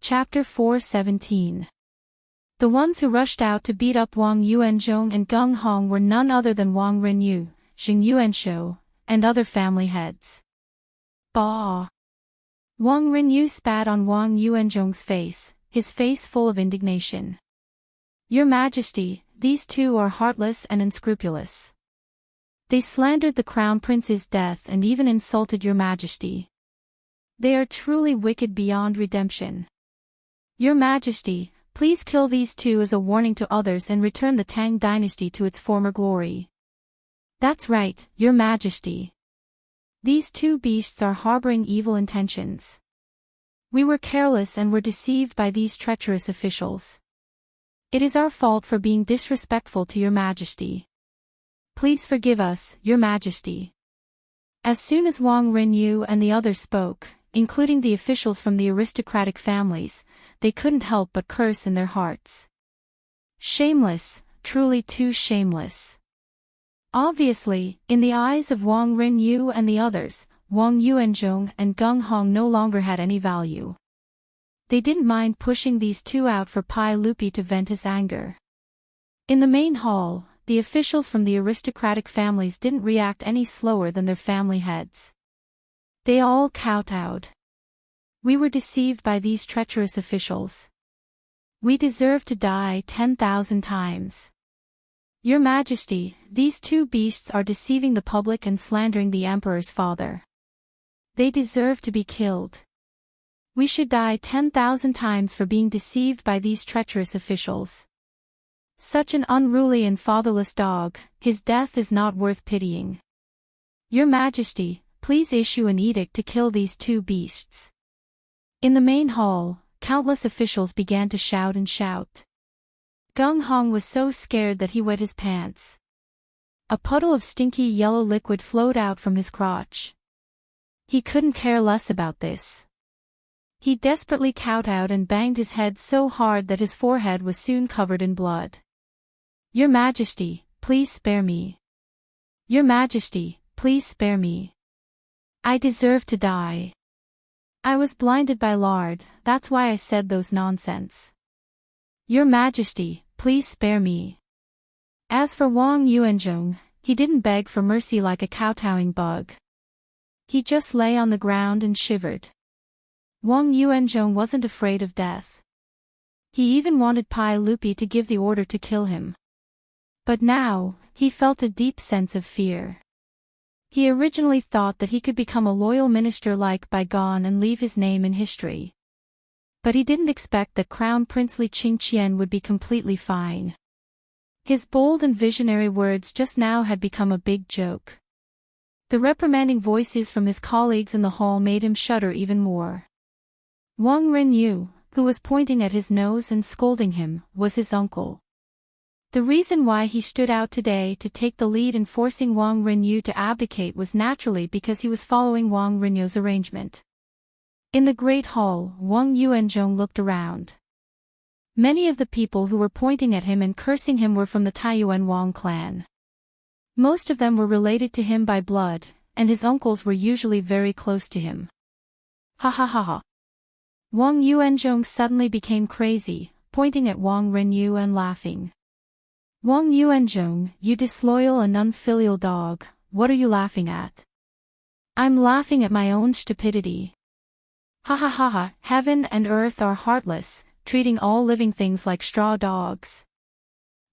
Chapter 4:17. The ones who rushed out to beat up Wang Yuanzhong and Geng Hong were none other than Wang Renyu, Xing Yuanshou, and other family heads. Bah! Wang Renyu spat on Wang Yuanzhong's face, his face full of indignation. Your Majesty, these two are heartless and unscrupulous. They slandered the Crown Prince's death and even insulted Your Majesty. They are truly wicked beyond redemption. Your Majesty, please kill these two as a warning to others and return the Tang dynasty to its former glory. That's right, Your Majesty. These two beasts are harboring evil intentions. We were careless and were deceived by these treacherous officials. It is our fault for being disrespectful to Your Majesty. Please forgive us, Your Majesty. As soon as Wang Renyu and the others spoke, including the officials from the aristocratic families, they couldn't help but curse in their hearts. Shameless, truly too shameless. Obviously, in the eyes of Wang Renyu and the others, Wang Yuanzhong and Geng Hong no longer had any value. They didn't mind pushing these two out for Pai Lupi to vent his anger. In the main hall, the officials from the aristocratic families didn't react any slower than their family heads. They all kowtowed. We were deceived by these treacherous officials. We deserve to die 10,000 times. Your Majesty, these two beasts are deceiving the public and slandering the Emperor's father. They deserve to be killed. We should die 10,000 times for being deceived by these treacherous officials. Such an unruly and fatherless dog, his death is not worth pitying. Your Majesty, please issue an edict to kill these two beasts. In the main hall, countless officials began to shout and shout. Geng Hong was so scared that he wet his pants. A puddle of stinky yellow liquid flowed out from his crotch. He couldn't care less about this. He desperately kowtowed and banged his head so hard that his forehead was soon covered in blood. Your Majesty, please spare me. Your Majesty, please spare me. I deserve to die. I was blinded by lard, that's why I said those nonsense. Your Majesty, please spare me. As for Wang Yuanzhong, he didn't beg for mercy like a kowtowing bug. He just lay on the ground and shivered. Wang Yuanzhong wasn't afraid of death. He even wanted Pai Lupi to give the order to kill him. But now, he felt a deep sense of fear. He originally thought that he could become a loyal minister like Bygone and leave his name in history. But he didn't expect that Crown Prince Li Qingqian would be completely fine. His bold and visionary words just now had become a big joke. The reprimanding voices from his colleagues in the hall made him shudder even more. Wang Renyu, who was pointing at his nose and scolding him, was his uncle. The reason why he stood out today to take the lead in forcing Wang Renyu to abdicate was naturally because he was following Wang Renyu's arrangement. In the Great Hall, Wang Yuanzhong looked around. Many of the people who were pointing at him and cursing him were from the Taiyuan Wang clan. Most of them were related to him by blood, and his uncles were usually very close to him. Ha ha ha ha. Wang Yuanzhong suddenly became crazy, pointing at Wang Renyu and laughing. Wang Yuanzhong, you disloyal and unfilial dog, what are you laughing at? I'm laughing at my own stupidity. Ha ha ha ha, heaven and earth are heartless, treating all living things like straw dogs.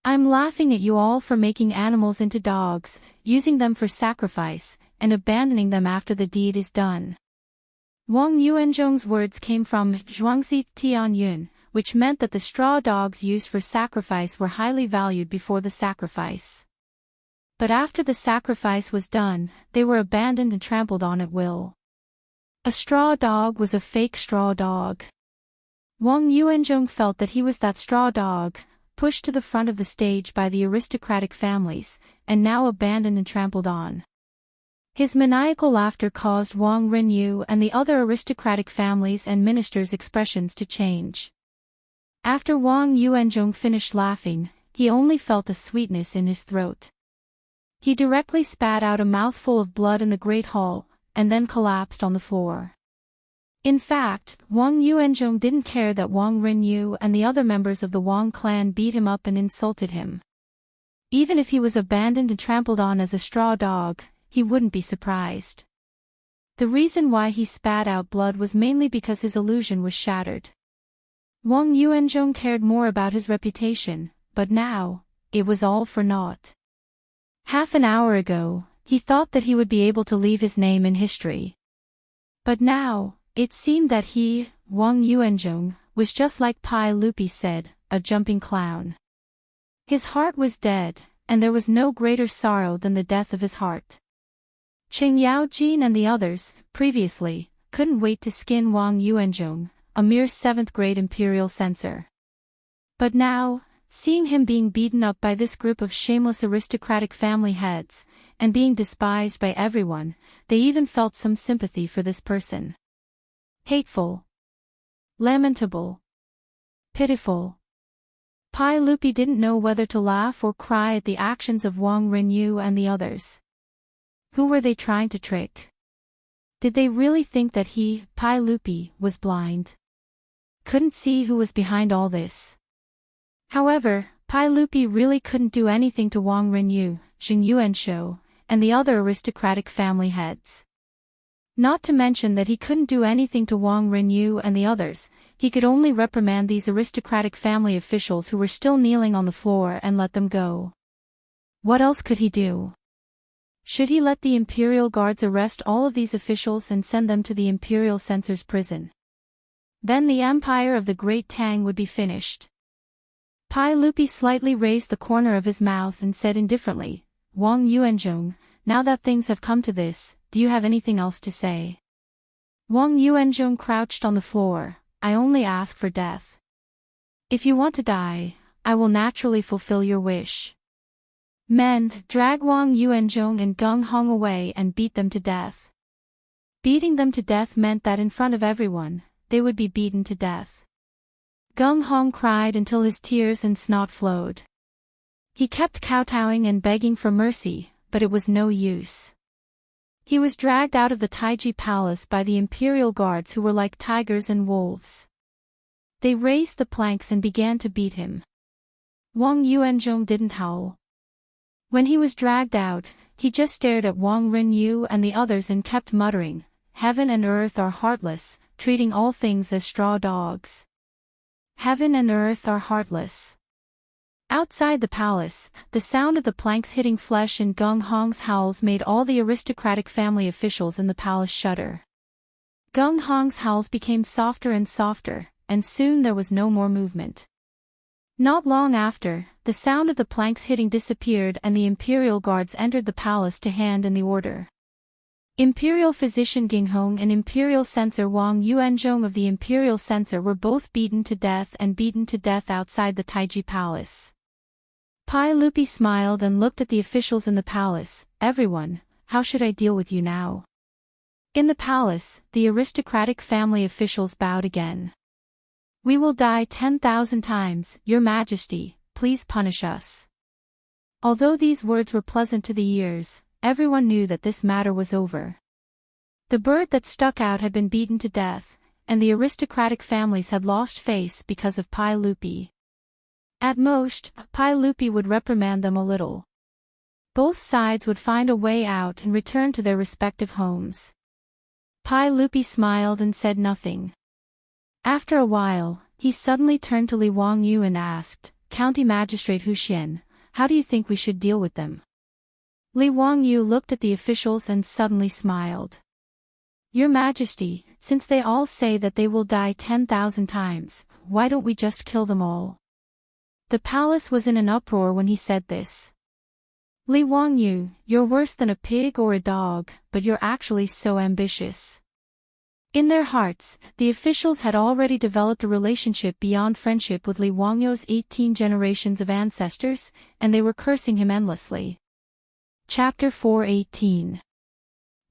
I'm laughing at you all for making animals into dogs, using them for sacrifice, and abandoning them after the deed is done. Wang Yuanzhong's words came from Zhuangzi Tianyun, which meant that the straw dogs used for sacrifice were highly valued before the sacrifice. But after the sacrifice was done, they were abandoned and trampled on at will. A straw dog was a fake straw dog. Wang Yuanzhong felt that he was that straw dog, pushed to the front of the stage by the aristocratic families, and now abandoned and trampled on. His maniacal laughter caused Wang Renyu and the other aristocratic families and ministers' expressions to change. After Wang Yuanzhong finished laughing, he only felt a sweetness in his throat. He directly spat out a mouthful of blood in the Great Hall, and then collapsed on the floor. In fact, Wang Yuanzhong didn't care that Wang Renyu and the other members of the Wang clan beat him up and insulted him. Even if he was abandoned and trampled on as a straw dog, he wouldn't be surprised. The reason why he spat out blood was mainly because his illusion was shattered. Wang Yuanzhong cared more about his reputation, but now, it was all for naught. Half an hour ago, he thought that he would be able to leave his name in history. But now, it seemed that he, Wang Yuanzhong, was just like Pai Lupi said, a jumping clown. His heart was dead, and there was no greater sorrow than the death of his heart. Qing Yaojin and the others, previously, couldn't wait to skin Wang Yuanzhong, a mere 7th-grade imperial censor. But now, seeing him being beaten up by this group of shameless aristocratic family heads, and being despised by everyone, they even felt some sympathy for this person. Hateful. Lamentable. Pitiful. Pai Lupi didn't know whether to laugh or cry at the actions of Wang Renyu and the others. Who were they trying to trick? Did they really think that he, Pai Lupi, was blind? Couldn't see who was behind all this? However, Pai Lupi really couldn't do anything to Wang Renyu, Xing Yuanshou, and the other aristocratic family heads. Not to mention that he couldn't do anything to Wang Renyu and the others, he could only reprimand these aristocratic family officials who were still kneeling on the floor and let them go. What else could he do? Should he let the imperial guards arrest all of these officials and send them to the imperial censor's prison? Then the empire of the great Tang would be finished. Pai Lupi slightly raised the corner of his mouth and said indifferently, Wang Yuanzhong, now that things have come to this, do you have anything else to say? Wang Yuanzhong crouched on the floor, I only ask for death. If you want to die, I will naturally fulfill your wish. Men, drag Wang Yuanzhong and Gung Hong away and beat them to death. Beating them to death meant that in front of everyone, they would be beaten to death. Gung Hong cried until his tears and snot flowed. He kept kowtowing and begging for mercy, but it was no use. He was dragged out of the Taiji palace by the imperial guards who were like tigers and wolves. They raised the planks and began to beat him. Wang Yuanzhong didn't howl. When he was dragged out, he just stared at Wang Renyu and the others and kept muttering, Heaven and earth are heartless, treating all things as straw dogs. Heaven and earth are heartless. Outside the palace, the sound of the planks hitting flesh and Gung Hong's howls made all the aristocratic family officials in the palace shudder. Gung Hong's howls became softer and softer, and soon there was no more movement. Not long after, the sound of the planks hitting disappeared and the imperial guards entered the palace to hand in the order. Imperial physician Ginghong and imperial censor Wang Yuanzhong of the imperial censor were both beaten to death outside the Taiji palace. Pai Lupi smiled and looked at the officials in the palace. Everyone, how should I deal with you now? In the palace, the aristocratic family officials bowed again. We will die 10,000 times, Your Majesty, please punish us. Although these words were pleasant to the ears, everyone knew that this matter was over. The bird that stuck out had been beaten to death, and the aristocratic families had lost face because of Pai Lupi. At most, Pai Lupi would reprimand them a little. Both sides would find a way out and return to their respective homes. Pai Lupi smiled and said nothing. After a while, he suddenly turned to Li Wangyu and asked, County Magistrate Hu Xian, how do you think we should deal with them? Li Wangyu looked at the officials and suddenly smiled. Your Majesty, since they all say that they will die 10,000 times, why don't we just kill them all? The palace was in an uproar when he said this. Li Wangyu, you're worse than a pig or a dog, but you're actually so ambitious. In their hearts, the officials had already developed a relationship beyond friendship with Li Wangyu's 18 generations of ancestors, and they were cursing him endlessly. Chapter 4:18.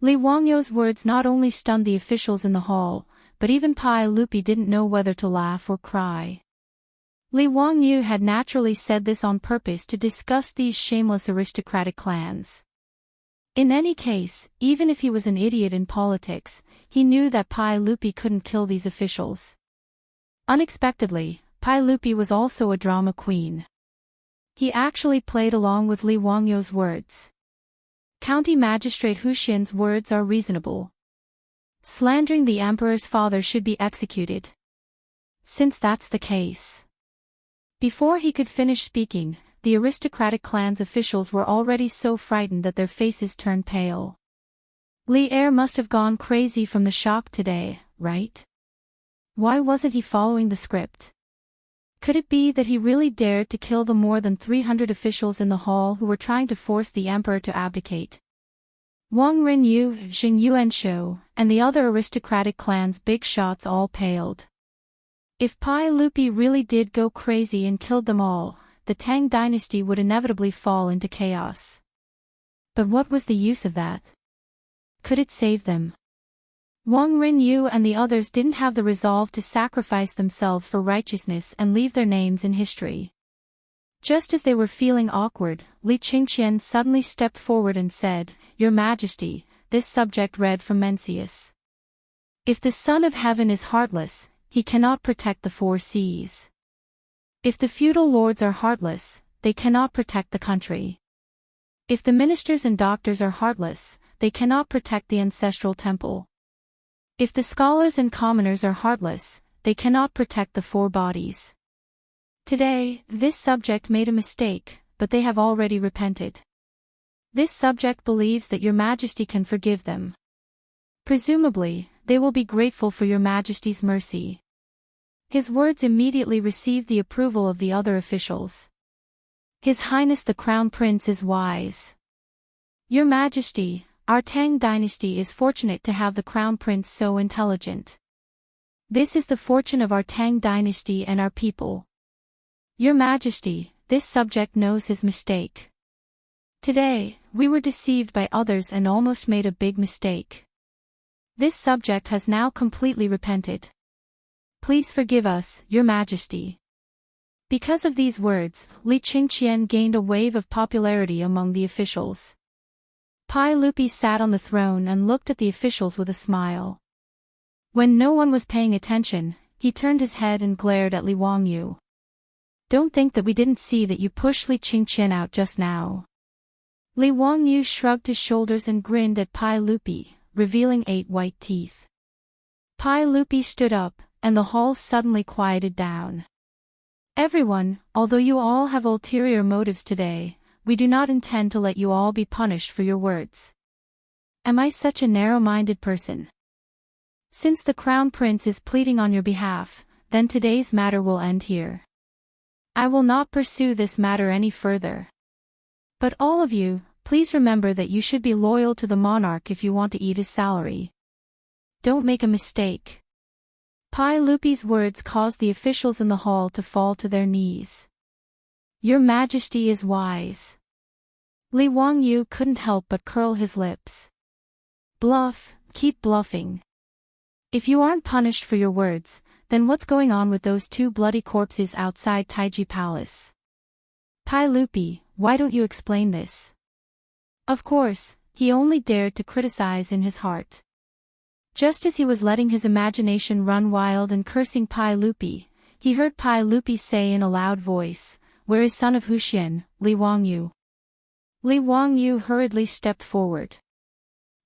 Li Wangyu's words not only stunned the officials in the hall, but even Pai Lupi didn't know whether to laugh or cry. Li Wangyu had naturally said this on purpose to disgust these shameless aristocratic clans. In any case, even if he was an idiot in politics, he knew that Pai Lupi couldn't kill these officials. Unexpectedly, Pai Lupi was also a drama queen. He actually played along with Li Wangyu's words. County Magistrate Hu Xin's words are reasonable. Slandering the emperor's father should be executed. Since that's the case. Before he could finish speaking, the aristocratic clan's officials were already so frightened that their faces turned pale. Li Er must have gone crazy from the shock today, right? Why wasn't he following the script? Could it be that he really dared to kill the more than 300 officials in the hall who were trying to force the emperor to abdicate? Wang Renyu, Xing Yuanshou, and the other aristocratic clan's big shots all paled. If Pai Lupi really did go crazy and killed them all, the Tang dynasty would inevitably fall into chaos. But what was the use of that? Could it save them? Wang Renyu and the others didn't have the resolve to sacrifice themselves for righteousness and leave their names in history. Just as they were feeling awkward, Li Qingqian suddenly stepped forward and said, "Your Majesty, this subject read from Mencius. If the Son of Heaven is heartless, he cannot protect the four seas. If the feudal lords are heartless, they cannot protect the country. If the ministers and doctors are heartless, they cannot protect the ancestral temple. If the scholars and commoners are heartless, they cannot protect the four bodies. Today, this subject made a mistake, but they have already repented. This subject believes that Your Majesty can forgive them. Presumably, they will be grateful for Your Majesty's mercy." His words immediately received the approval of the other officials. "His Highness the Crown Prince is wise. Your Majesty, our Tang dynasty is fortunate to have the Crown Prince so intelligent. This is the fortune of our Tang dynasty and our people. Your Majesty, this subject knows his mistake. Today, we were deceived by others and almost made a big mistake. This subject has now completely repented. Please forgive us, Your Majesty." Because of these words, Li Qingqian gained a wave of popularity among the officials. Pai Lupi sat on the throne and looked at the officials with a smile. When no one was paying attention, he turned his head and glared at Li Wangyu. "Don't think that we didn't see that you pushed Li Qingqian out just now." Li Wangyu shrugged his shoulders and grinned at Pai Lupi, revealing 8 white teeth. Pai Lupi stood up, and the hall suddenly quieted down. "Everyone, although you all have ulterior motives today, we do not intend to let you all be punished for your words. Am I such a narrow-minded person? Since the Crown Prince is pleading on your behalf, then today's matter will end here. I will not pursue this matter any further. But all of you, please remember that you should be loyal to the monarch if you want to eat his salary. Don't make a mistake." Pai Lupi's words caused the officials in the hall to fall to their knees. "Your Majesty is wise." Li Wangyu couldn't help but curl his lips. "Bluff, keep bluffing. If you aren't punished for your words, then what's going on with those 2 bloody corpses outside Taiji Palace? Pai Lupi, why don't you explain this?" Of course, he only dared to criticize in his heart. Just as he was letting his imagination run wild and cursing Pai Lupi, he heard Pai Lupi say in a loud voice, "Where is son of Hu Xian, Li Wangyu?" Li Wangyu hurriedly stepped forward.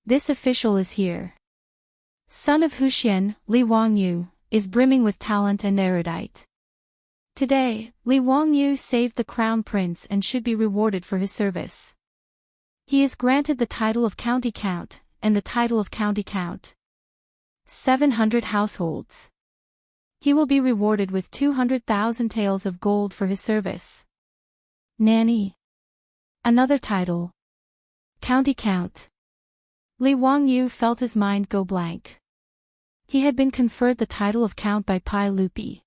"This official is here. Son of Hu Xian, Li Wangyu, is brimming with talent and erudite. Today, Li Wangyu saved the Crown Prince and should be rewarded for his service. He is granted the title of County Count, and the title of County Count. 700 households. He will be rewarded with 200,000 taels of gold for his service. Nanny. Another title. County Count." Li Wangyu felt his mind go blank. He had been conferred the title of Count by Pai Lupi.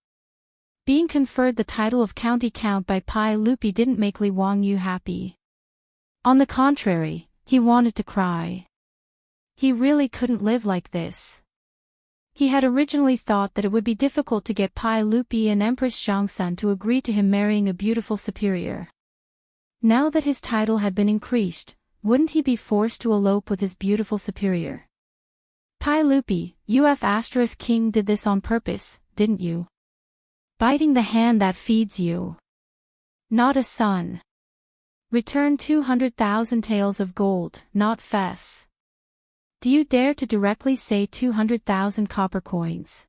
Being conferred the title of County Count by Pai Lupi didn't make Li Wangyu happy. On the contrary, he wanted to cry. He really couldn't live like this. He had originally thought that it would be difficult to get Pai Lupi and Empress Zhangsun to agree to him marrying a beautiful superior. Now that his title had been increased, wouldn't he be forced to elope with his beautiful superior? Pai Lupi, UF** king did this on purpose, didn't you? Biting the hand that feeds you. Not a son. Return 200,000 taels of gold, not fess. Do you dare to directly say 200,000 copper coins?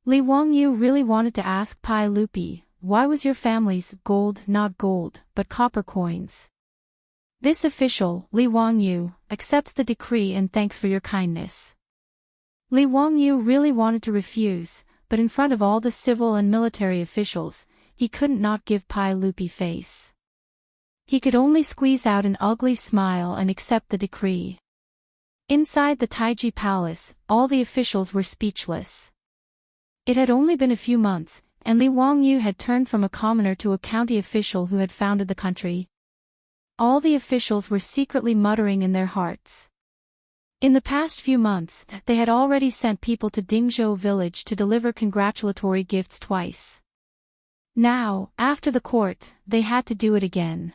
Li Wangyu really wanted to ask Pai Lupi, why was your family's gold not gold, but copper coins? This official, Li Wangyu, accepts the decree and thanks for your kindness. Li Wangyu really wanted to refuse, but in front of all the civil and military officials, he couldn't not give Pai Lupi face. He could only squeeze out an ugly smile and accept the decree. Inside the Taiji palace, all the officials were speechless. It had only been a few months, and Li Wangyu had turned from a commoner to a county official who had founded the country. All the officials were secretly muttering in their hearts. In the past few months, they had already sent people to Dingzhou village to deliver congratulatory gifts twice. Now, after the court, they had to do it again.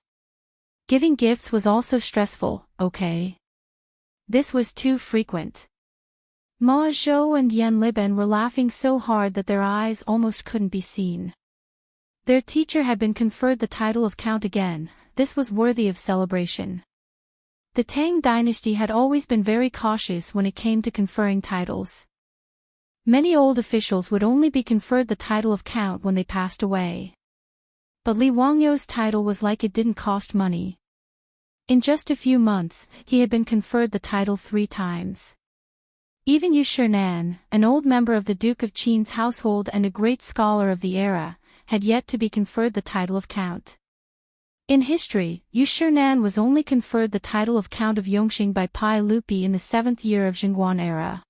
Giving gifts was also stressful, okay? This was too frequent. Ma Zhou and Yan Liben were laughing so hard that their eyes almost couldn't be seen. Their teacher had been conferred the title of Count again. This was worthy of celebration. The Tang dynasty had always been very cautious when it came to conferring titles. Many old officials would only be conferred the title of Count when they passed away. But Li Wangyu's title was like it didn't cost money. In just a few months, he had been conferred the title 3 times. Even Yu Shinan, an old member of the Duke of Qin's household and a great scholar of the era, had yet to be conferred the title of Count. In history, Yu Shinan was only conferred the title of Count of Yongxing by Pai Lupi in the 7th year of Jingguan era.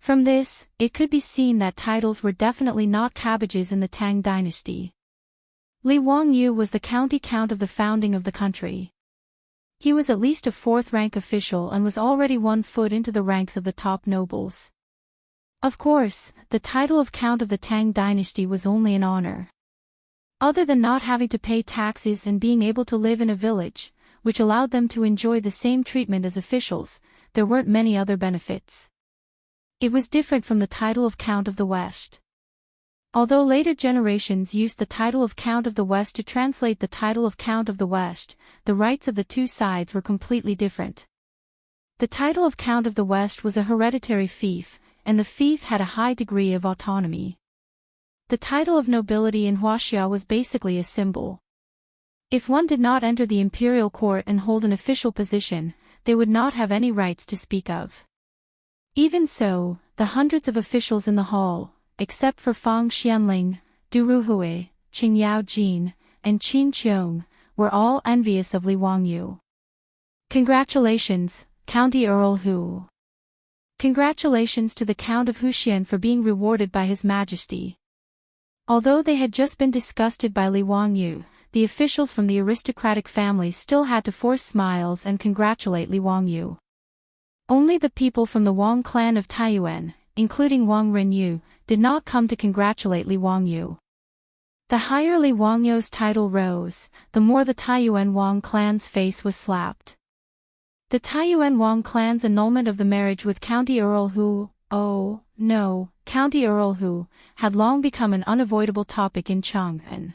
From this, it could be seen that titles were definitely not cabbages in the Tang dynasty. Li Wangyu was the county count of the founding of the country. He was at least a 4th-rank official and was already 1 foot into the ranks of the top nobles. Of course, the title of Count of the Tang dynasty was only an honor. Other than not having to pay taxes and being able to live in a village, which allowed them to enjoy the same treatment as officials, there weren't many other benefits. It was different from the title of Count of the West. Although later generations used the title of Count of the West to translate the title of Count of the West, the rights of the two sides were completely different. The title of Count of the West was a hereditary fief, and the fief had a high degree of autonomy. The title of nobility in Wuxia was basically a symbol. If one did not enter the imperial court and hold an official position, they would not have any rights to speak of. Even so, the hundreds of officials in the hall, except for Fang Xianling, Du Ruhui, Qing Yao Jin, and Qin Qiong, were all envious of Li Wangyu. Congratulations, County Earl Hu. Congratulations to the Count of Huxian for being rewarded by His Majesty. Although they had just been disgusted by Li Wangyu, the officials from the aristocratic families still had to force smiles and congratulate Li Wangyu. Only the people from the Wang clan of Taiyuan, including Wang Renyu, did not come to congratulate Li Wangyu. The higher Li Wangyu's title rose, the more the Taiyuan Wang clan's face was slapped. The Taiyuan Wang clan's annulment of the marriage with County Earl Hu, oh, no, County Earl Hu, had long become an unavoidable topic in Chang'an.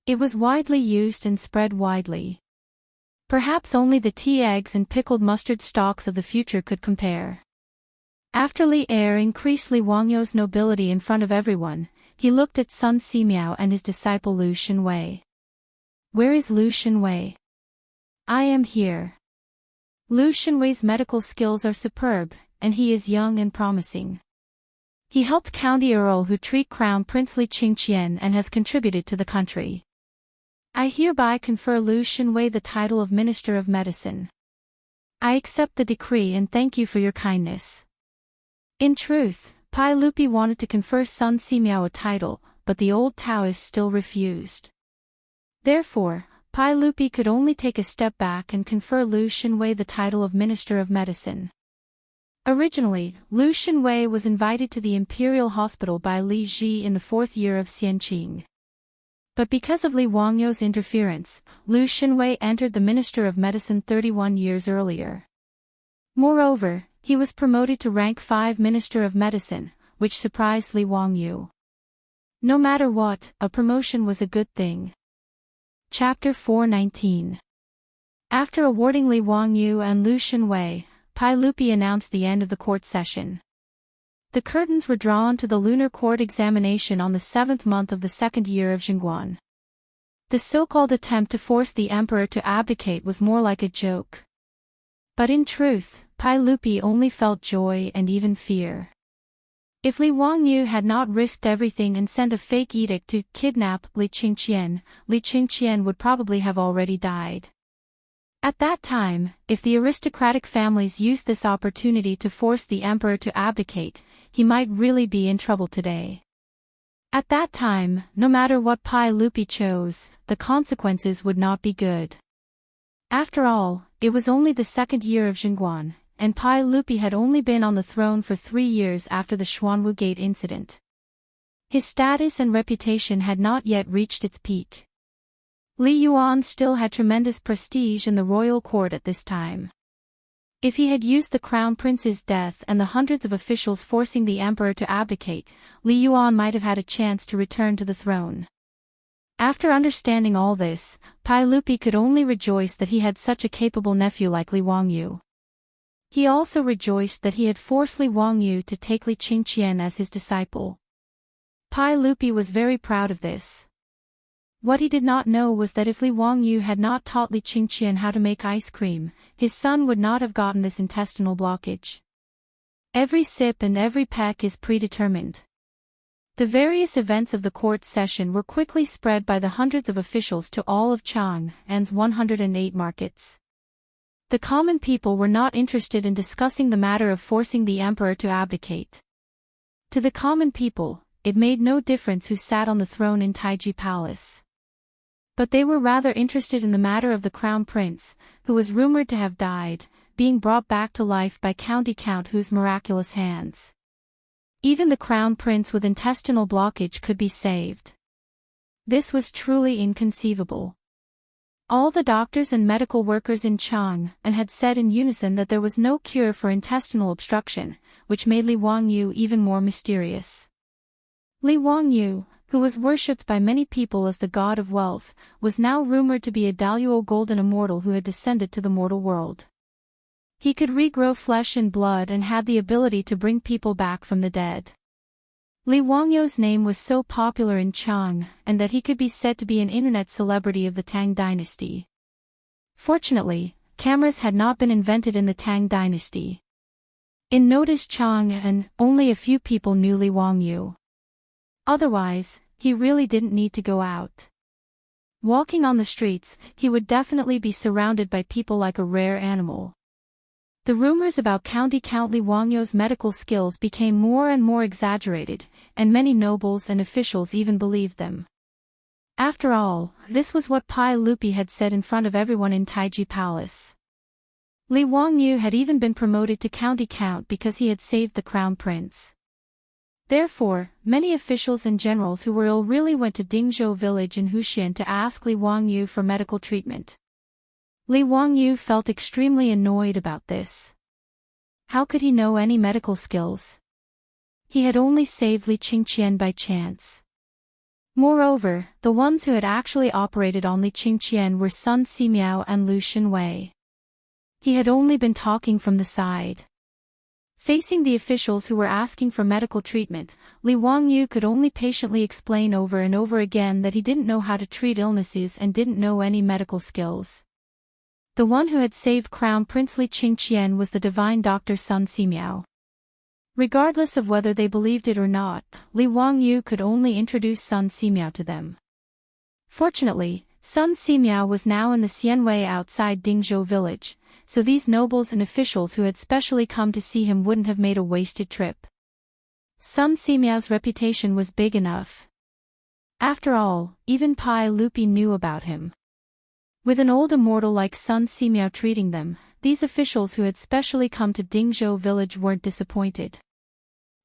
It was widely used and spread widely. Perhaps only the tea eggs and pickled mustard stalks of the future could compare. After Li Er increased Li Wangyu's nobility in front of everyone, he looked at Sun Simiao and his disciple Lu Shenwei. Where is Lu Shenwei? I am here. Lu Shenwei's medical skills are superb, and he is young and promising. He helped County Earl Hu treat Crown Prince Li Qingqian and has contributed to the country. I hereby confer Lu Shenwei the title of Minister of Medicine. I accept the decree and thank you for your kindness. In truth, Pai Lupi wanted to confer Sun Simiao a title, but the old Taoist still refused. Therefore, Pai Lupi could only take a step back and confer Lu Shenwei the title of Minister of Medicine. Originally, Lu Shenwei was invited to the Imperial Hospital by Li Ji in the 4th year of Xianqing. But because of Li Wangyou's interference, Lu Xinwei entered the Minister of Medicine 31 years earlier. Moreover, he was promoted to rank 5 Minister of Medicine, which surprised Li Wangyou. No matter what, a promotion was a good thing. Chapter 419. After awarding Li Wangyou and Lu Xinwei, Pai Lupi announced the end of the court session. The curtains were drawn to the lunar court examination on the 7th month of the 2nd year of Jingguan. The so-called attempt to force the emperor to abdicate was more like a joke. But in truth, Pai Lupi only felt joy and even fear. If Li Wangyou had not risked everything and sent a fake edict to kidnap Li Qingqian would probably have already died. At that time, if the aristocratic families used this opportunity to force the emperor to abdicate, he might really be in trouble today. At that time, no matter what Pai Lupi chose, the consequences would not be good. After all, it was only the 2nd year of Jingguan, and Pai Lupi had only been on the throne for 3 years after the Xuanwu Gate incident. His status and reputation had not yet reached its peak. Li Yuan still had tremendous prestige in the royal court at this time. If he had used the crown prince's death and the hundreds of officials forcing the emperor to abdicate, Li Yuan might have had a chance to return to the throne. After understanding all this, Pai Lupi could only rejoice that he had such a capable nephew like Li Wangyou. He also rejoiced that he had forced Li Wangyou to take Li Qingqian as his disciple. Pai Lupi was very proud of this. What he did not know was that if Li Wangyou had not taught Li Qingqian how to make ice cream, his son would not have gotten this intestinal blockage. Every sip and every peck is predetermined. The various events of the court session were quickly spread by the hundreds of officials to all of Chang'an's 108 markets. The common people were not interested in discussing the matter of forcing the emperor to abdicate. To the common people, it made no difference who sat on the throne in Taiji Palace. But they were rather interested in the matter of the crown prince, who was rumored to have died, being brought back to life by County Count Hu's miraculous hands. Even the crown prince with intestinal blockage could be saved. This was truly inconceivable. All the doctors and medical workers in Chang'an had said in unison that there was no cure for intestinal obstruction, which made Li Wangyou even more mysterious. Li Wangyou, who was worshipped by many people as the god of wealth, was now rumored to be a Daluo golden immortal who had descended to the mortal world. He could regrow flesh and blood and had the ability to bring people back from the dead. Li Wangyou's name was so popular in Chang'an that he could be said to be an internet celebrity of the Tang dynasty. Fortunately, cameras had not been invented in the Tang dynasty. In noticed Chang'an, only a few people knew Li Wangyou. Otherwise, he really didn't need to go out. Walking on the streets, he would definitely be surrounded by people like a rare animal. The rumors about County Count Li Wangyou's medical skills became more and more exaggerated, and many nobles and officials even believed them. After all, this was what Pai Lupi had said in front of everyone in Taiji Palace. Li Wangyou had even been promoted to County Count because he had saved the crown prince. Therefore, many officials and generals who were ill really went to Dingzhou village in Huxian to ask Li Wangyou for medical treatment. Li Wangyou felt extremely annoyed about this. How could he know any medical skills? He had only saved Li Qingqian by chance. Moreover, the ones who had actually operated on Li Qingqian were Sun Simiao and Lu Xinwei. He had only been talking from the side. Facing the officials who were asking for medical treatment, Li Wangyou could only patiently explain over and over again that he didn't know how to treat illnesses and didn't know any medical skills. The one who had saved Crown Prince Li Qingqian was the divine doctor Sun Simiao. Regardless of whether they believed it or not, Li Wangyou could only introduce Sun Simiao to them. Fortunately, Sun Simiao was now in the Xianwei outside Dingzhou village, so these nobles and officials who had specially come to see him wouldn't have made a wasted trip. Sun Simiao's reputation was big enough. After all, even Pai Lupi knew about him. With an old immortal like Sun Simiao treating them, these officials who had specially come to Dingzhou village weren't disappointed.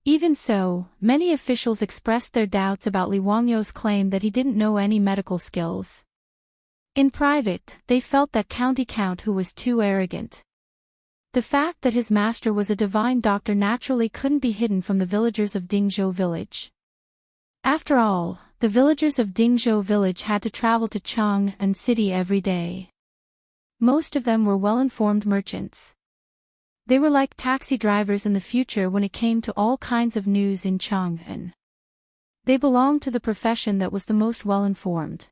Even so, many officials expressed their doubts about Li Wangyou's claim that he didn't know any medical skills. In private, they felt that county count who was too arrogant. The fact that his master was a divine doctor naturally couldn't be hidden from the villagers of Dingzhou village. After all, the villagers of Dingzhou village had to travel to Chang'an city every day. Most of them were well-informed merchants. They were like taxi drivers in the future when it came to all kinds of news in Chang'an. They belonged to the profession that was the most well-informed.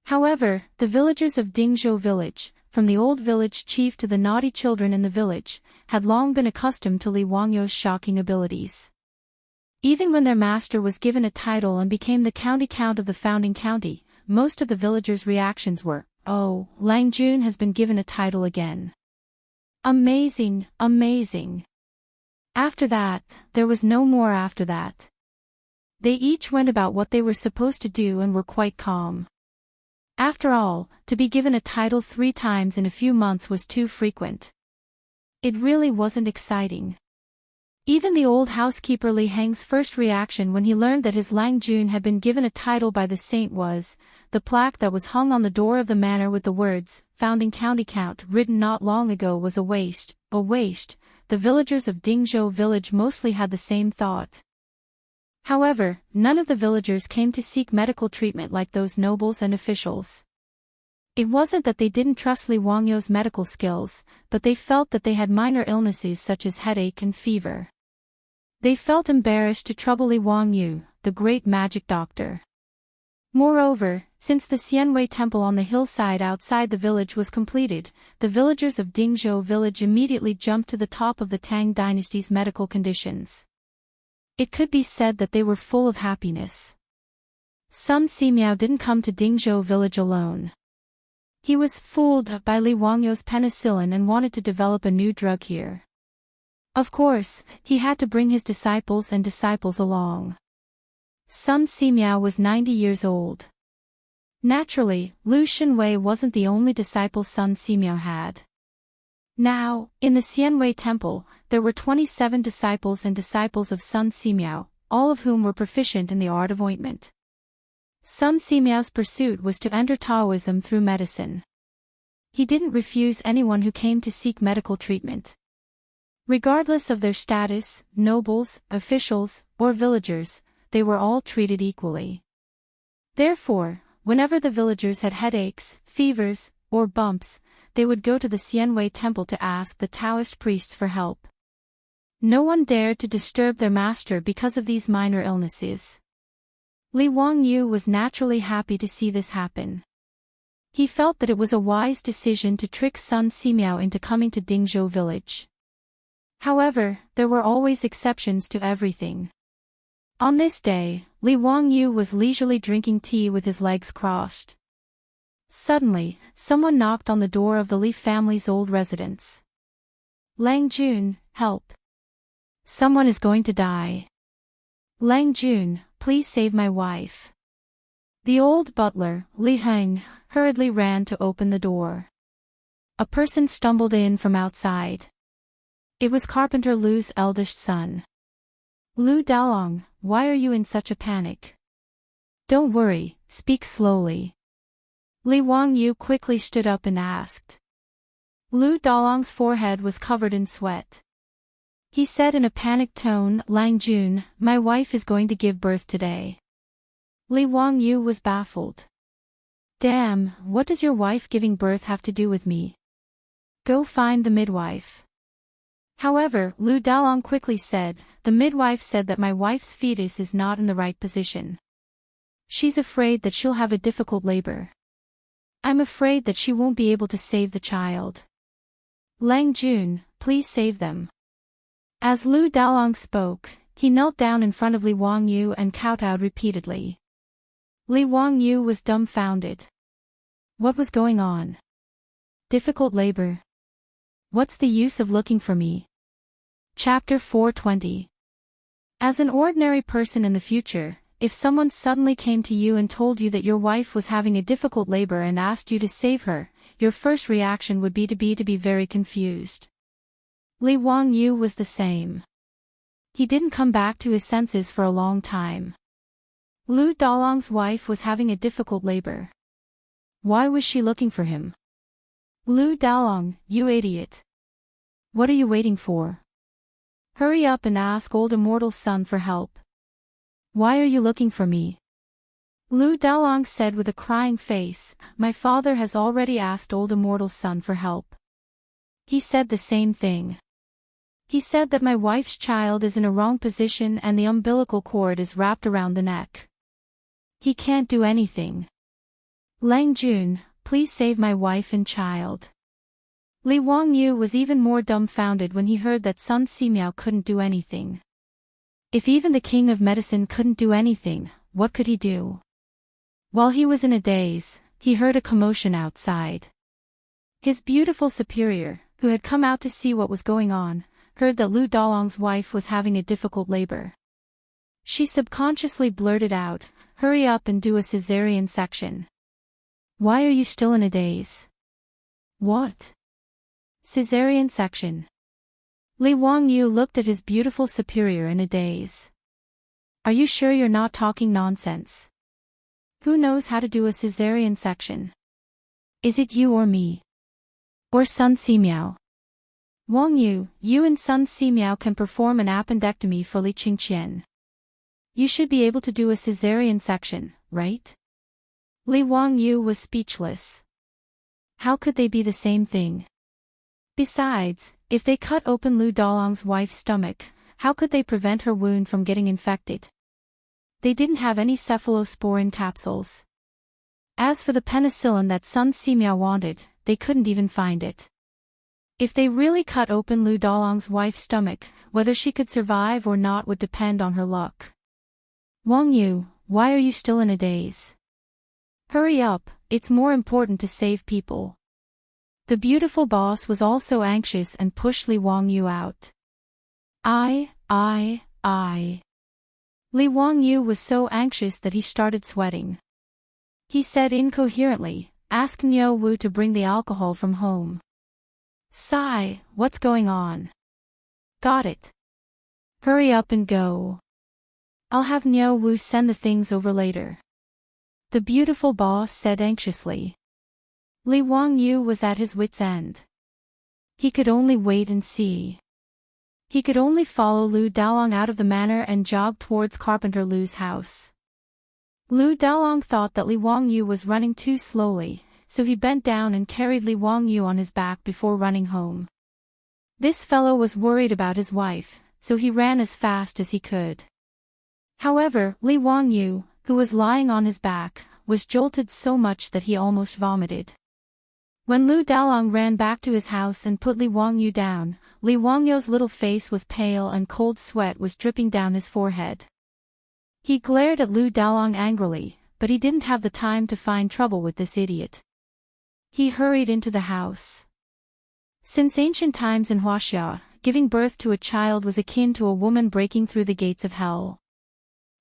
However, the villagers of Dingzhou village, from the old village chief to the naughty children in the village, had long been accustomed to Li Wangyou's shocking abilities. Even when their master was given a title and became the county count of the founding county, most of the villagers' reactions were, "Oh, Lang Jun has been given a title again. Amazing, amazing." After that, there was no more after that. They each went about what they were supposed to do and were quite calm. After all, to be given a title 3 times in a few months was too frequent. It really wasn't exciting. Even the old housekeeper Li Heng's first reaction when he learned that his Lang Jun had been given a title by the saint was, the plaque that was hung on the door of the manor with the words, "Founding County Count" written not long ago was a waste, a waste. The villagers of Dingzhou village mostly had the same thought. However, none of the villagers came to seek medical treatment like those nobles and officials. It wasn't that they didn't trust Li Wangyou's medical skills, but they felt that they had minor illnesses such as headache and fever. They felt embarrassed to trouble Li Wangyou, the great magic doctor. Moreover, since the Xianwei temple on the hillside outside the village was completed, the villagers of Dingzhou village immediately jumped to the top of the Tang dynasty's medical conditions. It could be said that they were full of happiness. Sun Simiao didn't come to Dingzhou village alone. He was fooled by Li Wangyou's penicillin and wanted to develop a new drug here. Of course, he had to bring his disciples along. Sun Simiao was 90 years old. Naturally, Lu Shenwei wasn't the only disciple Sun Simiao had. Now, in the Xianwei temple, there were 27 disciples of Sun Simiao, all of whom were proficient in the art of ointment. Sun Simiao's pursuit was to enter Taoism through medicine. He didn't refuse anyone who came to seek medical treatment. Regardless of their status, nobles, officials, or villagers, they were all treated equally. Therefore, whenever the villagers had headaches, fevers, or bumps, they would go to the Xianwei temple to ask the Taoist priests for help. No one dared to disturb their master because of these minor illnesses. Li Wangyou was naturally happy to see this happen. He felt that it was a wise decision to trick Sun Simiao into coming to Dingzhou village. However, there were always exceptions to everything. On this day, Li Wangyou was leisurely drinking tea with his legs crossed. Suddenly, someone knocked on the door of the Li family's old residence. "Lang Jun, help. Someone is going to die. Lang Jun, please save my wife." The old butler, Li Heng, hurriedly ran to open the door. A person stumbled in from outside. It was Carpenter Lu's eldest son. "Lu Daolong, why are you in such a panic? Don't worry, speak slowly." Li Wangyou quickly stood up and asked. Lu Daolong's forehead was covered in sweat. He said in a panicked tone, "Lang Jun, my wife is going to give birth today." Li Wangyou was baffled. "Damn, what does your wife giving birth have to do with me? Go find the midwife." However, Lu Daolong quickly said, "The midwife said that my wife's fetus is not in the right position. She's afraid that she'll have a difficult labor. I'm afraid that she won't be able to save the child. Lang Jun, please save them." As Lu Daolong spoke, he knelt down in front of Li Wangyou and kowtowed repeatedly. Li Wangyou was dumbfounded. What was going on? Difficult labor. What's the use of looking for me? Chapter 420. As an ordinary person in the future, if someone suddenly came to you and told you that your wife was having a difficult labor and asked you to save her, your first reaction would be to be very confused. Li Wangyou was the same. He didn't come back to his senses for a long time. Lu Dalong's wife was having a difficult labor. Why was she looking for him? Lu Dalong, you idiot. What are you waiting for? Hurry up and ask old Immortal's son for help. Why are you looking for me? Lu Dalong said with a crying face, my father has already asked old Immortal's son for help. He said the same thing. He said that my wife's child is in a wrong position and the umbilical cord is wrapped around the neck. He can't do anything. Lang Jun, please save my wife and child. Li Wangyu was even more dumbfounded when he heard that Sun Simiao couldn't do anything. If even the king of medicine couldn't do anything, what could he do? While he was in a daze, he heard a commotion outside. His beautiful superior, who had come out to see what was going on, heard that Lu Dalong's wife was having a difficult labor. She subconsciously blurted out, hurry up and do a cesarean section. Why are you still in a daze? What? Cesarean section. Li Wangyu looked at his beautiful superior in a daze. Are you sure you're not talking nonsense? Who knows how to do a cesarean section? Is it you or me? Or Sun Simiao? Wangyu, you and Sun Simiao can perform an appendectomy for Li Qingqian. You should be able to do a cesarean section, right? Li Wangyu was speechless. How could they be the same thing? Besides, if they cut open Lu Dalong's wife's stomach, how could they prevent her wound from getting infected? They didn't have any cephalosporin capsules. As for the penicillin that Sun Simiao wanted, they couldn't even find it. If they really cut open Lu Dalong's wife's stomach, whether she could survive or not would depend on her luck. Wangyu, why are you still in a daze? Hurry up, it's more important to save people. The beautiful boss was also anxious and pushed Li Wangyu out. I. Li Wangyu was so anxious that he started sweating. He said incoherently, ask Niu Wu to bring the alcohol from home. Sigh, what's going on? Got it. Hurry up and go. I'll have Niu Wu send the things over later. The beautiful boss said anxiously. Li Wangyu was at his wit's end. He could only wait and see. He could only follow Lu Dalong out of the manor and jog towards Carpenter Lu's house. Lu Dalong thought that Li Wangyu was running too slowly, so he bent down and carried Li Wangyu on his back before running home. This fellow was worried about his wife, so he ran as fast as he could. However, Li Wangyu, who was lying on his back, was jolted so much that he almost vomited. When Lu Dalong ran back to his house and put Li Wangyu down, Li Wangyu's little face was pale and cold sweat was dripping down his forehead. He glared at Lu Dalong angrily, but he didn't have the time to find trouble with this idiot. He hurried into the house. Since ancient times in Wuxia, giving birth to a child was akin to a woman breaking through the gates of hell.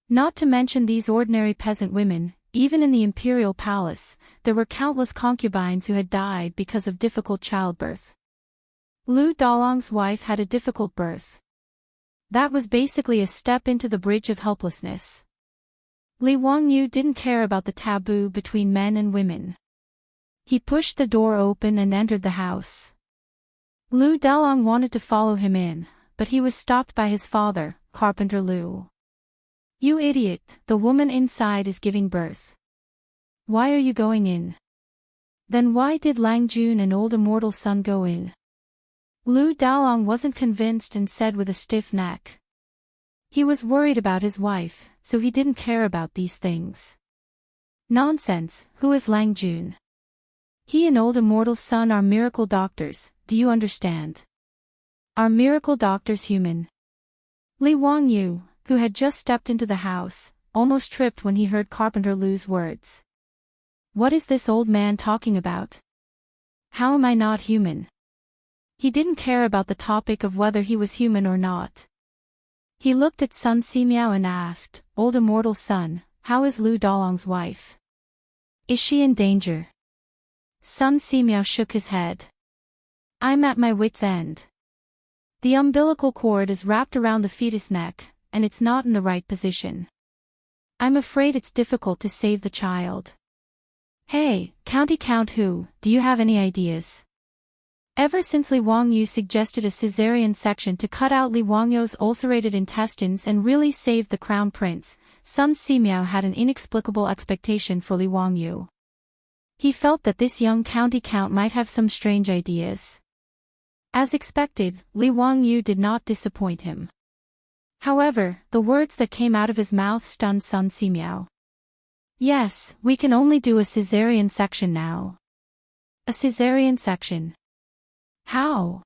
Not to mention these ordinary peasant women, even in the imperial palace, there were countless concubines who had died because of difficult childbirth. Lu Dalong's wife had a difficult birth. That was basically a step into the bridge of helplessness. Li Wangyu didn't care about the taboo between men and women. He pushed the door open and entered the house. Lu Dalong wanted to follow him in, but he was stopped by his father, Carpenter Lu. You idiot, the woman inside is giving birth. Why are you going in? Then why did Lang Jun and old Immortal's son go in? Lu Dalong wasn't convinced and said with a stiff neck. He was worried about his wife, so he didn't care about these things. Nonsense, who is Lang Jun? He and old Immortal's son are miracle doctors, do you understand? Are miracle doctors human? Li Wangyu, who had just stepped into the house, almost tripped when he heard Carpenter Lu's words. What is this old man talking about? How am I not human? He didn't care about the topic of whether he was human or not. He looked at Sun Simiao and asked, old Immortal's son, how is Lu Dalong's wife? Is she in danger? Sun Simiao shook his head. I'm at my wit's end. The umbilical cord is wrapped around the fetus neck, and it's not in the right position. I'm afraid it's difficult to save the child. Hey, County Count Who, do you have any ideas? Ever since Li Wangyu suggested a caesarean section to cut out Li Wangyu's ulcerated intestines and really save the crown prince, Sun Simiao had an inexplicable expectation for Li Wangyu. He felt that this young county count might have some strange ideas. As expected, Li Wangyu did not disappoint him. However, the words that came out of his mouth stunned Sun Simiao. Yes, we can only do a caesarean section now. A caesarean section. How?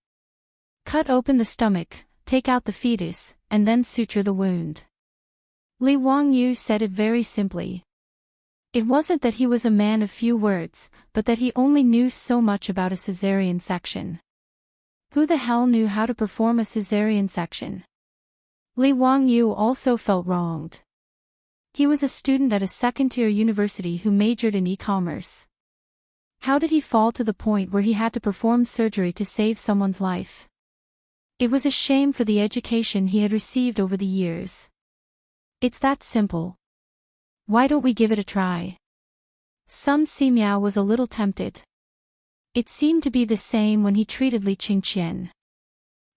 Cut open the stomach, take out the fetus, and then suture the wound. Li Wangyu said it very simply. It wasn't that he was a man of few words, but that he only knew so much about a caesarean section. Who the hell knew how to perform a caesarean section? Li Wangyu also felt wronged. He was a student at a second-tier university who majored in e-commerce. How did he fall to the point where he had to perform surgery to save someone's life? It was a shame for the education he had received over the years. It's that simple. Why don't we give it a try? Sun Simiao was a little tempted. It seemed to be the same when he treated Li Qingqian.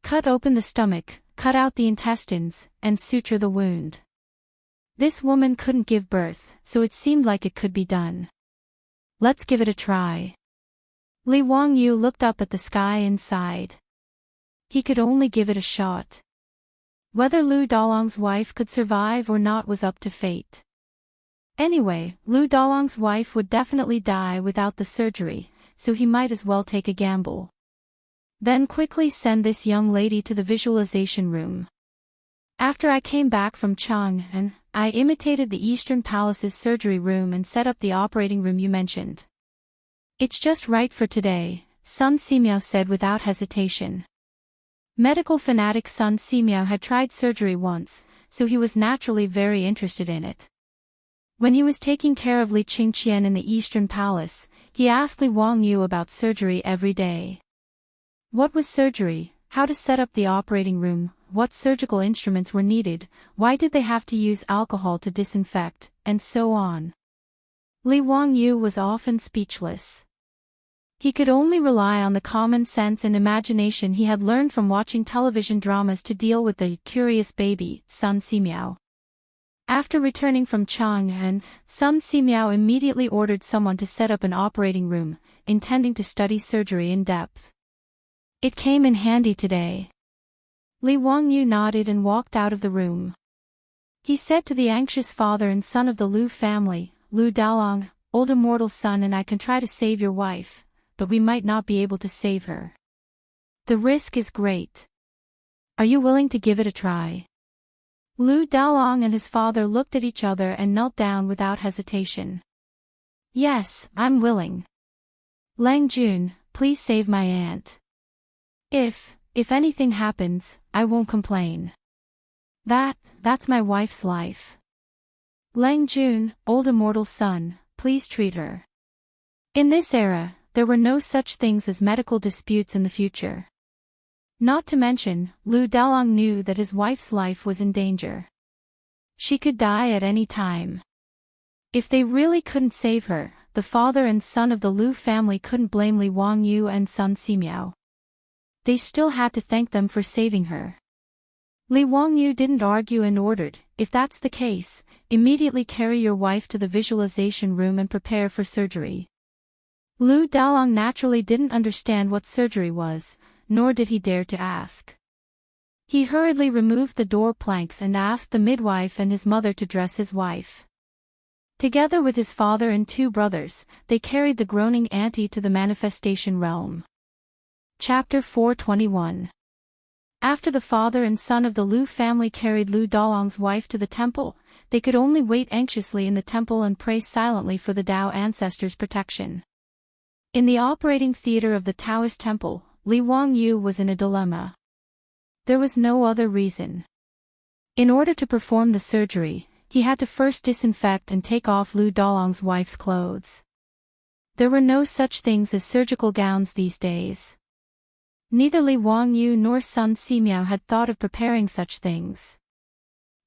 Cut open the stomach, cut out the intestines, and suture the wound. This woman couldn't give birth, so it seemed like it could be done. Let's give it a try. Li Wangyu looked up at the sky and sighed. He could only give it a shot. Whether Lu Dalong's wife could survive or not was up to fate. Anyway, Lu Dalong's wife would definitely die without the surgery, so he might as well take a gamble. Then quickly send this young lady to the visualization room. After I came back from Chang'an, I imitated the Eastern Palace's surgery room and set up the operating room you mentioned. It's just right for today, Sun Simiao said without hesitation. Medical fanatic Sun Simiao had tried surgery once, so he was naturally very interested in it. When he was taking care of Li Qingqian in the Eastern Palace, he asked Li Wangyu about surgery every day. What was surgery, how to set up the operating room, what surgical instruments were needed, why did they have to use alcohol to disinfect, and so on. Li Wangyu was often speechless. He could only rely on the common sense and imagination he had learned from watching television dramas to deal with the curious baby, Sun Simiao. After returning from Chang'an, Sun Simiao immediately ordered someone to set up an operating room, intending to study surgery in depth. It came in handy today. Li Wangyu nodded and walked out of the room. He said to the anxious father and son of the Lu family, Lu Dalong, old immortal son, and I can try to save your wife, but we might not be able to save her. The risk is great. Are you willing to give it a try? Lu Dalong and his father looked at each other and knelt down without hesitation. Yes, I'm willing. Lang Jun, please save my aunt. If anything happens, I won't complain. That's my wife's life. Lang Jun, old immortal son, please treat her. In this era, there were no such things as medical disputes in the future. Not to mention, Lu Dalong knew that his wife's life was in danger. She could die at any time. If they really couldn't save her, the father and son of the Lu family couldn't blame Li Wangyu and Sun Simiao. They still had to thank them for saving her. Li Wangyu didn't argue and ordered, if that's the case, immediately carry your wife to the visualization room and prepare for surgery. Lu Dalong naturally didn't understand what surgery was, nor did he dare to ask. He hurriedly removed the door planks and asked the midwife and his mother to dress his wife. Together with his father and two brothers, they carried the groaning auntie to the manifestation realm. Chapter 421. After the father and son of the Lu family carried Lu Dalong's wife to the temple, they could only wait anxiously in the temple and pray silently for the Tao ancestors' protection. In the operating theater of the Taoist temple, Li Wangyu was in a dilemma. There was no other reason. In order to perform the surgery, he had to first disinfect and take off Lu Dalong's wife's clothes. There were no such things as surgical gowns these days. Neither Li Wangyu nor Sun Simiao had thought of preparing such things.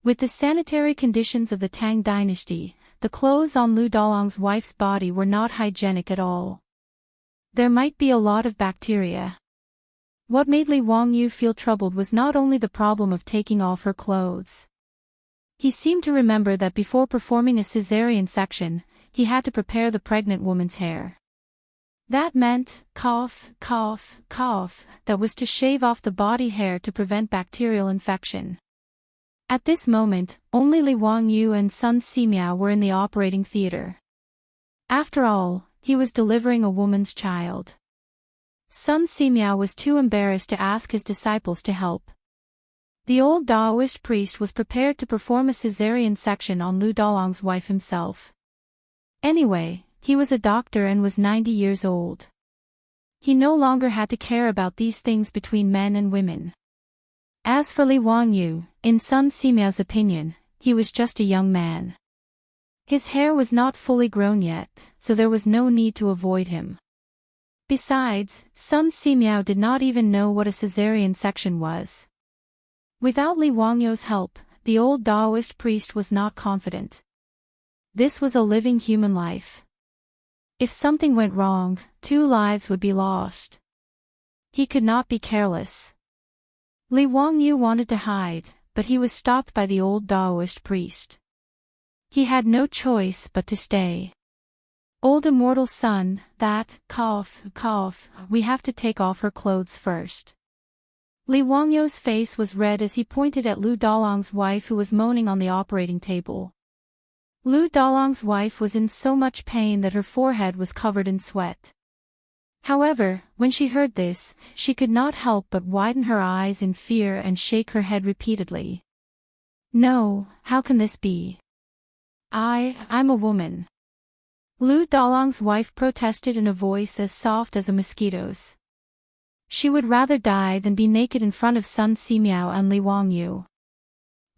With the sanitary conditions of the Tang dynasty, the clothes on Lu Dalong's wife's body were not hygienic at all. There might be a lot of bacteria. What made Li Wangyu feel troubled was not only the problem of taking off her clothes. He seemed to remember that before performing a caesarean section, he had to prepare the pregnant woman's hair. That meant, cough, cough, cough, that was to shave off the body hair to prevent bacterial infection. At this moment, only Li Wangyu and Sun Simiao were in the operating theater. After all, he was delivering a woman's child. Sun Simiao was too embarrassed to ask his disciples to help. The old Taoist priest was prepared to perform a caesarean section on Lu Dalong's wife himself. Anyway, he was a doctor and was 90 years old. He no longer had to care about these things between men and women. As for Li Wangyu, in Sun Simiao's opinion, he was just a young man. His hair was not fully grown yet, so there was no need to avoid him. Besides, Sun Simiao did not even know what a caesarean section was. Without Li Wangyu's help, the old Taoist priest was not confident. This was a living human life. If something went wrong, 2 lives would be lost. He could not be careless. Li Wangyu wanted to hide, but he was stopped by the old Taoist priest. He had no choice but to stay. Old immortal son, that, cough, cough, we have to take off her clothes first. Li Wangyu's face was red as he pointed at Lu Dalong's wife who was moaning on the operating table. Lu Dalong's wife was in so much pain that her forehead was covered in sweat. However, when she heard this, she could not help but widen her eyes in fear and shake her head repeatedly. No, how can this be? I'm a woman. Lu Dalong's wife protested in a voice as soft as a mosquito's. She would rather die than be naked in front of Sun Simiao and Li Wangyu.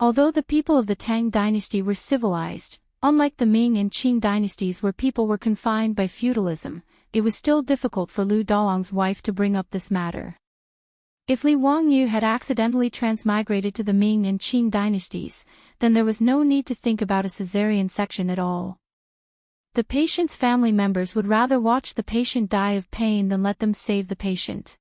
Although the people of the Tang dynasty were civilized, unlike the Ming and Qing dynasties where people were confined by feudalism, it was still difficult for Lu Dalong's wife to bring up this matter. If Li Wangyu had accidentally transmigrated to the Ming and Qing dynasties, then there was no need to think about a caesarean section at all. The patient's family members would rather watch the patient die of pain than let them save the patient.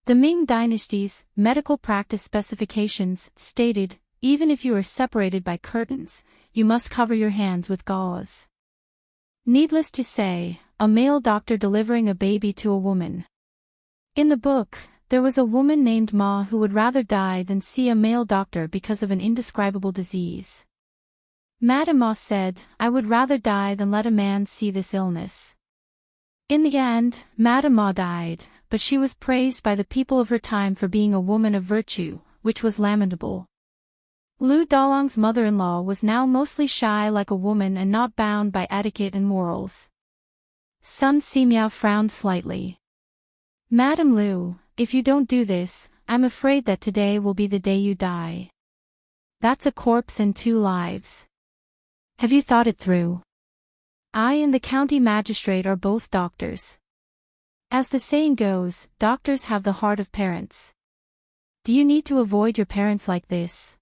The Ming dynasty's medical practice specifications stated, even if you are separated by curtains, you must cover your hands with gauze. Needless to say, a male doctor delivering a baby to a woman. In the book, there was a woman named Ma who would rather die than see a male doctor because of an indescribable disease. Madame Ma said, I would rather die than let a man see this illness. In the end, Madame Ma died, but she was praised by the people of her time for being a woman of virtue, which was lamentable. Lu Dalong's mother-in-law was now mostly shy like a woman and not bound by etiquette and morals. Sun Simiao frowned slightly. Madame Lu, if you don't do this, I'm afraid that today will be the day you die. That's a corpse and 2 lives. Have you thought it through? I and the county magistrate are both doctors. As the saying goes, doctors have the heart of parents. Do you need to avoid your parents like this?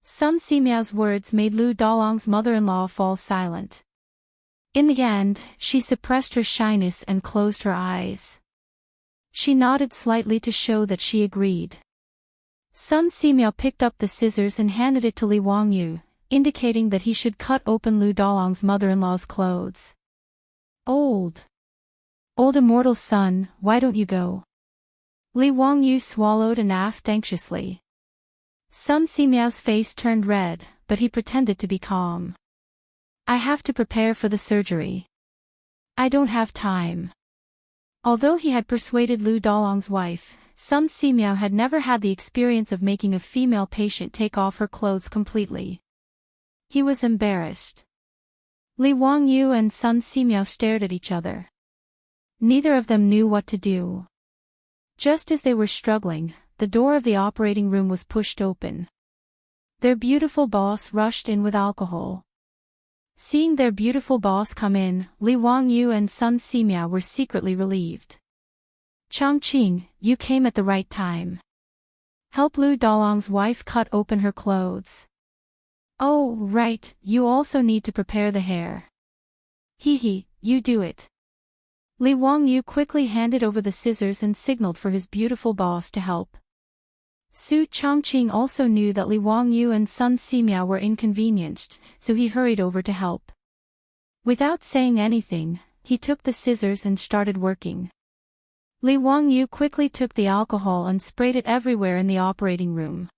Sun Simiao's words made Lu Dalong's mother-in-law fall silent. In the end, she suppressed her shyness and closed her eyes. She nodded slightly to show that she agreed. Sun Simiao picked up the scissors and handed it to Li Wangyu, indicating that he should cut open Lu Dalong's mother-in-law's clothes. Old immortal son, why don't you go? Li Wangyu swallowed and asked anxiously. Sun Simiao's face turned red, but he pretended to be calm. I have to prepare for the surgery. I don't have time. Although he had persuaded Lu Dalong's wife, Sun Simiao had never had the experience of making a female patient take off her clothes completely. He was embarrassed. Li Wangyu and Sun Simiao stared at each other. Neither of them knew what to do. Just as they were struggling, the door of the operating room was pushed open. Their beautiful boss rushed in with alcohol. Seeing their beautiful boss come in, Li Wangyu and Sun Simiao were secretly relieved. Chongqing, you came at the right time. Help Lu Dalong's wife cut open her clothes. Oh, right, you also need to prepare the hair. Hee, you do it. Li Wangyu quickly handed over the scissors and signaled for his beautiful boss to help. Su Chongqing also knew that Li Wangyu and Sun Simiao were inconvenienced, so he hurried over to help. Without saying anything, he took the scissors and started working. Li Wangyu quickly took the alcohol and sprayed it everywhere in the operating room.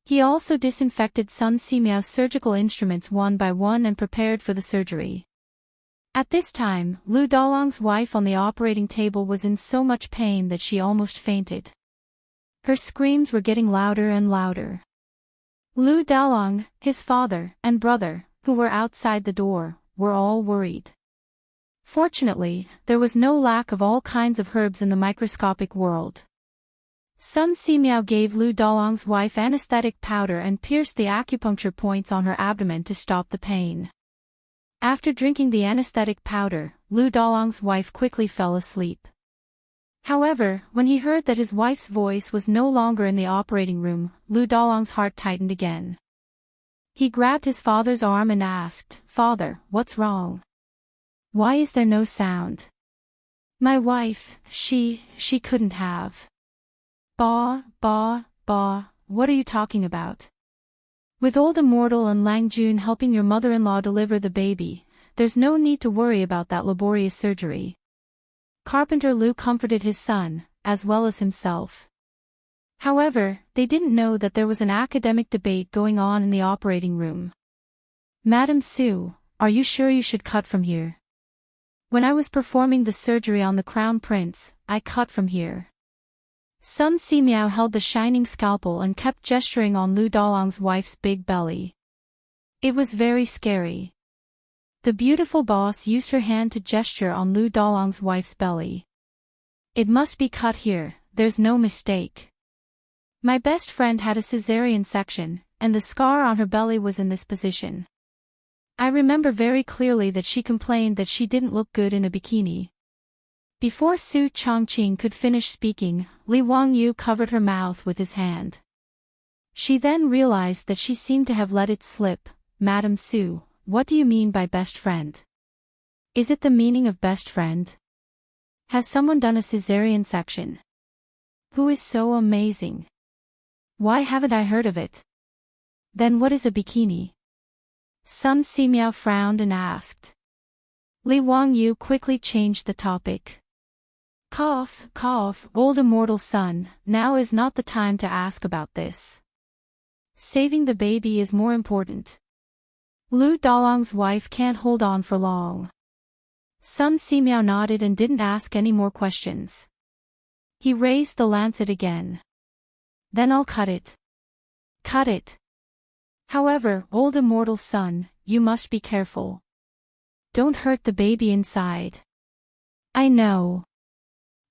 He also disinfected Sun Simiao's surgical instruments one by one and prepared for the surgery. At this time, Lu Dalong's wife on the operating table was in so much pain that she almost fainted. Her screams were getting louder and louder. Lu Dalong, his father, and brother, who were outside the door, were all worried. Fortunately, there was no lack of all kinds of herbs in the microscopic world. Sun Simiao gave Lu Dalong's wife anesthetic powder and pierced the acupuncture points on her abdomen to stop the pain. After drinking the anesthetic powder, Lu Dalong's wife quickly fell asleep. However, when he heard that his wife's voice was no longer in the operating room, Lu Dalong's heart tightened again. He grabbed his father's arm and asked, "Father, what's wrong? Why is there no sound? My wife, she couldn't have." Ba, what are you talking about? With old Immortal and Lang Jun helping your mother-in-law deliver the baby, there's no need to worry about that laborious surgery. Carpenter Lu comforted his son, as well as himself. However, they didn't know that there was an academic debate going on in the operating room. "Madam Su, are you sure you should cut from here? When I was performing the surgery on the Crown Prince, I cut from here." Sun Simiao held the shining scalpel and kept gesturing on Lu Dalong's wife's big belly. It was very scary. The beautiful boss used her hand to gesture on Lu Dalong's wife's belly. "It must be cut here, there's no mistake. My best friend had a cesarean section, and the scar on her belly was in this position. I remember very clearly that she complained that she didn't look good in a bikini." Before Su Chongqing could finish speaking, Li Wangyu covered her mouth with his hand. She then realized that she seemed to have let it slip. "Madam Su, what do you mean by best friend? Is it the meaning of best friend? Has someone done a cesarean section? Who is so amazing? Why haven't I heard of it? Then what is a bikini?" Sun Simiao frowned and asked. Li Wangyu quickly changed the topic. Cough, old Immortal son, now is not the time to ask about this. Saving the baby is more important. Lu Dalong's wife can't hold on for long. Sun Simiao nodded and didn't ask any more questions. He raised the lancet again. "Then I'll cut it. Cut it. However, old Immortal son, you must be careful. Don't hurt the baby inside." "I know."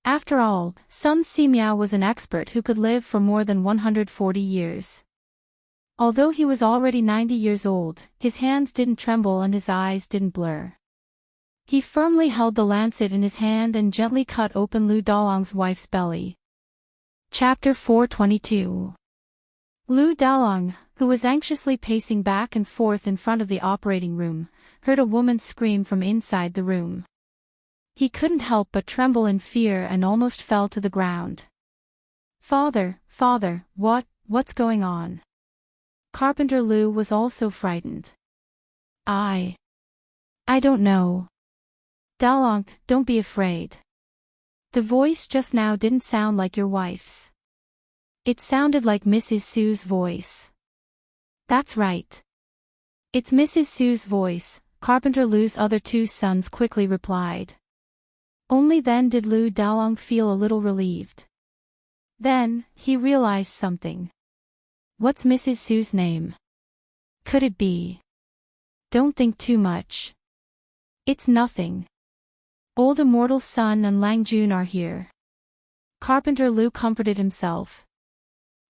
After all, Sun Simiao was an expert who could live for more than 140 years. Although he was already 90 years old, his hands didn't tremble and his eyes didn't blur. He firmly held the lancet in his hand and gently cut open Lu Dalong's wife's belly. Chapter 422. Lu Dalong, who was anxiously pacing back and forth in front of the operating room, heard a woman scream from inside the room. He couldn't help but tremble in fear and almost fell to the ground. Father, what's going on?" Carpenter Lu was also frightened. I don't know. Dalong, don't be afraid. The voice just now didn't sound like your wife's. It sounded like Mrs. Su's voice." "That's right. It's Mrs. Su's voice," Carpenter Lu's other two sons quickly replied. Only then did Lu Dalong feel a little relieved. Then, he realized something. "What's Mrs. Su's name? Could it be?" "Don't think too much. It's nothing. Old Immortal's son and Lang Jun are here." Carpenter Lu comforted himself.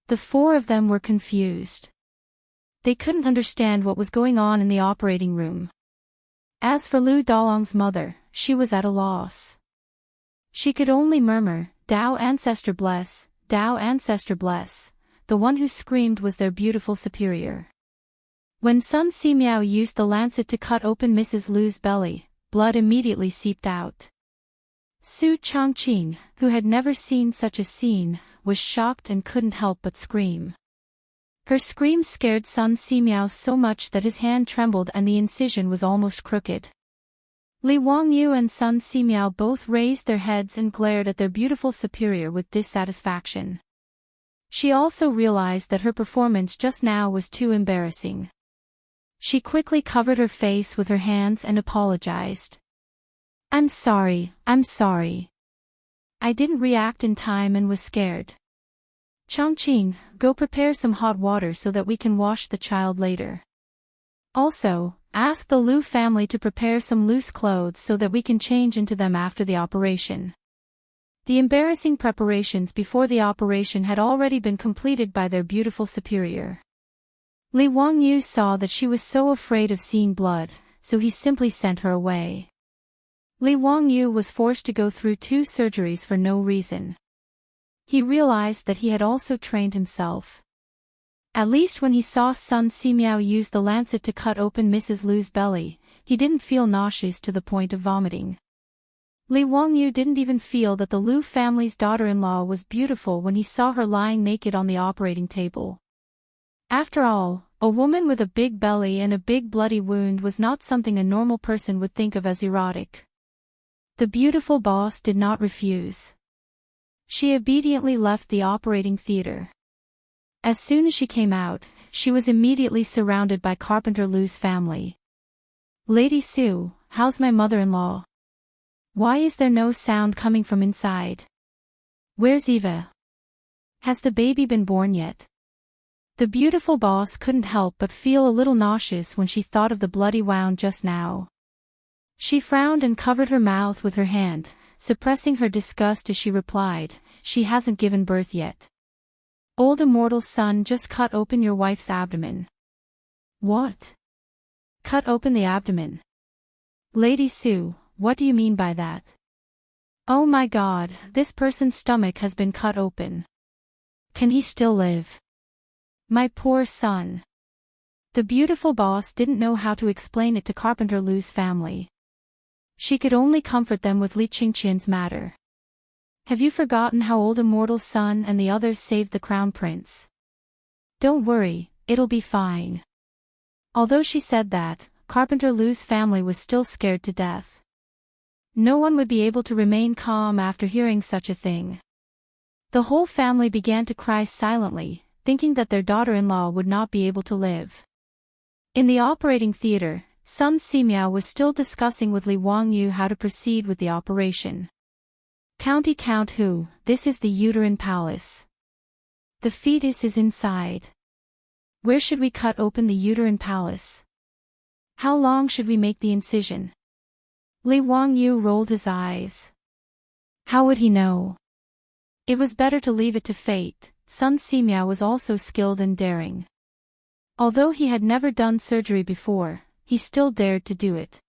The four of them were confused. They couldn't understand what was going on in the operating room. As for Lu Dalong's mother, she was at a loss. She could only murmur, Tao ancestor bless, Tao ancestor bless. The one who screamed was their beautiful superior. When Sun Simiao used the lancet to cut open Mrs. Lu's belly, blood immediately seeped out. Su Chongqing, who had never seen such a scene, was shocked and couldn't help but scream. Her scream scared Sun Simiao so much that his hand trembled and the incision was almost crooked. Li Wangyu and Sun Simiao both raised their heads and glared at their beautiful superior with dissatisfaction. She also realized that her performance just now was too embarrassing. She quickly covered her face with her hands and apologized. I'm sorry. I didn't react in time and was scared. Chongqing, go prepare some hot water so that we can wash the child later. Also, ask the Lu family to prepare some loose clothes so that we can change into them after the operation. The embarrassing preparations before the operation had already been completed by their beautiful superior. Li Wangyu saw that she was so afraid of seeing blood, so he simply sent her away. Li Wangyu was forced to go through 2 surgeries for no reason. He realized that he had also trained himself. At least when he saw Sun Simiao use the lancet to cut open Mrs. Lu's belly, he didn't feel nauseous to the point of vomiting. Li Wangyu didn't even feel that the Lu family's daughter-in-law was beautiful when he saw her lying naked on the operating table. After all, a woman with a big belly and a big bloody wound was not something a normal person would think of as erotic. The beautiful boss did not refuse. She obediently left the operating theater. As soon as she came out, she was immediately surrounded by Carpenter Lu's family. Lady Su, how's my mother-in-law? Why is there no sound coming from inside? Where's Eva? Has the baby been born yet? The beautiful boss couldn't help but feel a little nauseous when she thought of the bloody wound just now. She frowned and covered her mouth with her hand, suppressing her disgust as she replied, she hasn't given birth yet. Old Immortal's son just cut open your wife's abdomen. What? Cut open the abdomen? Lady Su, what do you mean by that? Oh my God, this person's stomach has been cut open. Can he still live? My poor son. The beautiful boss didn't know how to explain it to Carpenter Lu's family. She could only comfort them with Li Qingqian's matter. Have you forgotten how old Immortal's son and the others saved the crown prince? Don't worry, it'll be fine. Although she said that, Carpenter Lu's family was still scared to death. No one would be able to remain calm after hearing such a thing. The whole family began to cry silently, thinking that their daughter-in-law would not be able to live. In the operating theater, Sun Simiao was still discussing with Li Wangyu how to proceed with the operation. County count who, this is the uterine palace. The fetus is inside. Where should we cut open the uterine palace? How long should we make the incision? Li Wangyu rolled his eyes. How would he know? It was better to leave it to fate. Sun Simiao was also skilled and daring. Although he had never done surgery before, he still dared to do it.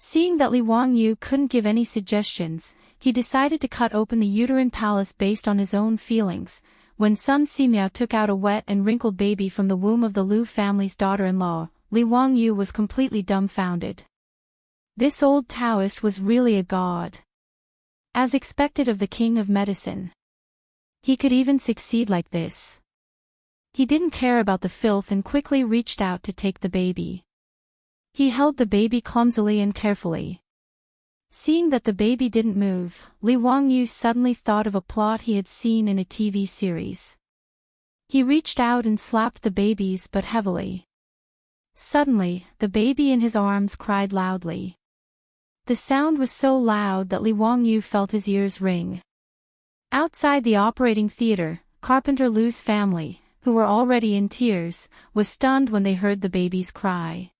Seeing that Li Wangyu couldn't give any suggestions, he decided to cut open the uterine palace based on his own feelings. When Sun Simiao took out a wet and wrinkled baby from the womb of the Lu family's daughter-in-law, Li Wangyu was completely dumbfounded. This old Taoist was really a god. As expected of the king of medicine. He could even succeed like this. He didn't care about the filth and quickly reached out to take the baby. He held the baby clumsily and carefully. Seeing that the baby didn't move, Li Wangyu suddenly thought of a plot he had seen in a TV series. He reached out and slapped the baby's butt heavily. Suddenly, the baby in his arms cried loudly. The sound was so loud that Li Wangyu felt his ears ring. Outside the operating theater, Carpenter Lu's family, who were already in tears, was stunned when they heard the baby's cry.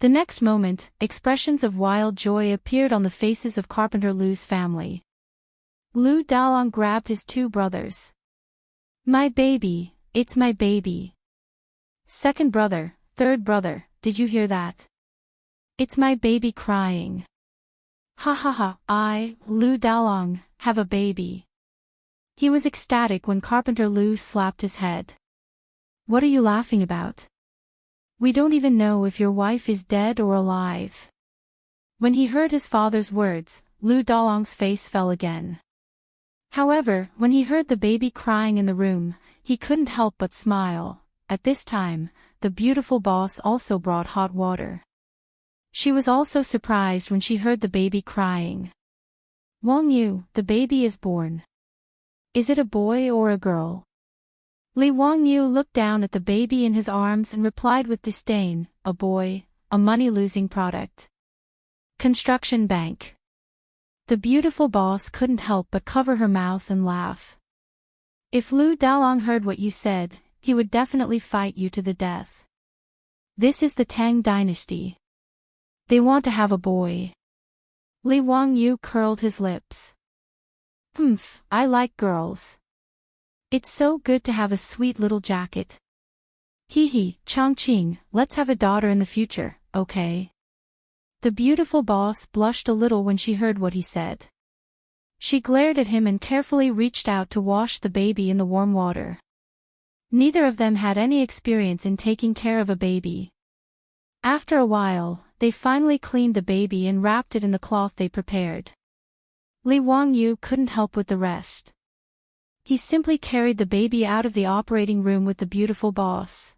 The next moment, expressions of wild joy appeared on the faces of Carpenter Lu's family. Lu Dalong grabbed his 2 brothers. My baby, it's my baby. Second brother, third brother, did you hear that? It's my baby crying. Ha ha ha, Lu Dalong, have a baby. He was ecstatic when Carpenter Lu slapped his head. What are you laughing about? We don't even know if your wife is dead or alive. When he heard his father's words, Lu Dalong's face fell again. However, when he heard the baby crying in the room, he couldn't help but smile. At this time, the beautiful boss also brought hot water. She was also surprised when she heard the baby crying. Wang Yu, the baby is born. Is it a boy or a girl? Li Wangyu looked down at the baby in his arms and replied with disdain, a boy, a money-losing product. Construction bank. The beautiful boss couldn't help but cover her mouth and laugh. If Lu Dalong heard what you said, he would definitely fight you to the death. This is the Tang dynasty. They want to have a boy. Li Wangyu curled his lips. I like girls. It's so good to have a sweet little jacket. Hee, Chongqing, let's have a daughter in the future, okay? The beautiful boss blushed a little when she heard what he said. She glared at him and carefully reached out to wash the baby in the warm water. Neither of them had any experience in taking care of a baby. After a while, they finally cleaned the baby and wrapped it in the cloth they prepared. Li Wangyu couldn't help with the rest. He simply carried the baby out of the operating room with the beautiful boss.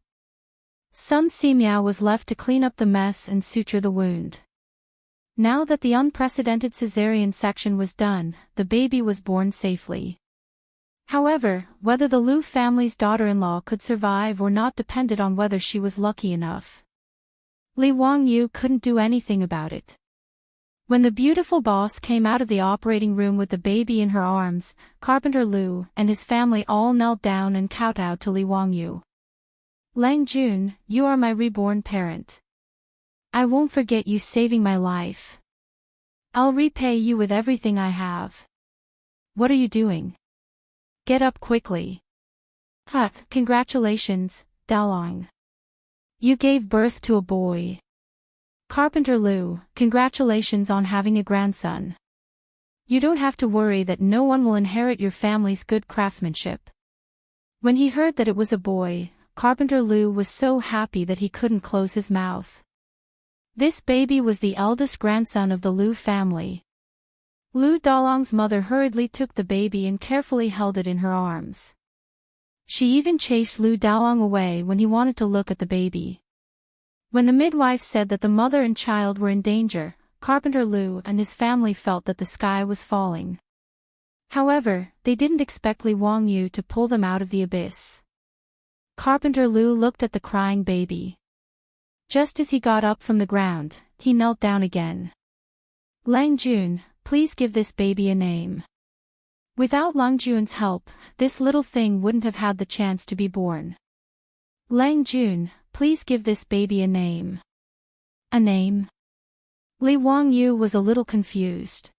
Sun Simiao was left to clean up the mess and suture the wound. Now that the unprecedented cesarean section was done, the baby was born safely. However, whether the Lu family's daughter-in-law could survive or not depended on whether she was lucky enough. Li Wangyu couldn't do anything about it. When the beautiful boss came out of the operating room with the baby in her arms, Carpenter Lu and his family all knelt down and kowtowed to Li Wangyu. Lang Jun, you are my reborn parent. I won't forget you saving my life. I'll repay you with everything I have. What are you doing? Get up quickly. Congratulations, Dalong. You gave birth to a boy. Carpenter Lu, congratulations on having a grandson. You don't have to worry that no one will inherit your family's good craftsmanship. When he heard that it was a boy, Carpenter Lu was so happy that he couldn't close his mouth. This baby was the eldest grandson of the Lu family. Lu Dalong's mother hurriedly took the baby and carefully held it in her arms. She even chased Lu Dalong away when he wanted to look at the baby. When the midwife said that the mother and child were in danger, Carpenter Lu and his family felt that the sky was falling. However, they didn't expect Li Wangyu to pull them out of the abyss. Carpenter Lu looked at the crying baby. Just as he got up from the ground, he knelt down again. Lang Jun, please give this baby a name. Without Lang Jun's help, this little thing wouldn't have had the chance to be born. Lang Jun, please give this baby a name. A name? Li Wangyu was a little confused.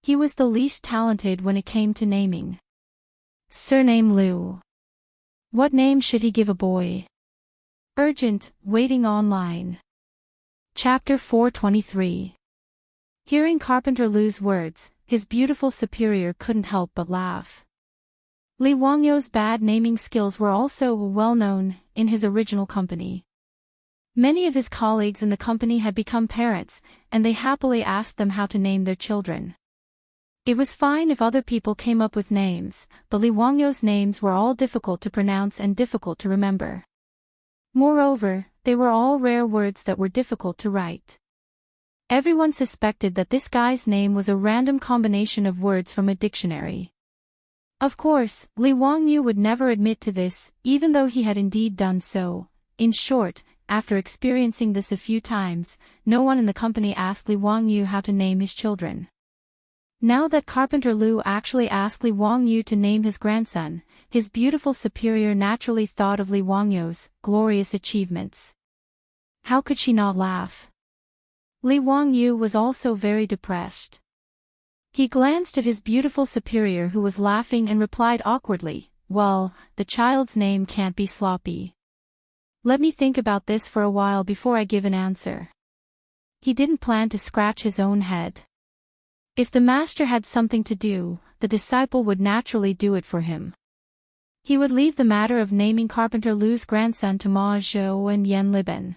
He was the least talented when it came to naming. Surname Lu. What name should he give a boy? Urgent, waiting online. Chapter 423. Hearing Carpenter Lu's words, his beautiful superior couldn't help but laugh. Li Wangyu's bad naming skills were also well known in his original company. Many of his colleagues in the company had become parents, and they happily asked them how to name their children. It was fine if other people came up with names, but Li Wangyu's names were all difficult to pronounce and difficult to remember. Moreover, they were all rare words that were difficult to write. Everyone suspected that this guy's name was a random combination of words from a dictionary. Of course, Li Wangyu would never admit to this, even though he had indeed done so. In short, after experiencing this a few times, no one in the company asked Li Wangyu how to name his children. Now that Carpenter Lu actually asked Li Wangyu to name his grandson, his beautiful superior naturally thought of Li Wangyu's glorious achievements. How could she not laugh? Li Wangyu was also very depressed. He glanced at his beautiful superior who was laughing and replied awkwardly, well, the child's name can't be sloppy. Let me think about this for a while before I give an answer. He didn't plan to scratch his own head. If the master had something to do, the disciple would naturally do it for him. He would leave the matter of naming Carpenter Lu's grandson to Ma Zhou and Yan Liben.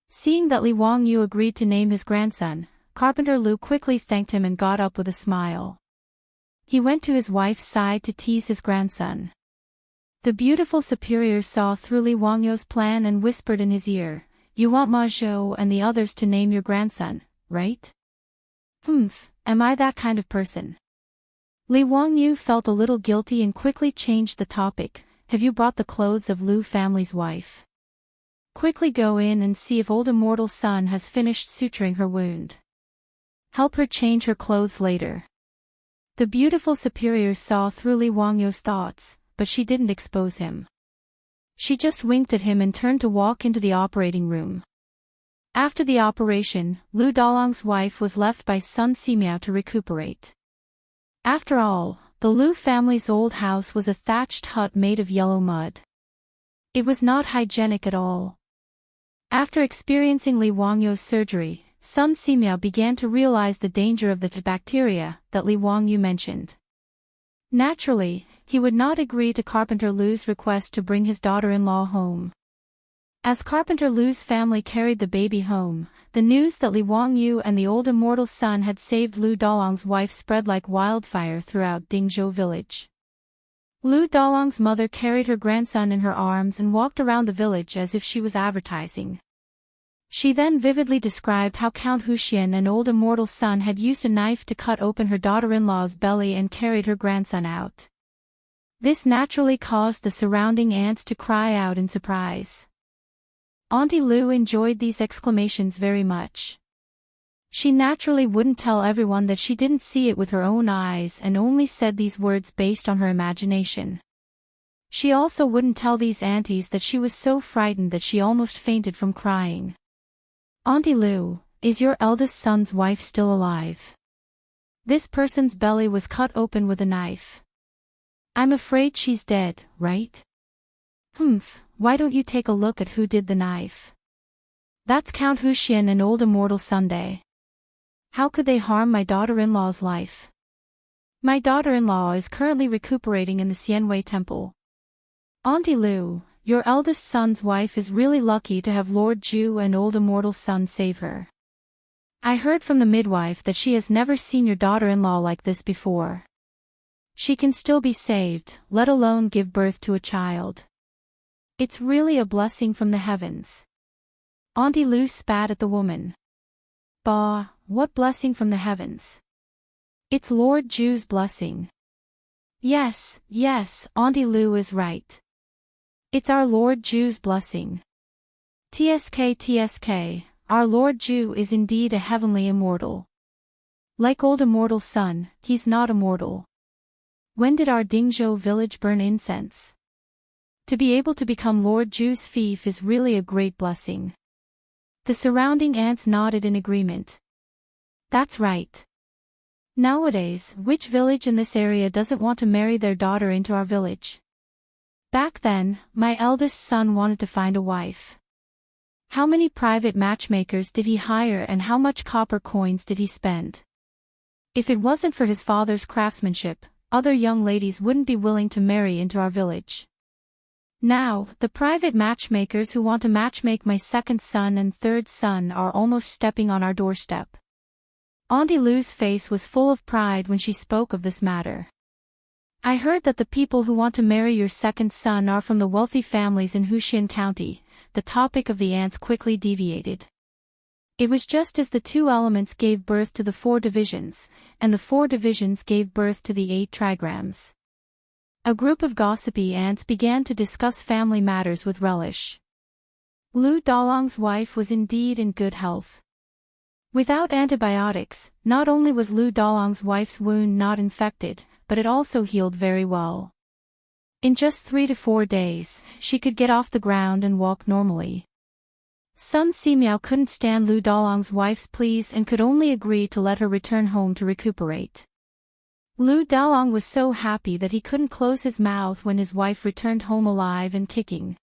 Seeing that Li Wangyu agreed to name his grandson, Carpenter Lu quickly thanked him and got up with a smile. He went to his wife's side to tease his grandson. The beautiful superior saw through Li Wangyu's plan and whispered in his ear, "You want Ma Zhou and the others to name your grandson, right?" Am I that kind of person? Li Wangyu felt a little guilty and quickly changed the topic. "Have you brought the clothes of Lu family's wife? Quickly go in and see if old Immortal's son has finished suturing her wound. Help her change her clothes later." The beautiful superior saw through Li Wangyu's thoughts, but she didn't expose him. She just winked at him and turned to walk into the operating room. After the operation, Lu Dalong's wife was left by Sun Simiao to recuperate. After all, the Lu family's old house was a thatched hut made of yellow mud. It was not hygienic at all. After experiencing Li Wangyu's surgery, Sun Simiao began to realize the danger of the bacteria that Li Wangyu mentioned. Naturally, he would not agree to Carpenter Lu's request to bring his daughter-in-law home. As Carpenter Lu's family carried the baby home, the news that Li Wangyu and the old immortal son had saved Lu Dalong's wife spread like wildfire throughout Dingzhou village. Lu Dalong's mother carried her grandson in her arms and walked around the village as if she was advertising. She then vividly described how Count Huxian and old immortal son had used a knife to cut open her daughter-in-law's belly and carried her grandson out. This naturally caused the surrounding aunts to cry out in surprise. Auntie Lu enjoyed these exclamations very much. She naturally wouldn't tell everyone that she didn't see it with her own eyes and only said these words based on her imagination. She also wouldn't tell these aunties that she was so frightened that she almost fainted from crying. "Auntie Lu, is your eldest son's wife still alive? This person's belly was cut open with a knife. I'm afraid she's dead, right?" Why don't you take a look at who did the knife? That's Count Huxian and old immortal Sunday. How could they harm my daughter-in-law's life? My daughter-in-law is currently recuperating in the Xianwei temple. Auntie Lu, your eldest son's wife is really lucky to have Lord Ju and old immortal son save her. I heard from the midwife that she has never seen your daughter-in-law like this before. She can still be saved, let alone give birth to a child. It's really a blessing from the heavens. Auntie Lu spat at the woman. Bah, what blessing from the heavens? It's Lord Ju's blessing. Yes, Auntie Lu is right. It's our Lord Ju's blessing. TSK, our Lord Ju is indeed a heavenly immortal. Like old immortal son, he's not immortal. When did our Dingzhou village burn incense? To be able to become Lord Ju's fief is really a great blessing. The surrounding aunts nodded in agreement. That's right. Nowadays, which village in this area doesn't want to marry their daughter into our village? Back then, my eldest son wanted to find a wife. How many private matchmakers did he hire and how much copper coins did he spend? If it wasn't for his father's craftsmanship, other young ladies wouldn't be willing to marry into our village. Now, the private matchmakers who want to matchmake my second son and third son are almost stepping on our doorstep. Auntie Lu's face was full of pride when she spoke of this matter. I heard that the people who want to marry your second son are from the wealthy families in Huxian County. The topic of the aunts quickly deviated. It was just as the two elements gave birth to the 4 divisions, and the 4 divisions gave birth to the 8 trigrams. A group of gossipy aunts began to discuss family matters with relish. Lu Dalong's wife was indeed in good health. Without antibiotics, not only was Lu Dalong's wife's wound not infected, but it also healed very well. In just 3 to 4 days, she could get off the ground and walk normally. Sun Simiao couldn't stand Lu Dalong's wife's pleas and could only agree to let her return home to recuperate. Lu Dalong was so happy that he couldn't close his mouth when his wife returned home alive and kicking.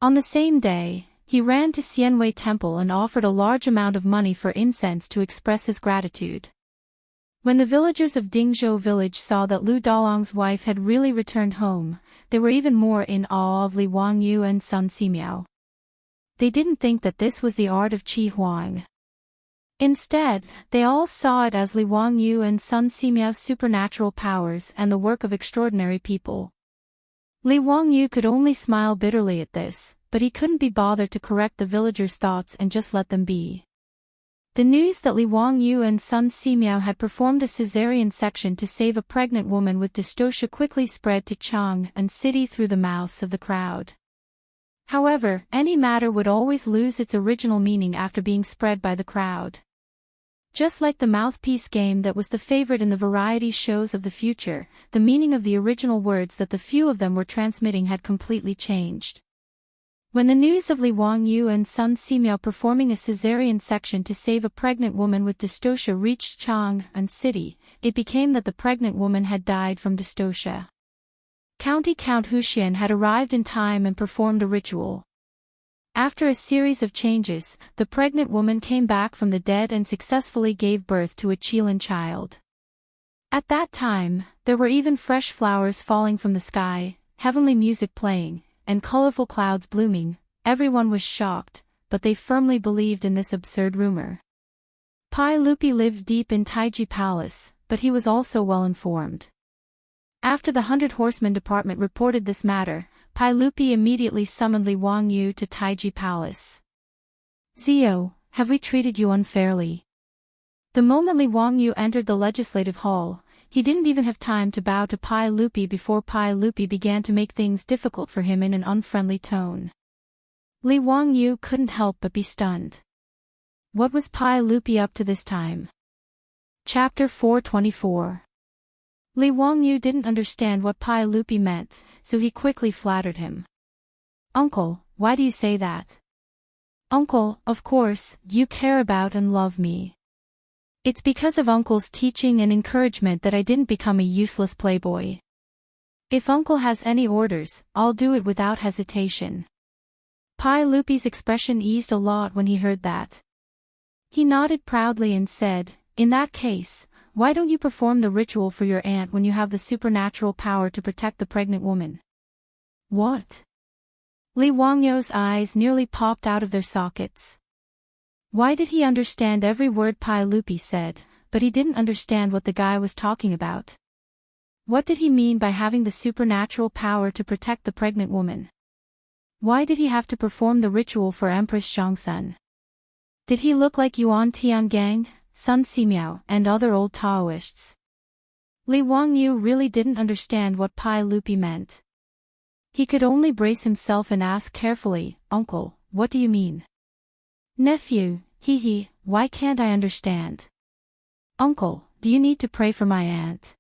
On the same day, he ran to Xianwei Temple and offered a large amount of money for incense to express his gratitude. When the villagers of Dingzhou village saw that Lu Dalong's wife had really returned home, they were even more in awe of Li Wangyu and Sun Simiao. They didn't think that this was the art of Qi Huang. Instead, they all saw it as Li Wangyu and Sun Simiao's supernatural powers and the work of extraordinary people. Li Wangyu could only smile bitterly at this, but he couldn't be bothered to correct the villagers' thoughts and just let them be. The news that Li Wangyu and Sun Simiao had performed a caesarean section to save a pregnant woman with dystocia quickly spread to Chang and city through the mouths of the crowd. However, any matter would always lose its original meaning after being spread by the crowd. Just like the mouthpiece game that was the favorite in the variety shows of the future, the meaning of the original words that the few of them were transmitting had completely changed. When the news of Li Wangyu and Sun Simiao performing a caesarean section to save a pregnant woman with dystocia reached Chang and city, it became that the pregnant woman had died from dystocia. Count Huxian had arrived in time and performed a ritual. After a series of changes, the pregnant woman came back from the dead and successfully gave birth to a Qilin child. At that time, there were even fresh flowers falling from the sky, heavenly music playing, and colorful clouds blooming. Everyone was shocked, but they firmly believed in this absurd rumor. Pai Lupi lived deep in Taiji Palace, but he was also well informed. After the 100 Horsemen department reported this matter, Pai Lupi immediately summoned Li Wangyu to Taiji Palace. "Zio, have we treated you unfairly?" The moment Li Wangyu entered the legislative hall, he didn't even have time to bow to Pai Lupi before Pai Lupi began to make things difficult for him in an unfriendly tone. Li Wangyu couldn't help but be stunned. What was Pai Lupi up to this time? Chapter 424. Li Wangyu didn't understand what Pai Lupi meant, so he quickly flattered him. "Uncle, why do you say that?" "Uncle, of course, you care about and love me. It's because of Uncle's teaching and encouragement that I didn't become a useless playboy. If Uncle has any orders, I'll do it without hesitation." Pai Lupi's expression eased a lot when he heard that. He nodded proudly and said, "In that case, why don't you perform the ritual for your aunt when you have the supernatural power to protect the pregnant woman?" "What?" Li Wangyu's eyes nearly popped out of their sockets. Why did he understand every word Pai Lupi said, but he didn't understand what the guy was talking about? What did he mean by having the supernatural power to protect the pregnant woman? Why did he have to perform the ritual for Empress Zhongsun? Did he look like Yuan Tiangang, Sun Simiao, and other old Taoists? Li Wangyu really didn't understand what Pai Lupi meant. He could only brace himself and ask carefully, "Uncle, what do you mean?" "Nephew, why can't I understand?" "Uncle, do you need to pray for my aunt?"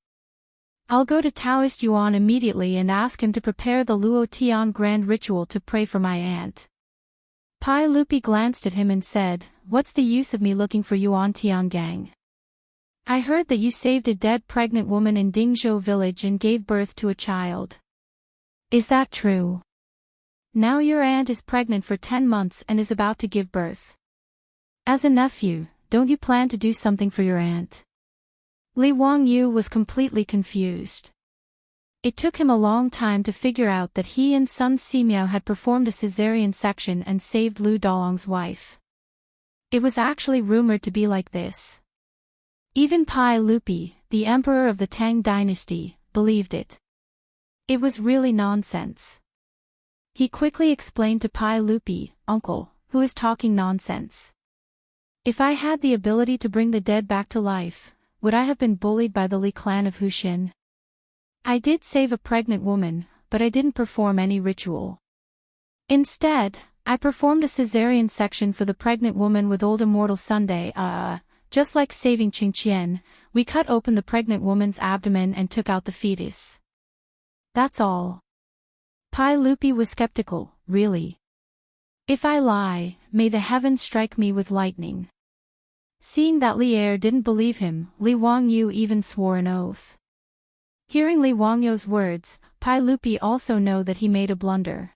"I'll go to Taoist Yuan immediately and ask him to prepare the Luo Tian grand ritual to pray for my aunt." Pai Lupi glanced at him and said, "What's the use of me looking for Yuan Tiangang? I heard that you saved a dead pregnant woman in Dingzhou village and gave birth to a child. Is that true? Now your aunt is pregnant for 10 months and is about to give birth. As a nephew, don't you plan to do something for your aunt?" Li Wangyu was completely confused. It took him a long time to figure out that he and Sun Simiao had performed a caesarean section and saved Lu Dalong's wife. It was actually rumored to be like this. Even Pai Lupi, the emperor of the Tang dynasty, believed it. It was really nonsense. He quickly explained to Pai Lupi, "Uncle, who is talking nonsense? If I had the ability to bring the dead back to life, would I have been bullied by the Li clan of Huxian? I did save a pregnant woman, but I didn't perform any ritual. Instead, I performed a caesarean section for the pregnant woman with old Immortal Sunday. Just like saving Qingqian, we cut open the pregnant woman's abdomen and took out the fetus. That's all." Pai Lupi was skeptical. "Really? If I lie, may the heavens strike me with lightning." Seeing that Li Er didn't believe him, Li Wangyu even swore an oath. Hearing Li Wangyu's words, Pai Lupi also knew that he made a blunder.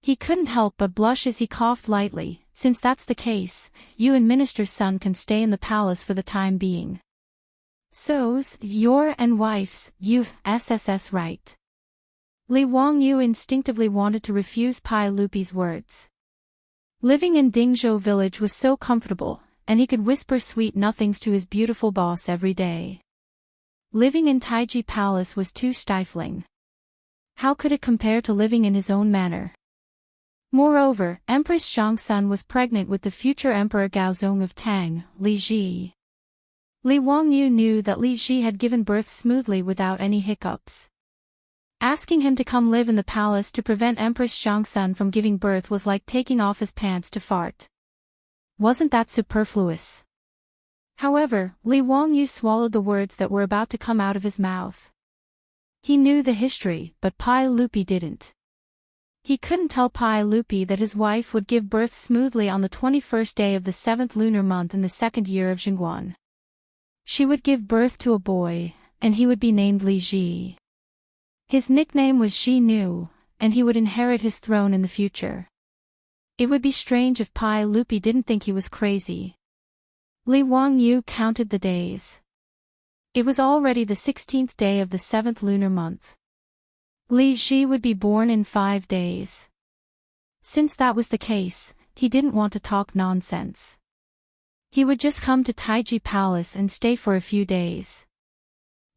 He couldn't help but blush as he coughed lightly. "Since that's the case, you and Minister's son can stay in the palace for the time being." So's, your and wife's, you, SSS right. Li Wangyu instinctively wanted to refuse Pai Lupi's words. Living in Dingzhou village was so comfortable, and he could whisper sweet nothings to his beautiful boss every day. Living in Taiji Palace was too stifling. How could it compare to living in his own manor? Moreover, Empress Zhongsun was pregnant with the future Emperor Gaozong of Tang, Li Ji. Li Wangyu knew that Li Ji had given birth smoothly without any hiccups. Asking him to come live in the palace to prevent Empress Zhongsun from giving birth was like taking off his pants to fart. Wasn't that superfluous? However, Li Wangyu swallowed the words that were about to come out of his mouth. He knew the history, but Pai Lupi didn't. He couldn't tell Pai Lupi that his wife would give birth smoothly on the 21st day of the 7th lunar month in the 2nd year of Jingguan. She would give birth to a boy, and he would be named Li Ji. His nickname was Ji Nu, and he would inherit his throne in the future. It would be strange if Pai Lupi didn't think he was crazy. Li Wangyu counted the days. It was already the 16th day of the 7th lunar month. Li Ji would be born in 5 days. Since that was the case, he didn't want to talk nonsense. He would just come to Taiji Palace and stay for a few days.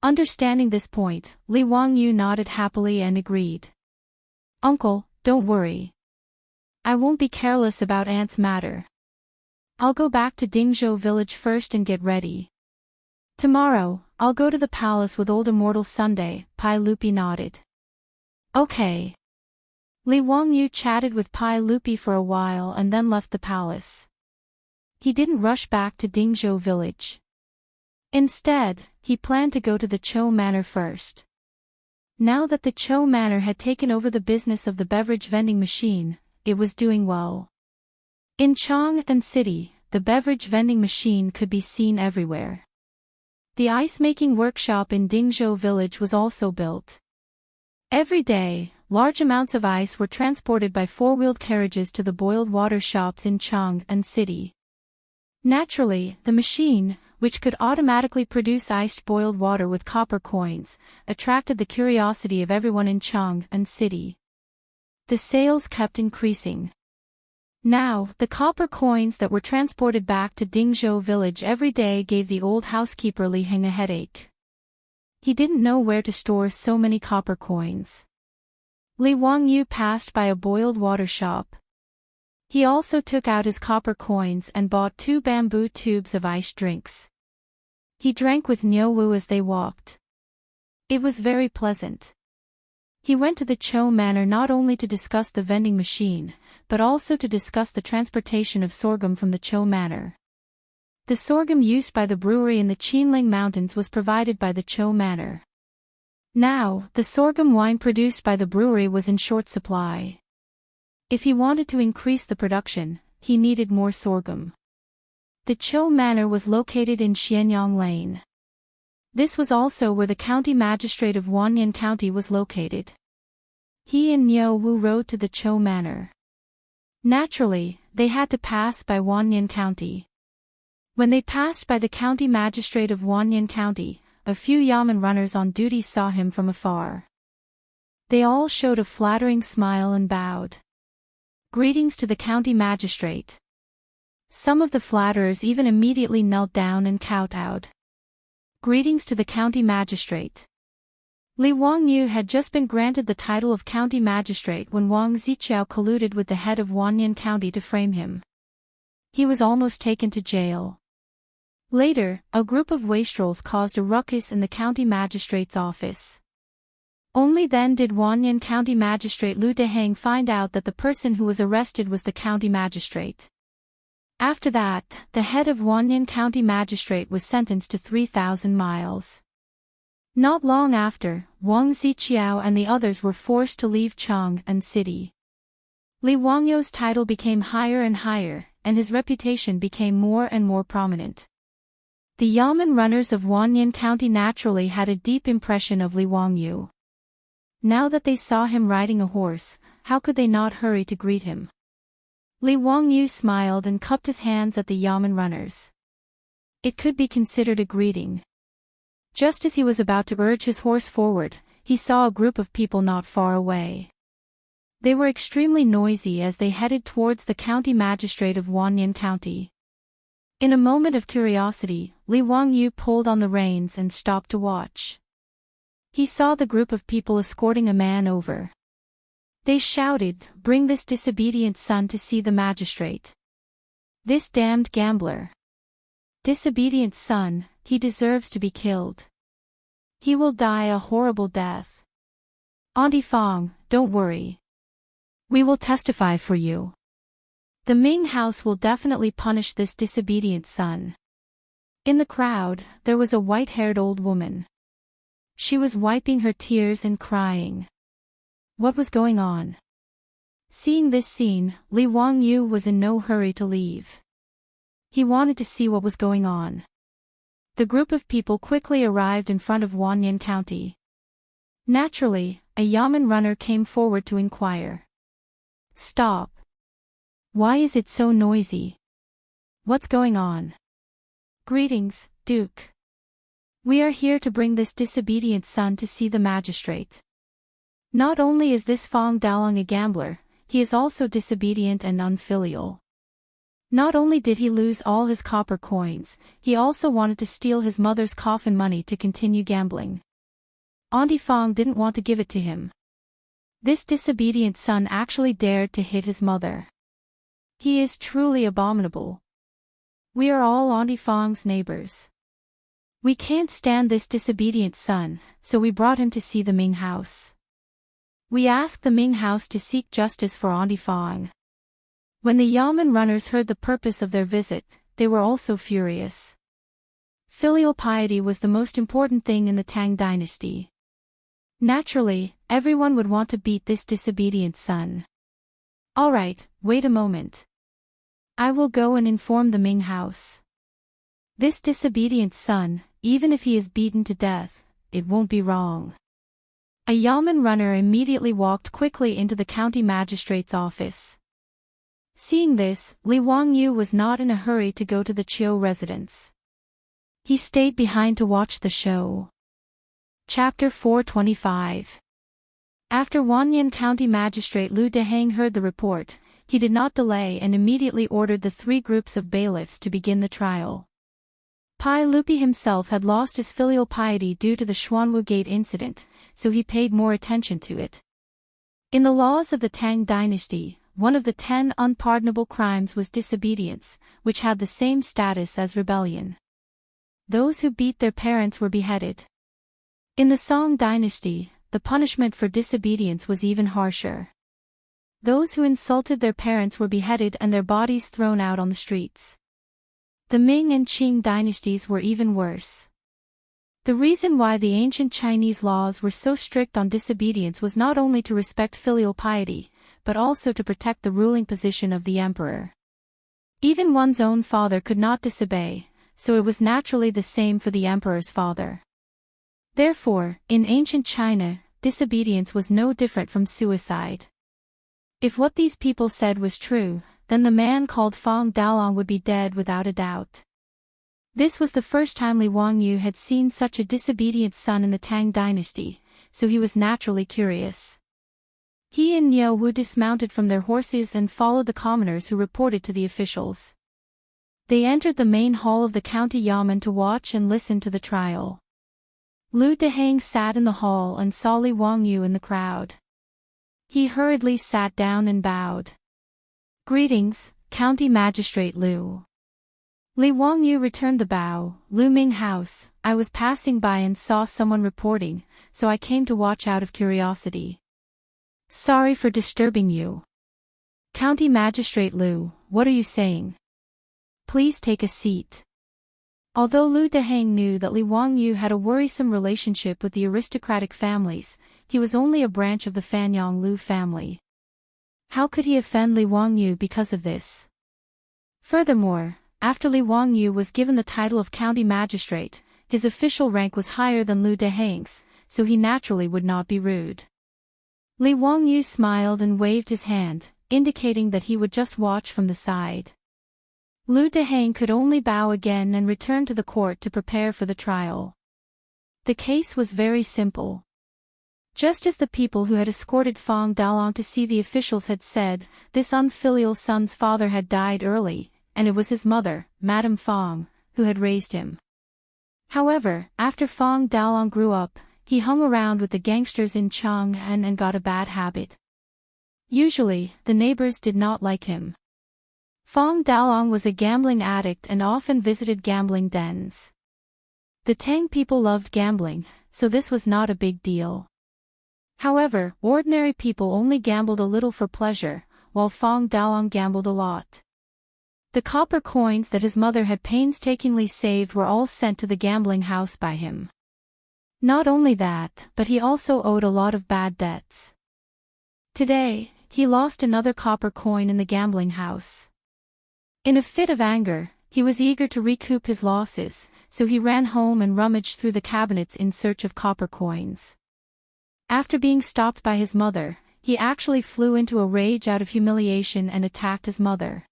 Understanding this point, Li Wangyu nodded happily and agreed. Uncle, don't worry. I won't be careless about Aunt's matter. I'll go back to Dingzhou village first and get ready. Tomorrow, I'll go to the palace with old Immortal Sunday, Pai Lupi nodded. Okay. Li Wangyu chatted with Pai Lupi for a while and then left the palace. He didn't rush back to Dingzhou village. Instead, he planned to go to the Chou Manor first. Now that the Chou Manor had taken over the business of the beverage vending machine, it was doing well. In Chang'an City, the beverage vending machine could be seen everywhere. The ice-making workshop in Dingzhou village was also built. Every day, large amounts of ice were transported by four-wheeled carriages to the boiled water shops in Chang'an City. Naturally, the machine, which could automatically produce iced boiled water with copper coins, attracted the curiosity of everyone in Chang'an City. The sales kept increasing. Now, the copper coins that were transported back to Dingzhou village every day gave the old housekeeper Li Heng a headache. He didn't know where to store so many copper coins. Li Wangyu passed by a boiled water shop. He also took out his copper coins and bought 2 bamboo tubes of iced drinks. He drank with Niu Wu as they walked. It was very pleasant. He went to the Chou Manor not only to discuss the vending machine, but also to discuss the transportation of sorghum from the Chou Manor. The sorghum used by the brewery in the Qinling Mountains was provided by the Chou Manor. Now, the sorghum wine produced by the brewery was in short supply. If he wanted to increase the production, he needed more sorghum. The Chou Manor was located in Xianyang Lane. This was also where the county magistrate of Wanyan County was located. He and Niu Wu rode to the Chou Manor. Naturally, they had to pass by Wanyan County. When they passed by the county magistrate of Wanyan County, a few yamen runners on duty saw him from afar. They all showed a flattering smile and bowed. Greetings to the county magistrate. Some of the flatterers even immediately knelt down and kowtowed. Greetings to the county magistrate. Li Wangyu had just been granted the title of county magistrate when Wang Ziqiao colluded with the head of Wanyan County to frame him. He was almost taken to jail. Later, a group of wastrels caused a ruckus in the county magistrate's office. Only then did Wanyan County Magistrate Lu Deheng find out that the person who was arrested was the county magistrate. After that, the head of Wanyan County Magistrate was sentenced to 3,000 miles. Not long after, Wang Ziqiao and the others were forced to leave Chang'an City. Li Wangyu's title became higher and higher, and his reputation became more and more prominent. The yamen runners of Wanyan County naturally had a deep impression of Li Wangyu. Now that they saw him riding a horse, how could they not hurry to greet him? Li Wangyu smiled and cupped his hands at the yamen runners. It could be considered a greeting. Just as he was about to urge his horse forward, he saw a group of people not far away. They were extremely noisy as they headed towards the county magistrate of Wanyan County. In a moment of curiosity, Li Wangyu pulled on the reins and stopped to watch. He saw the group of people escorting a man over. They shouted, "Bring this disobedient son to see the magistrate. This damned gambler. Disobedient son, he deserves to be killed. He will die a horrible death. Auntie Fong, don't worry. We will testify for you. The Ming house will definitely punish this disobedient son." In the crowd, there was a white-haired old woman. She was wiping her tears and crying. What was going on? Seeing this scene, Li Wangyu was in no hurry to leave. He wanted to see what was going on. The group of people quickly arrived in front of Wanyan County. Naturally, a yamen runner came forward to inquire. "Stop. Why is it so noisy? What's going on?" "Greetings, Duke. We are here to bring this disobedient son to see the magistrate. Not only is this Fong Dalong a gambler, he is also disobedient and unfilial. Not only did he lose all his copper coins, he also wanted to steal his mother's coffin money to continue gambling. Auntie Fong didn't want to give it to him. This disobedient son actually dared to hit his mother. He is truly abominable. We are all Auntie Fong's neighbors. We can't stand this disobedient son, so we brought him to see the Ming house. We asked the Ming house to seek justice for Auntie Fong." When the yamen runners heard the purpose of their visit, they were also furious. Filial piety was the most important thing in the Tang dynasty. Naturally, everyone would want to beat this disobedient son. "Alright, wait a moment. I will go and inform the Ming house. This disobedient son, even if he is beaten to death, it won't be wrong." A yamen runner immediately walked quickly into the county magistrate's office. Seeing this, Li Wangyu was not in a hurry to go to the Chiu residence. He stayed behind to watch the show. Chapter 425. After Wanyan County Magistrate Lu Dehang heard the report, he did not delay and immediately ordered the 3 groups of bailiffs to begin the trial. Pai Lupi himself had lost his filial piety due to the Xuanwu Gate incident, so he paid more attention to it. In the laws of the Tang dynasty, one of the 10 unpardonable crimes was disobedience, which had the same status as rebellion. Those who beat their parents were beheaded. In the Song dynasty, the punishment for disobedience was even harsher. Those who insulted their parents were beheaded and their bodies thrown out on the streets. The Ming and Qing dynasties were even worse. The reason why the ancient Chinese laws were so strict on disobedience was not only to respect filial piety, but also to protect the ruling position of the emperor. Even one's own father could not disobey, so it was naturally the same for the emperor's father. Therefore, in ancient China, disobedience was no different from suicide. If what these people said was true, then the man called Fong Dalong would be dead without a doubt. This was the first time Li Wangyu had seen such a disobedient son in the Tang dynasty, so he was naturally curious. He and Niu Wu dismounted from their horses and followed the commoners who reported to the officials. They entered the main hall of the county yamen to watch and listen to the trial. Lu Dehang sat in the hall and saw Li Wangyu in the crowd. He hurriedly sat down and bowed. "Greetings, County Magistrate Lu." Li Wangyu returned the bow. "Lu Ming House, I was passing by and saw someone reporting, so I came to watch out of curiosity. Sorry for disturbing you." "County Magistrate Lu, what are you saying? Please take a seat." Although Lu Dehang knew that Li Wangyu had a worrisome relationship with the aristocratic families, he was only a branch of the Fanyang Lu family. How could he offend Li Wangyu because of this? Furthermore, after Li Wangyu was given the title of county magistrate, his official rank was higher than Lu Dehang's, so he naturally would not be rude. Li Wangyu smiled and waved his hand, indicating that he would just watch from the side. Lu Dehang could only bow again and return to the court to prepare for the trial. The case was very simple. Just as the people who had escorted Fong Dalong to see the officials had said, this unfilial son's father had died early, and it was his mother, Madame Fong, who had raised him. However, after Fong Dalong grew up, he hung around with the gangsters in Chang'an and got a bad habit. Usually, the neighbors did not like him. Fong Dalong was a gambling addict and often visited gambling dens. The Tang people loved gambling, so this was not a big deal. However, ordinary people only gambled a little for pleasure, while Fong Dalong gambled a lot. The copper coins that his mother had painstakingly saved were all sent to the gambling house by him. Not only that, but he also owed a lot of bad debts. Today, he lost another copper coin in the gambling house. In a fit of anger, he was eager to recoup his losses, so he ran home and rummaged through the cabinets in search of copper coins. After being stopped by his mother, he actually flew into a rage out of humiliation and attacked his mother.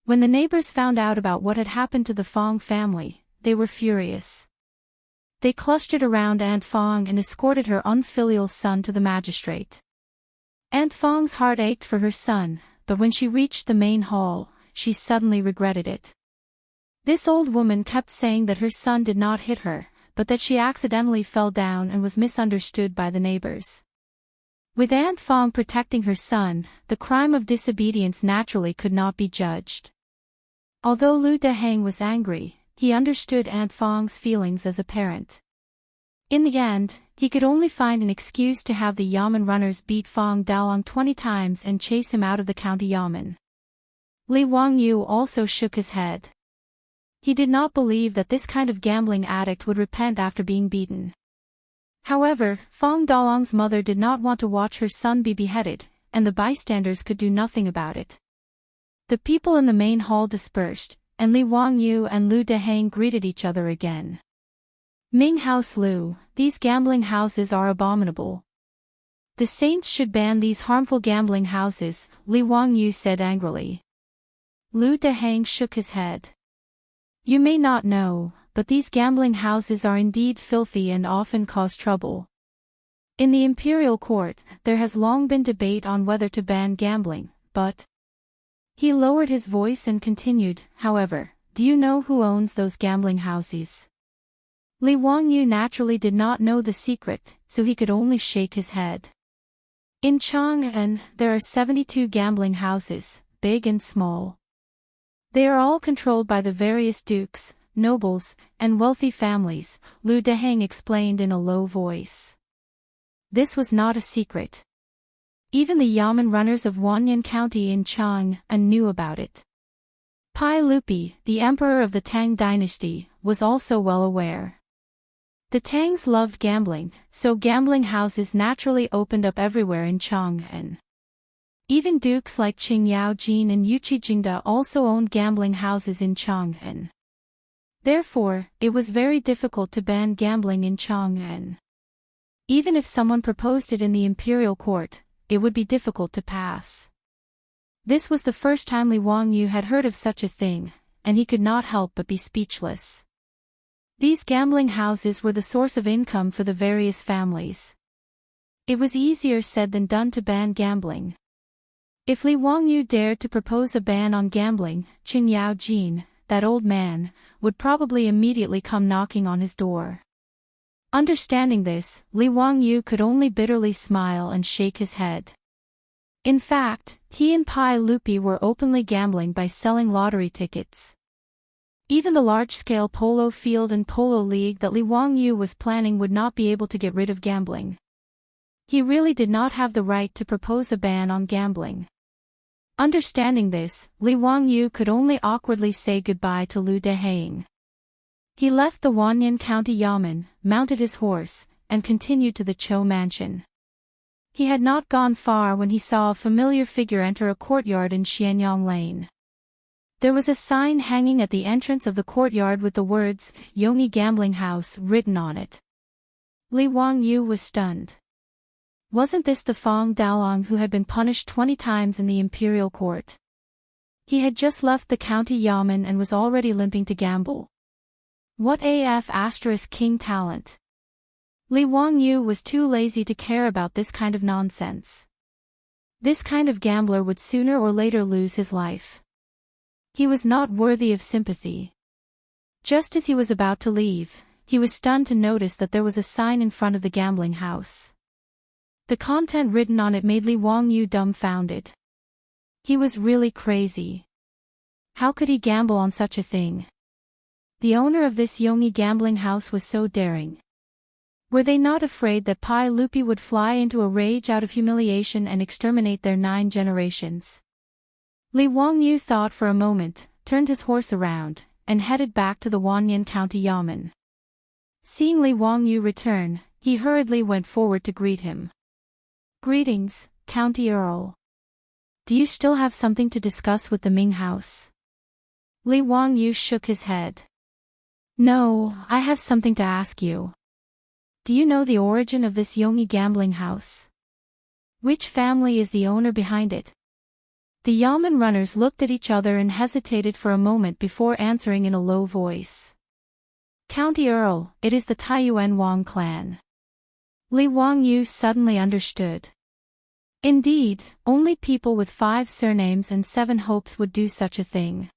When the neighbors found out about what had happened to the Fong family, they were furious. They clustered around Aunt Fong and escorted her unfilial son to the magistrate. Aunt Fong's heart ached for her son, but when she reached the main hall, she suddenly regretted it. This old woman kept saying that her son did not hit her, but that she accidentally fell down and was misunderstood by the neighbors. With Aunt Fong protecting her son, the crime of disobedience naturally could not be judged. Although Lu Dehang was angry, he understood Aunt Fong's feelings as a parent. In the end, he could only find an excuse to have the Yamen runners beat Fong Dalong 20 times and chase him out of the county Yamen. Li Wangyu also shook his head. He did not believe that this kind of gambling addict would repent after being beaten. However, Fong Dalong's mother did not want to watch her son be beheaded, and the bystanders could do nothing about it. The people in the main hall dispersed, and Li Wangyu and Lu Dehang greeted each other again. Ming House Lu, these gambling houses are abominable. The saints should ban these harmful gambling houses, Li Wangyu said angrily. Lu Dehang shook his head. You may not know, but these gambling houses are indeed filthy and often cause trouble. In the imperial court, there has long been debate on whether to ban gambling, but... He lowered his voice and continued, however, do you know who owns those gambling houses? Li Wangyu naturally did not know the secret, so he could only shake his head. In Chang'an, there are 72 gambling houses, big and small. They are all controlled by the various dukes, nobles, and wealthy families, Lu Dehang explained in a low voice. This was not a secret. Even the Yamen runners of Wanyan County in Chang'an knew about it. Pai Lupi, the emperor of the Tang dynasty, was also well aware. The Tangs loved gambling, so gambling houses naturally opened up everywhere in Chang'an. Even dukes like Qing Yaojin and Yuqi Jingda also owned gambling houses in Chang'an. Therefore, it was very difficult to ban gambling in Chang'an. Even if someone proposed it in the imperial court, it would be difficult to pass. This was the first time Li Wangyu had heard of such a thing, and he could not help but be speechless. These gambling houses were the source of income for the various families. It was easier said than done to ban gambling. If Li Wangyu dared to propose a ban on gambling, Qing Yaojin, that old man, would probably immediately come knocking on his door. Understanding this, Li Wangyu could only bitterly smile and shake his head. In fact, he and Pai Lupi were openly gambling by selling lottery tickets. Even the large-scale polo field and polo league that Li Wangyu was planning would not be able to get rid of gambling. He really did not have the right to propose a ban on gambling. Understanding this, Li Wangyu could only awkwardly say goodbye to Lu Dehang. He left the Wanyan County Yamen, mounted his horse, and continued to the Chou mansion. He had not gone far when he saw a familiar figure enter a courtyard in Xianyang Lane. There was a sign hanging at the entrance of the courtyard with the words, Yongyi Gambling House, written on it. Li Wangyu was stunned. Wasn't this the Fong Dalong who had been punished 20 times in the imperial court? He had just left the county Yamen and was already limping to gamble. What AF *king talent? Li Wangyu was too lazy to care about this kind of nonsense. This kind of gambler would sooner or later lose his life. He was not worthy of sympathy. Just as he was about to leave, he was stunned to notice that there was a sign in front of the gambling house. The content written on it made Li Wangyu dumbfounded. He was really crazy. How could he gamble on such a thing? The owner of this Yongyi gambling house was so daring. Were they not afraid that Pai Lupi would fly into a rage out of humiliation and exterminate their 9 generations? Li Wangyu thought for a moment, turned his horse around, and headed back to the Wanyan County Yamen. Seeing Li Wangyu return, he hurriedly went forward to greet him. "Greetings, County Earl. Do you still have something to discuss with the Ming House?" Li Wangyu shook his head. "No, I have something to ask you. Do you know the origin of this Yongyi gambling house? Which family is the owner behind it?" The Yamen runners looked at each other and hesitated for a moment before answering in a low voice. "County Earl, it is the Taiyuan Wang clan." Li Wangyu suddenly understood. Indeed, only people with 5 surnames and 7 hopes would do such a thing.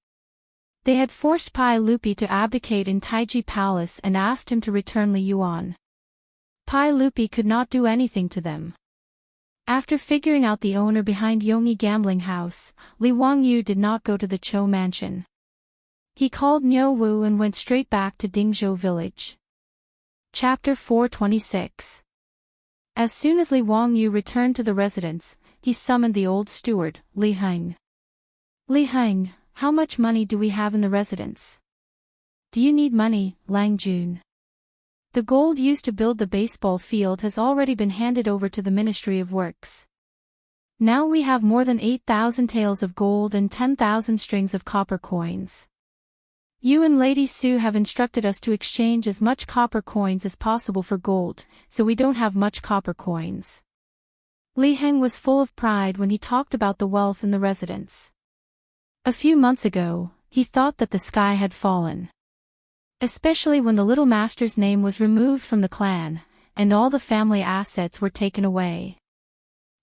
They had forced Pai Lupi to abdicate in Taiji Palace and asked him to return Li Yuan. Pai Lupi could not do anything to them. After figuring out the owner behind Yongyi gambling house, Li Wangyu did not go to the Chou mansion. He called Niu Wu and went straight back to Dingzhou village. Chapter 426. As soon as Li Wangyu returned to the residence, he summoned the old steward, Li Heng. "Li Heng, how much money do we have in the residence?" "Do you need money, Lang Jun?" "The gold used to build the baseball field has already been handed over to the Ministry of Works. Now we have more than 8,000 taels of gold and 10,000 strings of copper coins. You and Lady Su have instructed us to exchange as much copper coins as possible for gold, so we don't have much copper coins." Li Heng was full of pride when he talked about the wealth in the residence. A few months ago, he thought that the sky had fallen. Especially when the little master's name was removed from the clan, and all the family assets were taken away.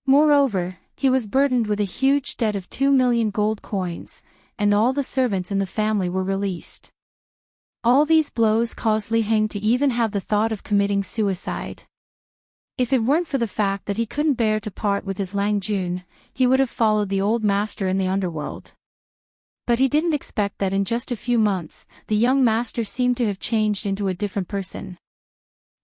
Moreover, he was burdened with a huge debt of 2 million gold coins, and all the servants in the family were released. All these blows caused Li Heng to even have the thought of committing suicide. If it weren't for the fact that he couldn't bear to part with his Lang Jun, he would have followed the old master in the underworld. But he didn't expect that in just a few months, the young master seemed to have changed into a different person.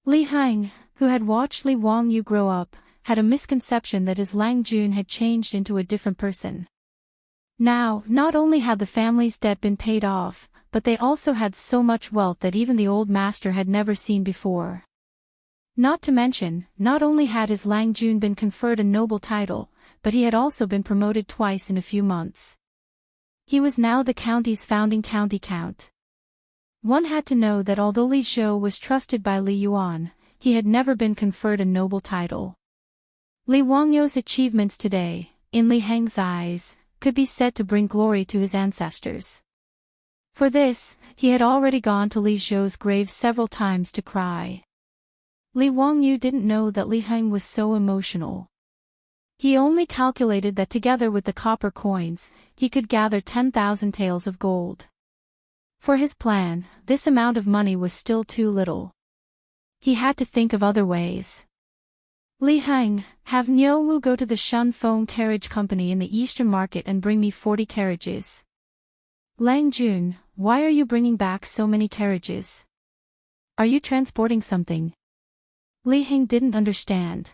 Li Heng, who had watched Li Wangyu grow up, had a misconception that his Lang Jun had changed into a different person. Now, not only had the family's debt been paid off, but they also had so much wealth that even the old master had never seen before. Not to mention, not only had his Lang Jun been conferred a noble title, but he had also been promoted twice in a few months. He was now the county's founding county count. One had to know that although Li Zhou was trusted by Li Yuan, he had never been conferred a noble title. Li Wangyu's achievements today, in Li Heng's eyes, could be said to bring glory to his ancestors. For this, he had already gone to Li Zhou's grave several times to cry. Li Wangyu didn't know that Li Heng was so emotional. He only calculated that together with the copper coins, he could gather 10,000 taels of gold. For his plan, this amount of money was still too little. He had to think of other ways. "Li Heng, have Niu Wu go to the Shun Feng Carriage Company in the Eastern Market and bring me 40 carriages. Lang Jun, why are you bringing back so many carriages? Are you transporting something?" Li Heng didn't understand.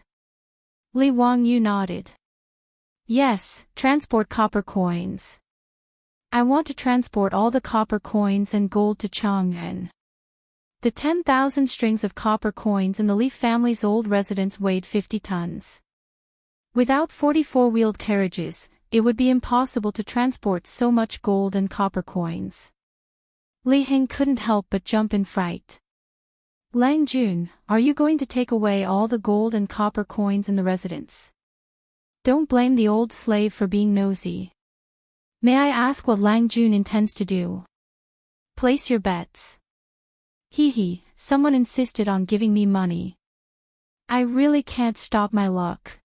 Li Wangyu nodded. "Yes, transport copper coins. I want to transport all the copper coins and gold to Chang'an." The 10,000 strings of copper coins in the Li family's old residence weighed 50 tons. Without 44-wheeled carriages, it would be impossible to transport so much gold and copper coins. Li Heng couldn't help but jump in fright. "Lang Jun, are you going to take away all the gold and copper coins in the residence? Don't blame the old slave for being nosy. May I ask what Lang Jun intends to do?" "Place your bets." Someone insisted on giving me money. I really can't stop my luck.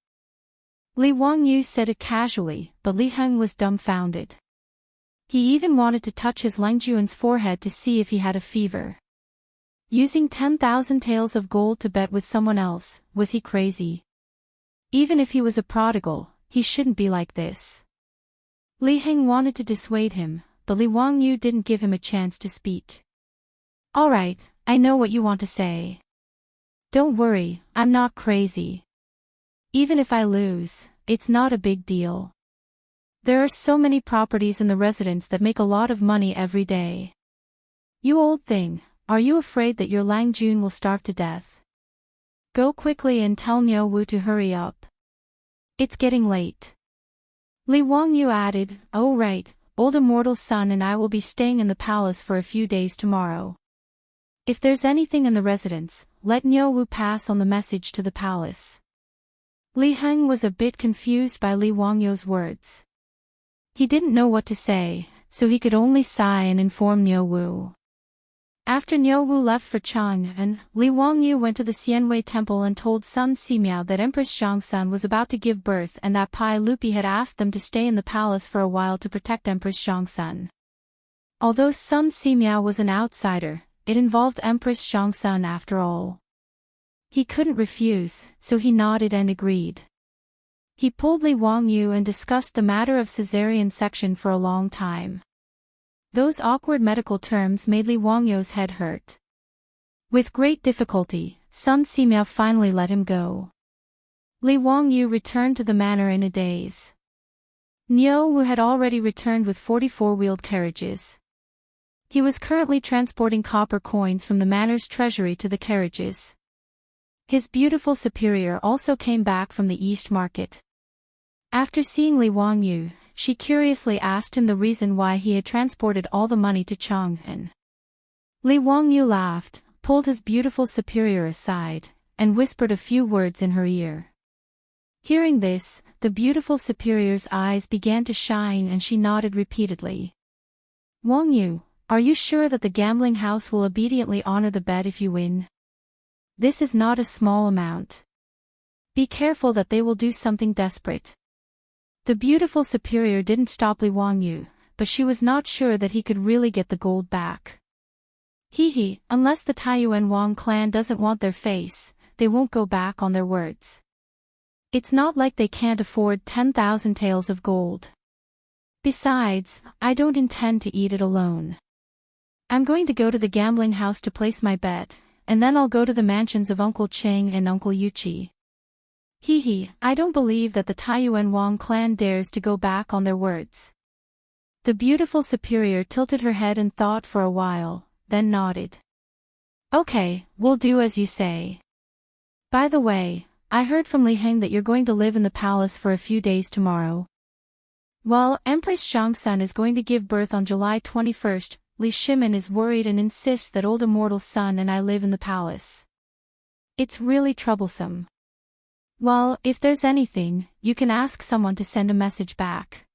Li Wangyu said it casually, but Li Heng was dumbfounded. He even wanted to touch his Langjuan's forehead to see if he had a fever. Using 10,000 taels of gold to bet with someone else, was he crazy? Even if he was a prodigal, he shouldn't be like this. Li Heng wanted to dissuade him, but Li Wangyu didn't give him a chance to speak. Alright, I know what you want to say. Don't worry, I'm not crazy. Even if I lose, it's not a big deal. There are so many properties in the residence that make a lot of money every day. You old thing, are you afraid that your Langjun will starve to death? Go quickly and tell Niu Wu to hurry up. It's getting late. Li Wangyu added, oh right, old Immortal's son and I will be staying in the palace for a few days tomorrow. If there's anything in the residence, let Niu Wu pass on the message to the palace. Li Heng was a bit confused by Li Wangyu's words. He didn't know what to say, so he could only sigh and inform Niu Wu. After Niu Wu left for Chang'an, Li Wangyu went to the Xianwei temple and told Sun Simiao that Empress Zhangsun was about to give birth and that Pai Lupi had asked them to stay in the palace for a while to protect Empress Zhangsun. Although Sun Simiao was an outsider, it involved Empress Zhangsun after all. He couldn't refuse, so he nodded and agreed. He pulled Li Wangyu and discussed the matter of caesarean section for a long time. Those awkward medical terms made Li Wangyu's head hurt. With great difficulty, Sun Simiao finally let him go. Li Wangyu returned to the manor in a daze. Niu Wu had already returned with 44 wheeled carriages. He was currently transporting copper coins from the manor's treasury to the carriages. His beautiful superior also came back from the East Market. After seeing Li Wangyu, she curiously asked him the reason why he had transported all the money to Chang'an. Li Wangyu laughed, pulled his beautiful superior aside, and whispered a few words in her ear. Hearing this, the beautiful superior's eyes began to shine and she nodded repeatedly. Wangyu, are you sure that the gambling house will obediently honor the bet if you win? This is not a small amount. Be careful that they will do something desperate. The beautiful superior didn't stop Li Wangyu, but she was not sure that he could really get the gold back. Unless the Taiyuan Wang clan doesn't want their face, they won't go back on their words. It's not like they can't afford 10,000 taels of gold. Besides, I don't intend to eat it alone. I'm going to go to the gambling house to place my bet, and then I'll go to the mansions of Uncle Cheng and Uncle Yuchi. I don't believe that the Taiyuan Wang clan dares to go back on their words. The beautiful superior tilted her head and thought for a while, then nodded. Okay, we'll do as you say. By the way, I heard from Li Heng that you're going to live in the palace for a few days tomorrow. Well, Empress Zhangsun is going to give birth on July 21st, Li Shimin is worried and insists that old Immortal's son and I live in the palace. It's really troublesome. Well, if there's anything, you can ask someone to send a message back.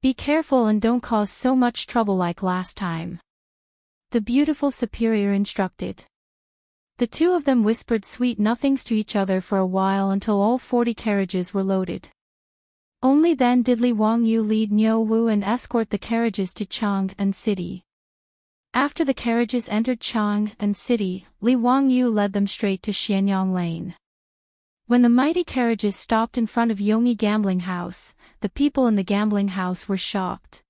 Be careful and don't cause so much trouble like last time. The beautiful superior instructed. The two of them whispered sweet nothings to each other for a while until all 40 carriages were loaded. Only then did Li Wangyu lead Niu Wu and escort the carriages to Chang'an City. After the carriages entered Chang'an City, Li Wangyu led them straight to Xianyang Lane. When the mighty carriages stopped in front of Yongyi Gambling House, the people in the gambling house were shocked.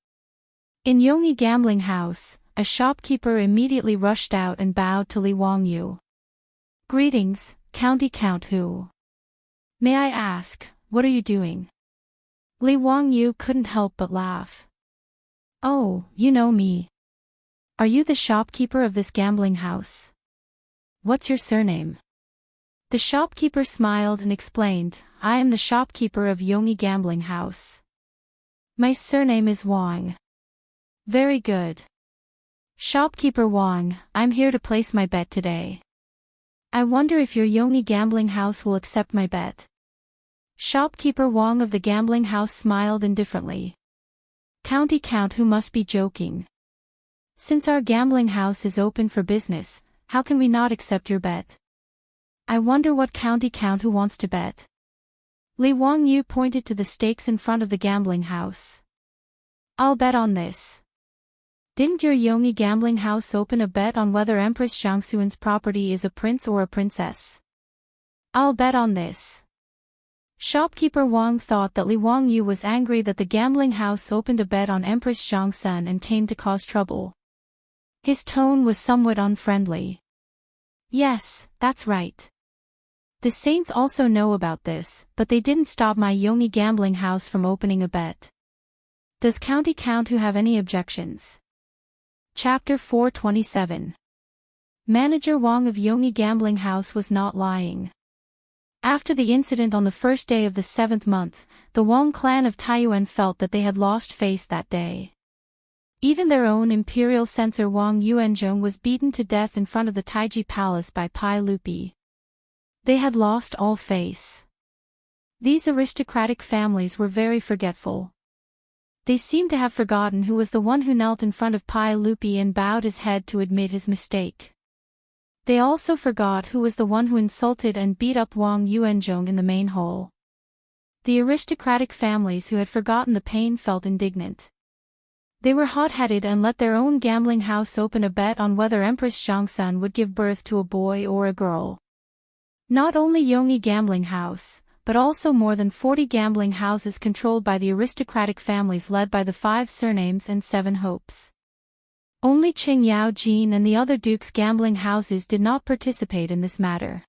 In Yongyi Gambling House, a shopkeeper immediately rushed out and bowed to Li Wangyu. Greetings, County Count Hu. May I ask, what are you doing? Li Wangyu couldn't help but laugh. Oh, you know me. Are you the shopkeeper of this gambling house? What's your surname? The shopkeeper smiled and explained, I am the shopkeeper of Yongyi Gambling House. My surname is Wang. Very good. Shopkeeper Wang, I'm here to place my bet today. I wonder if your Yongyi Gambling House will accept my bet. Shopkeeper Wang of the gambling house smiled indifferently. County Count Who must be joking. Since our gambling house is open for business, how can we not accept your bet? I wonder what county count who wants to bet. Li Wangyu pointed to the stakes in front of the gambling house. I'll bet on this. Didn't your Yongyi gambling house open a bet on whether Empress Jiangxuan's property is a prince or a princess? I'll bet on this. Shopkeeper Wang thought that Li Wangyu was angry that the gambling house opened a bet on Empress Jiangxuan and came to cause trouble. His tone was somewhat unfriendly. Yes, that's right. The saints also know about this, but they didn't stop my Yongyi gambling house from opening a bet. Does county count who have any objections? Chapter 427. Manager Wang of Yongyi gambling house was not lying. After the incident on the first day of the 7th month, the Wang clan of Taiyuan felt that they had lost face that day. Even their own imperial censor Wang Yuanzhong was beaten to death in front of the Taiji palace by Pai Lupi. They had lost all face. These aristocratic families were very forgetful. They seemed to have forgotten who was the one who knelt in front of Pai Lupi and bowed his head to admit his mistake. They also forgot who was the one who insulted and beat up Wang Yuanzhong in the main hall. The aristocratic families who had forgotten the pain felt indignant. They were hot-headed and let their own gambling house open a bet on whether Empress Jiangxuan would give birth to a boy or a girl. Not only Yongyi gambling house, but also more than 40 gambling houses controlled by the aristocratic families led by the 5 surnames and 7 hopes. Only Qing Yao Jin and the other dukes' gambling houses did not participate in this matter.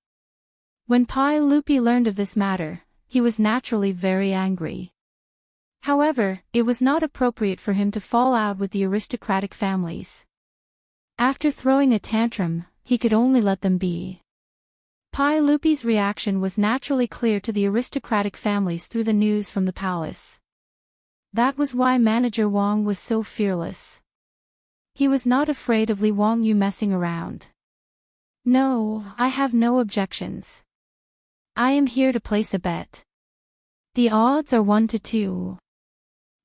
When Pai Lupi learned of this matter, he was naturally very angry. However, it was not appropriate for him to fall out with the aristocratic families. After throwing a tantrum, he could only let them be. Pai Lupi's reaction was naturally clear to the aristocratic families through the news from the palace. That was why Manager Wang was so fearless. He was not afraid of Li Wangyu messing around. No, I have no objections. I am here to place a bet. The odds are 1 to 2.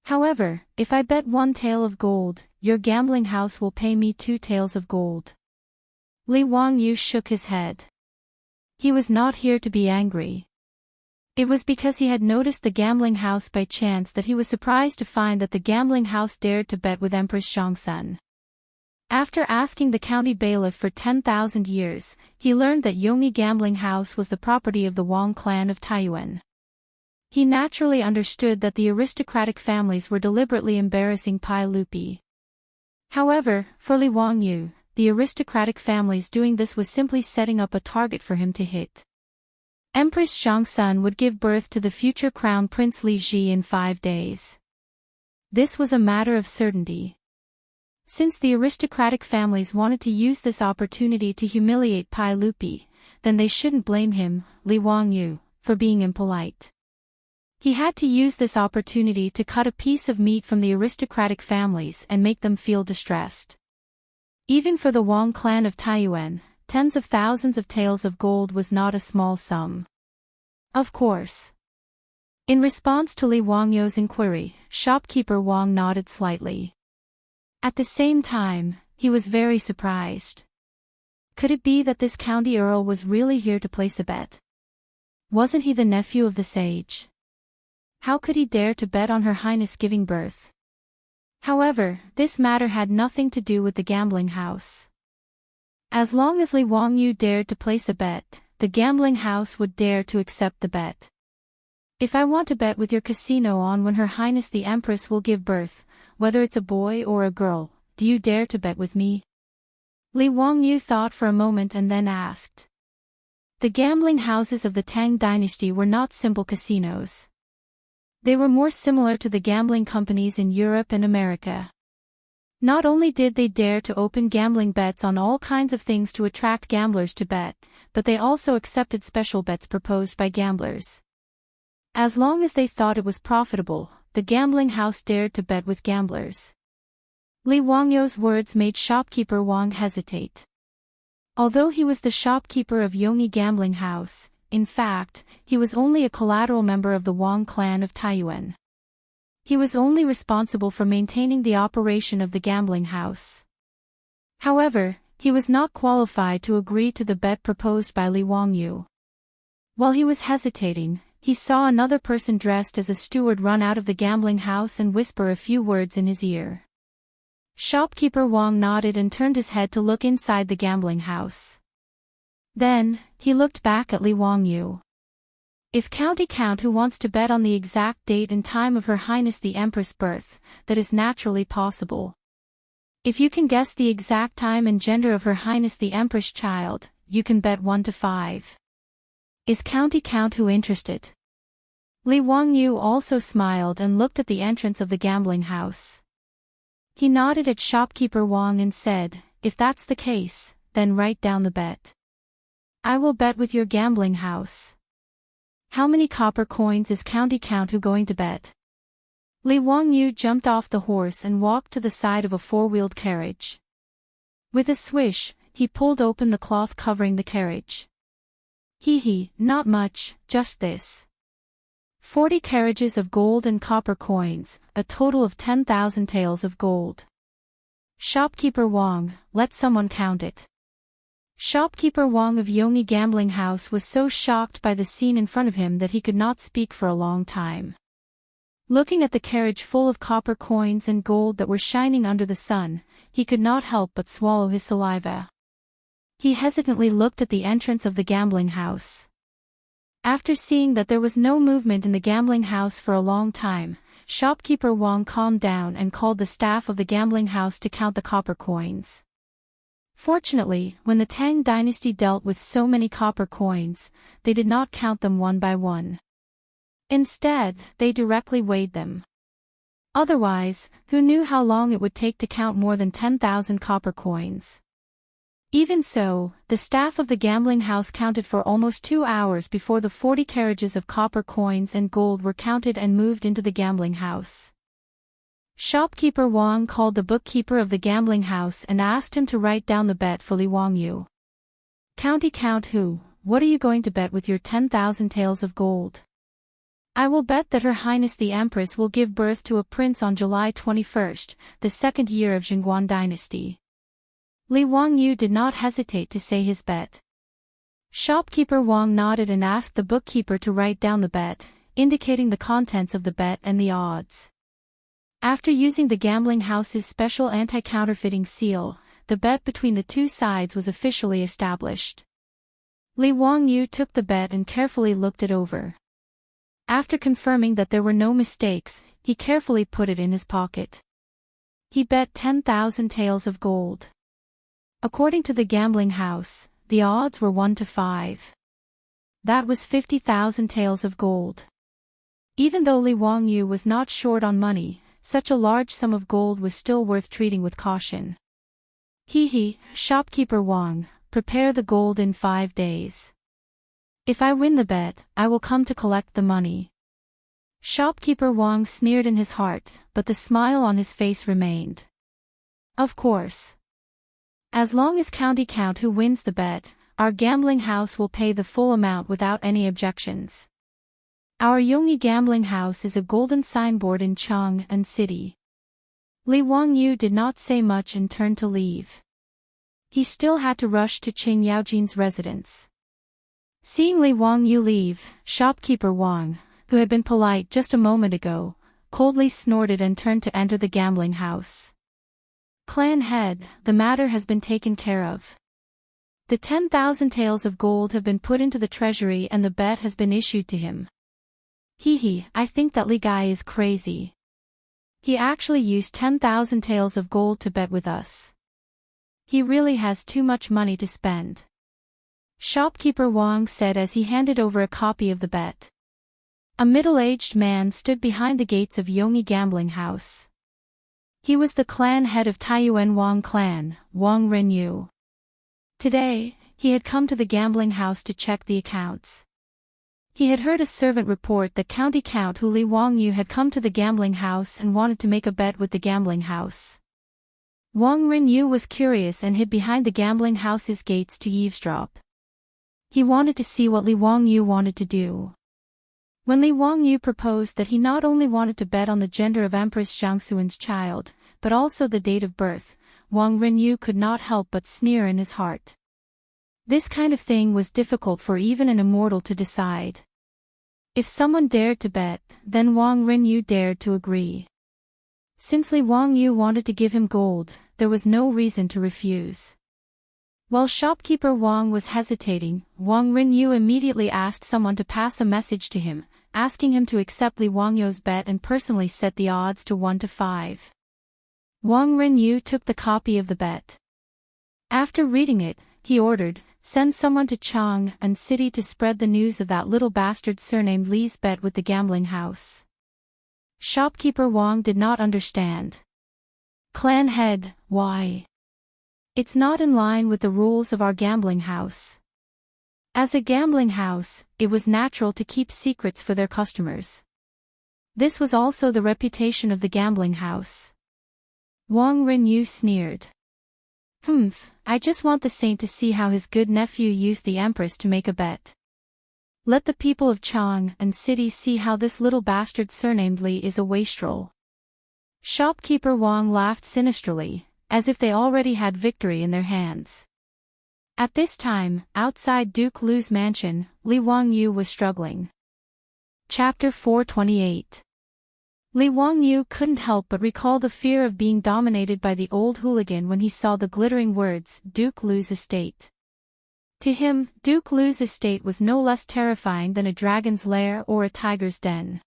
However, if I bet 1 tael of gold, your gambling house will pay me 2 taels of gold. Li Wangyu shook his head. He was not here to be angry. It was because he had noticed the gambling house by chance that he was surprised to find that the gambling house dared to bet with Empress Jiangxuan. After asking the county bailiff for 10,000 years, he learned that Yongyi gambling house was the property of the Wang clan of Taiyuan. He naturally understood that the aristocratic families were deliberately embarrassing Pai Lupi. However, for Li Wangyu, the aristocratic families doing this was simply setting up a target for him to hit. Empress Jiangxuan would give birth to the future crown prince Li Ji in 5 days. This was a matter of certainty. Since the aristocratic families wanted to use this opportunity to humiliate Pai Lupi, then they shouldn't blame him, Li Wangyu, for being impolite. He had to use this opportunity to cut a piece of meat from the aristocratic families and make them feel distressed. Even for the Wang clan of Taiyuan, tens of thousands of taels of gold was not a small sum. Of course. In response to Li Wangyu's inquiry, shopkeeper Wang nodded slightly. At the same time, he was very surprised. Could it be that this county earl was really here to place a bet? Wasn't he the nephew of the sage? How could he dare to bet on Her Highness giving birth? However, this matter had nothing to do with the gambling house. As long as Li Wangyu dared to place a bet, the gambling house would dare to accept the bet. If I want to bet with your casino on when Her Highness the Empress will give birth, whether it's a boy or a girl, do you dare to bet with me? Li Wangyu thought for a moment and then asked. The gambling houses of the Tang dynasty were not simple casinos. They were more similar to the gambling companies in Europe and America. Not only did they dare to open gambling bets on all kinds of things to attract gamblers to bet, but they also accepted special bets proposed by gamblers. As long as they thought it was profitable, the gambling house dared to bet with gamblers. Li Wangyu's words made shopkeeper Wang hesitate. Although he was the shopkeeper of Yongyi gambling house, in fact, he was only a collateral member of the Wang clan of Taiyuan. He was only responsible for maintaining the operation of the gambling house. However, he was not qualified to agree to the bet proposed by Li Wangyu. While he was hesitating, he saw another person dressed as a steward run out of the gambling house and whisper a few words in his ear. Shopkeeper Wang nodded and turned his head to look inside the gambling house. Then, he looked back at Li Wangyu. If County Count who wants to bet on the exact date and time of Her Highness the Empress' birth, that is naturally possible. If you can guess the exact time and gender of Her Highness the Empress' child, you can bet 1 to 5. Is County Count who interested? Li Wangyu also smiled and looked at the entrance of the gambling house. He nodded at shopkeeper Wang and said, if that's the case, then write down the bet. I will bet with your gambling house. How many copper coins is County Count who going to bet? Li Wangyu jumped off the horse and walked to the side of a four-wheeled carriage. With a swish, he pulled open the cloth covering the carriage. Not much, just this. 40 carriages of gold and copper coins, a total of 10,000 taels of gold. Shopkeeper Wang, let someone count it. Shopkeeper Wang of Yongyi Gambling House was so shocked by the scene in front of him that he could not speak for a long time. Looking at the carriage full of copper coins and gold that were shining under the sun, he could not help but swallow his saliva. He hesitantly looked at the entrance of the gambling house. After seeing that there was no movement in the gambling house for a long time, shopkeeper Wang calmed down and called the staff of the gambling house to count the copper coins. Fortunately, when the Tang dynasty dealt with so many copper coins, they did not count them one by one. Instead, they directly weighed them. Otherwise, who knew how long it would take to count more than 10,000 copper coins? Even so, the staff of the gambling house counted for almost 2 hours before the 40 carriages of copper coins and gold were counted and moved into the gambling house. Shopkeeper Wang called the bookkeeper of the gambling house and asked him to write down the bet for Li Wangyu. County Count who, what are you going to bet with your 10,000 taels of gold? I will bet that Her Highness the Empress will give birth to a prince on July 21st, the second year of Jingguan dynasty. Li Wangyu did not hesitate to say his bet. Shopkeeper Wang nodded and asked the bookkeeper to write down the bet, indicating the contents of the bet and the odds. After using the gambling house's special anti-counterfeiting seal, the bet between the two sides was officially established. Li Wangyu took the bet and carefully looked it over. After confirming that there were no mistakes, he carefully put it in his pocket. He bet 10,000 taels of gold. According to the gambling house, the odds were 1 to 5. That was 50,000 taels of gold. Even though Li Wangyu was not short on money, such a large sum of gold was still worth treating with caution. Shopkeeper Wang, prepare the gold in 5 days. If I win the bet, I will come to collect the money. Shopkeeper Wang sneered in his heart, but the smile on his face remained. Of course. As long as County Count who wins the bet, our gambling house will pay the full amount without any objections. Our Yongyi Gambling House is a golden signboard in Chang'an City. Li Wangyu did not say much and turned to leave. He still had to rush to Qing Yaojin's residence. Seeing Li Wangyu leave, shopkeeper Wang, who had been polite just a moment ago, coldly snorted and turned to enter the gambling house. Clan head, the matter has been taken care of. The 10,000 taels of gold have been put into the treasury and the bet has been issued to him. I think that Li guy is crazy. He actually used 10,000 taels of gold to bet with us. He really has too much money to spend. Shopkeeper Wang said as he handed over a copy of the bet. A middle-aged man stood behind the gates of Yongyi Gambling House. He was the clan head of Taiyuan Wang clan, Wang Renyu. Today, he had come to the gambling house to check the accounts. He had heard a servant report that County Count Li Wangyu had come to the gambling house and wanted to make a bet with the gambling house. Wang Renyu was curious and hid behind the gambling house's gates to eavesdrop. He wanted to see what Li Wangyu wanted to do. When Li Wangyu proposed that he not only wanted to bet on the gender of Empress Jiangxuan's child, but also the date of birth, Wang Renyu could not help but sneer in his heart. This kind of thing was difficult for even an immortal to decide. If someone dared to bet, then Wang Renyu dared to agree. Since Li Wangyu wanted to give him gold, there was no reason to refuse. While shopkeeper Wang was hesitating, Wang Renyu immediately asked someone to pass a message to him, asking him to accept Li Wangyu's bet and personally set the odds to 1 to 5. Wang Renyu took the copy of the bet. After reading it, he ordered, "Send someone to Chang'an City to spread the news of that little bastard surnamed Li's bet with the gambling house." Shopkeeper Wang did not understand. Clan head, why? It's not in line with the rules of our gambling house. As a gambling house, it was natural to keep secrets for their customers. This was also the reputation of the gambling house. Wang Renyu sneered. I just want the saint to see how his good nephew used the empress to make a bet. Let the people of Chang'an City see how this little bastard surnamed Li is a wastrel. Shopkeeper Wang laughed sinisterly, as if they already had victory in their hands. At this time, outside Duke Lu's mansion, Li Wangyu was struggling. Chapter 428. Li Wangyu couldn't help but recall the fear of being dominated by the old hooligan when he saw the glittering words, Duke Lu's estate. To him, Duke Lu's estate was no less terrifying than a dragon's lair or a tiger's den.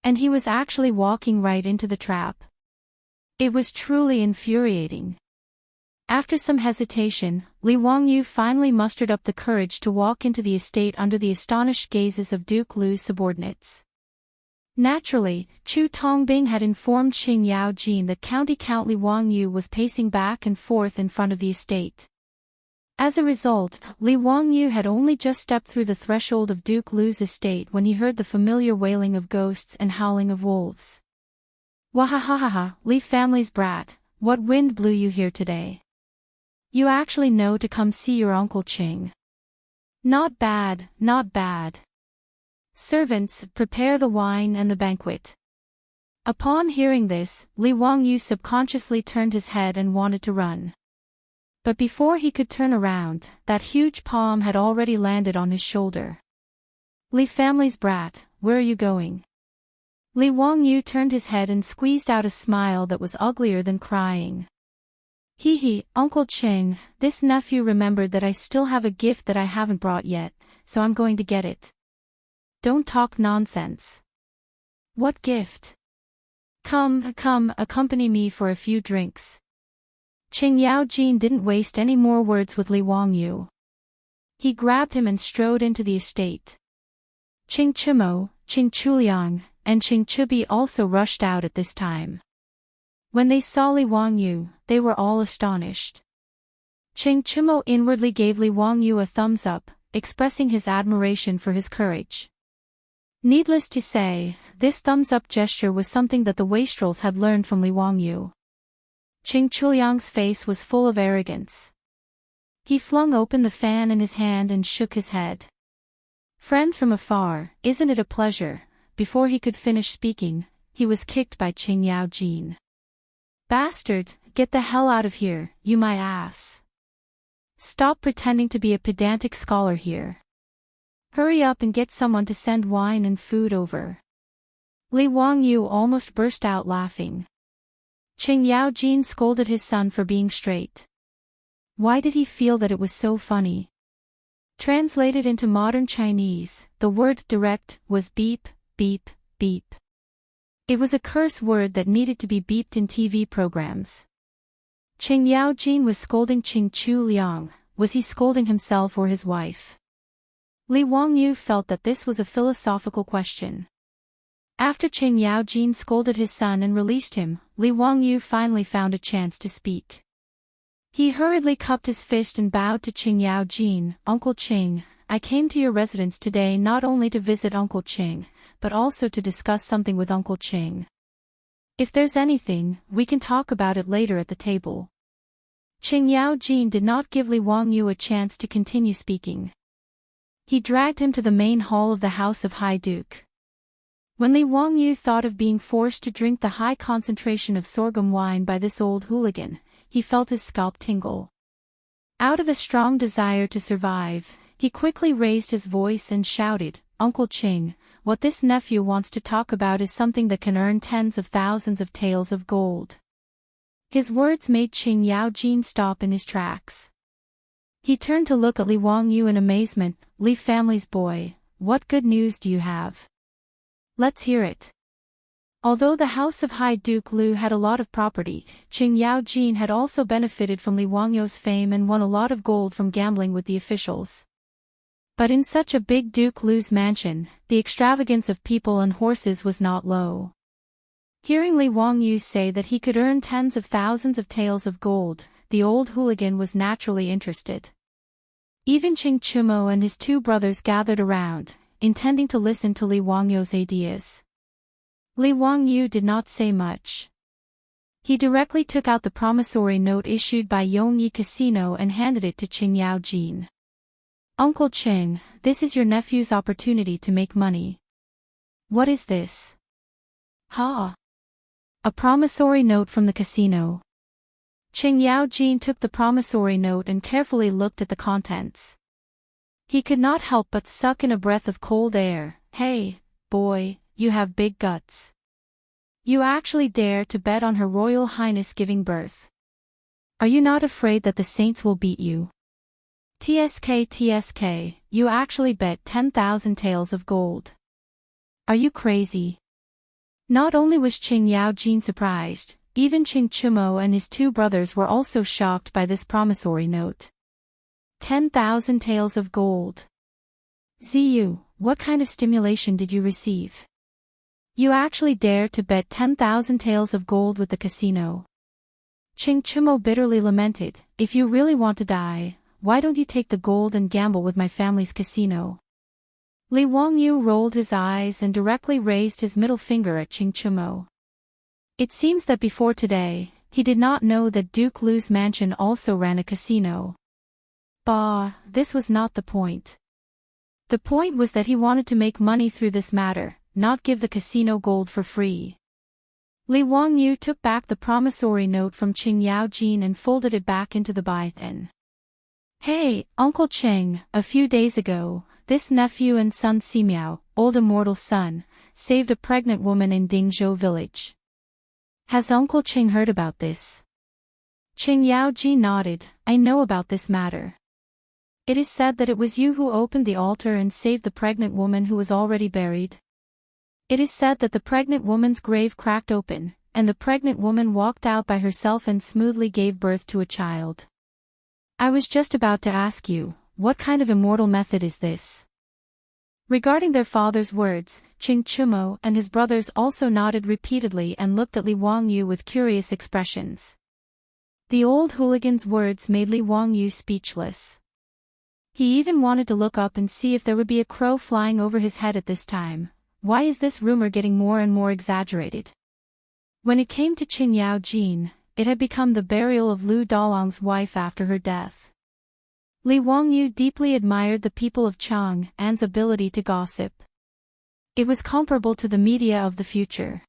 And he was actually walking right into the trap. It was truly infuriating. After some hesitation, Li Wangyu finally mustered up the courage to walk into the estate under the astonished gazes of Duke Lu's subordinates. Naturally, Chu Tongbing had informed Qing Yaojin that County Count Li Wangyu was pacing back and forth in front of the estate. As a result, Li Wangyu had only just stepped through the threshold of Duke Lu's estate when he heard the familiar wailing of ghosts and howling of wolves. Wahahaha, Li family's brat, what wind blew you here today? You actually know to come see your Uncle Qing. Not bad, not bad. Servants, prepare the wine and the banquet. Upon hearing this, Li Wangyu subconsciously turned his head and wanted to run. But before he could turn around, that huge palm had already landed on his shoulder. Li family's brat, where are you going? Li Wangyu turned his head and squeezed out a smile that was uglier than crying. Hee, Uncle Qing, this nephew remembered that I still have a gift that I haven't brought yet, so I'm going to get it. Don't talk nonsense. What gift? Come, accompany me for a few drinks. Qing Yaojin didn't waste any more words with Li Wangyu. He grabbed him and strode into the estate. Qing Chimo, Qing Chuliang, and Qing Chubi also rushed out at this time. When they saw Li Wangyu, they were all astonished. Qing Chimo inwardly gave Li Wangyu a thumbs up, expressing his admiration for his courage. Needless to say, this thumbs-up gesture was something that the wastrels had learned from Li Wangyu. Qing Chuliang's face was full of arrogance. He flung open the fan in his hand and shook his head. Friends from afar, isn't it a pleasure? Before he could finish speaking, he was kicked by Qing Yaojin. Bastard, get the hell out of here, you my ass. Stop pretending to be a pedantic scholar here. Hurry up and get someone to send wine and food over. Li Wangyu almost burst out laughing. Qing Yaojin scolded his son for being straight. Why did he feel that it was so funny? Translated into modern Chinese, the word direct was beep, beep, beep. It was a curse word that needed to be beeped in TV programs. Qing Yaojin was scolding Qing Chuliang. Was he scolding himself or his wife? Li Wangyu felt that this was a philosophical question. After Qing Yaojin scolded his son and released him, Li Wangyu finally found a chance to speak. He hurriedly cupped his fist and bowed to Qing Yaojin. Uncle Qing, I came to your residence today not only to visit Uncle Qing, but also to discuss something with Uncle Qing. If there's anything, we can talk about it later at the table. Qing Yaojin did not give Li Wangyu a chance to continue speaking. He dragged him to the main hall of the House of High Duke. When Li Wangyu thought of being forced to drink the high concentration of sorghum wine by this old hooligan, he felt his scalp tingle. Out of a strong desire to survive, he quickly raised his voice and shouted, "Uncle Qing, what this nephew wants to talk about is something that can earn tens of thousands of taels of gold." His words made Qing Yaojin stop in his tracks. He turned to look at Li Wangyu in amazement. "Li family's boy, what good news do you have? Let's hear it." Although the House of High Duke Lu had a lot of property, Qing Yaojin had also benefited from Li Wangyu's fame and won a lot of gold from gambling with the officials. But in such a big Duke Lu's mansion, the extravagance of people and horses was not low. Hearing Li Wangyu say that he could earn tens of thousands of taels of gold, the old hooligan was naturally interested. Even Qing Chumo and his two brothers gathered around, intending to listen to Li Wangyu's ideas. Li Wangyu did not say much. He directly took out the promissory note issued by Yongyi Casino and handed it to Qing Yaojin. "Uncle Qing, this is your nephew's opportunity to make money." "What is this?" "Ha! A promissory note from the casino." Qing Yaojin took the promissory note and carefully looked at the contents. He could not help but suck in a breath of cold air. "Hey, boy, you have big guts. You actually dare to bet on Her Royal Highness giving birth. Are you not afraid that the saints will beat you? TSK, you actually bet 10,000 taels of gold. Are you crazy?" Not only was Qing Yaojin surprised, even Qing Chumo and his two brothers were also shocked by this promissory note. 10,000 taels of gold. Ziyu, what kind of stimulation did you receive? You actually dare to bet 10,000 taels of gold with the casino. Qing Chumo bitterly lamented, "If you really want to die, why don't you take the gold and gamble with my family's casino?" Li Wangyu rolled his eyes and directly raised his middle finger at Qing Chumo. It seems that before today, he did not know that Duke Lu's mansion also ran a casino. Bah, this was not the point. The point was that he wanted to make money through this matter, not give the casino gold for free. Li Wangyu took back the promissory note from Qing Yaojin and folded it back into the baithen. "Hey, Uncle Qing, a few days ago, this nephew and son Simiao, old Immortal's son, saved a pregnant woman in Dingzhou village. Has Uncle Qing heard about this?" Qing Yaojin nodded. "I know about this matter. It is said that it was you who opened the altar and saved the pregnant woman who was already buried. It is said that the pregnant woman's grave cracked open, and the pregnant woman walked out by herself and smoothly gave birth to a child. I was just about to ask you, what kind of immortal method is this?" Regarding their father's words, Qing Chumo and his brothers also nodded repeatedly and looked at Li Wangyu with curious expressions. The old hooligan's words made Li Wangyu speechless. He even wanted to look up and see if there would be a crow flying over his head at this time. Why is this rumor getting more and more exaggerated? When it came to Qing Yaojin, it had become the burial of Lu Dalong's wife after her death. Li Wangyu deeply admired the people of Chang'an's ability to gossip. It was comparable to the media of the future.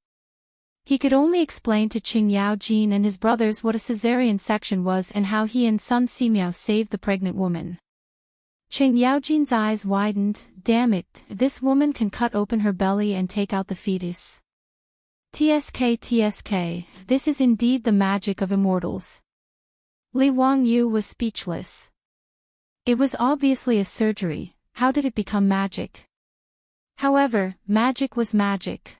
He could only explain to Qing Yaojin and his brothers what a caesarean section was and how he and son Simiao saved the pregnant woman. Qing Yaojin's eyes widened. "Damn it, this woman can cut open her belly and take out the fetus. TSK, this is indeed the magic of immortals." Li Wangyu was speechless. It was obviously a surgery, how did it become magic? However, magic was magic.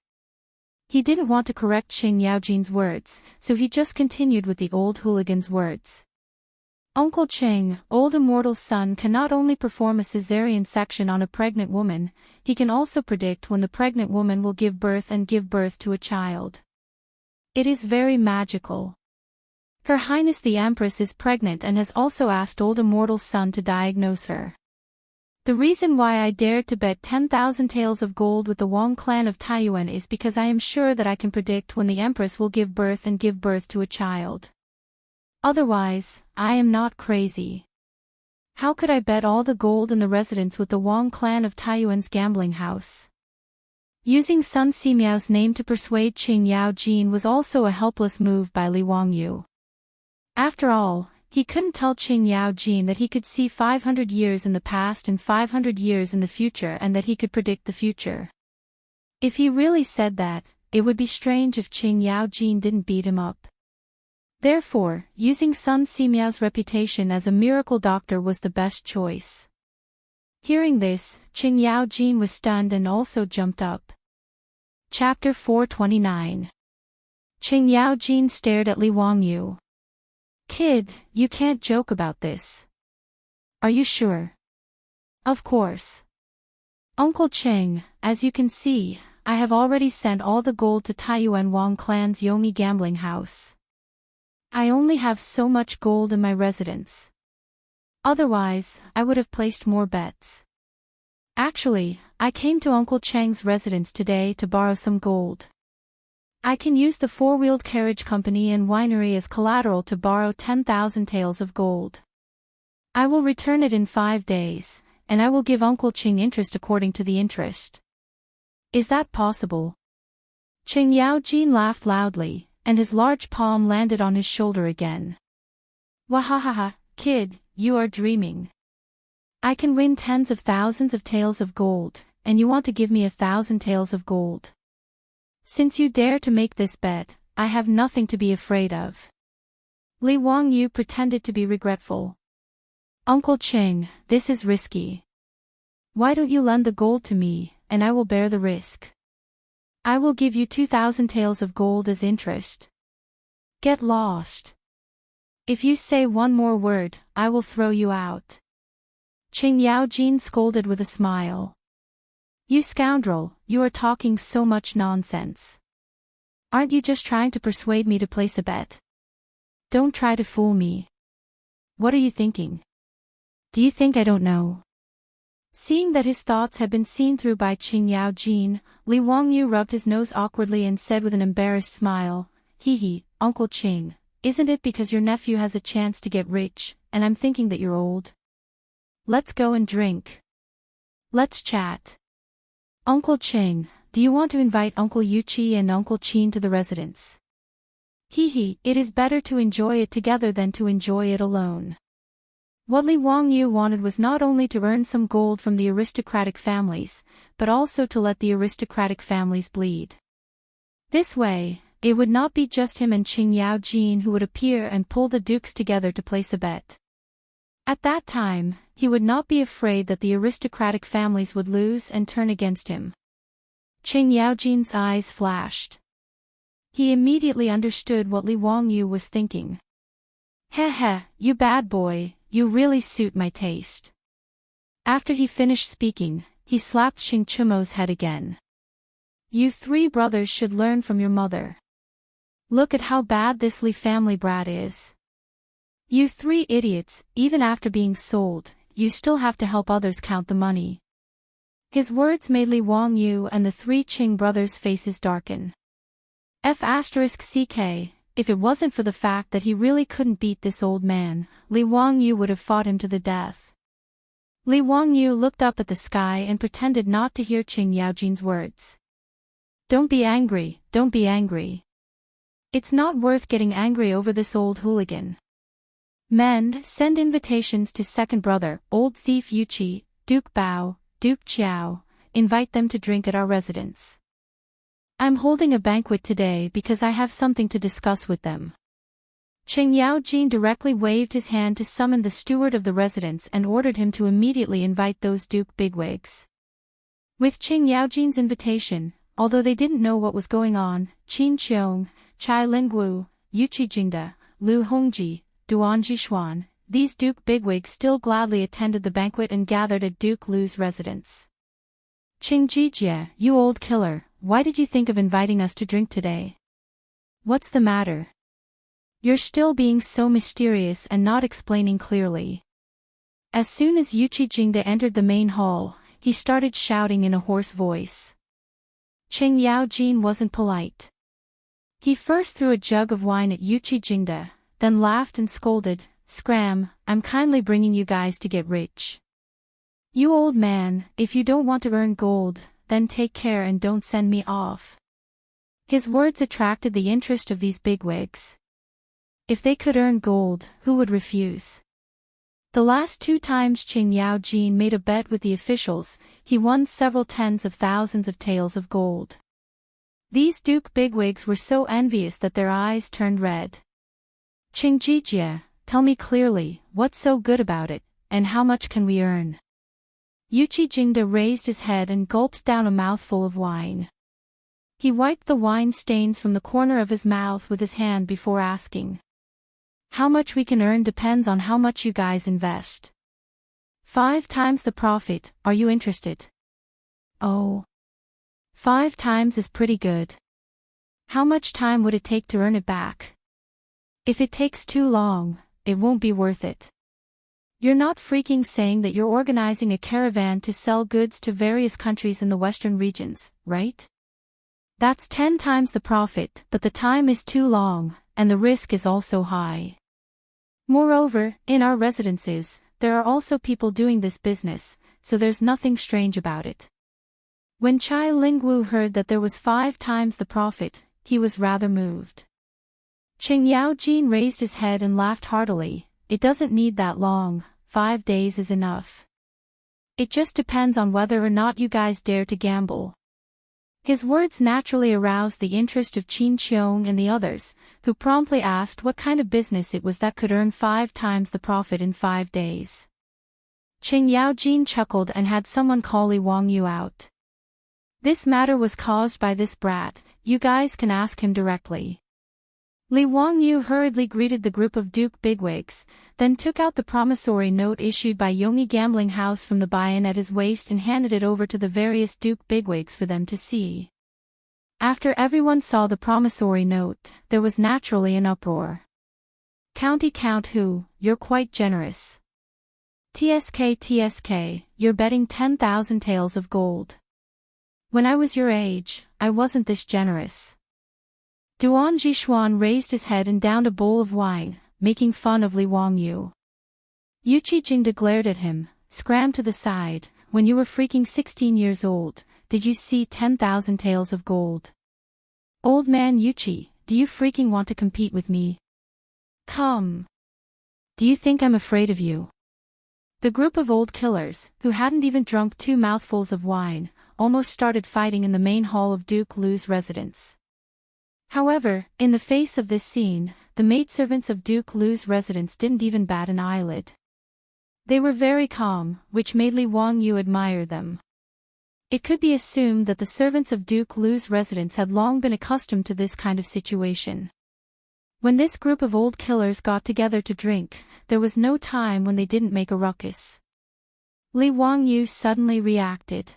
He didn't want to correct Qing Yaojin's words, so he just continued with the old hooligan's words. "Uncle Qing, old Immortal's son can not only perform a caesarean section on a pregnant woman, he can also predict when the pregnant woman will give birth and give birth to a child. It is very magical. Her Highness the Empress is pregnant and has also asked old Immortal's son to diagnose her. The reason why I dared to bet 10,000 taels of gold with the Wang clan of Taiyuan is because I am sure that I can predict when the Empress will give birth and give birth to a child. Otherwise, I am not crazy. How could I bet all the gold in the residence with the Wang clan of Taiyuan's gambling house?" Using Sun Simiao's name to persuade Qing Yaojin was also a helpless move by Li Wangyu. After all, he couldn't tell Qing Yaojin that he could see 500 years in the past and 500 years in the future and that he could predict the future. If he really said that, it would be strange if Qing Yaojin didn't beat him up. Therefore, using Sun Simiao's reputation as a miracle doctor was the best choice. Hearing this, Qing Yaojin was stunned and also jumped up. Chapter 429. Qing Yaojin stared at Li Wangyu. Kid, you can't joke about this. Are you sure? Of course. Uncle Qing, as you can see, I have already sent all the gold to Taiyuan Wang clan's Yomi gambling house. I only have so much gold in my residence. Otherwise, I would have placed more bets. Actually, I came to Uncle Chang's residence today to borrow some gold. I can use the four-wheeled carriage company and winery as collateral to borrow 10,000 taels of gold. I will return it in 5 days, and I will give Uncle Qing interest according to the interest. Is that possible? Qing Yaojin laughed loudly, and his large palm landed on his shoulder again. Wahahaha, kid, you are dreaming. I can win tens of thousands of taels of gold, and you want to give me 1,000 taels of gold. Since you dare to make this bet, I have nothing to be afraid of. Li Wangyu pretended to be regretful. Uncle Qing, this is risky. Why don't you lend the gold to me, and I will bear the risk. I will give you 2,000 taels of gold as interest. Get lost. If you say one more word, I will throw you out. Qing Yaojin scolded with a smile. You scoundrel, you are talking so much nonsense. Aren't you just trying to persuade me to place a bet? Don't try to fool me. What are you thinking? Do you think I don't know? Seeing that his thoughts had been seen through by Qing Yaojin, Li Wangyu rubbed his nose awkwardly and said with an embarrassed smile, Hee, Uncle Qing, isn't it because your nephew has a chance to get rich, and I'm thinking that you're old? Let's go and drink. Let's chat. Uncle Qing, do you want to invite Uncle Yuqi and Uncle Qin to the residence? Hee, it is better to enjoy it together than to enjoy it alone. What Li Wangyu wanted was not only to earn some gold from the aristocratic families, but also to let the aristocratic families bleed. This way, it would not be just him and Qing Yaojin who would appear and pull the dukes together to place a bet. At that time, he would not be afraid that the aristocratic families would lose and turn against him. Qing Yaojin's eyes flashed. He immediately understood what Li Wangyu was thinking. Heh, you bad boy, you really suit my taste. After he finished speaking, he slapped Xing Chumo's head again. You 3 brothers should learn from your mother. Look at how bad this Li family brat is. You 3 idiots, even after being sold, you still have to help others count the money. His words made Li Wangyu and the 3 Qing brothers' faces darken. F***ck, if it wasn't for the fact that he really couldn't beat this old man, Li Wangyu would have fought him to the death. Li Wangyu looked up at the sky and pretended not to hear Qing Yaojin's words. Don't be angry, don't be angry. It's not worth getting angry over this old hooligan. Men, send invitations to second brother, old thief Yuqi, Duke Bao, Duke Qiao, invite them to drink at our residence. I'm holding a banquet today because I have something to discuss with them. Qing Yaojin directly waved his hand to summon the steward of the residence and ordered him to immediately invite those Duke bigwigs. With Qing Yaojin's invitation, although they didn't know what was going on, Qin Qiong, Chai Lingwu, Yuqi Jingde, Lu Hongji, Duan Jishuan, these Duke bigwigs still gladly attended the banquet and gathered at Duke Lu's residence. Qing Jijie, you old killer, why did you think of inviting us to drink today? What's the matter? You're still being so mysterious and not explaining clearly. As soon as Yuqi Jingde entered the main hall, he started shouting in a hoarse voice. Qing Yaojin wasn't polite. He first threw a jug of wine at Yuqi Jingde, then laughed and scolded, Scram, I'm kindly bringing you guys to get rich. You old man, if you don't want to earn gold, then take care and don't send me off. His words attracted the interest of these bigwigs. If they could earn gold, who would refuse? The last 2 times Qing Yaojin made a bet with the officials, he won several tens of thousands of taels of gold. These duke bigwigs were so envious that their eyes turned red. Qing Jijie, tell me clearly, what's so good about it, and how much can we earn? Yuqi Jingde raised his head and gulped down a mouthful of wine. He wiped the wine stains from the corner of his mouth with his hand before asking. How much we can earn depends on how much you guys invest. 5 times the profit, are you interested? Oh. 5 times is pretty good. How much time would it take to earn it back? If it takes too long, it won't be worth it. You're not freaking saying that you're organizing a caravan to sell goods to various countries in the western regions, right? That's 10 times the profit, but the time is too long, and the risk is also high. Moreover, in our residences, there are also people doing this business, so there's nothing strange about it. When Chai Lingwu heard that there was 5 times the profit, he was rather moved. Qing Yaojin raised his head and laughed heartily. It doesn't need that long, 5 days is enough. It just depends on whether or not you guys dare to gamble. His words naturally aroused the interest of Qin Qiong and the others, who promptly asked what kind of business it was that could earn 5 times the profit in 5 days. Qing Yaojin chuckled and had someone call Li Wangyu out. This matter was caused by this brat, you guys can ask him directly. Li Wangyu hurriedly greeted the group of Duke bigwigs, then took out the promissory note issued by Yongyi Gambling House from the buy-in at his waist and handed it over to the various Duke bigwigs for them to see. After everyone saw the promissory note, there was naturally an uproar. County Count Hu, you're quite generous. TSK, you're betting 10,000 taels of gold. When I was your age, I wasn't this generous. Duan Jishuan raised his head and downed a bowl of wine, making fun of Li Wangyu. Yuqi Jingde glared at him, scrammed to the side. When you were freaking 16 years old, did you see 10,000 taels of gold? Old man Yuqi, do you freaking want to compete with me? Come. Do you think I'm afraid of you? The group of old killers, who hadn't even drunk 2 mouthfuls of wine, almost started fighting in the main hall of Duke Lu's residence. However, in the face of this scene, the maidservants of Duke Lu's residence didn't even bat an eyelid. They were very calm, which made Li Wangyu admire them. It could be assumed that the servants of Duke Lu's residence had long been accustomed to this kind of situation. When this group of old killers got together to drink, there was no time when they didn't make a ruckus. Li Wangyu suddenly reacted.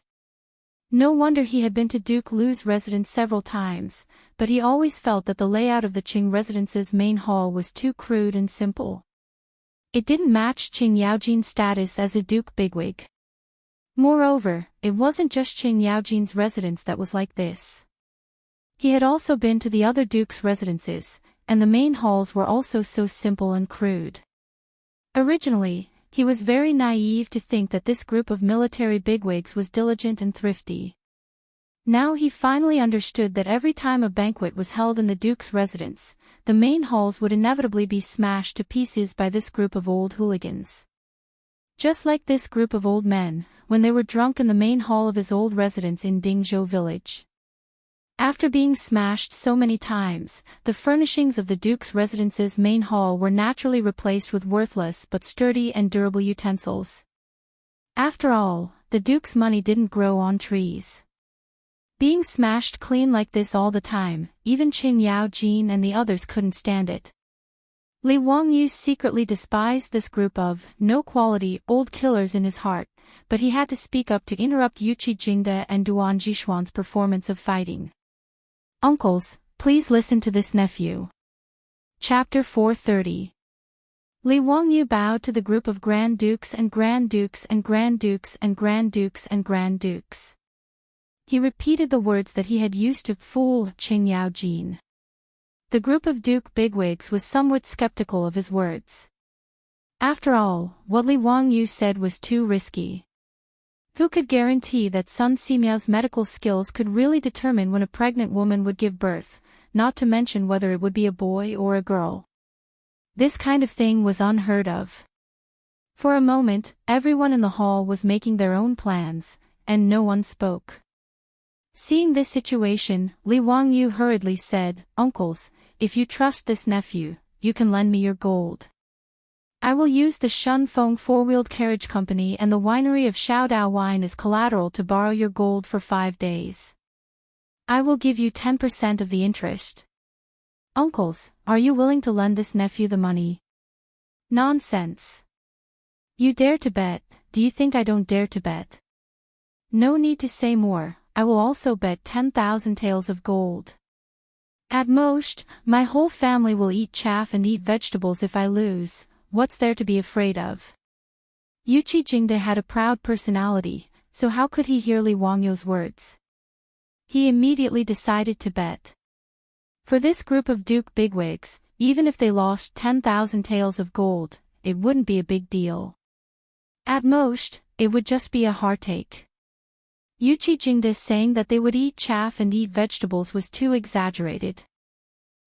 No wonder he had been to Duke Lu's residence several times, but he always felt that the layout of the Qing residence's main hall was too crude and simple. It didn't match Qing Yaojin's status as a Duke bigwig. Moreover, it wasn't just Qing Yaojin's residence that was like this. He had also been to the other Dukes' residences, and the main halls were also so simple and crude. Originally, he was very naive to think that this group of military bigwigs was diligent and thrifty. Now he finally understood that every time a banquet was held in the Duke's residence, the main halls would inevitably be smashed to pieces by this group of old hooligans. Just like this group of old men, when they were drunk in the main hall of his old residence in Dingzhou village. After being smashed so many times, the furnishings of the Duke's residence's main hall were naturally replaced with worthless but sturdy and durable utensils. After all, the Duke's money didn't grow on trees. Being smashed clean like this all the time, even Qing Yaojin and the others couldn't stand it. Li Wangyu secretly despised this group of no-quality old killers in his heart, but he had to speak up to interrupt Yuqi Jingde and Duan Jishuan's performance of fighting. Uncles, please listen to this nephew. Chapter 430. Li Wangyu bowed to the group of Grand Dukes and Grand Dukes and Grand Dukes and Grand Dukes and Grand Dukes. He repeated the words that he had used to fool Qing Yaojin. The group of Duke bigwigs was somewhat skeptical of his words. After all, what Li Wangyu said was too risky. Who could guarantee that Sun Simiao's medical skills could really determine when a pregnant woman would give birth, not to mention whether it would be a boy or a girl? This kind of thing was unheard of. For a moment, everyone in the hall was making their own plans, and no one spoke. Seeing this situation, Li Wangyu hurriedly said, "Uncles, if you trust this nephew, you can lend me your gold. I will use the Shunfeng four-wheeled carriage company and the winery of Xiaodao wine as collateral to borrow your gold for 5 days. I will give you 10% of the interest. Uncles, are you willing to lend this nephew the money?" "Nonsense. You dare to bet, do you think I don't dare to bet? No need to say more, I will also bet 10,000 taels of gold. At most, my whole family will eat chaff and eat vegetables if I lose, what's there to be afraid of?" Yuqi Jingde had a proud personality, so how could he hear Li Wangyu's words? He immediately decided to bet. For this group of Duke bigwigs, even if they lost 10,000 taels of gold, it wouldn't be a big deal. At most, it would just be a heartache. Yuqi Jingde saying that they would eat chaff and eat vegetables was too exaggerated.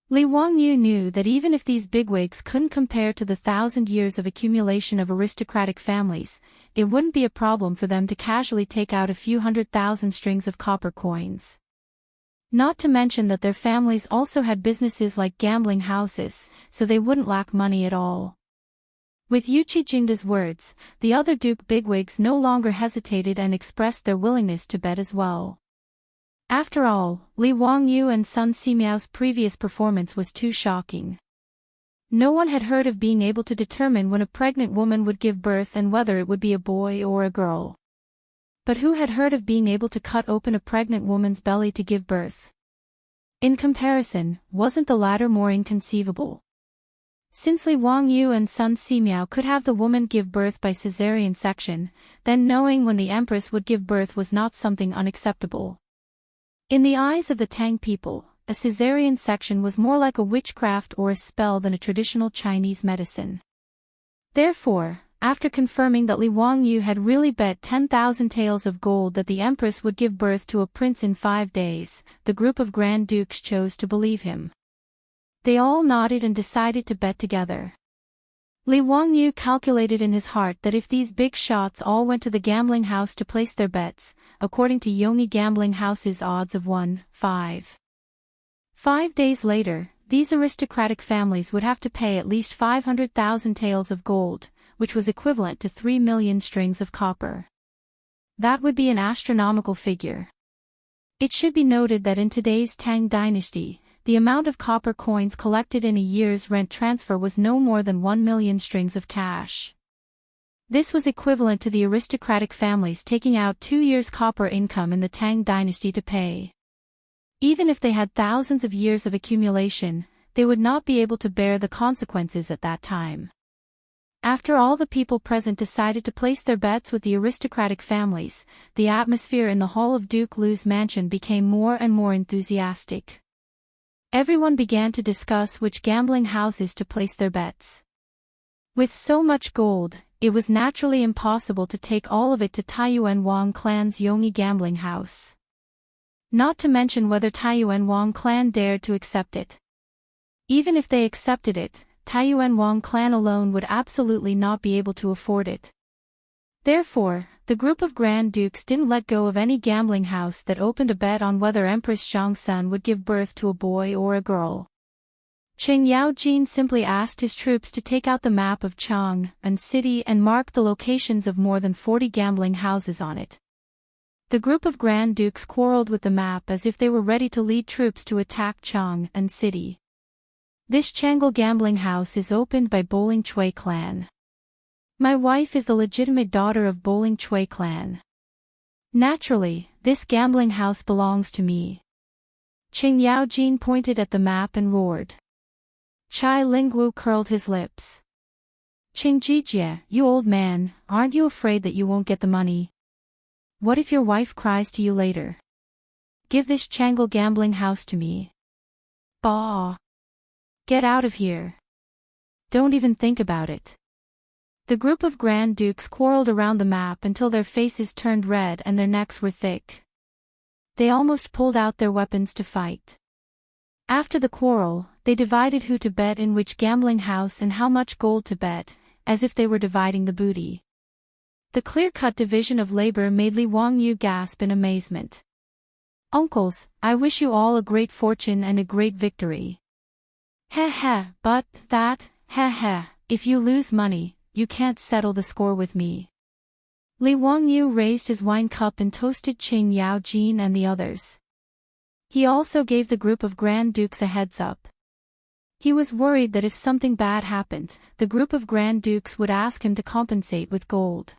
Li Wangyu knew that even if these bigwigs couldn't compare to the 1,000 years of accumulation of aristocratic families, it wouldn't be a problem for them to casually take out a few 100,000 strings of copper coins. Not to mention that their families also had businesses like gambling houses, so they wouldn't lack money at all. With Yuqi Jingde's words, the other Duke bigwigs no longer hesitated and expressed their willingness to bet as well. After all, Li Wangyu and Sun Simiao's previous performance was too shocking. No one had heard of being able to determine when a pregnant woman would give birth and whether it would be a boy or a girl. But who had heard of being able to cut open a pregnant woman's belly to give birth? In comparison, wasn't the latter more inconceivable? Since Li Wangyu and Sun Simiao could have the woman give birth by caesarean section, then knowing when the empress would give birth was not something unacceptable. In the eyes of the Tang people, a caesarean section was more like a witchcraft or a spell than a traditional Chinese medicine. Therefore, after confirming that Li Wangyu had really bet 10,000 taels of gold that the empress would give birth to a prince in 5 days, the group of Grand Dukes chose to believe him. They all nodded and decided to bet together. Li Wangyu calculated in his heart that if these big shots all went to the gambling house to place their bets, according to Yongyi gambling house's odds of 1-5. 5 days later, these aristocratic families would have to pay at least 500,000 taels of gold, which was equivalent to 3 million strings of copper. That would be an astronomical figure. It should be noted that in today's Tang dynasty, the amount of copper coins collected in a year's rent transfer was no more than 1 million strings of cash. This was equivalent to the aristocratic families taking out 2 years' copper income in the Tang dynasty to pay. Even if they had thousands of years of accumulation, they would not be able to bear the consequences at that time. After all the people present decided to place their bets with the aristocratic families, the atmosphere in the hall of Duke Lu's mansion became more and more enthusiastic. Everyone began to discuss which gambling houses to place their bets. With so much gold, it was naturally impossible to take all of it to Taiyuan Wang clan's Yongyi gambling house. Not to mention whether Taiyuan Wang clan dared to accept it. Even if they accepted it, Taiyuan Wang clan alone would absolutely not be able to afford it. Therefore, the group of Grand Dukes didn't let go of any gambling house that opened a bet on whether Empress Zhangsun would give birth to a boy or a girl. Qing Yaojin simply asked his troops to take out the map of Chang'an City and mark the locations of more than 40 gambling houses on it. The group of Grand Dukes quarreled with the map as if they were ready to lead troops to attack Chang'an City. This Changle gambling house is opened by Bowling Chui clan. My wife is the legitimate daughter of Bowling Chui clan. Naturally, this gambling house belongs to me. Qing Yaojin pointed at the map and roared. Chai Lingwu curled his lips. Qing Jijie, you old man, aren't you afraid that you won't get the money? What if your wife cries to you later? Give this Changle gambling house to me. Bah! Get out of here. Don't even think about it. The group of Grand Dukes quarreled around the map until their faces turned red and their necks were thick. They almost pulled out their weapons to fight. After the quarrel, they divided who to bet in which gambling house and how much gold to bet, as if they were dividing the booty. The clear-cut division of labor made Li Wangyu gasp in amazement. "Uncles, I wish you all a great fortune and a great victory." "Heh heh, but that, heh heh, if you lose money, you can't settle the score with me." Li Wangyu raised his wine cup and toasted Qing Yaojin and the others. He also gave the group of Grand Dukes a heads up. He was worried that if something bad happened, the group of Grand Dukes would ask him to compensate with gold.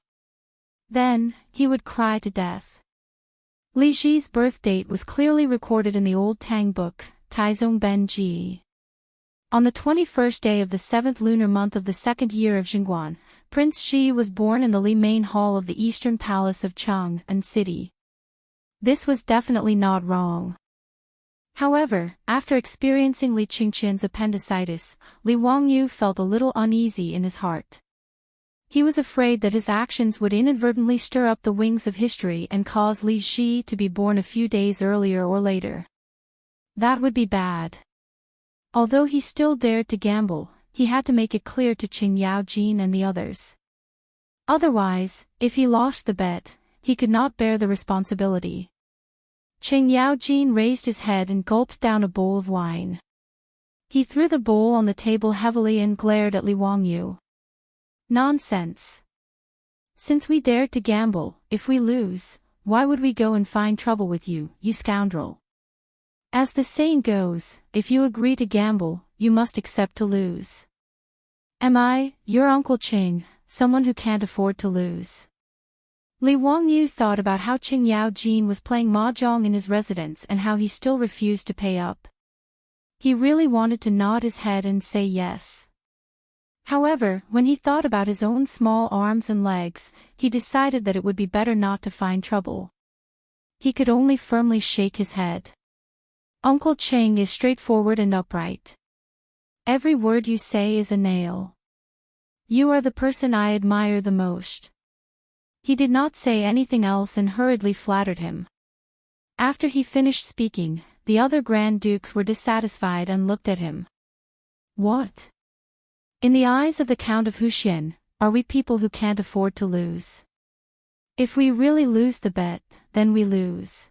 Then, he would cry to death. Li Ji's birth date was clearly recorded in the old Tang book, Taizong Ben Ji. On the 21st day of the 7th lunar month of the 2nd year of Xinguan, Prince Shi was born in the Li main hall of the Eastern Palace of Chang'an City. This was definitely not wrong. However, after experiencing Li Qingqian's appendicitis, Li Wangyu felt a little uneasy in his heart. He was afraid that his actions would inadvertently stir up the wings of history and cause Li Ji to be born a few days earlier or later. That would be bad. Although he still dared to gamble, he had to make it clear to Qing Yaojin and the others. Otherwise, if he lost the bet, he could not bear the responsibility. Qing Yaojin raised his head and gulped down a bowl of wine. He threw the bowl on the table heavily and glared at Li Wangyu. "Nonsense. Since we dared to gamble, if we lose, why would we go and find trouble with you, you scoundrel? As the saying goes, if you agree to gamble, you must accept to lose. Am I, your Uncle Qing, someone who can't afford to lose?" Li Wangyu thought about how Qing Yaojin was playing mahjong in his residence and how he still refused to pay up. He really wanted to nod his head and say yes. However, when he thought about his own small arms and legs, he decided that it would be better not to find trouble. He could only firmly shake his head. "Uncle Qing is straightforward and upright. Every word you say is a nail. You are the person I admire the most." He did not say anything else and hurriedly flattered him. After he finished speaking, the other Grand Dukes were dissatisfied and looked at him. "What? In the eyes of the Count of Huxian, are we people who can't afford to lose? If we really lose the bet, then we lose.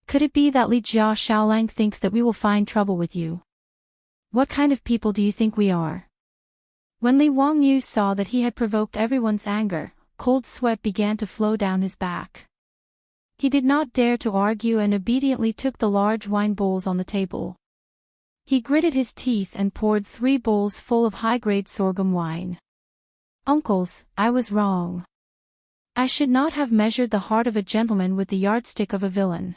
Could it be that Li Jia Shaolang thinks that we will find trouble with you? What kind of people do you think we are?" When Li Wangyu saw that he had provoked everyone's anger, cold sweat began to flow down his back. He did not dare to argue and obediently took the large wine bowls on the table. He gritted his teeth and poured 3 bowls full of high-grade sorghum wine. "Uncles, I was wrong. I should not have measured the heart of a gentleman with the yardstick of a villain.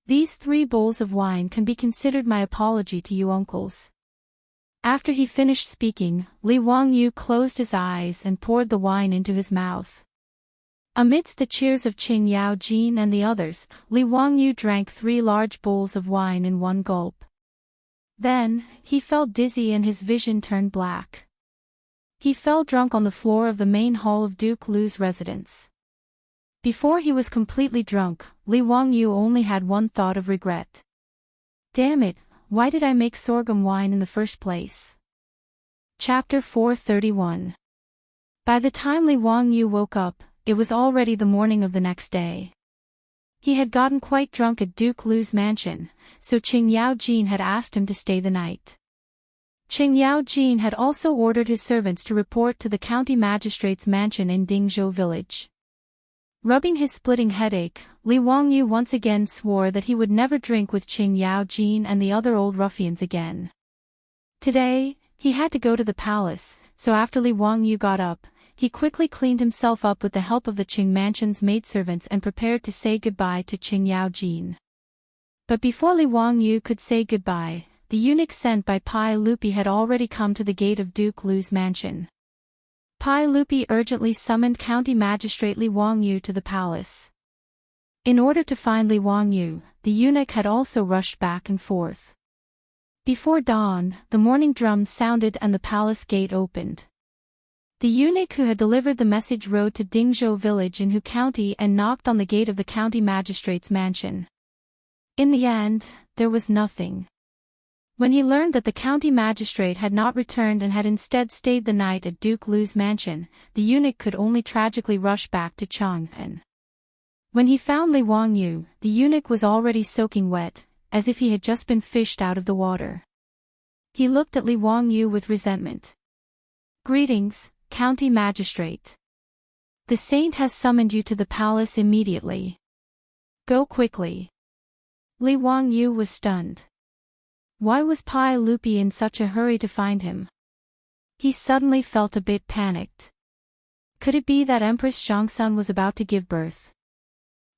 These 3 bowls of wine can be considered my apology to you uncles." After he finished speaking, Li Wangyu closed his eyes and poured the wine into his mouth. Amidst the cheers of Qing Yaojin and the others, Li Wangyu drank 3 large bowls of wine in one gulp. Then, he felt dizzy and his vision turned black. He fell drunk on the floor of the main hall of Duke Lu's residence. Before he was completely drunk, Li Wangyu only had one thought of regret. "Damn it, why did I make sorghum wine in the first place?" Chapter 431. By the time Li Wangyu woke up, it was already the morning of the next day. He had gotten quite drunk at Duke Lu's mansion, so Qing Yaojin had asked him to stay the night. Qing Yaojin had also ordered his servants to report to the county magistrate's mansion in Dingzhou village. Rubbing his splitting headache, Li Wangyu once again swore that he would never drink with Qing Yaojin and the other old ruffians again. Today, he had to go to the palace, so after Li Wangyu got up, he quickly cleaned himself up with the help of the Qing mansion's maidservants and prepared to say goodbye to Qing Yaojin. But before Li Wangyu could say goodbye, the eunuch sent by Pai Lupi had already come to the gate of Duke Lu's mansion. Pai Lupi urgently summoned County Magistrate Li Wangyu to the palace. In order to find Li Wangyu, the eunuch had also rushed back and forth. Before dawn, the morning drums sounded and the palace gate opened. The eunuch who had delivered the message rode to Dingzhou village in Hu County and knocked on the gate of the county magistrate's mansion. In the end, there was nothing. When he learned that the county magistrate had not returned and had instead stayed the night at Duke Lu's mansion, the eunuch could only tragically rush back to Chang'an. When he found Li Wangyu, the eunuch was already soaking wet, as if he had just been fished out of the water. He looked at Li Wangyu with resentment. "Greetings, county magistrate. The saint has summoned you to the palace immediately. Go quickly." Li Wangyu was stunned. Why was Pai Lupi in such a hurry to find him? He suddenly felt a bit panicked. Could it be that Empress Zhongsun was about to give birth?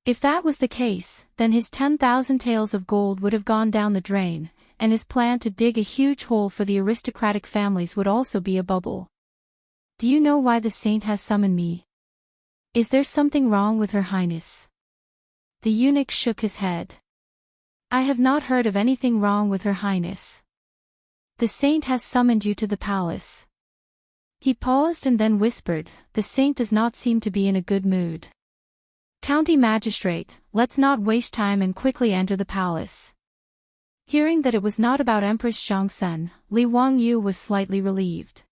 If that was the case, then his 10,000 taels of gold would have gone down the drain, and his plan to dig a huge hole for the aristocratic families would also be a bubble. "Do you know why the saint has summoned me? Is there something wrong with Her Highness?" The eunuch shook his head. "I have not heard of anything wrong with Her Highness. The saint has summoned you to the palace." He paused and then whispered, "The saint does not seem to be in a good mood. County magistrate, let's not waste time and quickly enter the palace." Hearing that it was not about Empress Zhongsun, Li Wangyu was slightly relieved.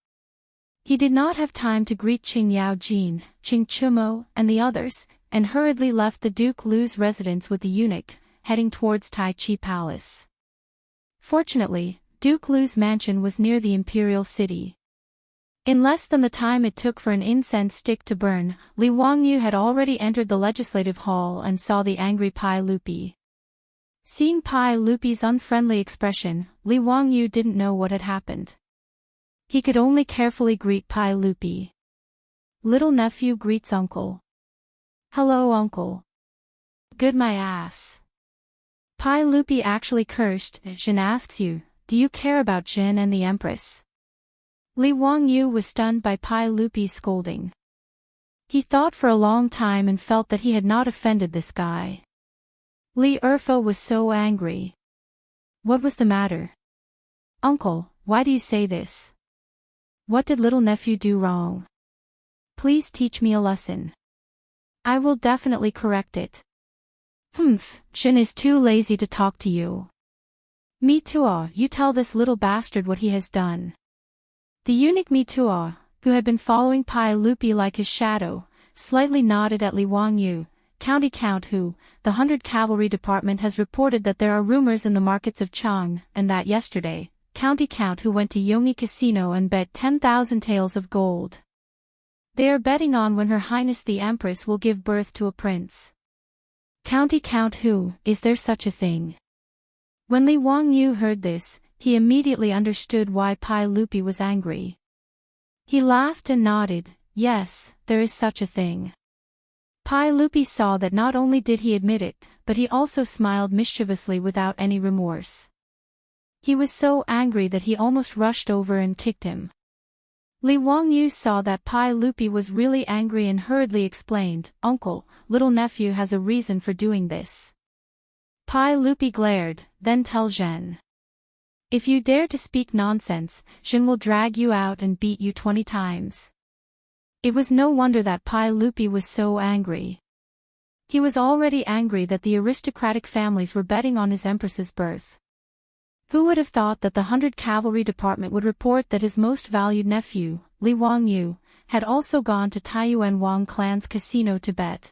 He did not have time to greet Qing Yaojin, Qing Chumo, and the others, and hurriedly left the Duke Lu's residence with the eunuch, heading towards Tai Chi Palace. Fortunately, Duke Lu's mansion was near the imperial city. In less than the time it took for an incense stick to burn, Li Wangyu had already entered the legislative hall and saw the angry Pai Lupi. Seeing Pai Lupi's unfriendly expression, Li Wangyu didn't know what had happened. He could only carefully greet Pai Lupi. "Little nephew greets uncle." "Hello uncle." "Good my ass." Pai Lupi actually cursed. "Jin asks you, do you care about Jin and the Empress?" Li Wangyu was stunned by Pai Lupi's scolding. He thought for a long time and felt that he had not offended this guy. Li Erfo was so angry. What was the matter? "Uncle, why do you say this? What did little nephew do wrong? Please teach me a lesson. I will definitely correct it." Jin is too lazy to talk to you." "Me too, you tell this little bastard what he has done." The eunuch Me too, who had been following Pai Lupi like his shadow, slightly nodded at Li Wangyu. "County Count who, the 100 Cavalry Department has reported that there are rumors in the markets of Chang, and that yesterday, County Count who went to Yongyi Casino and bet 10,000 taels of gold. They are betting on when Her Highness the Empress will give birth to a prince." "County Count who, is there such a thing?" When Li Wangyu heard this, he immediately understood why Pai Lupi was angry. He laughed and nodded, "Yes, there is such a thing." Pai Lupi saw that not only did he admit it, but he also smiled mischievously without any remorse. He was so angry that he almost rushed over and kicked him. Li Wangyu saw that Pai Lupi was really angry and hurriedly explained, "Uncle, little nephew has a reason for doing this." Pai Lupi glared, "Then tell Zhen. If you dare to speak nonsense, Jin will drag you out and beat you 20 times. It was no wonder that Pai Lupi was so angry. He was already angry that the aristocratic families were betting on his empress's birth. Who would have thought that the 100 Cavalry Department would report that his most valued nephew, Li Wangyu, had also gone to Taiyuan Wang clan's casino to bet?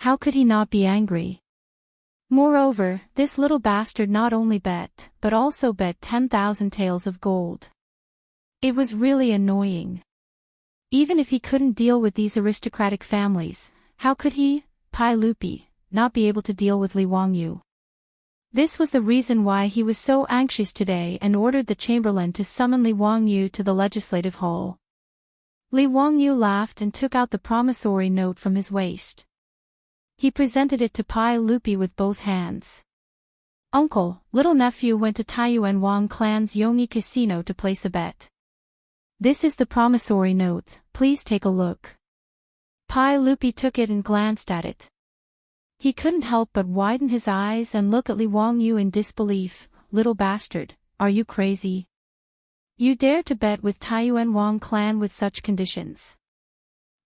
How could he not be angry? Moreover, this little bastard not only bet, but also bet 10,000 taels of gold. It was really annoying. Even if he couldn't deal with these aristocratic families, how could he, Pai Lupi, not be able to deal with Li Wangyu? This was the reason why he was so anxious today and ordered the chamberlain to summon Li Wangyu to the legislative hall. Li Wangyu laughed and took out the promissory note from his waist. He presented it to Pai Lupi with both hands. "Uncle, little nephew went to Taiyuan Wang clan's Yongyi Casino to place a bet. This is the promissory note, please take a look." Pai Lupi took it and glanced at it. He couldn't help but widen his eyes and look at Li Wangyu in disbelief. "Little bastard, are you crazy? You dare to bet with Taiyuan Wang clan with such conditions?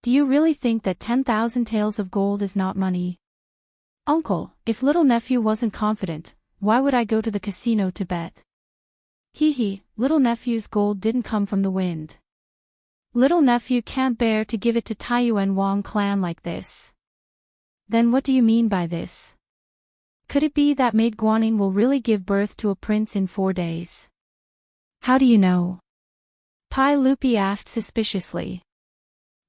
Do you really think that 10,000 taels of gold is not money?" "Uncle, if little nephew wasn't confident, why would I go to the casino to bet?" Little nephew's gold didn't come from the wind. Little nephew can't bear to give it to Taiyuan Wang clan like this. Then what do you mean by this? Could it be that Maid Guanyin will really give birth to a prince in 4 days? How do you know? Pai Lupi asked suspiciously.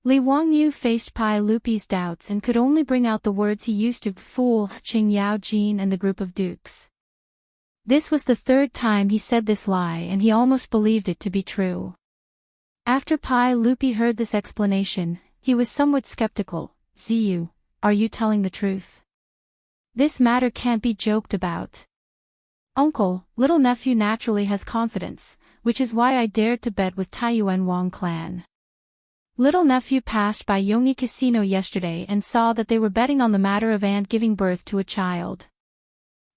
Li Wangyu faced Pai Lupi's doubts and could only bring out the words he used to fool Qing Yao Jin and the group of dukes. This was the 3rd time he said this lie and he almost believed it to be true. After Pai Lupi heard this explanation, he was somewhat skeptical. Ziyu, are you telling the truth? This matter can't be joked about. Uncle, little nephew naturally has confidence, which is why I dared to bet with Taiyuan Wang clan. Little nephew passed by Yongyi Casino yesterday and saw that they were betting on the matter of aunt giving birth to a child.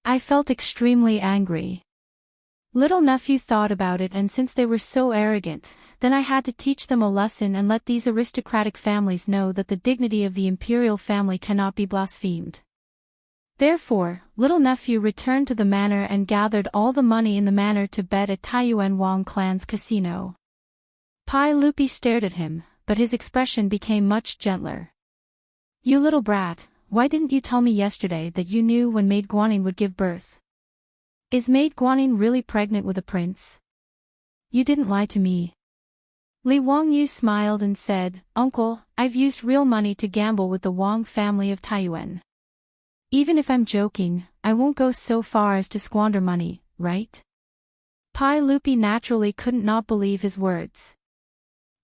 I felt extremely angry. Little nephew thought about it, and since they were so arrogant, then I had to teach them a lesson and let these aristocratic families know that the dignity of the imperial family cannot be blasphemed. Therefore, little nephew returned to the manor and gathered all the money in the manor to bet at Taiyuan Wang clan's casino. Pai Lupi stared at him, but his expression became much gentler. You little brat, why didn't you tell me yesterday that you knew when Maid Guanyin would give birth? Is Maid Guanyin really pregnant with a prince? You didn't lie to me. Li Wangyu smiled and said, Uncle, I've used real money to gamble with the Wang family of Taiyuan. Even if I'm joking, I won't go so far as to squander money, right? Pai Lupi naturally couldn't not believe his words.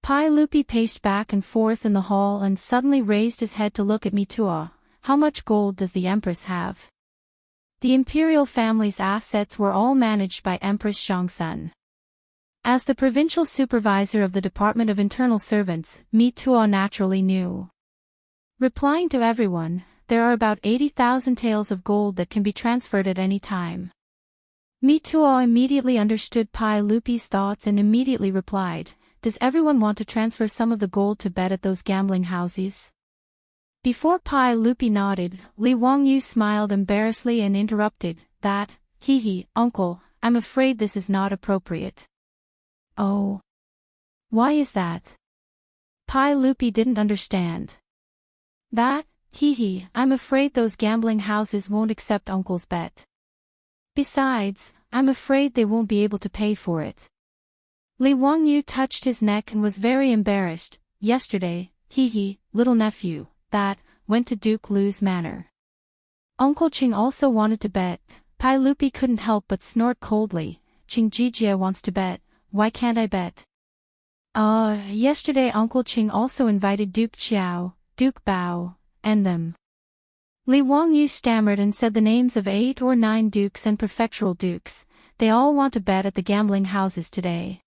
Pai Lupi paced back and forth in the hall and suddenly raised his head to look at me. How much gold does the Empress have? The imperial family's assets were all managed by Empress Xiangsun. As the provincial supervisor of the Department of Internal Servants, Mi Tuo naturally knew. Replying to everyone, there are about 80,000 taels of gold that can be transferred at any time. Mi Tuo immediately understood Pai Lupi's thoughts and immediately replied, Does everyone want to transfer some of the gold to bet at those gambling houses? Before Pai Lupi nodded, Li Wangyu smiled embarrassedly and interrupted, That, uncle, I'm afraid this is not appropriate. Oh. Why is that? Pai Lupi didn't understand. That, I'm afraid those gambling houses won't accept uncle's bet. Besides, I'm afraid they won't be able to pay for it. Li Wangyu touched his neck and was very embarrassed. Yesterday, little nephew, that, went to Duke Lu's manor. Uncle Qing also wanted to bet. Pai Lupi couldn't help but snort coldly. Qing Jijia wants to bet, why can't I bet? Yesterday Uncle Qing also invited Duke Qiao, Duke Bao, and them. Li Wangyu stammered and said the names of 8 or 9 dukes and prefectural dukes. They all want to bet at the gambling houses today.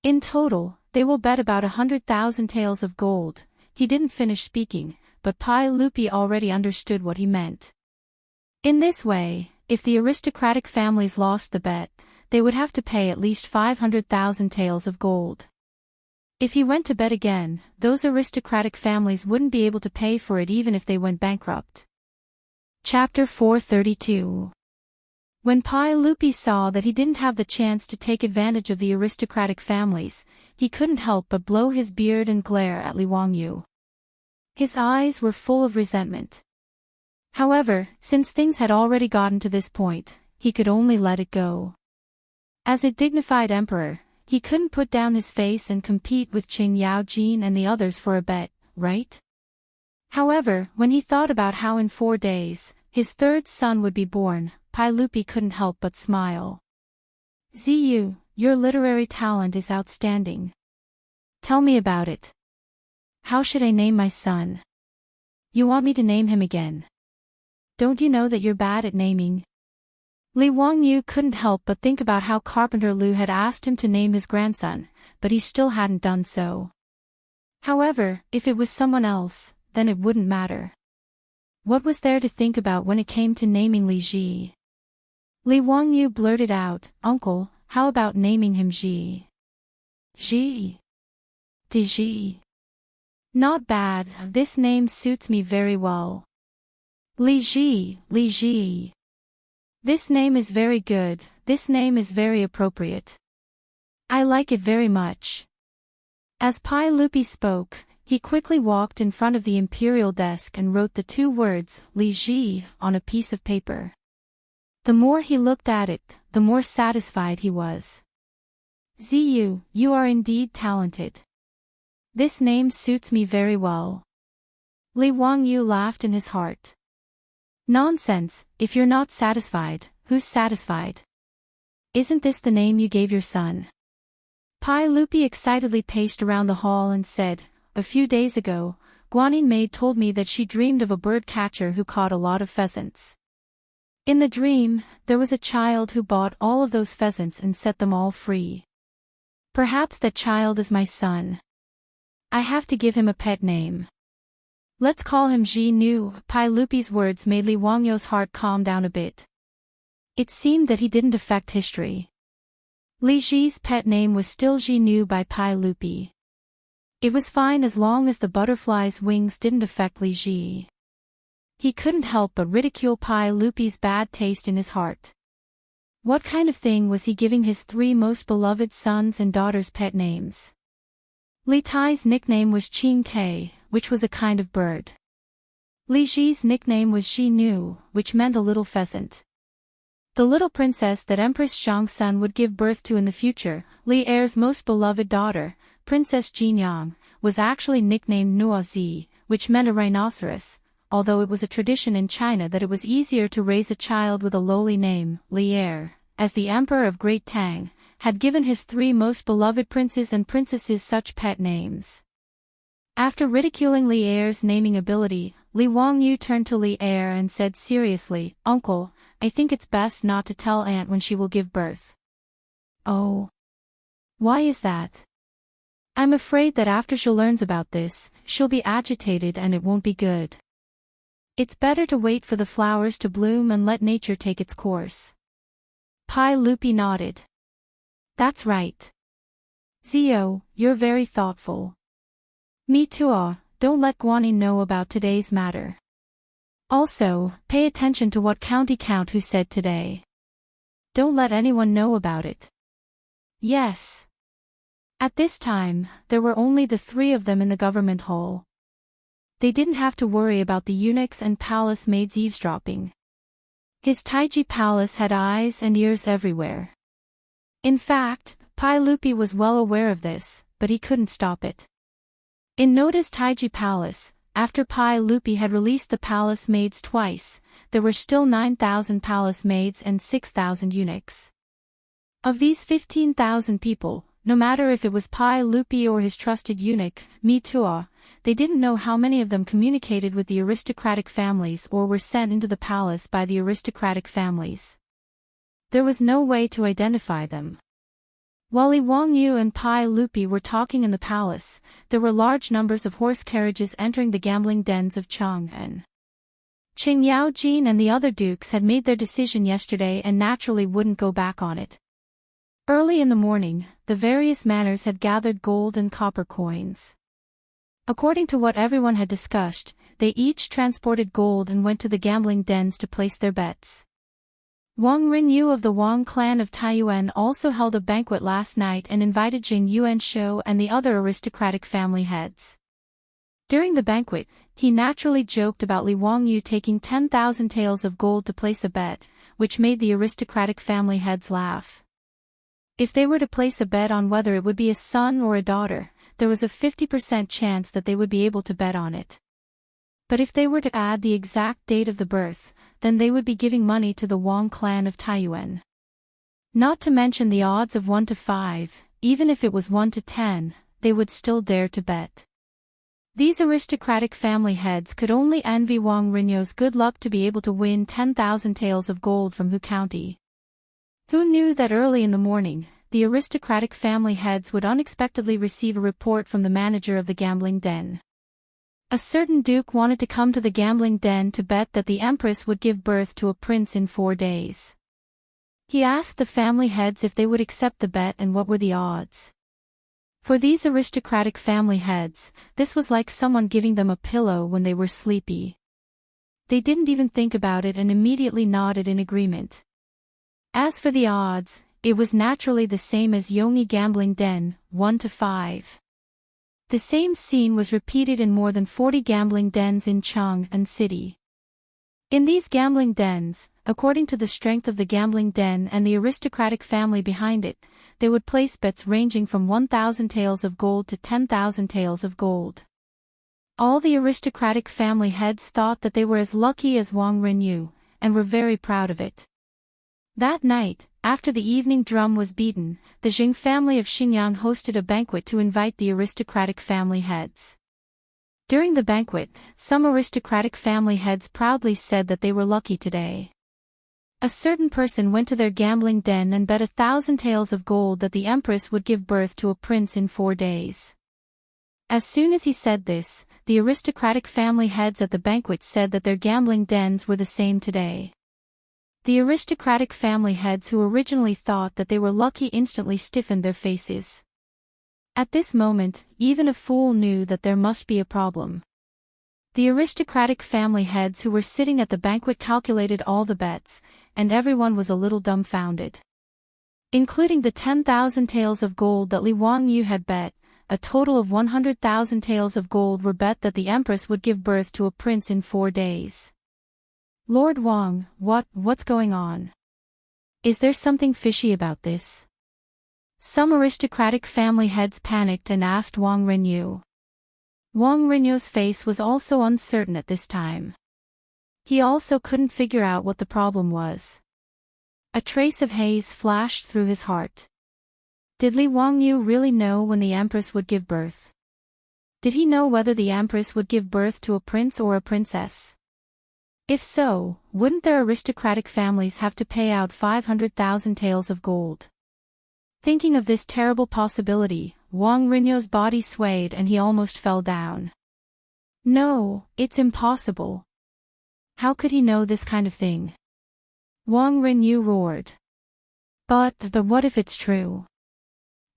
In total, they will bet about 100,000 taels of gold. He didn't finish speaking, but Pai Lupi already understood what he meant. In this way, if the aristocratic families lost the bet, they would have to pay at least 500,000 taels of gold. If he went to bet again, those aristocratic families wouldn't be able to pay for it even if they went bankrupt. Chapter 432. When Pai Lupi saw that he didn't have the chance to take advantage of the aristocratic families, he couldn't help but blow his beard and glare at Li Wangyu. His eyes were full of resentment. However, since things had already gotten to this point, he could only let it go. As a dignified emperor, he couldn't put down his face and compete with Qing Yaojin and the others for a bet, right? However, when he thought about how in 4 days, his 3rd son would be born, Pai Lupi couldn't help but smile. Ziyu, your literary talent is outstanding. Tell me about it. How should I name my son? You want me to name him again? Don't you know that you're bad at naming? Li Wangyu couldn't help but think about how Carpenter Lu had asked him to name his grandson, but he still hadn't done so. However, if it was someone else, then it wouldn't matter. What was there to think about when it came to naming Li Ji? Li Wangyu blurted out, Uncle, how about naming him Ji? Ji. Ji. Not bad, this name suits me very well. Li Ji. This name is very good, this name is very appropriate. I like it very much." As Pai Lupi spoke, he quickly walked in front of the imperial desk and wrote the 2 words, Li Ji, on a piece of paper. The more he looked at it, the more satisfied he was. "Ziyu, you are indeed talented. This name suits me very well." Li Wangyu laughed in his heart. "Nonsense, if you're not satisfied, who's satisfied? Isn't this the name you gave your son?" Pai Lupi excitedly paced around the hall and said, "A few days ago, Guanyin maid told me that she dreamed of a bird catcher who caught a lot of pheasants. In the dream, there was a child who bought all of those pheasants and set them all free. Perhaps that child is my son. I have to give him a pet name. Let's call him Ji Nu." Pai Lupi's words made Li Wangyu's heart calm down a bit. It seemed that he didn't affect history. Li Ji's pet name was still Ji Nu by Pai Lupi. It was fine as long as the butterfly's wings didn't affect Li Ji. He couldn't help but ridicule Pai Lupi's bad taste in his heart. What kind of thing was he giving his 3 most beloved sons and daughters pet names? Li Tai's nickname was Qin Ke, which was a kind of bird. Li Ji's nickname was Ji Nu, which meant a little pheasant. The little princess that Empress Zhangsun would give birth to in the future, Li Er's most beloved daughter, Princess Jinyang, was actually nicknamed Nuazi, which meant a rhinoceros, although it was a tradition in China that it was easier to raise a child with a lowly name. Li Er, as the emperor of Great Tang, had given his 3 most beloved princes and princesses such pet names. After ridiculing Li Er's naming ability, Li Wangyu turned to Li Er and said seriously, "Uncle, I think it's best not to tell Aunt when she will give birth." "Oh. Why is that?" "I'm afraid that after she learns about this, she'll be agitated and it won't be good. It's better to wait for the flowers to bloom and let nature take its course." Pai Lupi nodded. "That's right. Zio, you're very thoughtful. Me too. Don't let Guanyin know about today's matter. Also, pay attention to what county count who said today. Don't let anyone know about it." "Yes." At this time, there were only the 3 of them in the government hall. They didn't have to worry about the eunuchs and palace maids eavesdropping. His Taiji palace had eyes and ears everywhere. In fact, Pai Lupi was well aware of this, but he couldn't stop it. In Noda's Taiji palace, after Pai Lupi had released the palace maids twice, there were still 9,000 palace maids and 6,000 eunuchs. Of these 15,000 people, no matter if it was Pai Lupi or his trusted eunuch, Mi Tuo, they didn't know how many of them communicated with the aristocratic families or were sent into the palace by the aristocratic families. There was no way to identify them. While Li Wangyu and Pai Lupi were talking in the palace, there were large numbers of horse carriages entering the gambling dens of Chang'an. Qing Yaojin and the other dukes had made their decision yesterday and naturally wouldn't go back on it. Early in the morning, the various manors had gathered gold and copper coins. According to what everyone had discussed, they each transported gold and went to the gambling dens to place their bets. Wang Rinyu of the Wang clan of Taiyuan also held a banquet last night and invited Jing Yuanshou and the other aristocratic family heads. During the banquet, he naturally joked about Li Wangyu taking 10,000 taels of gold to place a bet, which made the aristocratic family heads laugh. If they were to place a bet on whether it would be a son or a daughter, there was a 50% chance that they would be able to bet on it. But if they were to add the exact date of the birth, then they would be giving money to the Wang clan of Taiyuan. Not to mention the odds of 1 to 5, even if it was 1 to 10, they would still dare to bet. These aristocratic family heads could only envy Wang Rinyu's good luck to be able to win 10,000 taels of gold from Hu County. Who knew that early in the morning, the aristocratic family heads would unexpectedly receive a report from the manager of the gambling den. A certain duke wanted to come to the gambling den to bet that the empress would give birth to a prince in 4 days. He asked the family heads if they would accept the bet and what were the odds. For these aristocratic family heads, this was like someone giving them a pillow when they were sleepy. They didn't even think about it and immediately nodded in agreement. As for the odds, it was naturally the same as Yongyi gambling den, 1 to 5. The same scene was repeated in more than 40 gambling dens in Chang'an City. In these gambling dens, according to the strength of the gambling den and the aristocratic family behind it, they would place bets ranging from 1,000 taels of gold to 10,000 taels of gold. All the aristocratic family heads thought that they were as lucky as Wang Renyu, and were very proud of it. That night, after the evening drum was beaten, the Jing family of Xinyang hosted a banquet to invite the aristocratic family heads. During the banquet, some aristocratic family heads proudly said that they were lucky today. A certain person went to their gambling den and bet 1,000 taels of gold that the empress would give birth to a prince in 4 days. As soon as he said this, the aristocratic family heads at the banquet said that their gambling dens were the same today. The aristocratic family heads who originally thought that they were lucky instantly stiffened their faces. At this moment, even a fool knew that there must be a problem. The aristocratic family heads who were sitting at the banquet calculated all the bets, and everyone was a little dumbfounded. Including the 10,000 taels of gold that Li Wangyu had bet, a total of 100,000 taels of gold were bet that the empress would give birth to a prince in 4 days. Lord Wang, what's going on? Is there something fishy about this? Some aristocratic family heads panicked and asked Wang Renyu. Wang Renyu's face was also uncertain at this time. He also couldn't figure out what the problem was. A trace of haze flashed through his heart. Did Li Wangyu really know when the empress would give birth? Did he know whether the empress would give birth to a prince or a princess? If so, wouldn't their aristocratic families have to pay out 500,000 taels of gold? Thinking of this terrible possibility, Wang Renyu's body swayed and he almost fell down. No, it's impossible. How could he know this kind of thing? Wang Renyu roared. But what if it's true?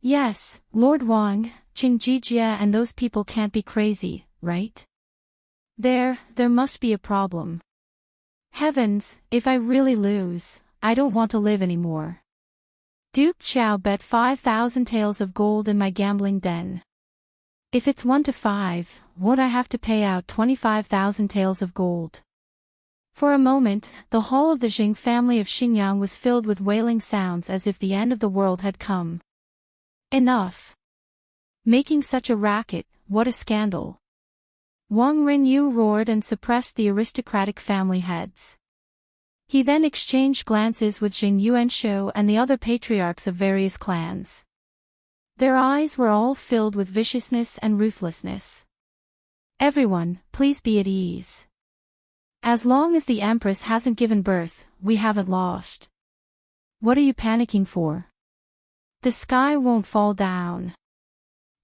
Yes, Lord Wang, Qing Jijia and those people can't be crazy, right? There must be a problem. Heavens, if I really lose, I don't want to live anymore. Duke Qiao bet 5,000 taels of gold in my gambling den. If it's 1 to 5, won't I have to pay out 25,000 taels of gold? For a moment, the whole of the Jing family of Xinyang was filled with wailing sounds as if the end of the world had come. Enough! Making such a racket, what a scandal! Wang Renyu roared and suppressed the aristocratic family heads. He then exchanged glances with Jing Yuanshou and the other patriarchs of various clans. Their eyes were all filled with viciousness and ruthlessness. Everyone, please be at ease. As long as the empress hasn't given birth, we haven't lost. What are you panicking for? The sky won't fall down.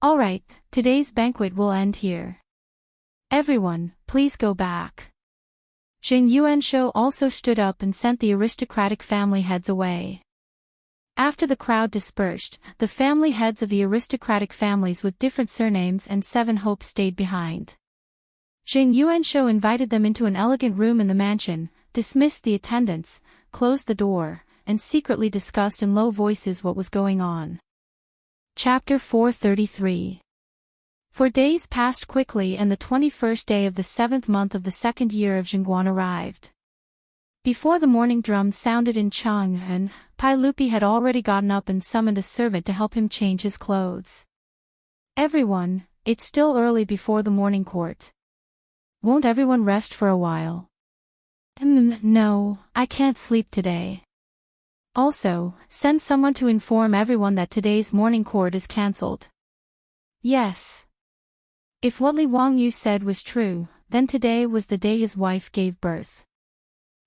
Alright, today's banquet will end here. Everyone, please go back. Jing Yuanshou also stood up and sent the aristocratic family heads away. After the crowd dispersed, the family heads of the aristocratic families with different surnames and 7 hopes stayed behind. Jing Yuanshou invited them into an elegant room in the mansion, dismissed the attendants, closed the door, and secretly discussed in low voices what was going on. Chapter 433. For days passed quickly and the 21st day of the 7th month of the 2nd year of Jingguan arrived. Before the morning drum sounded in Chang'an, Pai Lupi had already gotten up and summoned a servant to help him change his clothes. Everyone, it's still early before the morning court. Won't everyone rest for a while? No, I can't sleep today. Also, send someone to inform everyone that today's morning court is cancelled. Yes. If what Li Wangyu said was true, then today was the day his wife gave birth.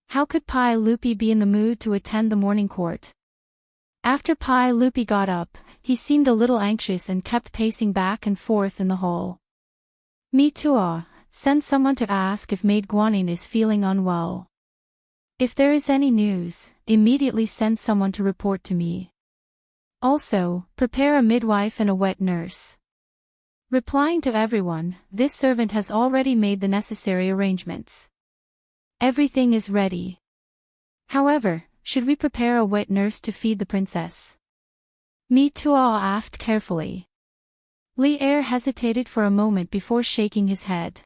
How could Pai Lupi be in the mood to attend the morning court? After Pai Lupi got up, he seemed a little anxious and kept pacing back and forth in the hall. Me too. Send someone to ask if Maid Guanyin is feeling unwell. If there is any news, immediately send someone to report to me. Also, prepare a midwife and a wet nurse. Replying to everyone, this servant has already made the necessary arrangements. Everything is ready. However, should we prepare a wet nurse to feed the princess? Mi Tuo asked carefully. Li Er hesitated for a moment before shaking his head.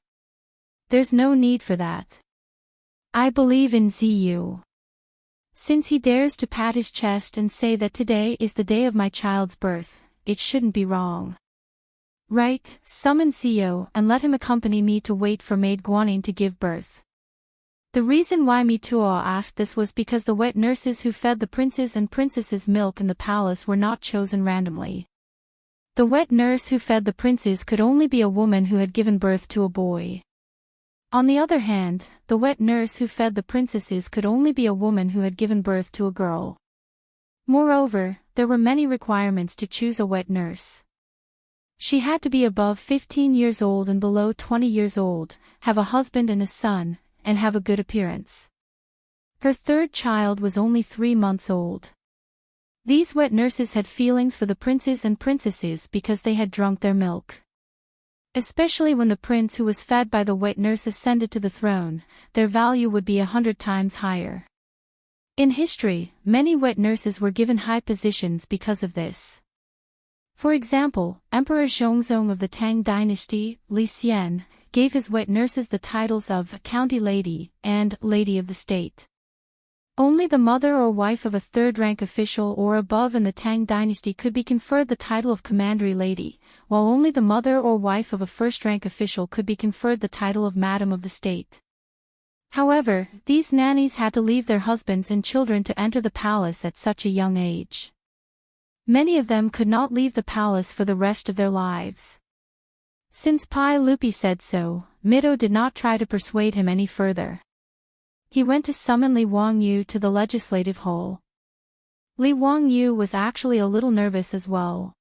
There's no need for that. I believe in Ziyu. Since he dares to pat his chest and say that today is the day of my child's birth, it shouldn't be wrong. Right, summon Ziyu and let him accompany me to wait for maid Guanyin to give birth. The reason why Mi Tuo asked this was because the wet nurses who fed the princes and princesses milk in the palace were not chosen randomly. The wet nurse who fed the princes could only be a woman who had given birth to a boy. On the other hand, the wet nurse who fed the princesses could only be a woman who had given birth to a girl. Moreover, there were many requirements to choose a wet nurse. She had to be above 15 years old and below 20 years old, have a husband and a son, and have a good appearance. Her third child was only 3 months old. These wet nurses had feelings for the princes and princesses because they had drunk their milk. Especially when the prince who was fed by the wet nurse ascended to the throne, their value would be 100 times higher. In history, many wet nurses were given high positions because of this. For example, Emperor Zhongzong of the Tang dynasty, Li Xian, gave his wet nurses the titles of County Lady and Lady of the State. Only the mother or wife of a third-rank official or above in the Tang dynasty could be conferred the title of Commandery Lady, while only the mother or wife of a first-rank official could be conferred the title of Madam of the State. However, these nannies had to leave their husbands and children to enter the palace at such a young age. Many of them could not leave the palace for the rest of their lives. Since Pai Lupi said so, Mido did not try to persuade him any further. He went to summon Li Wangyu to the legislative hall. Li Wangyu was actually a little nervous as well.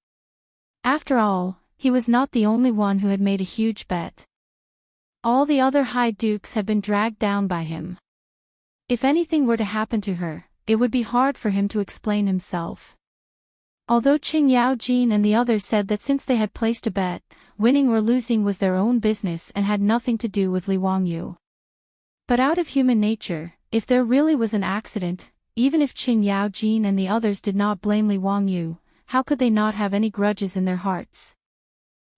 After all, he was not the only one who had made a huge bet. All the other high dukes had been dragged down by him. If anything were to happen to her, it would be hard for him to explain himself. Although Qing Yaojin and the others said that since they had placed a bet, winning or losing was their own business and had nothing to do with Li Wangyu. But out of human nature, if there really was an accident, even if Qing Yaojin and the others did not blame Li Wangyu, how could they not have any grudges in their hearts?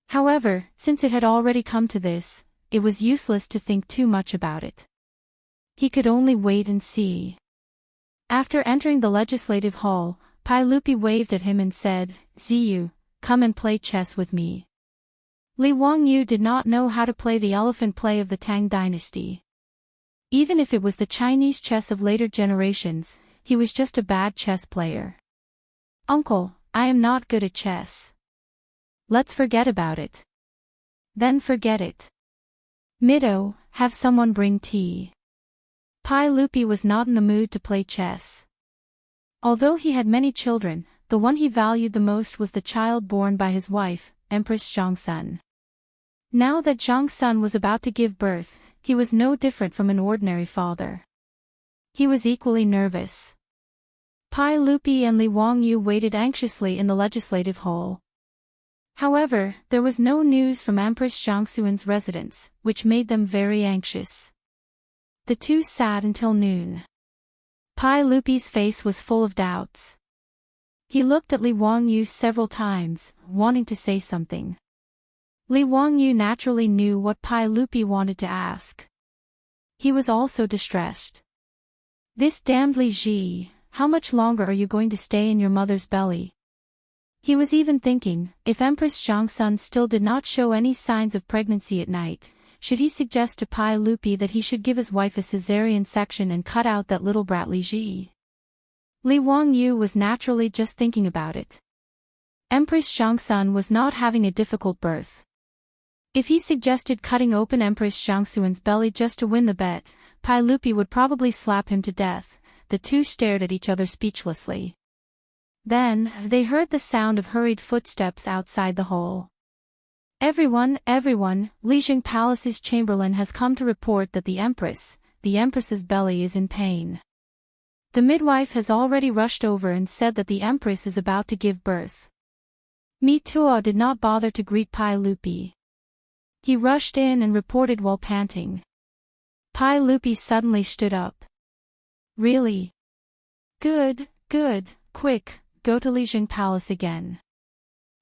However, since it had already come to this, it was useless to think too much about it. He could only wait and see. After entering the legislative hall, Pai Lupi waved at him and said, "Ziyu, come and play chess with me." Li Wangyu did not know how to play the elephant play of the Tang dynasty. Even if it was the Chinese chess of later generations, he was just a bad chess player. "Uncle, I am not good at chess." "Let's forget about it." "Then forget it." "Mido, have someone bring tea." Pai Lupi was not in the mood to play chess. Although he had many children, the one he valued the most was the child born by his wife, Empress Zhongsun. Now that Zhongsun was about to give birth, he was no different from an ordinary father. He was equally nervous. Pai Lupi and Li Wangyu waited anxiously in the legislative hall. However, there was no news from Empress Zhongsun's residence, which made them very anxious. The two sat until noon. Pai Lupi's face was full of doubts. He looked at Li Wangyu several times, wanting to say something. Li Wangyu naturally knew what Pai Lupi wanted to ask. He was also distressed. "This damned Li Ji, how much longer are you going to stay in your mother's belly?" He was even thinking, if Empress Zhongsun still did not show any signs of pregnancy at night, should he suggest to Pai Lupi that he should give his wife a caesarean section and cut out that little brat Li Ji? Li Wangyu was naturally just thinking about it. Empress Zhongsun was not having a difficult birth. If he suggested cutting open Empress Zhongsun's belly just to win the bet, Pai Lupi would probably slap him to death. The two stared at each other speechlessly. Then, they heard the sound of hurried footsteps outside the hall. Everyone, Lijing Palace's chamberlain has come to report that the Empress's belly is in pain. The midwife has already rushed over and said that the Empress is about to give birth." Mi Tuo did not bother to greet Pai Lupi. He rushed in and reported while panting. Pai Lupi suddenly stood up. "Really? Good, good, quick, go to Lijing Palace again.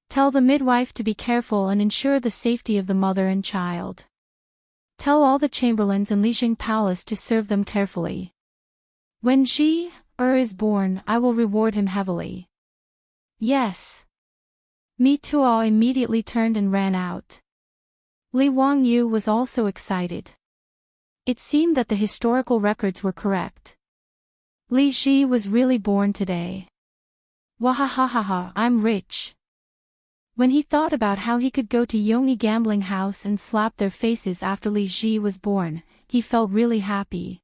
Tell the midwife to be careful and ensure the safety of the mother and child. Tell all the chamberlains in Lijing Palace to serve them carefully. When is born, I will reward him heavily. Yes. Mi Tuo immediately turned and ran out. Li Wangyu was also excited. It seemed that the historical records were correct. Li Ji was really born today. Wahahaha, I'm rich. When he thought about how he could go to Yongyi gambling house and slap their faces after Li Ji was born, he felt really happy.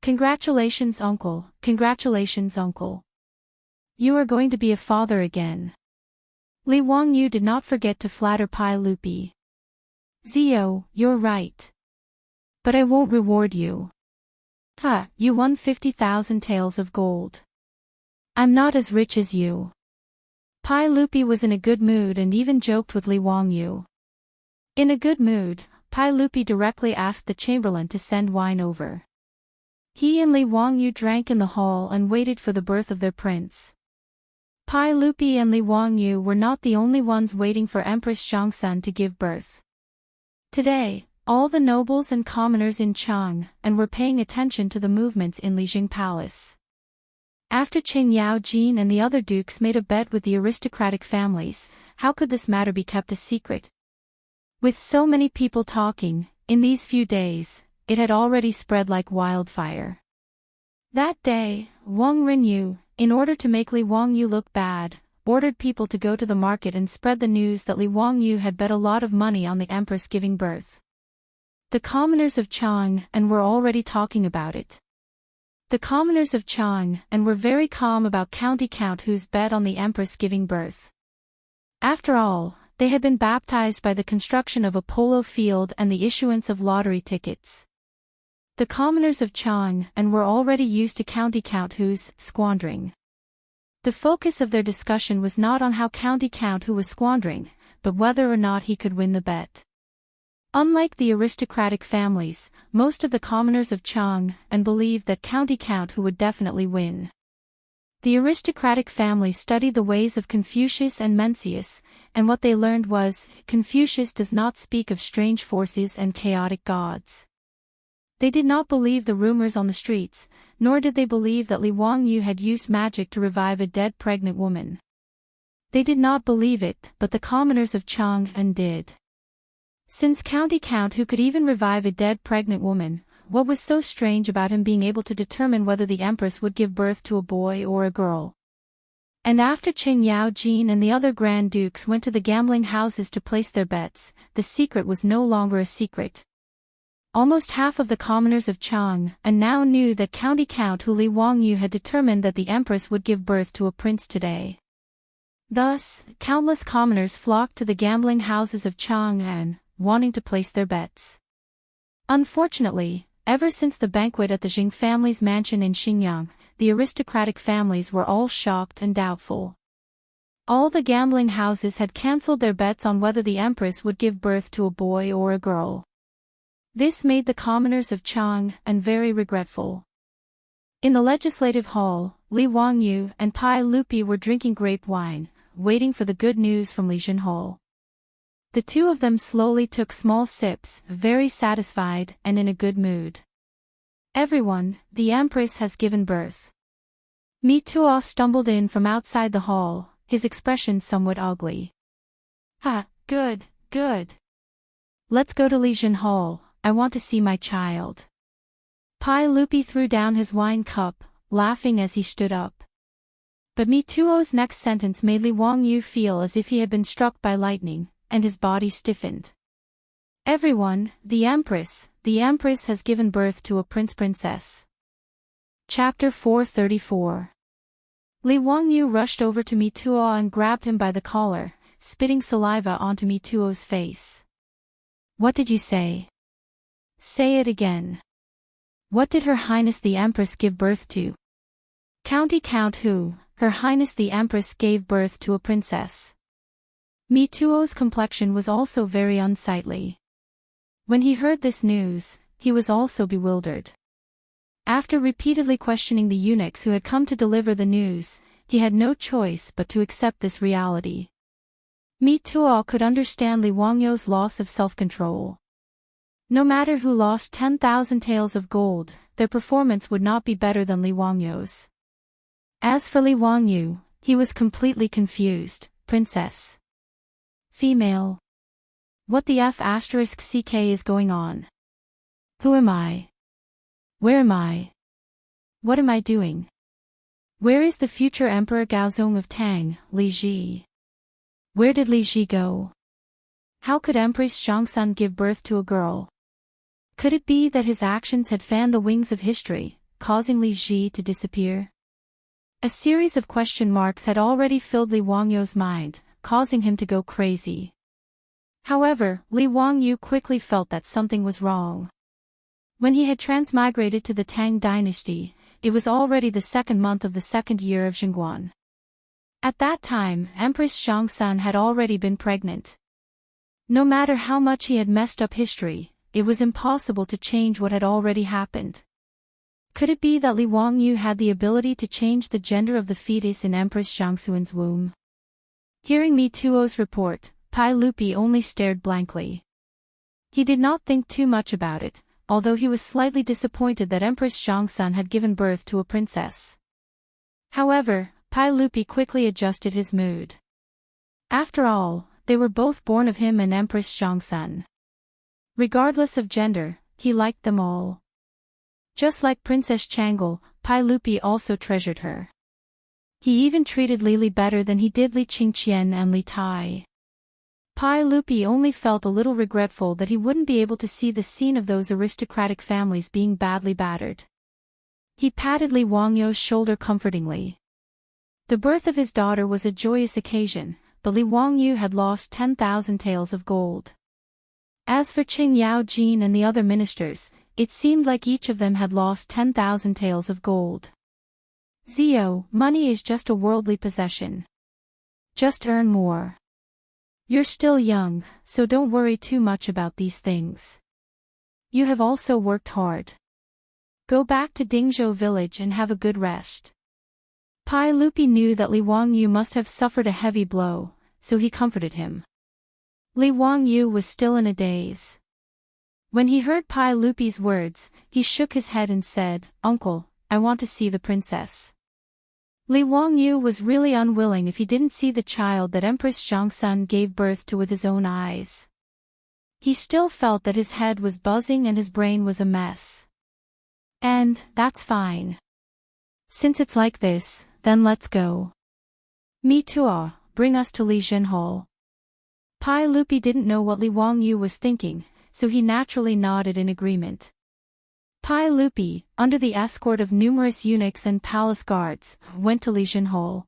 Congratulations, uncle, congratulations, uncle. You are going to be a father again. Li Wangyu did not forget to flatter Pai Lupi. Zio, you're right. But I won't reward you. You won 50,000 taels of gold. I'm not as rich as you. Pai Lupi was in a good mood and even joked with Li Wangyu. In a good mood, Pai Lupi directly asked the chamberlain to send wine over. He and Li Wangyu drank in the hall and waited for the birth of their prince. Pai Lupi and Li Wangyu were not the only ones waiting for Empress Zhongsun to give birth. Today, all the nobles and commoners in Chang and were paying attention to the movements in Lijing Palace. After Qing Yaojin and the other dukes made a bet with the aristocratic families, how could this matter be kept a secret? With so many people talking, in these few days, it had already spread like wildfire. That day, Wang Renyu, in order to make Li Wangyu look bad, ordered people to go to the market and spread the news that Li Wangyu had bet a lot of money on the empress giving birth. The commoners of Chang and were already talking about it. The commoners of Chang and were very calm about County Count Hu's bet on the empress giving birth. After all, they had been baptized by the construction of a polo field and the issuance of lottery tickets. The commoners of Chang and were already used to County Count Hu's squandering. The focus of their discussion was not on how County Count Hu was squandering, but whether or not he could win the bet. Unlike the aristocratic families, most of the commoners of Chang and believed that County Count Hu would definitely win. The aristocratic family studied the ways of Confucius and Mencius, and what they learned was, Confucius does not speak of strange forces and chaotic gods. They did not believe the rumors on the streets, nor did they believe that Li Wangyu had used magic to revive a dead pregnant woman. They did not believe it, but the commoners of Chang'an did. Since County Count Hu could even revive a dead pregnant woman, what was so strange about him being able to determine whether the empress would give birth to a boy or a girl? And after Qing Yaojin and the other Grand Dukes went to the gambling houses to place their bets, the secret was no longer a secret. Almost half of the commoners of Chang and now knew that County Count Hu Li Wangyu had determined that the empress would give birth to a prince today. Thus, countless commoners flocked to the gambling houses of Chang'an, wanting to place their bets. Unfortunately, ever since the banquet at the Jing family's mansion in Xinjiang, the aristocratic families were all shocked and doubtful. All the gambling houses had cancelled their bets on whether the empress would give birth to a boy or a girl. This made the commoners of Chang'an very regretful. In the legislative hall, Li Wangyu and Pai Lupi were drinking grape wine, waiting for the good news from Lijin Hall. The two of them slowly took small sips, very satisfied and in a good mood. Everyone, the empress has given birth. Mi Tuo stumbled in from outside the hall, his expression somewhat ugly. Good, good. Let's go to Lijin Hall, I want to see my child. Pai Lupi threw down his wine cup, laughing as he stood up. But Mi Tuo's next sentence made Li Wangyu feel as if he had been struck by lightning, and his body stiffened. Everyone, the empress has given birth to a prince-princess. Chapter 434. Li Wangyu rushed over to Mi Tuo and grabbed him by the collar, spitting saliva onto Mi Tuo's face. What did you say? Say it again. What did Her Highness the Empress give birth to? County Count Hu, Her Highness the Empress gave birth to a princess. Mi Tuo's complexion was also very unsightly. When he heard this news, he was also bewildered. After repeatedly questioning the eunuchs who had come to deliver the news, he had no choice but to accept this reality. Mi Tuo could understand Li Wangyu's loss of self-control. No matter who lost 10,000 taels of gold, their performance would not be better than Li Wangyu's. As for Li Wangyu, he was completely confused. Princess. Female. What the F***ck is going on? Who am I? Where am I? What am I doing? Where is the future Emperor Gaozong of Tang, Li Ji? Where did Li Ji go? How could Empress Zhongsun give birth to a girl? Could it be that his actions had fanned the wings of history, causing Li Ji to disappear? A series of question marks had already filled Li Wangyu's mind, causing him to go crazy. However, Li Wangyu quickly felt that something was wrong. When he had transmigrated to the Tang dynasty, it was already the second month of the second year of Zhengguan. At that time, Empress Zhongsun had already been pregnant. No matter how much he had messed up history, it was impossible to change what had already happened. Could it be that Li Wangyu had the ability to change the gender of the fetus in Empress Zhongsun's womb? Hearing Mi Tuo's report, Pai Lupi only stared blankly. He did not think too much about it, although he was slightly disappointed that Empress Zhongsun had given birth to a princess. However, Pai Lupi quickly adjusted his mood. After all, they were both born of him and Empress Zhongsun. Regardless of gender, he liked them all. Just like Princess Changle, Pai Lupi also treasured her. He even treated Li Li better than he did Li Qingqian and Li Tai. Pai Lupi only felt a little regretful that he wouldn't be able to see the scene of those aristocratic families being badly battered. He patted Li Wangyu's shoulder comfortingly. The birth of his daughter was a joyous occasion, but Li Wangyu had lost 10,000 taels of gold. As for Qing Yao Jin and the other ministers, it seemed like each of them had lost 10,000 taels of gold. Zio, money is just a worldly possession. Just earn more. You're still young, so don't worry too much about these things. You have also worked hard. Go back to Dingzhou village and have a good rest. Pai Lupi knew that Li Wangyu must have suffered a heavy blow, so he comforted him. Li Wangyu was still in a daze. When he heard Pai Lupi's words, he shook his head and said, "Uncle, I want to see the princess." Li Wangyu was really unwilling if he didn't see the child that Empress Zhongsun gave birth to with his own eyes. He still felt that his head was buzzing and his brain was a mess. And, that's fine. Since it's like this, then let's go. Mi Tuo, bring us to Li Zhen Hall. Pai Lupi didn't know what Li Wangyu was thinking, so he naturally nodded in agreement. Pai Lupi, under the escort of numerous eunuchs and palace guards, went to Li Zhen Hall.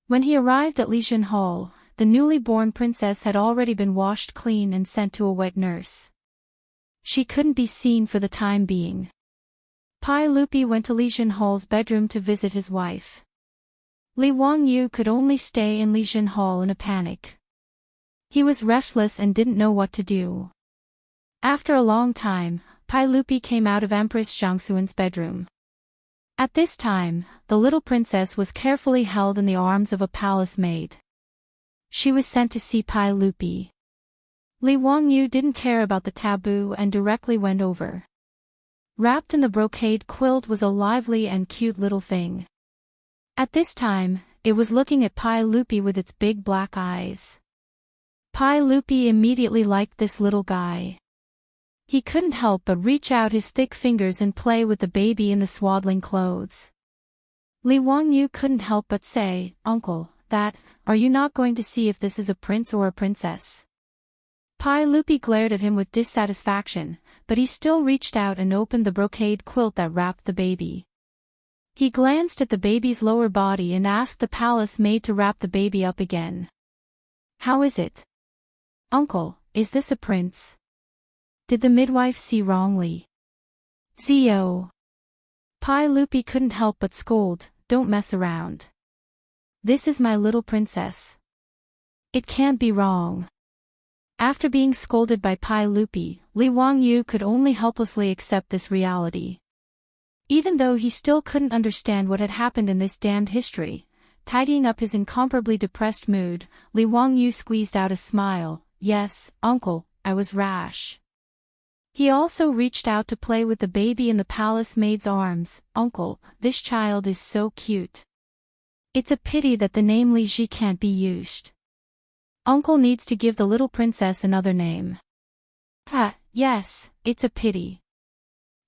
When he arrived at Li Zhen Hall, the newly born princess had already been washed clean and sent to a wet nurse. She couldn't be seen for the time being. Pai Lupi went to Li Zhen Hall's bedroom to visit his wife. Li Wangyu could only stay in Li Zhen Hall in a panic. He was restless and didn't know what to do. After a long time, Pai Lupi came out of Empress Zhongsun's bedroom. At this time, the little princess was carefully held in the arms of a palace maid. She was sent to see Pai Lupi. Li Wangyu didn't care about the taboo and directly went over. Wrapped in the brocade quilt was a lively and cute little thing. At this time, it was looking at Pai Lupi with its big black eyes. Pai Lupi immediately liked this little guy. He couldn't help but reach out his thick fingers and play with the baby in the swaddling clothes. Li Wangyu couldn't help but say, "Uncle, are you not going to see if this is a prince or a princess?" Pai Lupi glared at him with dissatisfaction, but he still reached out and opened the brocade quilt that wrapped the baby. He glanced at the baby's lower body and asked the palace maid to wrap the baby up again. "How is it? Uncle, is this a prince? Did the midwife see wrongly?" Zio. Pai Lupi couldn't help but scold, "Don't mess around. This is my little princess. It can't be wrong." After being scolded by Pai Lupi, Li Wangyu could only helplessly accept this reality. Even though he still couldn't understand what had happened in this damned history, tidying up his incomparably depressed mood, Li Wangyu squeezed out a smile. Yes, uncle, I was rash. He also reached out to play with the baby in the palace maid's arms. Uncle, this child is so cute. It's a pity that the name Li Ji can't be used. Uncle needs to give the little princess another name. Yes, it's a pity.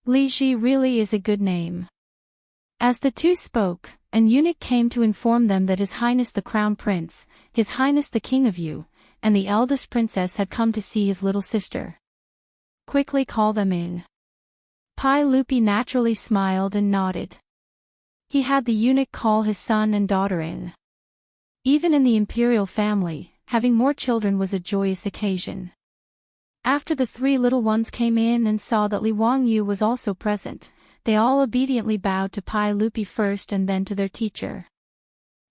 Li Ji really is a good name. As the two spoke, an eunuch came to inform them that His Highness the Crown Prince, His Highness the King of Yu, and the eldest princess had come to see his little sister. Quickly call them in. Pai Lupi naturally smiled and nodded. He had the eunuch call his son and daughter in. Even in the imperial family, having more children was a joyous occasion. After the three little ones came in and saw that Li Wangyu was also present, they all obediently bowed to Pai Lupi first and then to their teacher.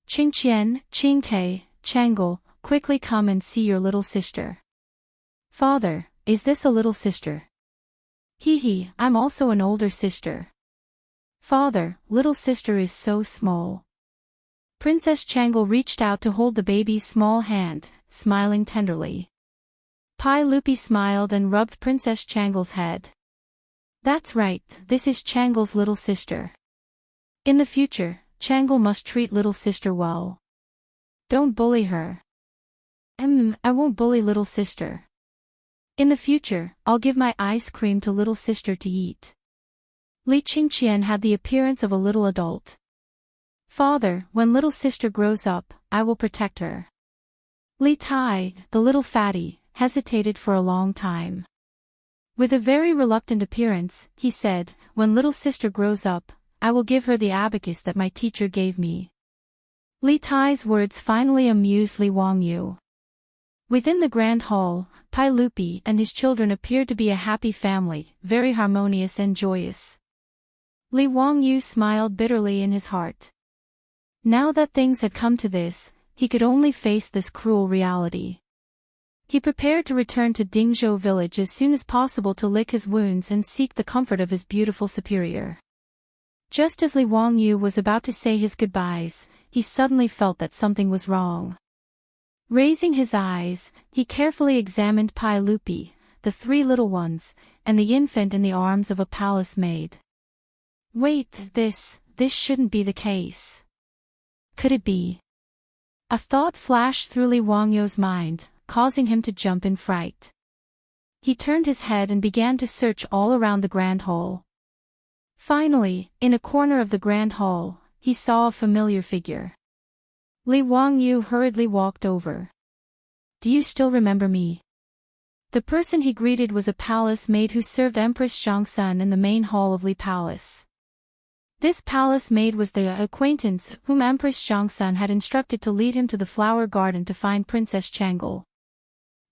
Qingqian, Qingke, Changel, quickly come and see your little sister. Father, is this a little sister? Hee, I'm also an older sister. Father, little sister is so small. Princess Changel reached out to hold the baby's small hand, smiling tenderly. Pai Lupi smiled and rubbed Princess Changel's head. That's right, this is Changel's little sister. In the future, Changel must treat little sister well. Don't bully her. I won't bully little sister. In the future, I'll give my ice cream to little sister to eat. Li Qingqian had the appearance of a little adult. Father, when little sister grows up, I will protect her. Li Tai, the little fatty, hesitated for a long time. With a very reluctant appearance, he said, when little sister grows up, I will give her the abacus that my teacher gave me. Li Tai's words finally amused Li Wangyu. Within the grand hall, Pai Lupi and his children appeared to be a happy family, very harmonious and joyous. Li Wangyu smiled bitterly in his heart. Now that things had come to this, he could only face this cruel reality. He prepared to return to Dingzhou village as soon as possible to lick his wounds and seek the comfort of his beautiful superior. Just as Li Wangyu was about to say his goodbyes, he suddenly felt that something was wrong. Raising his eyes, he carefully examined Pai Lupi, the three little ones, and the infant in the arms of a palace maid. Wait, this shouldn't be the case. Could it be? A thought flashed through Li Wangyu's mind, causing him to jump in fright. He turned his head and began to search all around the grand hall. Finally, in a corner of the grand hall, he saw a familiar figure. Li Wangyu hurriedly walked over. Do you still remember me? The person he greeted was a palace maid who served Empress Zhangsun in the main hall of Li Palace. This palace maid was the acquaintance whom Empress Zhangsun had instructed to lead him to the flower garden to find Princess Changel.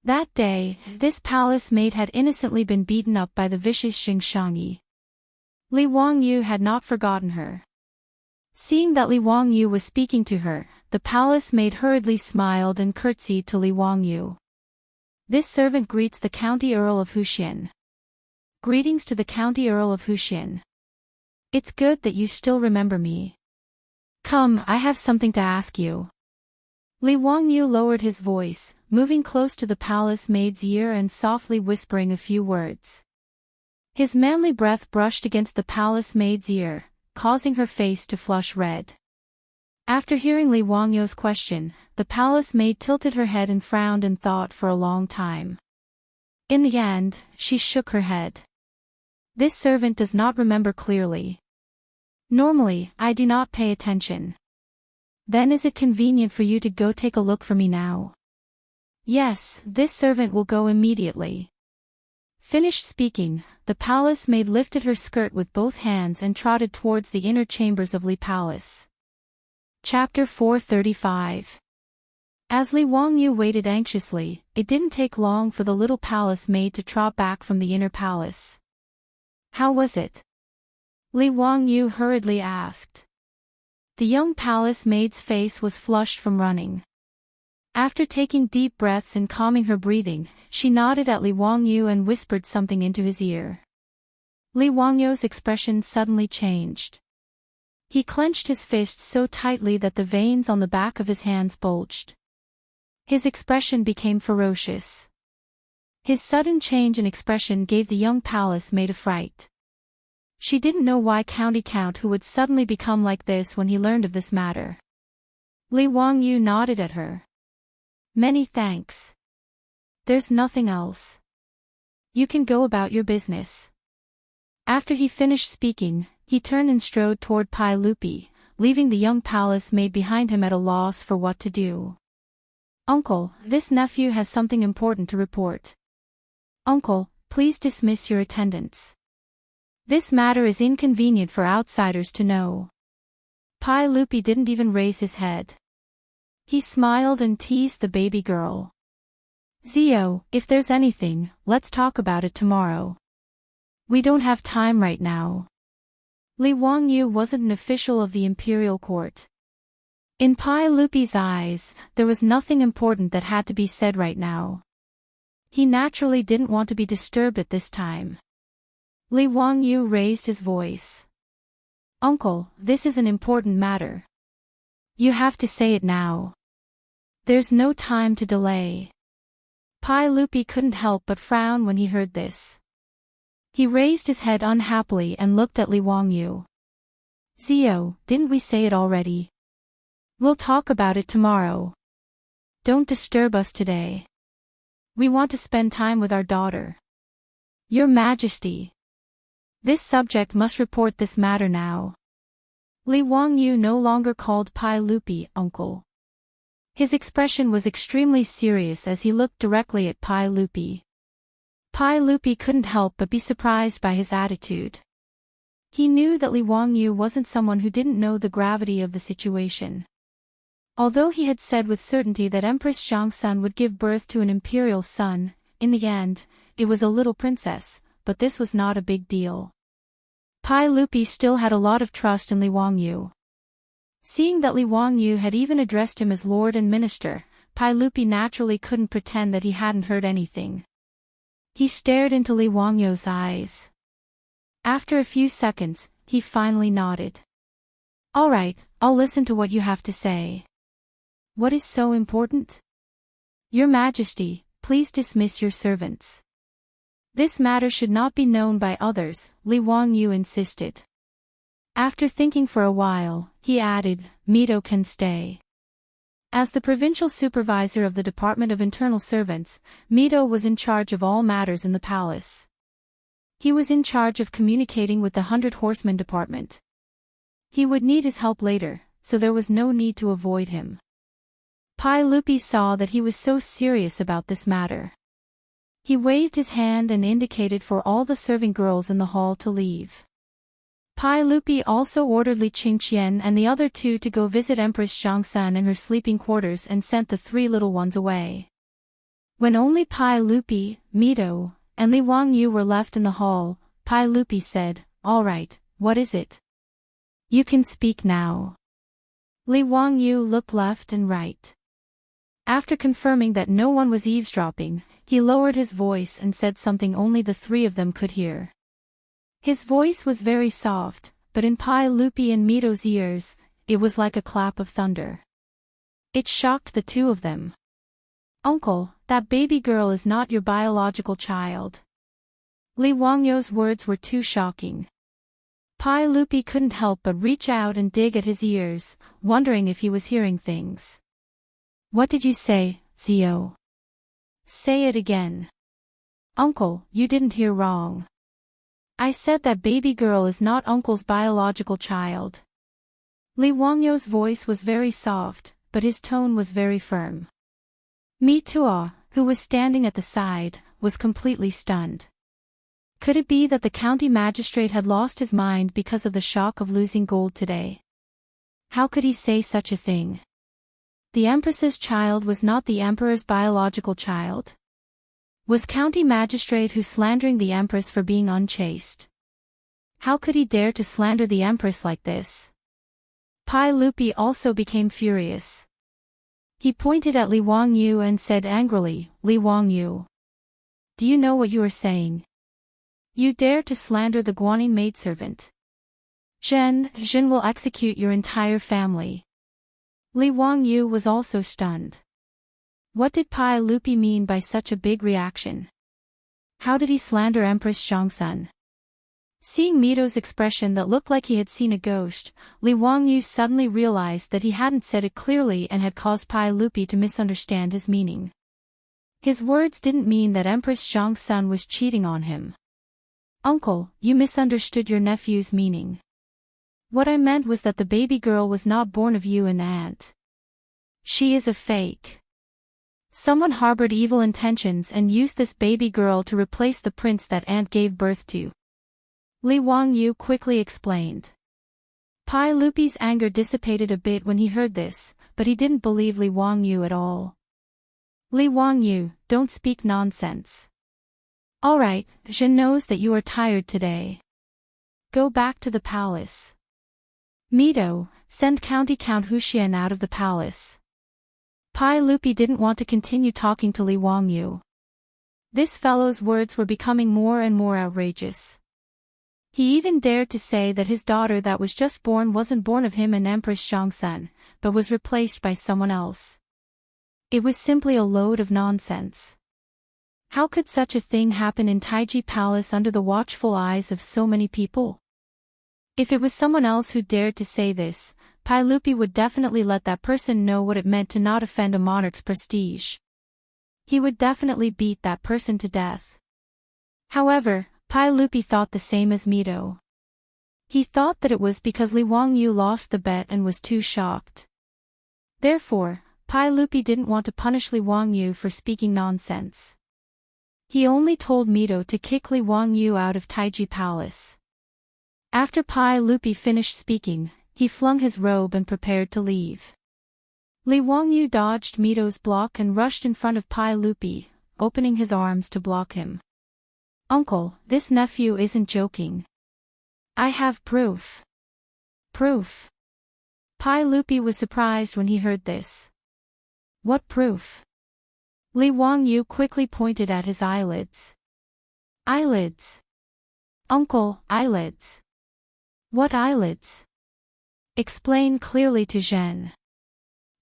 That day, this palace maid had innocently been beaten up by the vicious Xing Shangyi. Li Wangyu had not forgotten her. Seeing that Li Wangyu was speaking to her, the palace maid hurriedly smiled and curtsied to Li Wangyu. This servant greets the County Earl of Huxian. Greetings to the County Earl of Huxian. It's good that you still remember me. Come, I have something to ask you. Li Wangyu lowered his voice, moving close to the palace maid's ear and softly whispering a few words. His manly breath brushed against the palace maid's ear, causing her face to flush red. After hearing Li Wangyu's question, the palace maid tilted her head and frowned in thought for a long time. In the end, she shook her head. This servant does not remember clearly. Normally, I do not pay attention. Then is it convenient for you to go take a look for me now? Yes, this servant will go immediately. Finished speaking, the palace maid lifted her skirt with both hands and trotted towards the inner chambers of Li Palace. Chapter 435. As Li Wangyu waited anxiously, it didn't take long for the little palace maid to trot back from the inner palace. How was it? Li Wangyu hurriedly asked. The young palace maid's face was flushed from running. After taking deep breaths and calming her breathing, she nodded at Li Wangyu and whispered something into his ear. Li Wangyou's expression suddenly changed. He clenched his fists so tightly that the veins on the back of his hands bulged. His expression became ferocious. His sudden change in expression gave the young palace maid a fright. She didn't know why County Count who would suddenly become like this when he learned of this matter. Li Wangyou nodded at her. Many thanks. There's nothing else. You can go about your business. After he finished speaking, he turned and strode toward Pai Lupi, leaving the young palace maid behind him at a loss for what to do. Uncle, this nephew has something important to report. Uncle, please dismiss your attendants. This matter is inconvenient for outsiders to know. Pai Lupi didn't even raise his head. He smiled and teased the baby girl. Zio, if there's anything, let's talk about it tomorrow. We don't have time right now. Li Wangyou wasn't an official of the imperial court. In Pai Lupi's eyes, there was nothing important that had to be said right now. He naturally didn't want to be disturbed at this time. Li Wangyou raised his voice. Uncle, this is an important matter. You have to say it now. There's no time to delay. Pai Lupi couldn't help but frown when he heard this. He raised his head unhappily and looked at Li Wangyou. Zio, didn't we say it already? We'll talk about it tomorrow. Don't disturb us today. We want to spend time with our daughter. Your Majesty. This subject must report this matter now. Li Wangyou no longer called Pai Lupi uncle. His expression was extremely serious as he looked directly at Pai Lupi. Pai Lupi couldn't help but be surprised by his attitude. He knew that Li Wangyou wasn't someone who didn't know the gravity of the situation. Although he had said with certainty that Empress Zhangsun would give birth to an imperial son, in the end, it was a little princess, but this was not a big deal. Pai Lupi still had a lot of trust in Li Wangyou. Seeing that Li Wangyou had even addressed him as lord and minister, Pai Lupi naturally couldn't pretend that he hadn't heard anything. He stared into Li Wangyou's eyes. After a few seconds, he finally nodded. All right, I'll listen to what you have to say. What is so important? Your Majesty, please dismiss your servants. This matter should not be known by others, Li Wangyou insisted. After thinking for a while, he added, Mito can stay. As the provincial supervisor of the Department of Internal Servants, Mito was in charge of all matters in the palace. He was in charge of communicating with the 100 Horsemen Department. He would need his help later, so there was no need to avoid him. Pai Lupi saw that he was so serious about this matter. He waved his hand and indicated for all the serving girls in the hall to leave. Pai Lupi also ordered Li Qingqian and the other two to go visit Empress Zhangsun in her sleeping quarters and sent the 3 little ones away. When only Pai Lupi, Mito, and Li Wangyou were left in the hall, Pai Lupi said, All right, what is it? You can speak now. Li Wangyou looked left and right. After confirming that no one was eavesdropping, he lowered his voice and said something only the 3 of them could hear. His voice was very soft, but in Pai Lupi and Mito's ears, it was like a clap of thunder. It shocked the 2 of them. Uncle, that baby girl is not your biological child. Li Wangyou's words were too shocking. Pai Lupi couldn't help but reach out and dig at his ears, wondering if he was hearing things. What did you say, Zio? Say it again. Uncle, you didn't hear wrong. I said that baby girl is not Uncle's biological child. Li Wangyou's voice was very soft, but his tone was very firm. Mi Tuo, who was standing at the side, was completely stunned. Could it be that the county magistrate had lost his mind because of the shock of losing gold today? How could he say such a thing? The Empress's child was not the Emperor's biological child? Was county magistrate who slandering the Empress for being unchaste? How could he dare to slander the Empress like this? Pai Lupi also became furious. He pointed at Li Wangyou and said angrily, Li Wangyou. Do you know what you are saying? You dare to slander the Guanyin maidservant. Zhen will execute your entire family. Li Wangyu was also stunned. What did Pai Lupi mean by such a big reaction? How did he slander Empress Zhongsun? Seeing Mito's expression that looked like he had seen a ghost, Li Wangyu suddenly realized that he hadn't said it clearly and had caused Pai Lupi to misunderstand his meaning. His words didn't mean that Empress Zhongsun was cheating on him. Uncle, you misunderstood your nephew's meaning. What I meant was that the baby girl was not born of you and Aunt. She is a fake. Someone harbored evil intentions and used this baby girl to replace the prince that Aunt gave birth to. Li Wangyu quickly explained. Pai Lupi's anger dissipated a bit when he heard this, but he didn't believe Li Wangyu at all. Li Wangyu, don't speak nonsense. Alright, Zhen knows that you are tired today. Go back to the palace. Mito, send Count Wuxia out of the palace. Pai Lupi didn't want to continue talking to Li Wangyu. This fellow's words were becoming more and more outrageous. He even dared to say that his daughter that was just born wasn't born of him and Empress Zhongsun, but was replaced by someone else. It was simply a load of nonsense. How could such a thing happen in Taiji Palace under the watchful eyes of so many people? If it was someone else who dared to say this, Pai Lupi would definitely let that person know what it meant to not offend a monarch's prestige. He would definitely beat that person to death. However, Pai Lupi thought the same as Mito. He thought that it was because Li Wangyu lost the bet and was too shocked. Therefore, Pai Lupi didn't want to punish Li Wangyu for speaking nonsense. He only told Mito to kick Li Wangyu out of Taiji Palace. After Pai Lupi finished speaking, he flung his robe and prepared to leave. Li Wangyu dodged Mito's block and rushed in front of Pai Lupi, opening his arms to block him. Uncle, this nephew isn't joking. I have proof. Proof. Pai Lupi was surprised when he heard this. What proof? Li Wangyu quickly pointed at his eyelids. Eyelids. Uncle, eyelids. What eyelids? Explain clearly to Zhen.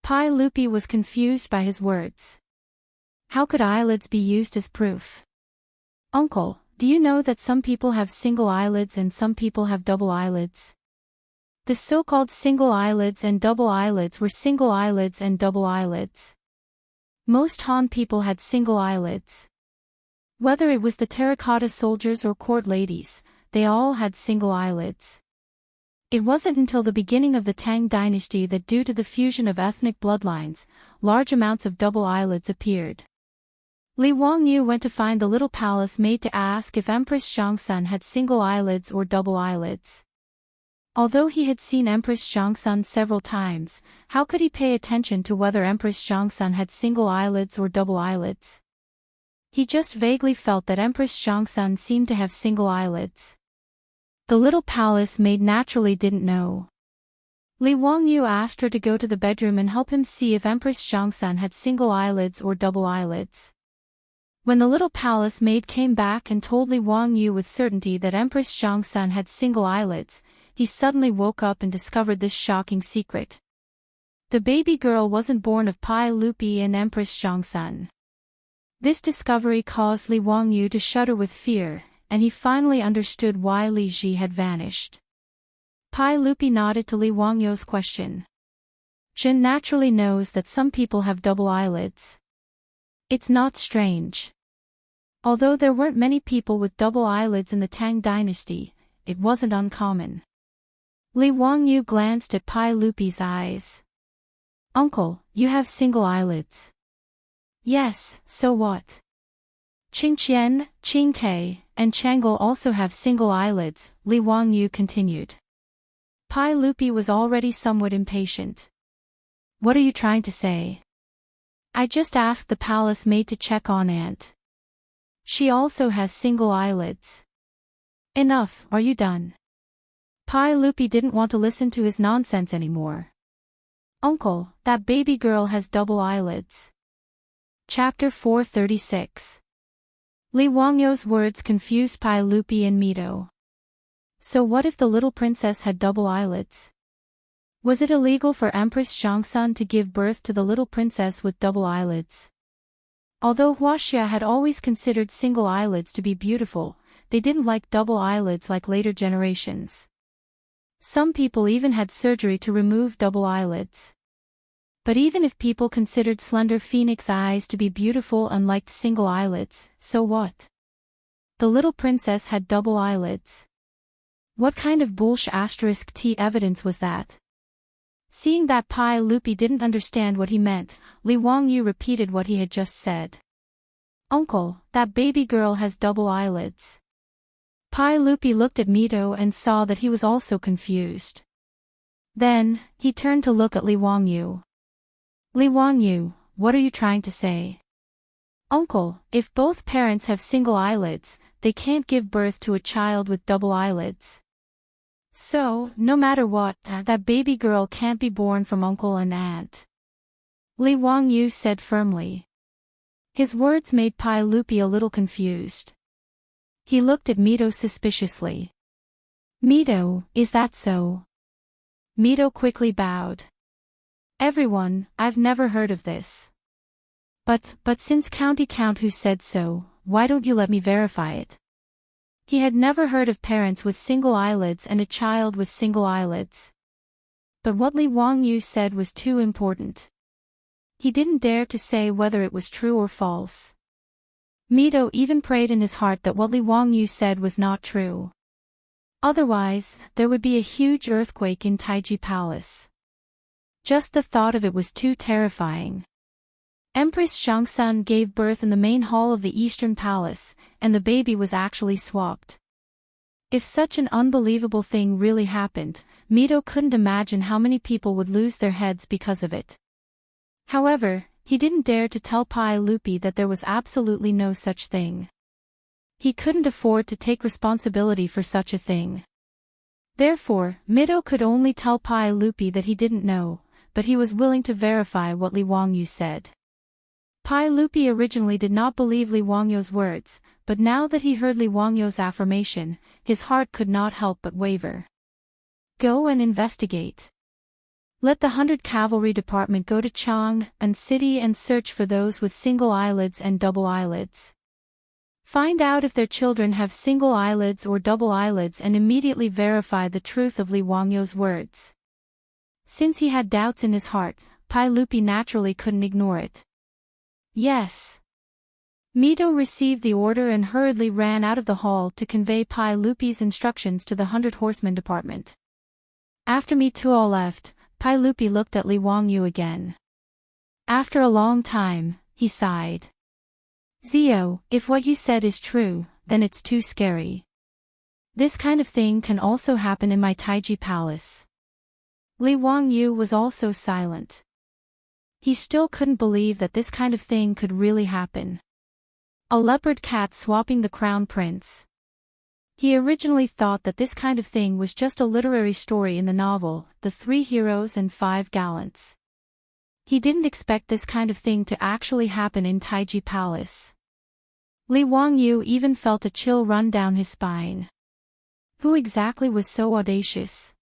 Pai Lupi was confused by his words. How could eyelids be used as proof? Uncle, do you know that some people have single eyelids and some people have double eyelids? The so-called single eyelids and double eyelids were single eyelids and double eyelids. Most Han people had single eyelids. Whether it was the terracotta soldiers or court ladies, they all had single eyelids. It wasn't until the beginning of the Tang dynasty that due to the fusion of ethnic bloodlines, large amounts of double eyelids appeared. Li Wangyu went to find the little palace maid to ask if Empress Zhongsun had single eyelids or double eyelids. Although he had seen Empress Zhongsun several times, how could he pay attention to whether Empress Zhongsun had single eyelids or double eyelids? He just vaguely felt that Empress Zhongsun seemed to have single eyelids. The little palace maid naturally didn't know. Li Wangyu asked her to go to the bedroom and help him see if Empress Zhongsun had single eyelids or double eyelids. When the little palace maid came back and told Li Wangyu with certainty that Empress Zhongsun had single eyelids, he suddenly woke up and discovered this shocking secret. The baby girl wasn't born of Pai Lupi and Empress Zhongsun. This discovery caused Li Wangyu to shudder with fear, and he finally understood why Li Ji had vanished. Pai Lupi nodded to Li Wangyu's question. Jin naturally knows that some people have double eyelids. It's not strange. Although there weren't many people with double eyelids in the Tang dynasty, it wasn't uncommon. Li Wangyu glanced at Pai Lupi's eyes. Uncle, you have single eyelids. Yes, so what? Qingqian, Qingke, and Chang'e also have single eyelids, Li Wangyu continued. Pai Lupi was already somewhat impatient. What are you trying to say? I just asked the palace maid to check on Aunt. She also has single eyelids. Enough, are you done? Pai Lupi didn't want to listen to his nonsense anymore. Uncle, that baby girl has double eyelids. Chapter 436. Li Wangyou's words confused Pai Lupi and Mito. So what if the little princess had double eyelids? Was it illegal for Empress Xiangsun to give birth to the little princess with double eyelids? Although Wuxia had always considered single eyelids to be beautiful, they didn't like double eyelids like later generations. Some people even had surgery to remove double eyelids. But even if people considered slender phoenix eyes to be beautiful and liked single eyelids, so what? The little princess had double eyelids. What kind of bullshit*t evidence was that? Seeing that Pai Lupi didn't understand what he meant, Li Wangyu repeated what he had just said. Uncle, that baby girl has double eyelids. Pai Lupi looked at Mito and saw that he was also confused. Then, he turned to look at Li Wangyu. Li Wangyu, what are you trying to say? Uncle, if both parents have single eyelids, they can't give birth to a child with double eyelids. So, no matter what, that baby girl can't be born from uncle and aunt. Li Wangyu said firmly. His words made Pai Lupi a little confused. He looked at Mito suspiciously. Mito, is that so? Mito quickly bowed. Everyone, I've never heard of this. But since County Count who said so, why don't you let me verify it? He had never heard of parents with single eyelids and a child with single eyelids. But what Li Wangyu said was too important. He didn't dare to say whether it was true or false. Mito even prayed in his heart that what Li Wangyu said was not true. Otherwise, there would be a huge earthquake in Taiji Palace. Just the thought of it was too terrifying. Empress Xiangsun gave birth in the main hall of the Eastern Palace, and the baby was actually swapped. If such an unbelievable thing really happened, Mito couldn't imagine how many people would lose their heads because of it. However, he didn't dare to tell Pai Lupi that there was absolutely no such thing. He couldn't afford to take responsibility for such a thing. Therefore, Mito could only tell Pai Lupi that he didn't know, but he was willing to verify what Li Wangyu said. Pai Lupi originally did not believe Li Wangyou's words, but now that he heard Li Wangyou's affirmation, his heart could not help but waver. Go and investigate. Let the 100 Cavalry Department go to Chang'an City and search for those with single eyelids and double eyelids. Find out if their children have single eyelids or double eyelids and immediately verify the truth of Li Wangyou's words. Since he had doubts in his heart, Pai Lupi naturally couldn't ignore it. Yes. Mito received the order and hurriedly ran out of the hall to convey Pai Lupi's instructions to the 100 Horsemen Department. After Mito left, Pai Lupi looked at Li Wangyu again. After a long time, he sighed. Zio, if what you said is true, then it's too scary. This kind of thing can also happen in my Taiji Palace. Li Wangyu was also silent. He still couldn't believe that this kind of thing could really happen. A leopard cat swapping the crown prince. He originally thought that this kind of thing was just a literary story in the novel, The 3 Heroes and 5 Gallants. He didn't expect this kind of thing to actually happen in Taiji Palace. Li Wangyu even felt a chill run down his spine. Who exactly was so audacious?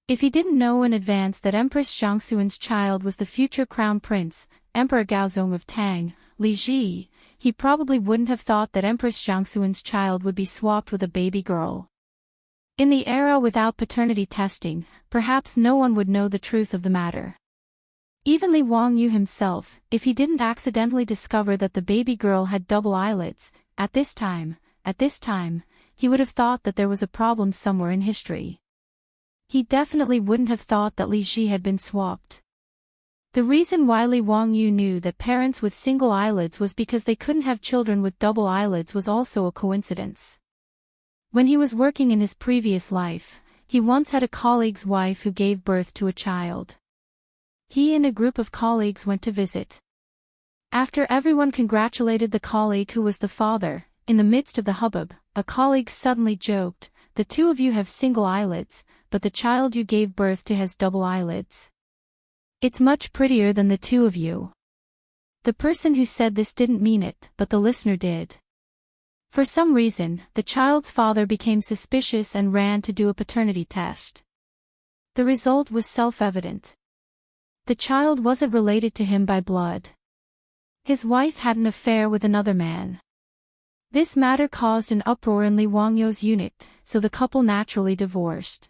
If he didn't know in advance that Empress Xiangxuan's child was the future crown prince, Emperor Gaozong of Tang, Li Ji, he probably wouldn't have thought that Empress Xiangxuan's child would be swapped with a baby girl. In the era without paternity testing, perhaps no one would know the truth of the matter. Even Li Wangyu himself, if he didn't accidentally discover that the baby girl had double eyelids, at this time, he would have thought that there was a problem somewhere in history. He definitely wouldn't have thought that Li Ji had been swapped. The reason why Li Wangyu knew that parents with single eyelids was because they couldn't have children with double eyelids was also a coincidence. When he was working in his previous life, he once had a colleague's wife who gave birth to a child. He and a group of colleagues went to visit. After everyone congratulated the colleague who was the father, in the midst of the hubbub, a colleague suddenly joked, "The two of you have single eyelids, but the child you gave birth to has double eyelids. It's much prettier than the two of you." The person who said this didn't mean it, but the listener did. For some reason, the child's father became suspicious and ran to do a paternity test. The result was self-evident. The child wasn't related to him by blood. His wife had an affair with another man. This matter caused an uproar in Li Wangyu's unit, so the couple naturally divorced.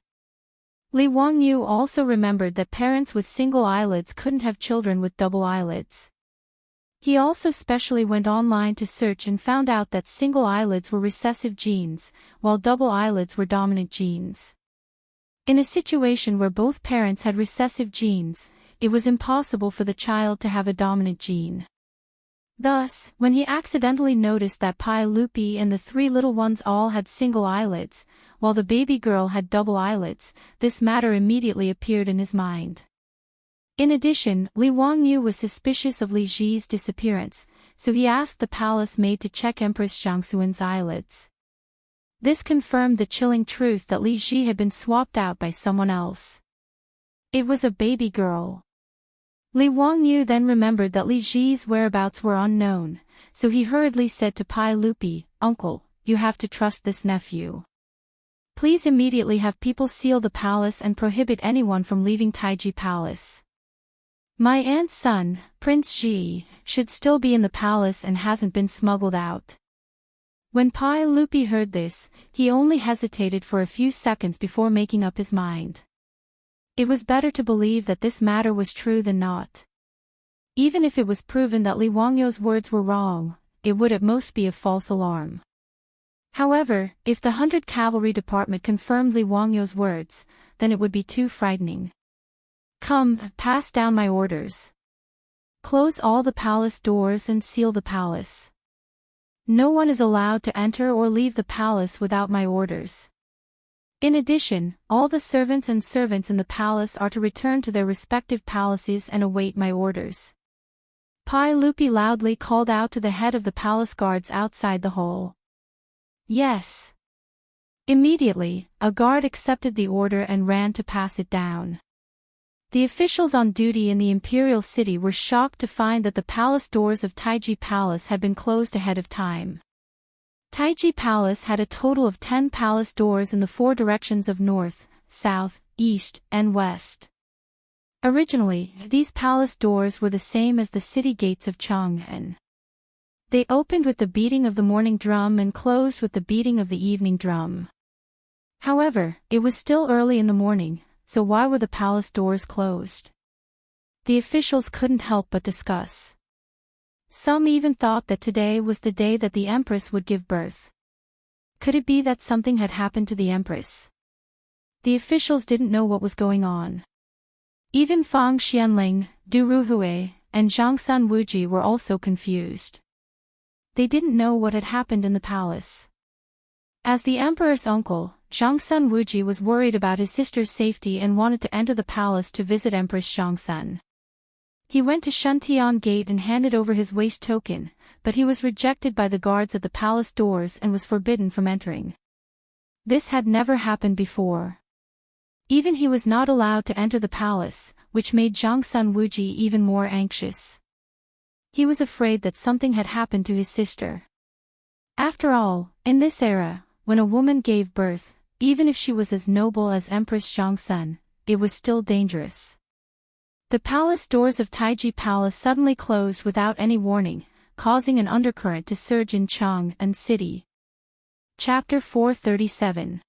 Li Wangyu also remembered that parents with single eyelids couldn't have children with double eyelids. He also specially went online to search and found out that single eyelids were recessive genes, while double eyelids were dominant genes. In a situation where both parents had recessive genes, it was impossible for the child to have a dominant gene. Thus, when he accidentally noticed that Pai Lupi and the three little ones all had single eyelids, while the baby girl had double eyelids, this matter immediately appeared in his mind. In addition, Li Wangyu was suspicious of Li Ji's disappearance, so he asked the palace maid to check Empress Zhangxuan's eyelids. This confirmed the chilling truth that Li Ji had been swapped out by someone else. It was a baby girl. Li Wangyu then remembered that Li Ji's whereabouts were unknown, so he hurriedly said to Pai Lupi, "Uncle, you have to trust this nephew. Please immediately have people seal the palace and prohibit anyone from leaving Taiji Palace. My aunt's son, Prince Ji, should still be in the palace and hasn't been smuggled out." When Pai Lupi heard this, he only hesitated for a few seconds before making up his mind. It was better to believe that this matter was true than not. Even if it was proven that Li Wangyu's words were wrong, it would at most be a false alarm. However, if the 100 Cavalry Department confirmed Li Wangyu's words, then it would be too frightening. "Come, pass down my orders. Close all the palace doors and seal the palace. No one is allowed to enter or leave the palace without my orders. In addition, all the servants in the palace are to return to their respective palaces and await my orders." Pai Lupi loudly called out to the head of the palace guards outside the hall. "Yes." Immediately, a guard accepted the order and ran to pass it down. The officials on duty in the imperial city were shocked to find that the palace doors of Taiji Palace had been closed ahead of time. Taiji Palace had a total of 10 palace doors in the 4 directions of north, south, east, and west. Originally, these palace doors were the same as the city gates of Chang'an. They opened with the beating of the morning drum and closed with the beating of the evening drum. However, it was still early in the morning, so why were the palace doors closed? The officials couldn't help but discuss. Some even thought that today was the day that the Empress would give birth. Could it be that something had happened to the Empress? The officials didn't know what was going on. Even Fang Xianling, Du Ruhui, and Zhangsun Wuji were also confused. They didn't know what had happened in the palace. As the emperor's uncle, Zhangsun Wuji was worried about his sister's safety and wanted to enter the palace to visit Empress Zhangsun. He went to Shuntian Gate and handed over his waist token, but he was rejected by the guards at the palace doors and was forbidden from entering. This had never happened before. Even he was not allowed to enter the palace, which made Zhangsun Wuji even more anxious. He was afraid that something had happened to his sister. After all, in this era, when a woman gave birth, even if she was as noble as Empress Zhangsun, it was still dangerous. The palace doors of Taiji Palace suddenly closed without any warning, causing an undercurrent to surge in Chang'an City. Chapter 437.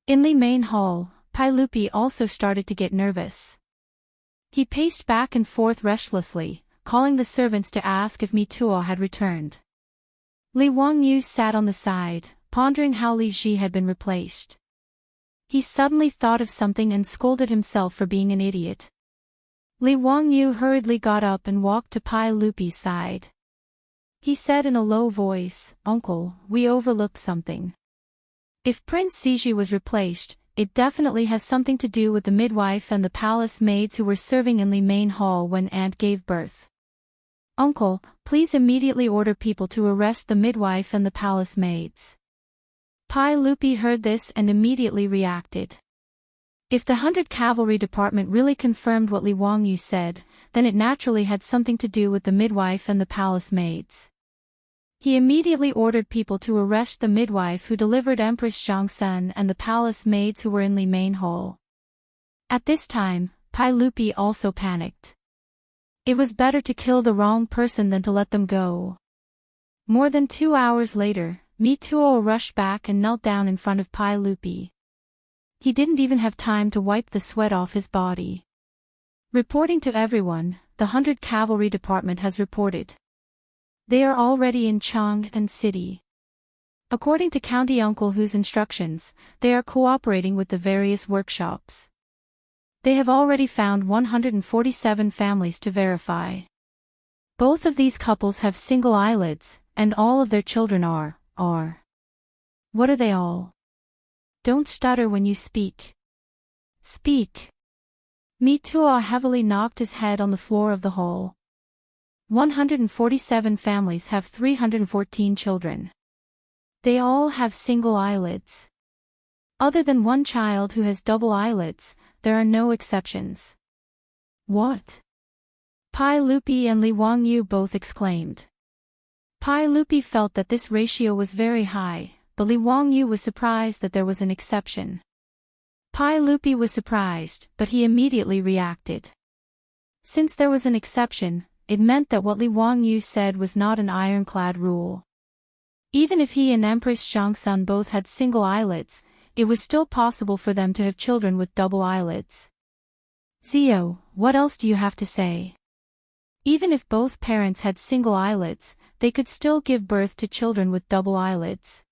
In Li Main Hall, Pai Lupi also started to get nervous. He paced back and forth restlessly, calling the servants to ask if Mituo had returned. Li Wangyu sat on the side, pondering how Li Ji had been replaced. He suddenly thought of something and scolded himself for being an idiot. Li Wangyu hurriedly got up and walked to Pai Lupi's side. He said in a low voice, "Uncle, we overlooked something. If Prince Siji was replaced, it definitely has something to do with the midwife and the palace maids who were serving in Li Main Hall when Aunt gave birth. Uncle, please immediately order people to arrest the midwife and the palace maids." Pai Lupi heard this and immediately reacted. If the 100 Cavalry Department really confirmed what Li Wangyu said, then it naturally had something to do with the midwife and the palace maids. He immediately ordered people to arrest the midwife who delivered Empress Zhangsun and the palace maids who were in Li main hall. At this time, Pai Lupi also panicked. It was better to kill the wrong person than to let them go. More than 2 hours later, Mi Tuo rushed back and knelt down in front of Pai Lupi. He didn't even have time to wipe the sweat off his body. Reporting to everyone, the 100 Cavalry Department has reported. They are already in Chang'an City. According to County Uncle Hu's instructions, they are cooperating with the various workshops. They have already found 147 families to verify. Both of these couples have single eyelids, and all of their children are. What are they all? Don't stutter when you speak. Speak. Mi Tuo heavily knocked his head on the floor of the hall. 147 families have 314 children. They all have single eyelids. Other than one child who has double eyelids, there are no exceptions. What? Pai Lupi and Li Wangyu both exclaimed. Pai Lupi felt that this ratio was very high, but Li Wangyu was surprised that there was an exception. Pai Lupi was surprised, but he immediately reacted. Since there was an exception, it meant that what Li Wangyu said was not an ironclad rule. Even if he and Empress Zhangsun both had single eyelids, it was still possible for them to have children with double eyelids. Zio, what else do you have to say? Even if both parents had single eyelids, they could still give birth to children with double eyelids.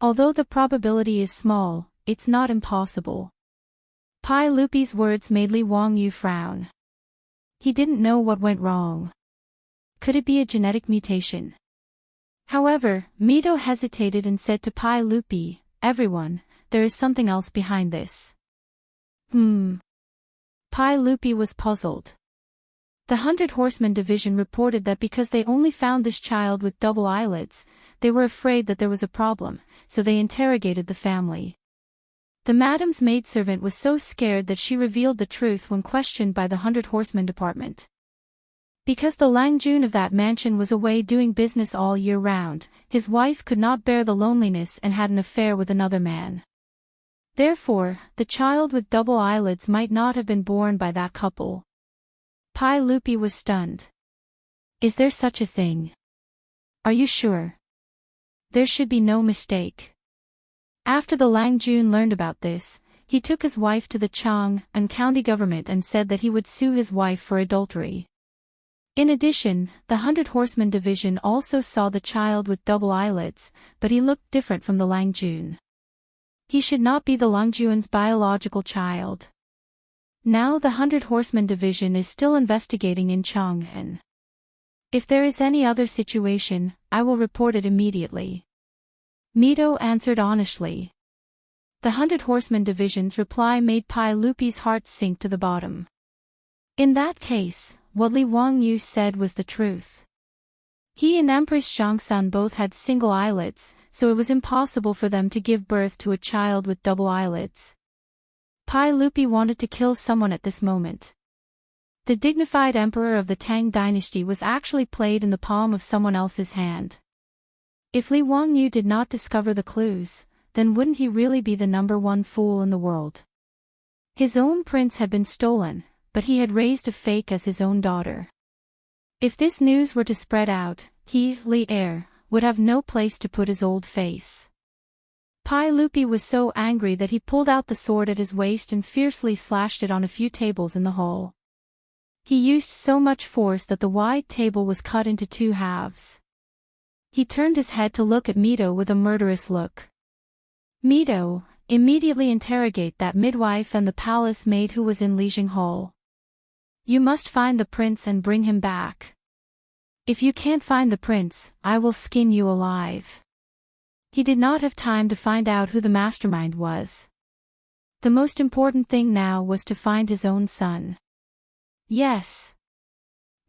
Although the probability is small, it's not impossible. Pai Lupi's words made Li Wangyu frown. He didn't know what went wrong. Could it be a genetic mutation? However, Mito hesitated and said to Pai Lupi, "Everyone, there is something else behind this." Pai Lupi was puzzled. The 100 Horsemen Division reported that because they only found this child with double eyelids, they were afraid that there was a problem, so they interrogated the family. The madam's maidservant was so scared that she revealed the truth when questioned by the 100 Horsemen Department. Because the Langjun of that mansion was away doing business all year round, his wife could not bear the loneliness and had an affair with another man. Therefore, the child with double eyelids might not have been born by that couple. Pai Lupi was stunned. Is there such a thing? Are you sure? There should be no mistake. After the Langjun learned about this, he took his wife to the Chang'an county government and said that he would sue his wife for adultery. In addition, the 100 Horsemen Division also saw the child with double eyelids, but he looked different from the Langjun. He should not be the Langjun's biological child. Now the 100 Horsemen Division is still investigating in Chang'an. If there is any other situation, I will report it immediately. Mito answered honestly. The 100 Horsemen Division's reply made Pai Lupi's heart sink to the bottom. In that case, what Li Wangyu said was the truth. He and Empress Zhangsun both had single eyelids, so it was impossible for them to give birth to a child with double eyelids. Pai Lupi wanted to kill someone at this moment. The dignified emperor of the Tang dynasty was actually played in the palm of someone else's hand. If Li Wangyu did not discover the clues, then wouldn't he really be the #1 fool in the world? His own prince had been stolen, but he had raised a fake as his own daughter. If this news were to spread out, he, Li Heir, would have no place to put his old face. Pai Lupi was so angry that he pulled out the sword at his waist and fiercely slashed it on a few tables in the hall. He used so much force that the wide table was cut into 2 halves. He turned his head to look at Mito with a murderous look. Mito, immediately interrogate that midwife and the palace maid who was in Lijing Hall. You must find the prince and bring him back. If you can't find the prince, I will skin you alive. He did not have time to find out who the mastermind was. The most important thing now was to find his own son. Yes.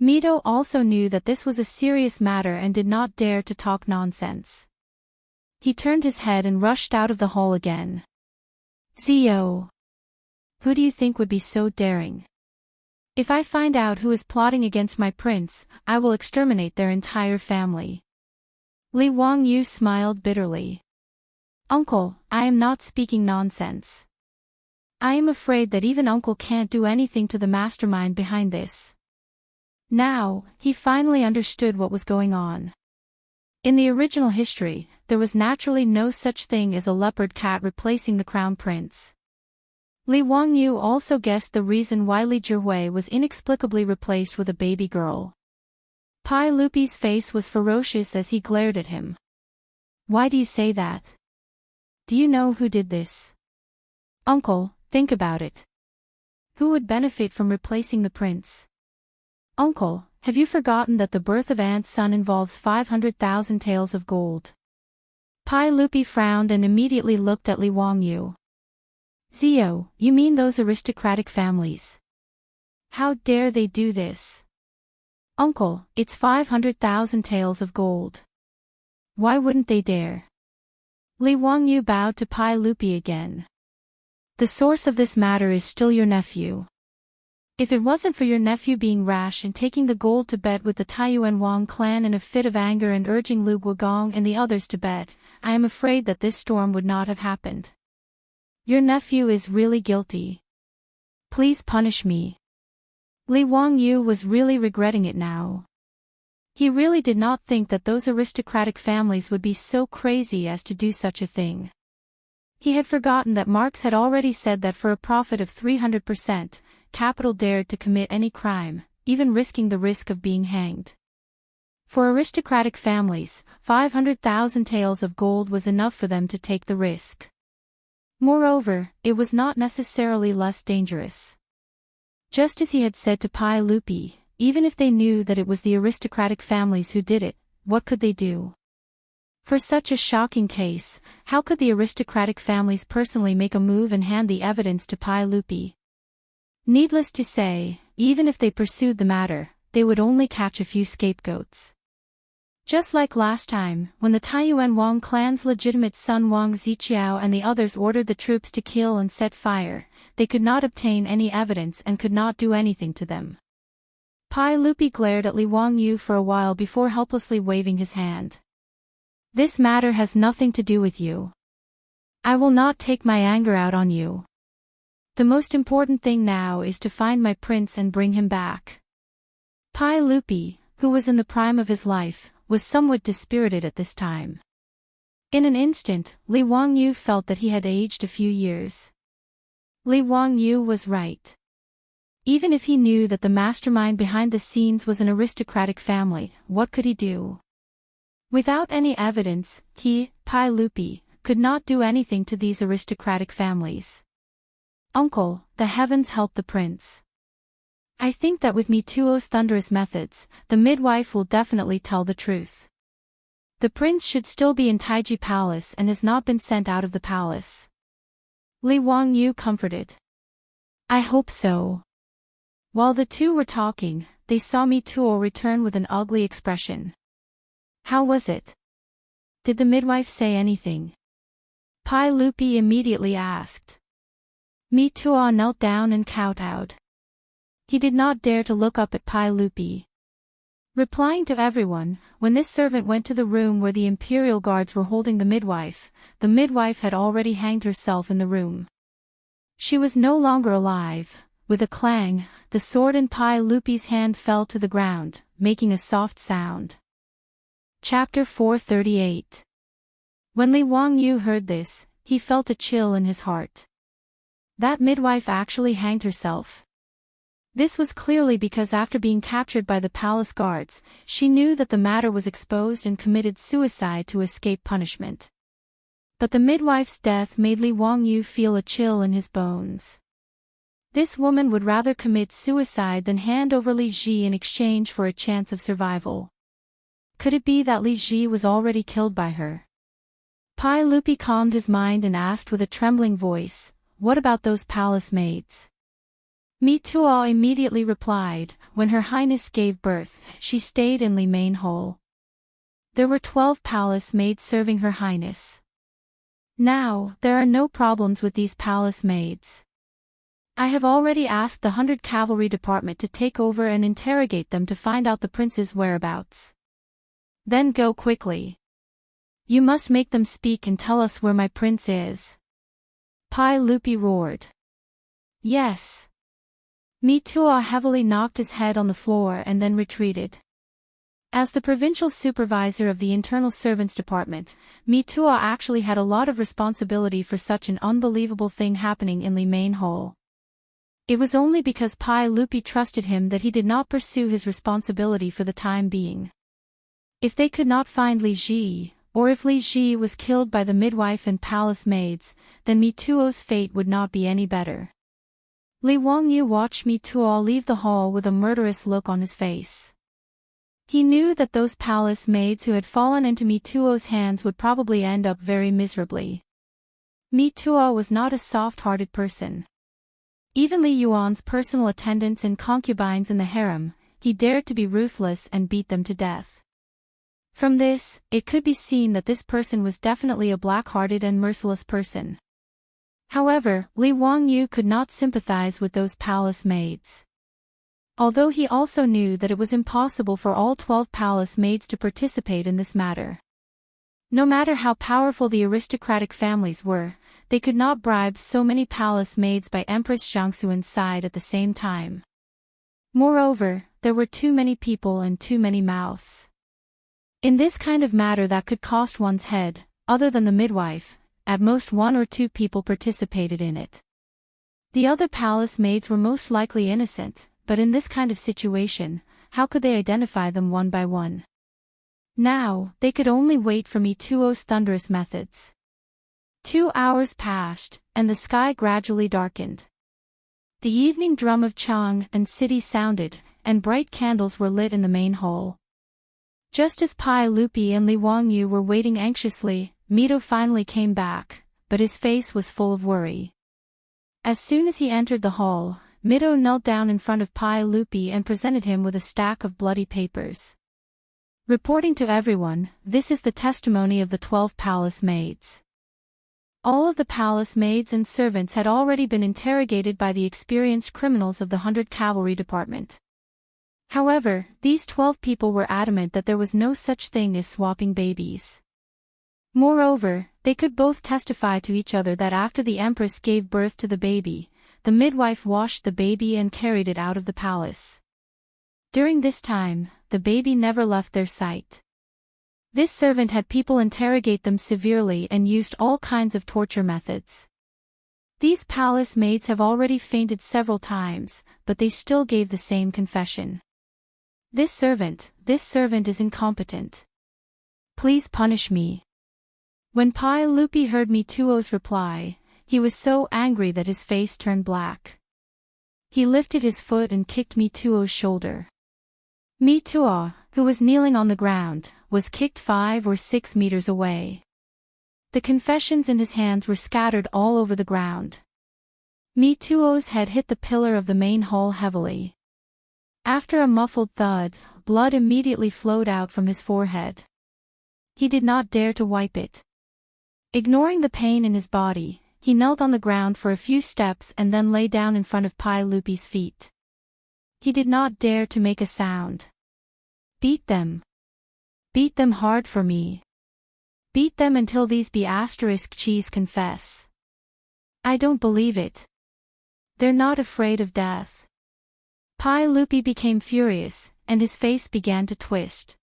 Mito also knew that this was a serious matter and did not dare to talk nonsense. He turned his head and rushed out of the hall again. Zio. Who do you think would be so daring? If I find out who is plotting against my prince, I will exterminate their entire family. Li Wangyu smiled bitterly. Uncle, I am not speaking nonsense. I am afraid that even Uncle can't do anything to the mastermind behind this. Now, he finally understood what was going on. In the original history, there was naturally no such thing as a leopard cat replacing the crown prince. Li Wangyu also guessed the reason why Li Zhihui was inexplicably replaced with a baby girl. Pai Lupi's face was ferocious as he glared at him. Why do you say that? Do you know who did this? Uncle, think about it. Who would benefit from replacing the prince? Uncle, have you forgotten that the birth of Ant's son involves 500,000 taels of gold? Pai Lupi frowned and immediately looked at Li Wangyu. Zio, you mean those aristocratic families? How dare they do this? Uncle, it's 500,000 taels of gold. Why wouldn't they dare? Li Wangyu bowed to Pai Lupi again. The source of this matter is still your nephew. If it wasn't for your nephew being rash and taking the gold to bet with the Taiyuan Wang clan in a fit of anger and urging Lu Guogong and the others to bet, I am afraid that this storm would not have happened. Your nephew is really guilty. Please punish me. Li Wangyu was really regretting it now. He really did not think that those aristocratic families would be so crazy as to do such a thing. He had forgotten that Marx had already said that for a profit of 300%, capital dared to commit any crime, even risking the risk of being hanged. For aristocratic families, 500,000 taels of gold was enough for them to take the risk. Moreover, it was not necessarily less dangerous. Just as he had said to Pai Lupi, even if they knew that it was the aristocratic families who did it, what could they do? For such a shocking case, how could the aristocratic families personally make a move and hand the evidence to Pai Lupi? Needless to say, even if they pursued the matter, they would only catch a few scapegoats. Just like last time, when the Taiyuan Wang clan's legitimate son Wang Ziqiao and the others ordered the troops to kill and set fire, they could not obtain any evidence and could not do anything to them. Pai Lupi glared at Li Wangyu for a while before helplessly waving his hand. This matter has nothing to do with you. I will not take my anger out on you. The most important thing now is to find my prince and bring him back. Pai Lupi, who was in the prime of his life, was somewhat dispirited at this time. In an instant, Li Wangyu felt that he had aged a few years. Li Wangyu was right. Even if he knew that the mastermind behind the scenes was an aristocratic family, what could he do? Without any evidence, he, Pai Lupi, could not do anything to these aristocratic families. Uncle, the heavens help the prince. I think that with Mituo's thunderous methods, the midwife will definitely tell the truth. The prince should still be in Taiji Palace and has not been sent out of the palace. Li Wangyu comforted. I hope so. While the two were talking, they saw Mituo return with an ugly expression. How was it? Did the midwife say anything? Pai Lupi immediately asked. Mituo knelt down and kowtowed. He did not dare to look up at Pai Lupi. Replying to everyone, when this servant went to the room where the imperial guards were holding the midwife had already hanged herself in the room. She was no longer alive. With a clang, the sword in Pai Lupi's hand fell to the ground, making a soft sound. Chapter 438. When Li Wangyu heard this, he felt a chill in his heart. That midwife actually hanged herself. This was clearly because after being captured by the palace guards, she knew that the matter was exposed and committed suicide to escape punishment. But the midwife's death made Li Wangyu feel a chill in his bones. This woman would rather commit suicide than hand over Li Ji in exchange for a chance of survival. Could it be that Li Ji was already killed by her? Pai Lupi calmed his mind and asked with a trembling voice, what about those palace maids? Mituo immediately replied, when Her Highness gave birth, she stayed in Li Main Hole. There were 12 palace maids serving Her Highness. Now, there are no problems with these palace maids. I have already asked the 100 Cavalry Department to take over and interrogate them to find out the prince's whereabouts. Then go quickly. You must make them speak and tell us where my prince is. Pai Lupi roared. Yes. Mitua heavily knocked his head on the floor and then retreated. As the provincial supervisor of the internal servants department, Mitua actually had a lot of responsibility for such an unbelievable thing happening in Li Main Hole. It was only because Pai Lupi trusted him that he did not pursue his responsibility for the time being. If they could not find Li Ji, or if Li Ji was killed by the midwife and palace maids, then Mituo's fate would not be any better. Li Wangyu watched Mituo leave the hall with a murderous look on his face. He knew that those palace maids who had fallen into Mituo's hands would probably end up very miserably. Mituo was not a soft-hearted person. Even Li Yuan's personal attendants and concubines in the harem, he dared to be ruthless and beat them to death. From this, it could be seen that this person was definitely a black-hearted and merciless person. However, Li Wangyu could not sympathize with those palace maids. Although he also knew that it was impossible for all 12 palace maids to participate in this matter. No matter how powerful the aristocratic families were, they could not bribe so many palace maids by Empress Jiangxuan's side at the same time. Moreover, there were too many people and too many mouths. In this kind of matter that could cost one's head, other than the midwife, at most 1 or 2 people participated in it. The other palace maids were most likely innocent, but in this kind of situation, how could they identify them one by one? Now, they could only wait for Mituo's thunderous methods. 2 hours passed, and the sky gradually darkened. The evening drum of Chang and city sounded, and bright candles were lit in the main hall. Just as Pai Lupi and Li Wangyu were waiting anxiously, Mito finally came back, but his face was full of worry. As soon as he entered the hall, Mito knelt down in front of Pai Lupi and presented him with a stack of bloody papers. Reporting to everyone, this is the testimony of the 12 palace maids. All of the palace maids and servants had already been interrogated by the experienced criminals of the 100 Cavalry Department. However, these 12 people were adamant that there was no such thing as swapping babies. Moreover, they could both testify to each other that after the Empress gave birth to the baby, the midwife washed the baby and carried it out of the palace. During this time, the baby never left their sight. This servant had people interrogate them severely and used all kinds of torture methods. These palace maids have already fainted several times, but they still gave the same confession. This servant is incompetent. Please punish me. When Pai Lupi heard Mituo's reply, he was so angry that his face turned black. He lifted his foot and kicked Mituo's shoulder. Mituo, who was kneeling on the ground, was kicked 5 or 6 meters away. The confessions in his hands were scattered all over the ground. Mituo's head hit the pillar of the main hall heavily. After a muffled thud, blood immediately flowed out from his forehead. He did not dare to wipe it. Ignoring the pain in his body, he knelt on the ground for a few steps and then lay down in front of Pai Lupi's feet. He did not dare to make a sound. Beat them. Beat them hard for me. Beat them until these cheese confess. I don't believe it. They're not afraid of death. Pai Lupi became furious, and his face began to twist.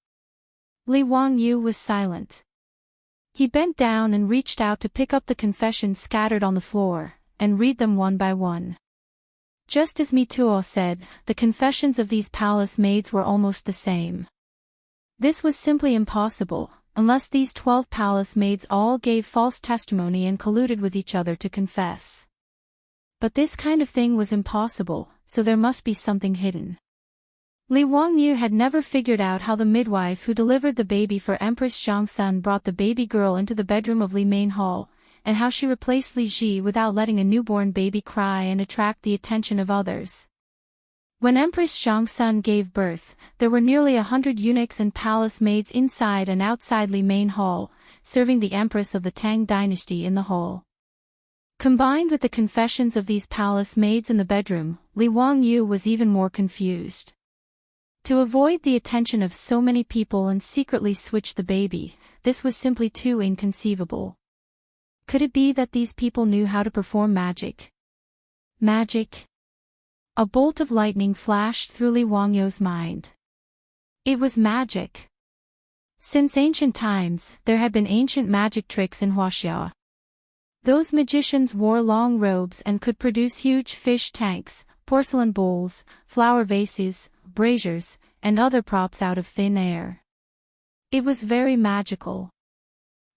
Li Wangyu was silent. He bent down and reached out to pick up the confessions scattered on the floor, and read them one by one. Just as Mituo said, the confessions of these palace maids were almost the same. This was simply impossible, unless these 12 palace maids all gave false testimony and colluded with each other to confess. But this kind of thing was impossible, so there must be something hidden. Li Wangyu had never figured out how the midwife who delivered the baby for Empress Jiangxun brought the baby girl into the bedroom of Li Main Hall, and how she replaced Li Ji without letting a newborn baby cry and attract the attention of others. When Empress Jiangxun gave birth, there were nearly 100 eunuchs and palace maids inside and outside Li Main Hall, serving the Empress of the Tang dynasty in the hall. Combined with the confessions of these palace maids in the bedroom, Li Wangyu was even more confused. To avoid the attention of so many people and secretly switch the baby, this was simply too inconceivable. Could it be that these people knew how to perform magic? Magic? A bolt of lightning flashed through Li Wangyu's mind. It was magic. Since ancient times, there had been ancient magic tricks in Wuxia. Those magicians wore long robes and could produce huge fish tanks, porcelain bowls, flower vases, braziers, and other props out of thin air. It was very magical.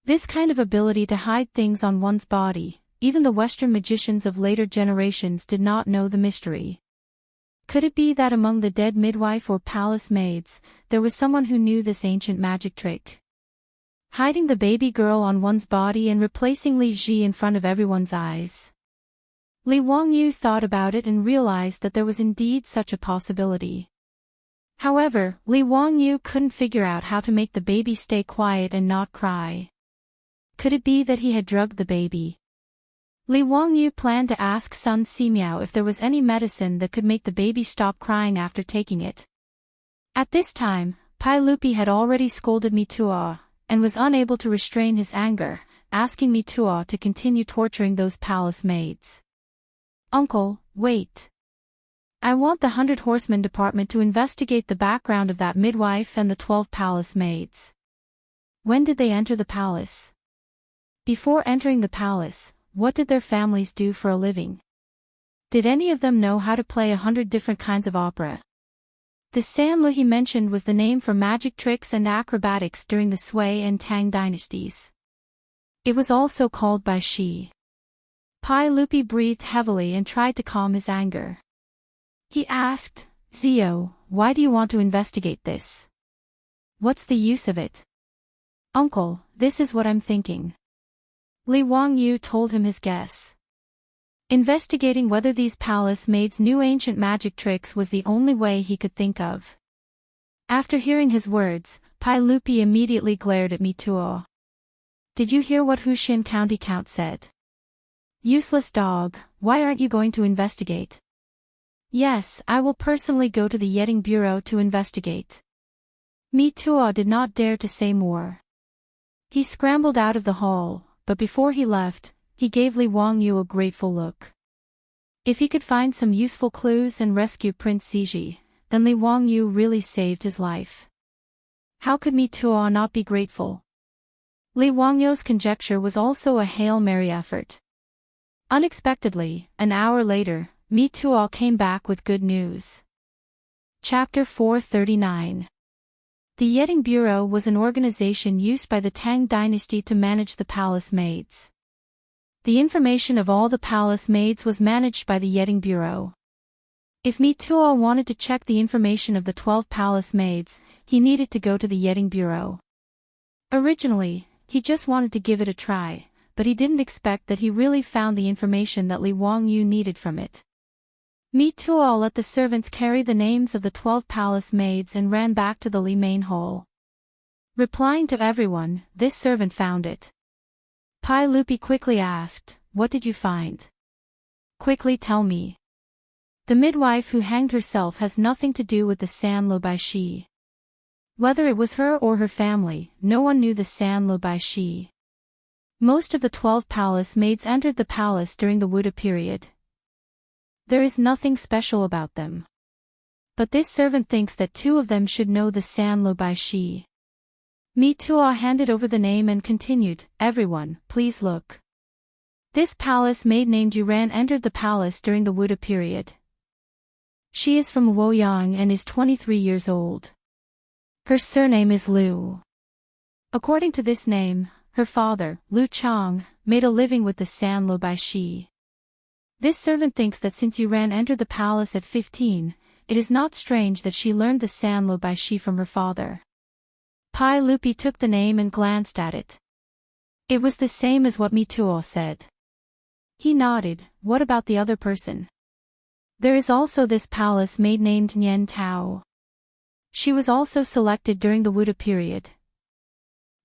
This kind of ability to hide things on one's body, even the Western magicians of later generations did not know the mystery. Could it be that among the dead midwife or palace maids, there was someone who knew this ancient magic trick? Hiding the baby girl on one's body and replacing Li Ji in front of everyone's eyes. Li Wangyu thought about it and realized that there was indeed such a possibility. However, Li Wangyu couldn't figure out how to make the baby stay quiet and not cry. Could it be that he had drugged the baby? Li Wangyu planned to ask Sun Simiao if there was any medicine that could make the baby stop crying after taking it. At this time, Pai Lupi had already scolded Mituo, and was unable to restrain his anger, asking Mituo to continue torturing those palace maids. "Uncle, wait. I want the 100 Horsemen department to investigate the background of that midwife and the 12 palace maids. When did they enter the palace? Before entering the palace, what did their families do for a living? Did any of them know how to play 100 different kinds of opera?" The Sanlu he mentioned was the name for magic tricks and acrobatics during the Sui and Tang dynasties. It was also called Bai Shi. Pai Lupi breathed heavily and tried to calm his anger. He asked, "Zio, why do you want to investigate this? What's the use of it?" "Uncle, this is what I'm thinking." Li Wangyu told him his guess. Investigating whether these palace maids knew ancient magic tricks was the only way he could think of. After hearing his words, Pai Lupi immediately glared at Mituo. "Did you hear what Huxin County Count said? Useless dog, why aren't you going to investigate?" "Yes, I will personally go to the Yetting Bureau to investigate." Mituo did not dare to say more. He scrambled out of the hall, but before he left, he gave Li Wangyu a grateful look. If he could find some useful clues and rescue Prince Ziji, then Li Wangyu really saved his life. How could Mituo not be grateful? Li Wangyu's conjecture was also a Hail Mary effort. Unexpectedly, an hour later, Mituo came back with good news. Chapter 439. The Yetting Bureau was an organization used by the Tang dynasty to manage the palace maids. The information of all the palace maids was managed by the Yetting Bureau. If Mituo wanted to check the information of the 12 palace maids, he needed to go to the Yetting Bureau. Originally, he just wanted to give it a try, but he didn't expect that he really found the information that Li Wangyu needed from it. Mituo let the servants carry the names of the 12 palace maids and ran back to the Li main hall. Replying to everyone, this servant found it. Pai Lupi quickly asked, "What did you find? Quickly tell me." "The midwife who hanged herself has nothing to do with the Sanlo Bai Shi. Whether it was her or her family, no one knew the Sanlo Bai Shi. Most of the 12 palace maids entered the palace during the Wuda period. There is nothing special about them. But this servant thinks that 2 of them should know the Sanlo Bai Shi." Mituo handed over the name and continued, "Everyone, please look. This palace maid named Yuran entered the palace during the Wuda period. She is from Luoyang and is 23 years old. Her surname is Liu. According to this name, her father, Liu Chang, made a living with the Sanlo Bai Shi. This servant thinks that since Yuran entered the palace at 15, it is not strange that she learned the Sanlo Bai Shi from her father." Pai Lupi took the name and glanced at it. It was the same as what Mituo said. He nodded. "What about the other person?" "There is also this palace maid named Nian Tao. She was also selected during the Wuda period.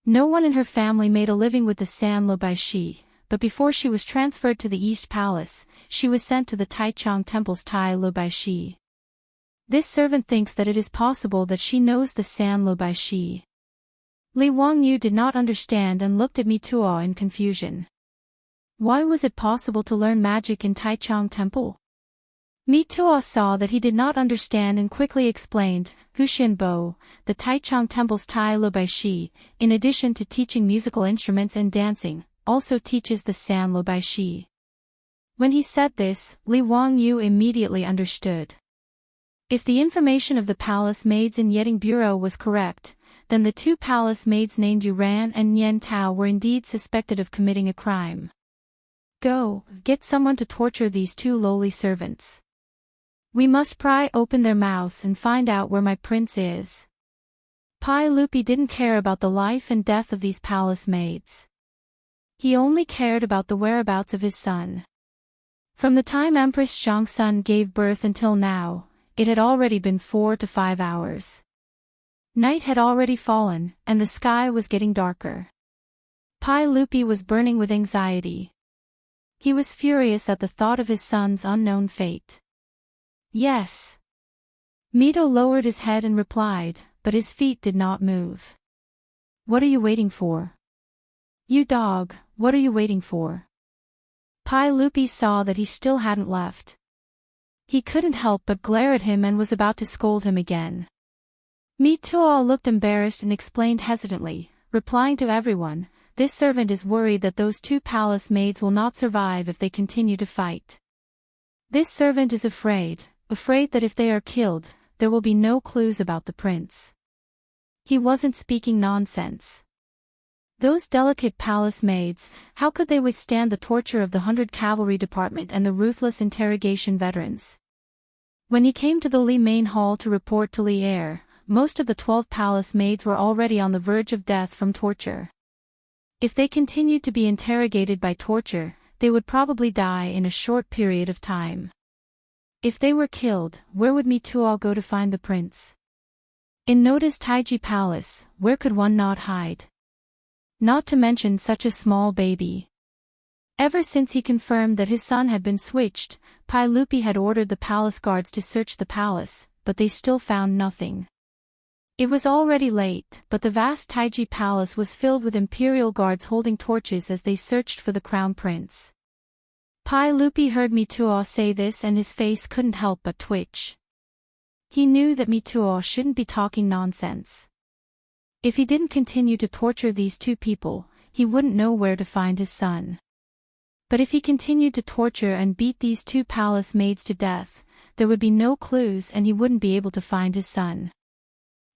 No one in her family made a living with the Sanlo Bai Shi, but before she was transferred to the East Palace, she was sent to the Taichung Temple's Tai Lo Bai Shi. This servant thinks that it is possible that she knows the Sanlo Bai Shi. Li Wangyu did not understand and looked at Mituo in confusion. Why was it possible to learn magic in Taichung Temple? Mituo saw that he did not understand and quickly explained, Huxianbo, the Taichung Temple's Tai Lu Bai Shi, in addition to teaching musical instruments and dancing, also teaches the San Lu Bai Shi. When he said this, Li Wangyu immediately understood. If the information of the palace maids in Yeding Bureau was correct, then the two palace maids named Yuran and Nian Tao were indeed suspected of committing a crime. Go, get someone to torture these two lowly servants. We must pry open their mouths and find out where my prince is. Pai Lupi didn't care about the life and death of these palace maids. He only cared about the whereabouts of his son. From the time Empress Zhongsun gave birth until now, it had already been 4 to 5 hours. Night had already fallen, and the sky was getting darker. Pai Lupi was burning with anxiety. He was furious at the thought of his son's unknown fate. Yes. Mito lowered his head and replied, but his feet did not move. What are you waiting for? You dog, what are you waiting for? Pai Lupi saw that he still hadn't left. He couldn't help but glare at him and was about to scold him again. Mituo looked embarrassed and explained hesitantly, replying to everyone, this servant is worried that those two palace maids will not survive if they continue to fight. This servant is afraid that if they are killed, there will be no clues about the prince. He wasn't speaking nonsense. Those delicate palace maids, how could they withstand the torture of the 100 Cavalry Department and the ruthless interrogation veterans? When he came to the Li main hall to report to Li Air, most of the 12 palace maids were already on the verge of death from torture. If they continued to be interrogated by torture, they would probably die in a short period of time. If they were killed, where would Mituo go to find the prince? In Noda's Taiji Palace, where could one not hide? Not to mention such a small baby. Ever since he confirmed that his son had been switched, Pai Lupi had ordered the palace guards to search the palace, but they still found nothing. It was already late, but the vast Taiji Palace was filled with imperial guards holding torches as they searched for the crown prince. Pai Lupi heard Mituo say this and his face couldn't help but twitch. He knew that Mituo shouldn't be talking nonsense. If he didn't continue to torture these two people, he wouldn't know where to find his son. But if he continued to torture and beat these two palace maids to death, there would be no clues and he wouldn't be able to find his son.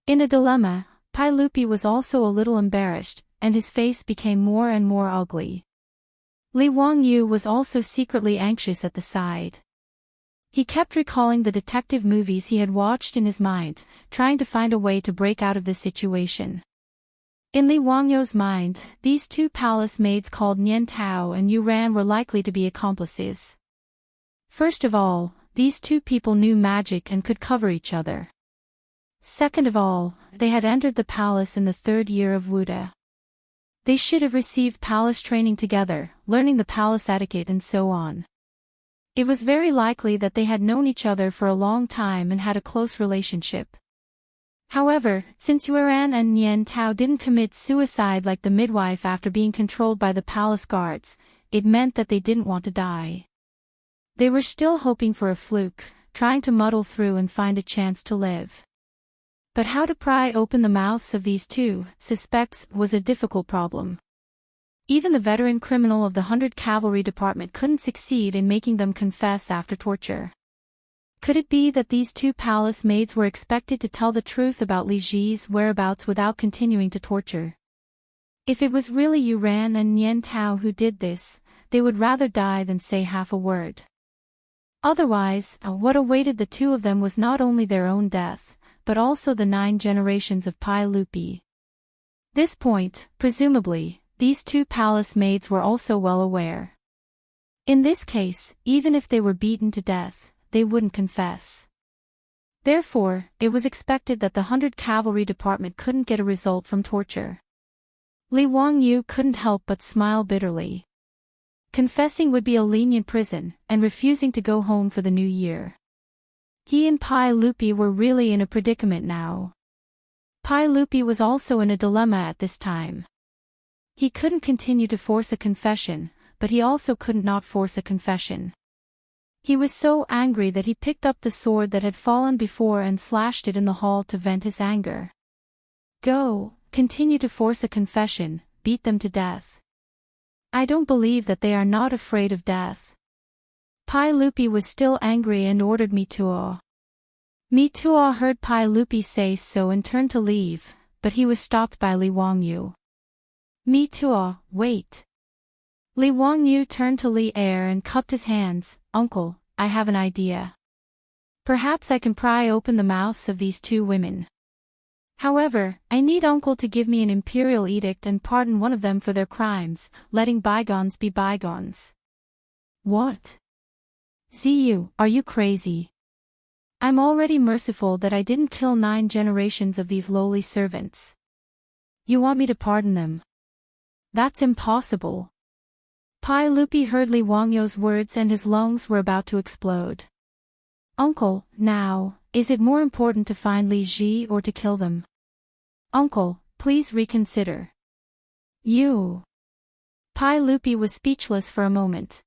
In a dilemma, Pai Lupi was also a little embarrassed, and his face became more and more ugly. Li Wangyu was also secretly anxious at the side. He kept recalling the detective movies he had watched in his mind, trying to find a way to break out of this situation. In Li Wangyu's mind, these two palace maids called Nian Tao and Yu Ran were likely to be accomplices. First of all, these two people knew magic and could cover each other. Second of all, they had entered the palace in the 3rd year of Wuda. They should have received palace training together, learning the palace etiquette and so on. It was very likely that they had known each other for a long time and had a close relationship. However, since Yuan and Nian Tao didn't commit suicide like the midwife after being controlled by the palace guards, it meant that they didn't want to die. They were still hoping for a fluke, trying to muddle through and find a chance to live. But how to pry open the mouths of these two suspects was a difficult problem. Even the veteran criminal of the 100 Cavalry Department couldn't succeed in making them confess after torture. Could it be that these two palace maids were expected to tell the truth about Li Ji's whereabouts without continuing to torture? If it was really Yuran and Nian Tao who did this, they would rather die than say half a word. Otherwise, what awaited the two of them was not only their own death, but also the 9 generations of Pai Lupi. This point, presumably, these two palace maids were also well aware. In this case, even if they were beaten to death, they wouldn't confess. Therefore, it was expected that the 100 Cavalry Department couldn't get a result from torture. Li Wangyu couldn't help but smile bitterly. Confessing would be a lenient prison, and refusing to go home for the new year. He and Pai Lupi were really in a predicament now. Pai Lupi was also in a dilemma at this time. He couldn't continue to force a confession, but he also couldn't not force a confession. He was so angry that he picked up the sword that had fallen before and slashed it in the hall to vent his anger. Go, continue to force a confession, beat them to death. I don't believe that they are not afraid of death. Pai Lupi was still angry and ordered Mitua. Mitua heard Pai Lupi say so and turned to leave, but he was stopped by Li Wangyu. Mitua, wait. Li Wangyu turned to Li Er and cupped his hands. Uncle, I have an idea. Perhaps I can pry open the mouths of these two women. However, I need Uncle to give me an imperial edict and pardon one of them for their crimes, letting bygones be bygones. What? Ziyu, are you crazy? I'm already merciful that I didn't kill 9 generations of these lowly servants. You want me to pardon them? That's impossible. Pai Lupi heard Li Wangyu's words and his lungs were about to explode. Uncle, now, is it more important to find Li Ji or to kill them? Uncle, please reconsider. You. Pai Lupi was speechless for a moment.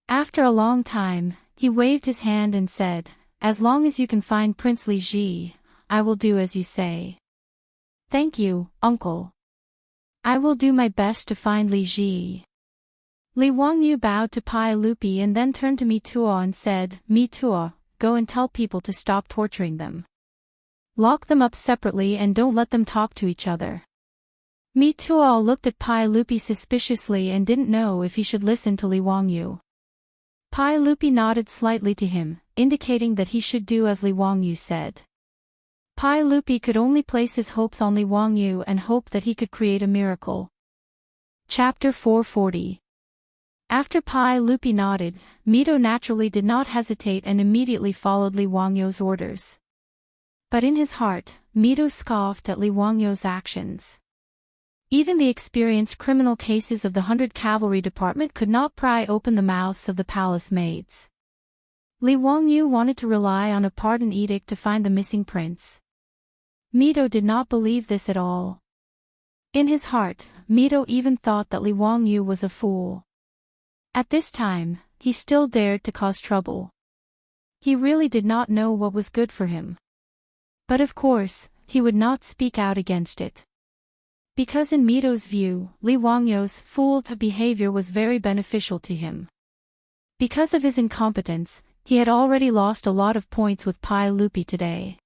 After a long time, he waved his hand and said, as long as you can find Prince Li Ji, I will do as you say. Thank you, Uncle. I will do my best to find Li Ji. Li Wangyu bowed to Pai Lupi and then turned to Mitua and said, Mitua, go and tell people to stop torturing them. Lock them up separately and don't let them talk to each other. Mitua looked at Pai Lupi suspiciously and didn't know if he should listen to Li Wangyu. Pai Lupi nodded slightly to him, indicating that he should do as Li Wangyu said. Pai Lupi could only place his hopes on Li Wangyu and hope that he could create a miracle. Chapter 440. After Pai Lupi nodded, Mito naturally did not hesitate and immediately followed Li Wangyu's orders. But in his heart, Mito scoffed at Li Wangyu's actions. Even the experienced criminal cases of the 100 Cavalry Department could not pry open the mouths of the palace maids. Li Wangyu wanted to rely on a pardon edict to find the missing prince. Mito did not believe this at all. In his heart, Mito even thought that Li Wangyu was a fool. At this time, he still dared to cause trouble. He really did not know what was good for him. But of course, he would not speak out against it. Because in Mito's view, Li Wangyu's fool behavior was very beneficial to him. Because of his incompetence, he had already lost a lot of points with Pai Lupi today.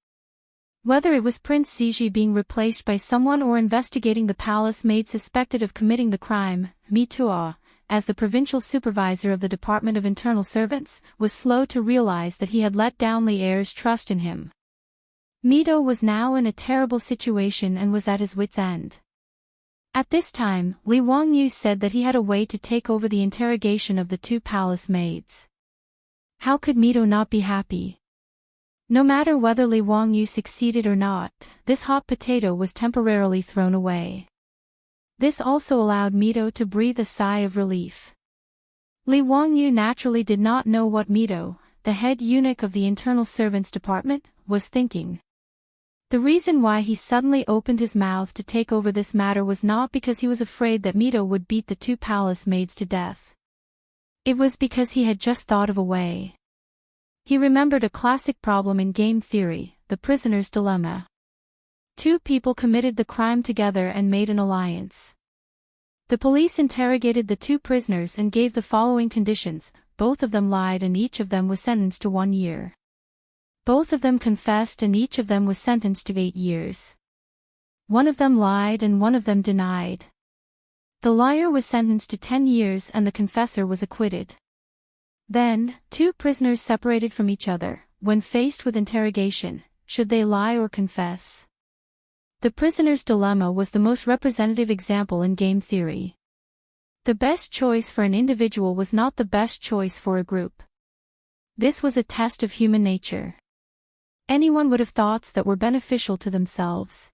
Whether it was Prince Ziji being replaced by someone or investigating the palace maid suspected of committing the crime, Mitua, as the provincial supervisor of the Department of Internal Servants, was slow to realize that he had let down Li Er's trust in him. Mito was now in a terrible situation and was at his wit's end. At this time, Li Wangyu said that he had a way to take over the interrogation of the 2 palace maids. How could Mito not be happy? No matter whether Li Wangyu succeeded or not, this hot potato was temporarily thrown away. This also allowed Mito to breathe a sigh of relief. Li Wangyu naturally did not know what Mito, the head eunuch of the Internal Servants Department, was thinking. The reason why he suddenly opened his mouth to take over this matter was not because he was afraid that Mito would beat the 2 palace maids to death. It was because he had just thought of a way. He remembered a classic problem in game theory, the prisoner's dilemma. 2 people committed the crime together and made an alliance. The police interrogated the 2 prisoners and gave the following conditions: both of them lied and each of them was sentenced to 1 year. Both of them confessed and each of them was sentenced to 8 years. One of them lied and one of them denied. The liar was sentenced to 10 years and the confessor was acquitted. Then, 2 prisoners separated from each other. When faced with interrogation, should they lie or confess? The prisoner's dilemma was the most representative example in game theory. The best choice for an individual was not the best choice for a group. This was a test of human nature. Anyone would have thoughts that were beneficial to themselves.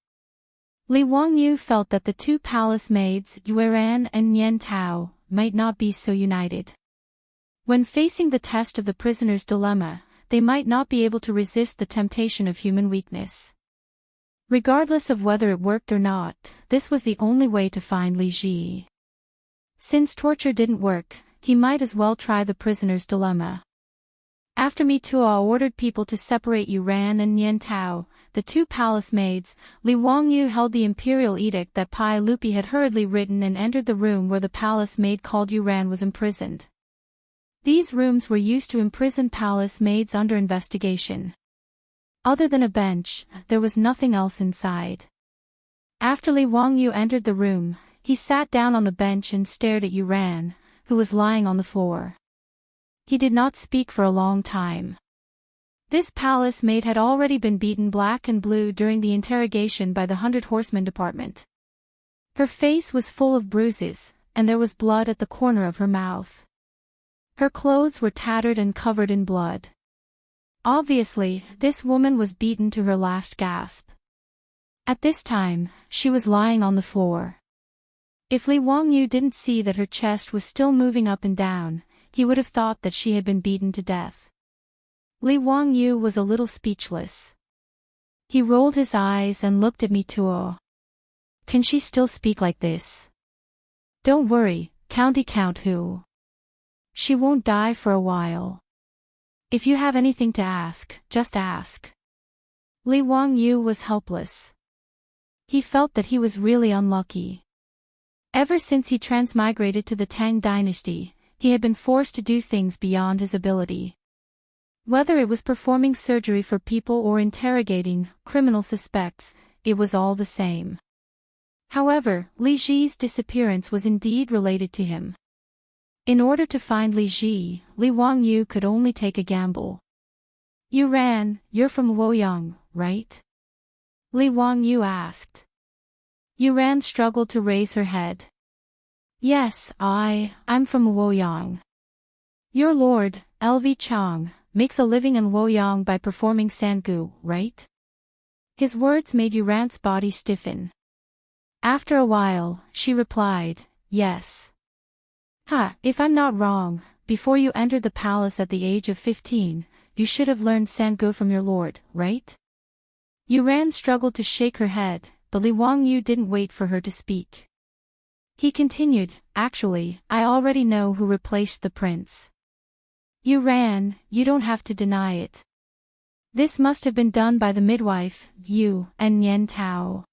Li Wangyu felt that the 2 palace maids, Yueran and Nian Tao, might not be so united. When facing the test of the prisoner's dilemma, they might not be able to resist the temptation of human weakness. Regardless of whether it worked or not, this was the only way to find Li Ji. Since torture didn't work, he might as well try the prisoner's dilemma. After Mitua ordered people to separate Yuran and Nian Tao, the two palace maids, Li Wangyu held the imperial edict that Pai Lupi had hurriedly written and entered the room where the palace maid called Yuran was imprisoned. These rooms were used to imprison palace maids under investigation. Other than a bench, there was nothing else inside. After Li Wangyu entered the room, he sat down on the bench and stared at Yuran, who was lying on the floor. He did not speak for a long time. This palace maid had already been beaten black and blue during the interrogation by the 100 Horsemen department. Her face was full of bruises, and there was blood at the corner of her mouth. Her clothes were tattered and covered in blood. Obviously, this woman was beaten to her last gasp. At this time, she was lying on the floor. If Li Wangyu didn't see that her chest was still moving up and down, he would have thought that she had been beaten to death. Li Wangyu was a little speechless. He rolled his eyes and looked at Mituo. Can she still speak like this? Don't worry, Count who. She won't die for a while. If you have anything to ask, just ask. Li Wangyu was helpless. He felt that he was really unlucky. Ever since he transmigrated to the Tang dynasty, he had been forced to do things beyond his ability. Whether it was performing surgery for people or interrogating criminal suspects, it was all the same. However, Li Ji's disappearance was indeed related to him. In order to find Li Ji, Li Wangyu could only take a gamble. Yuran, you're from Luoyang, right? Li Wangyu asked. Yuran struggled to raise her head. Yes, I'm from Luoyang. Your lord, LV Chang, makes a living in Luoyang by performing sangu, right? His words made Yuran's body stiffen. After a while, she replied, yes. If I'm not wrong, before you entered the palace at the age of 15, you should have learned sangu from your lord, right? Yuran struggled to shake her head, but Li Wangyu didn't wait for her to speak. He continued, actually, I already know who replaced the prince. Yuran, you don't have to deny it. This must have been done by the midwife, you, and Nian Tao.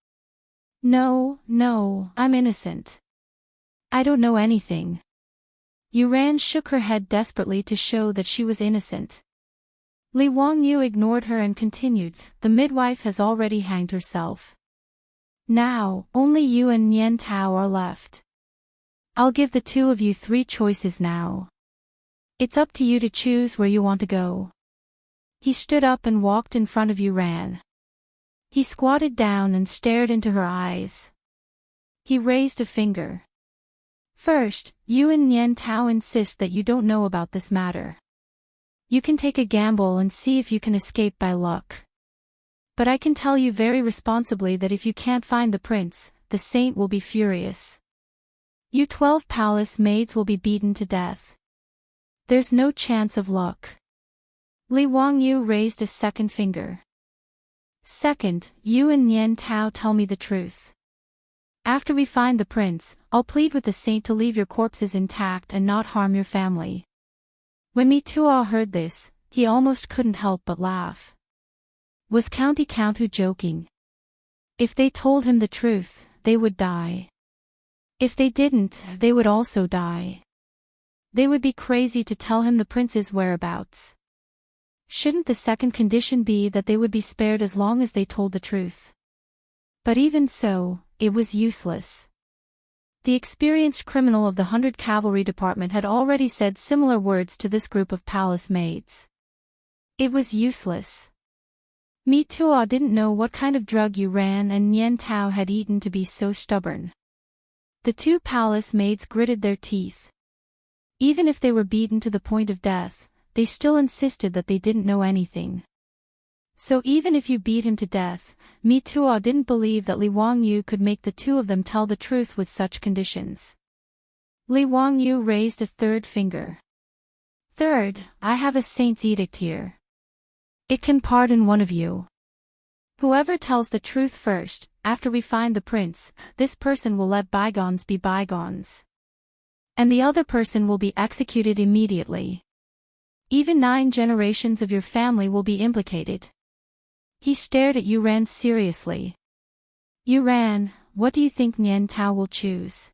No, I'm innocent. I don't know anything. Yuran shook her head desperately to show that she was innocent. Li Wangyu ignored her and continued, the midwife has already hanged herself. Now, only you and Nian Tao are left. I'll give the two of you 3 choices now. It's up to you to choose where you want to go. He stood up and walked in front of Yuran. He squatted down and stared into her eyes. He raised a finger. First, you and Nian Tao insist that you don't know about this matter. You can take a gamble and see if you can escape by luck. But I can tell you very responsibly that if you can't find the prince, the saint will be furious. You 12 palace maids will be beaten to death. There's no chance of luck. Li Wangyu raised a second finger. Second, you and Nian Tao tell me the truth. After we find the prince, I'll plead with the saint to leave your corpses intact and not harm your family. When Mitua heard this, he almost couldn't help but laugh. Was Count who joking? If they told him the truth, they would die. If they didn't, they would also die. They would be crazy to tell him the prince's whereabouts. Shouldn't the second condition be that they would be spared as long as they told the truth? But even so, it was useless. The experienced criminal of the 100 Cavalry Department had already said similar words to this group of palace maids. It was useless. Mitua didn't know what kind of drug Yuran and Nian Tao had eaten to be so stubborn. The 2 palace maids gritted their teeth. Even if they were beaten to the point of death, they still insisted that they didn't know anything. So even if you beat him to death, Mitua didn't believe that Li Wangyu could make the 2 of them tell the truth with such conditions. Li Wangyu raised a third finger. Third, I have a saint's edict here. It can pardon one of you. Whoever tells the truth first, after we find the prince, this person will let bygones be bygones. And the other person will be executed immediately. Even 9 generations of your family will be implicated. He stared at Yuran seriously. Yuran, what do you think Nian Tao will choose?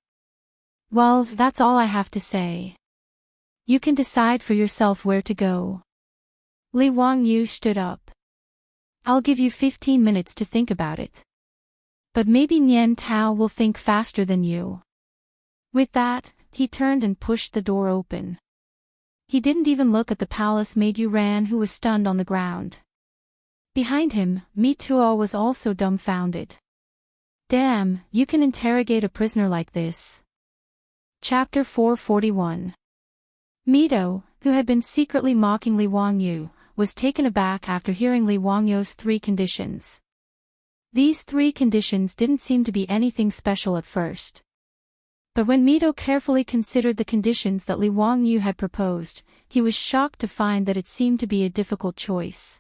Well, that's all I have to say. You can decide for yourself where to go. Li Wangyu stood up. I'll give you 15 minutes to think about it. But maybe Nian Tao will think faster than you. With that, he turned and pushed the door open. He didn't even look at the palace maid Yuran, who was stunned on the ground. Behind him, Mituo was also dumbfounded. Damn, you can interrogate a prisoner like this. Chapter 441. Mito, who had been secretly mocking Li Wangyu, was taken aback after hearing Li Wangyu's 3 conditions. These 3 conditions didn't seem to be anything special at first. But when Mito carefully considered the conditions that Li Wangyu had proposed, he was shocked to find that it seemed to be a difficult choice.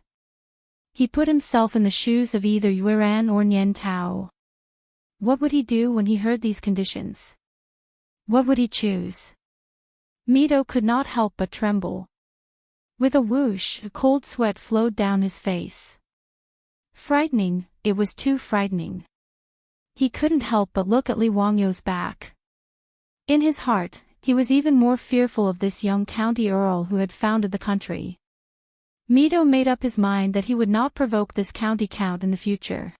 He put himself in the shoes of either Yuran or Nian Tao. What would he do when he heard these conditions? What would he choose? Mito could not help but tremble. With a whoosh, a cold sweat flowed down his face. Frightening, it was too frightening. He couldn't help but look at Li Wangyu's back. In his heart, he was even more fearful of this young county earl who had founded the country. Mito made up his mind that he would not provoke this county count in the future.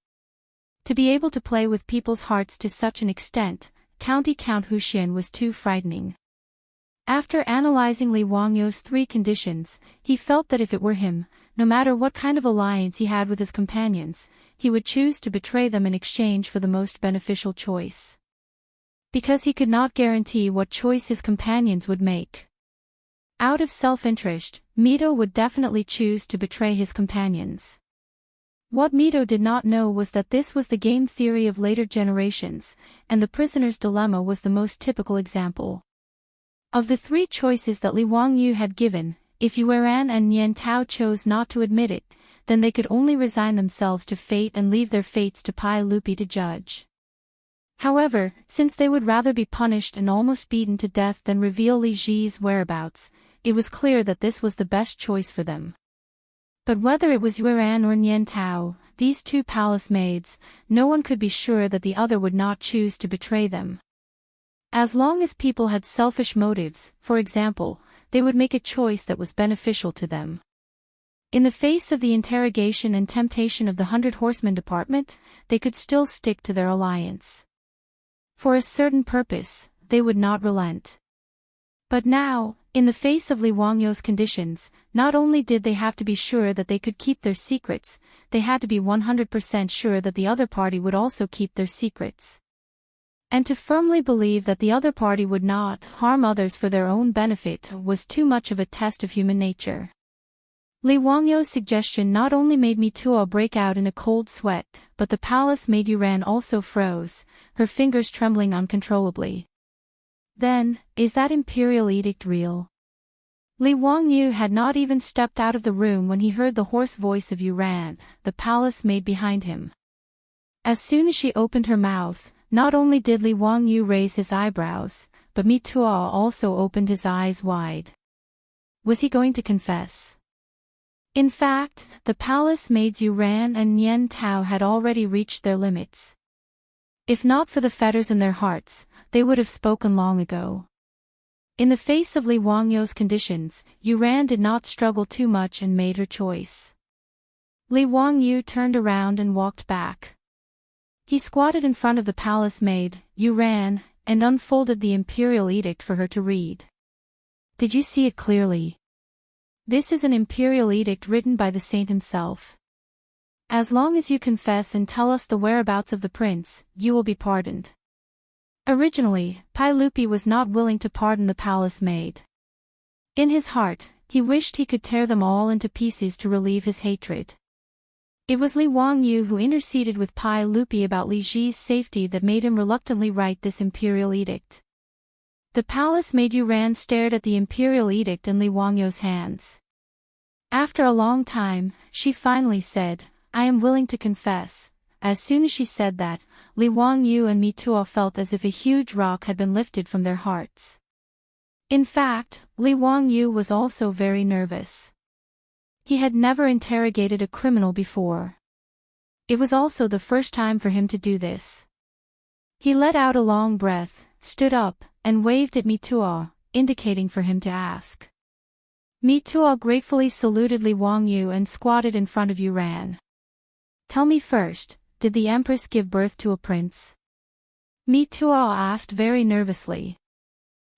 To be able to play with people's hearts to such an extent, County Count Huxian was too frightening. After analyzing Li Wangyu's 3 conditions, he felt that if it were him, no matter what kind of alliance he had with his companions, he would choose to betray them in exchange for the most beneficial choice. Because he could not guarantee what choice his companions would make. Out of self-interest, Mito would definitely choose to betray his companions. What Mito did not know was that this was the game theory of later generations, and the prisoner's dilemma was the most typical example. Of the 3 choices that Li Wangyu had given, if Yuran and Nian Tao chose not to admit it, then they could only resign themselves to fate and leave their fates to Pai Lupi to judge. However, since they would rather be punished and almost beaten to death than reveal Li Ji's whereabouts, it was clear that this was the best choice for them. But whether it was Yuran or Nian Tao, these 2 palace maids, no one could be sure that the other would not choose to betray them. As long as people had selfish motives, for example, they would make a choice that was beneficial to them. In the face of the interrogation and temptation of the 100 Horsemen department, they could still stick to their alliance. For a certain purpose, they would not relent. But now, in the face of Li Wangyu's conditions, not only did they have to be sure that they could keep their secrets, they had to be 100% sure that the other party would also keep their secrets. And to firmly believe that the other party would not harm others for their own benefit was too much of a test of human nature. Li Wangyu's suggestion not only made Mituo break out in a cold sweat, but the palace maid Yuran also froze, her fingers trembling uncontrollably. Then, is that imperial edict real? Li Wangyu had not even stepped out of the room when he heard the hoarse voice of Yuran, the palace maid behind him. As soon as she opened her mouth, not only did Li Wangyu raise his eyebrows, but Mituo also opened his eyes wide. Was he going to confess? In fact, the palace maids Yuran and Nian Tao had already reached their limits. If not for the fetters in their hearts, they would have spoken long ago. In the face of Li Wangyu's conditions, Yuran did not struggle too much and made her choice. Li Wangyu turned around and walked back. He squatted in front of the palace maid, Yuran, and unfolded the imperial edict for her to read. Did you see it clearly? This is an imperial edict written by the saint himself. As long as you confess and tell us the whereabouts of the prince, you will be pardoned. Originally, Pai Lupi was not willing to pardon the palace maid. In his heart, he wished he could tear them all into pieces to relieve his hatred. It was Li Wangyu who interceded with Pai Lupi about Li Ji's safety that made him reluctantly write this imperial edict. The palace maid Yuran stared at the imperial edict in Li Wangyu's hands. After a long time, she finally said, I am willing to confess. As soon as she said that, Li Wangyu and Mi Tuo felt as if a huge rock had been lifted from their hearts. In fact, Li Wangyu was also very nervous. He had never interrogated a criminal before. It was also the first time for him to do this. He let out a long breath, stood up, and waved at Mi Tuo, indicating for him to ask. Mi Tuo gratefully saluted Li Wangyu and squatted in front of Yuran. Tell me first, did the Empress give birth to a prince? Mi Tuo asked very nervously.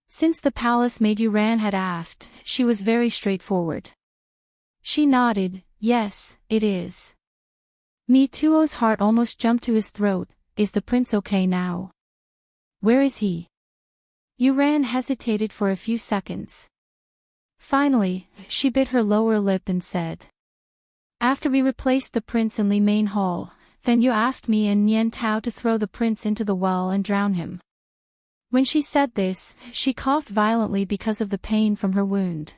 Since the palace maid Yuran had asked, she was very straightforward. She nodded, yes, it is. Mi Tuo's heart almost jumped to his throat. Is the prince okay now? Where is he? Yuran hesitated for a few seconds. Finally, she bit her lower lip and said. After we replaced the prince in Li Main Hall, Fen Yu asked me and Nian Tao to throw the prince into the well and drown him. When she said this, she coughed violently because of the pain from her wound.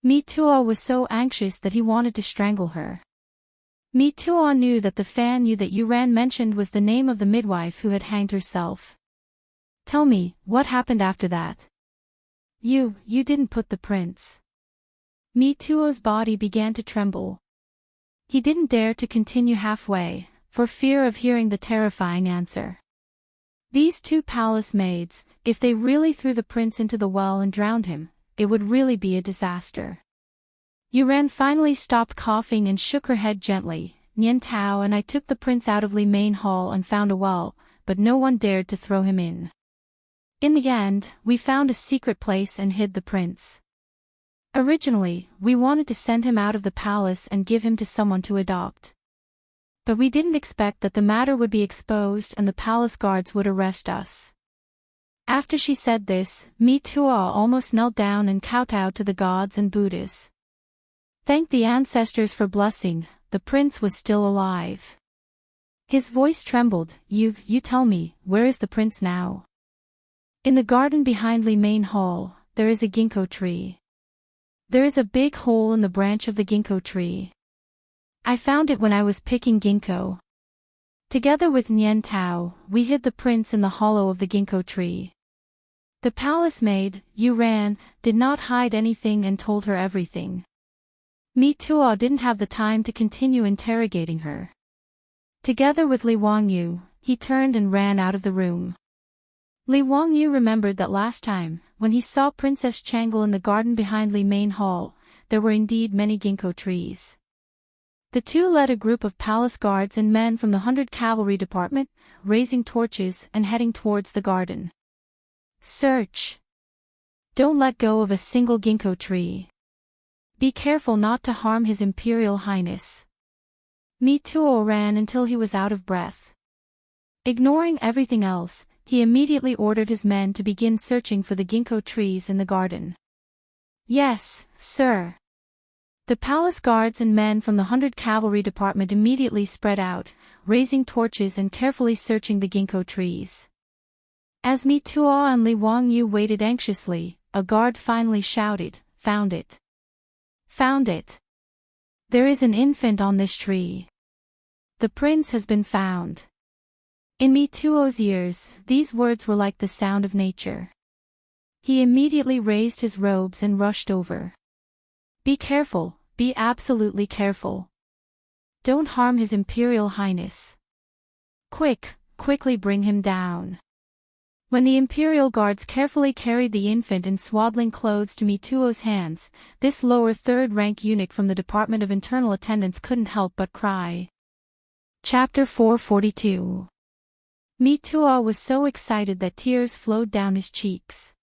Mi Tuo was so anxious that he wanted to strangle her. Mi Tuo knew that the Fan Yu that Yuran mentioned was the name of the midwife who had hanged herself. Tell me, what happened after that? You didn't put the prince. Mi Tuo's body began to tremble. He didn't dare to continue halfway, for fear of hearing the terrifying answer. These two palace maids, if they really threw the prince into the well and drowned him, it would really be a disaster. Yuran finally stopped coughing and shook her head gently. Nian Tao and I took the prince out of Li Main Hall and found a well, but no one dared to throw him in. In the end, we found a secret place and hid the prince. Originally, we wanted to send him out of the palace and give him to someone to adopt. But we didn't expect that the matter would be exposed and the palace guards would arrest us. After she said this, Mi Tuo almost knelt down and kowtowed to the gods and Buddhas. Thank the ancestors for blessing, the prince was still alive. His voice trembled. You tell me, where is the prince now? In the garden behind Li Main Hall, there is a ginkgo tree. There is a big hole in the branch of the ginkgo tree. I found it when I was picking ginkgo. Together with Nian Tao, we hid the prince in the hollow of the ginkgo tree. The palace maid, Yuran, did not hide anything and told her everything. Mi Tuo didn't have the time to continue interrogating her. Together with Li Wangyu, he turned and ran out of the room. Li Wangyu remembered that last time, when he saw Princess Changle in the garden behind Li Main Hall, there were indeed many ginkgo trees. The two led a group of palace guards and men from the 100 Cavalry Department, raising torches and heading towards the garden. Search. Don't let go of a single ginkgo tree. Be careful not to harm His Imperial Highness. Mi Tuo ran until he was out of breath. Ignoring everything else, he immediately ordered his men to begin searching for the ginkgo trees in the garden. Yes, sir. The palace guards and men from the 100 Cavalry Department immediately spread out, raising torches and carefully searching the ginkgo trees. As Mi Tuo and Li Wangyu waited anxiously, a guard finally shouted, "Found it! Found it! There is an infant on this tree. The prince has been found." In Mi Tuo's ears, these words were like the sound of nature. He immediately raised his robes and rushed over. Be careful, be absolutely careful. Don't harm His Imperial Highness. Quickly bring him down. When the Imperial Guards carefully carried the infant in swaddling clothes to Mi Tuo's hands, this lower third-rank eunuch from the Department of Internal Attendance couldn't help but cry. Chapter 442. Mi Tuo was so excited that tears flowed down his cheeks.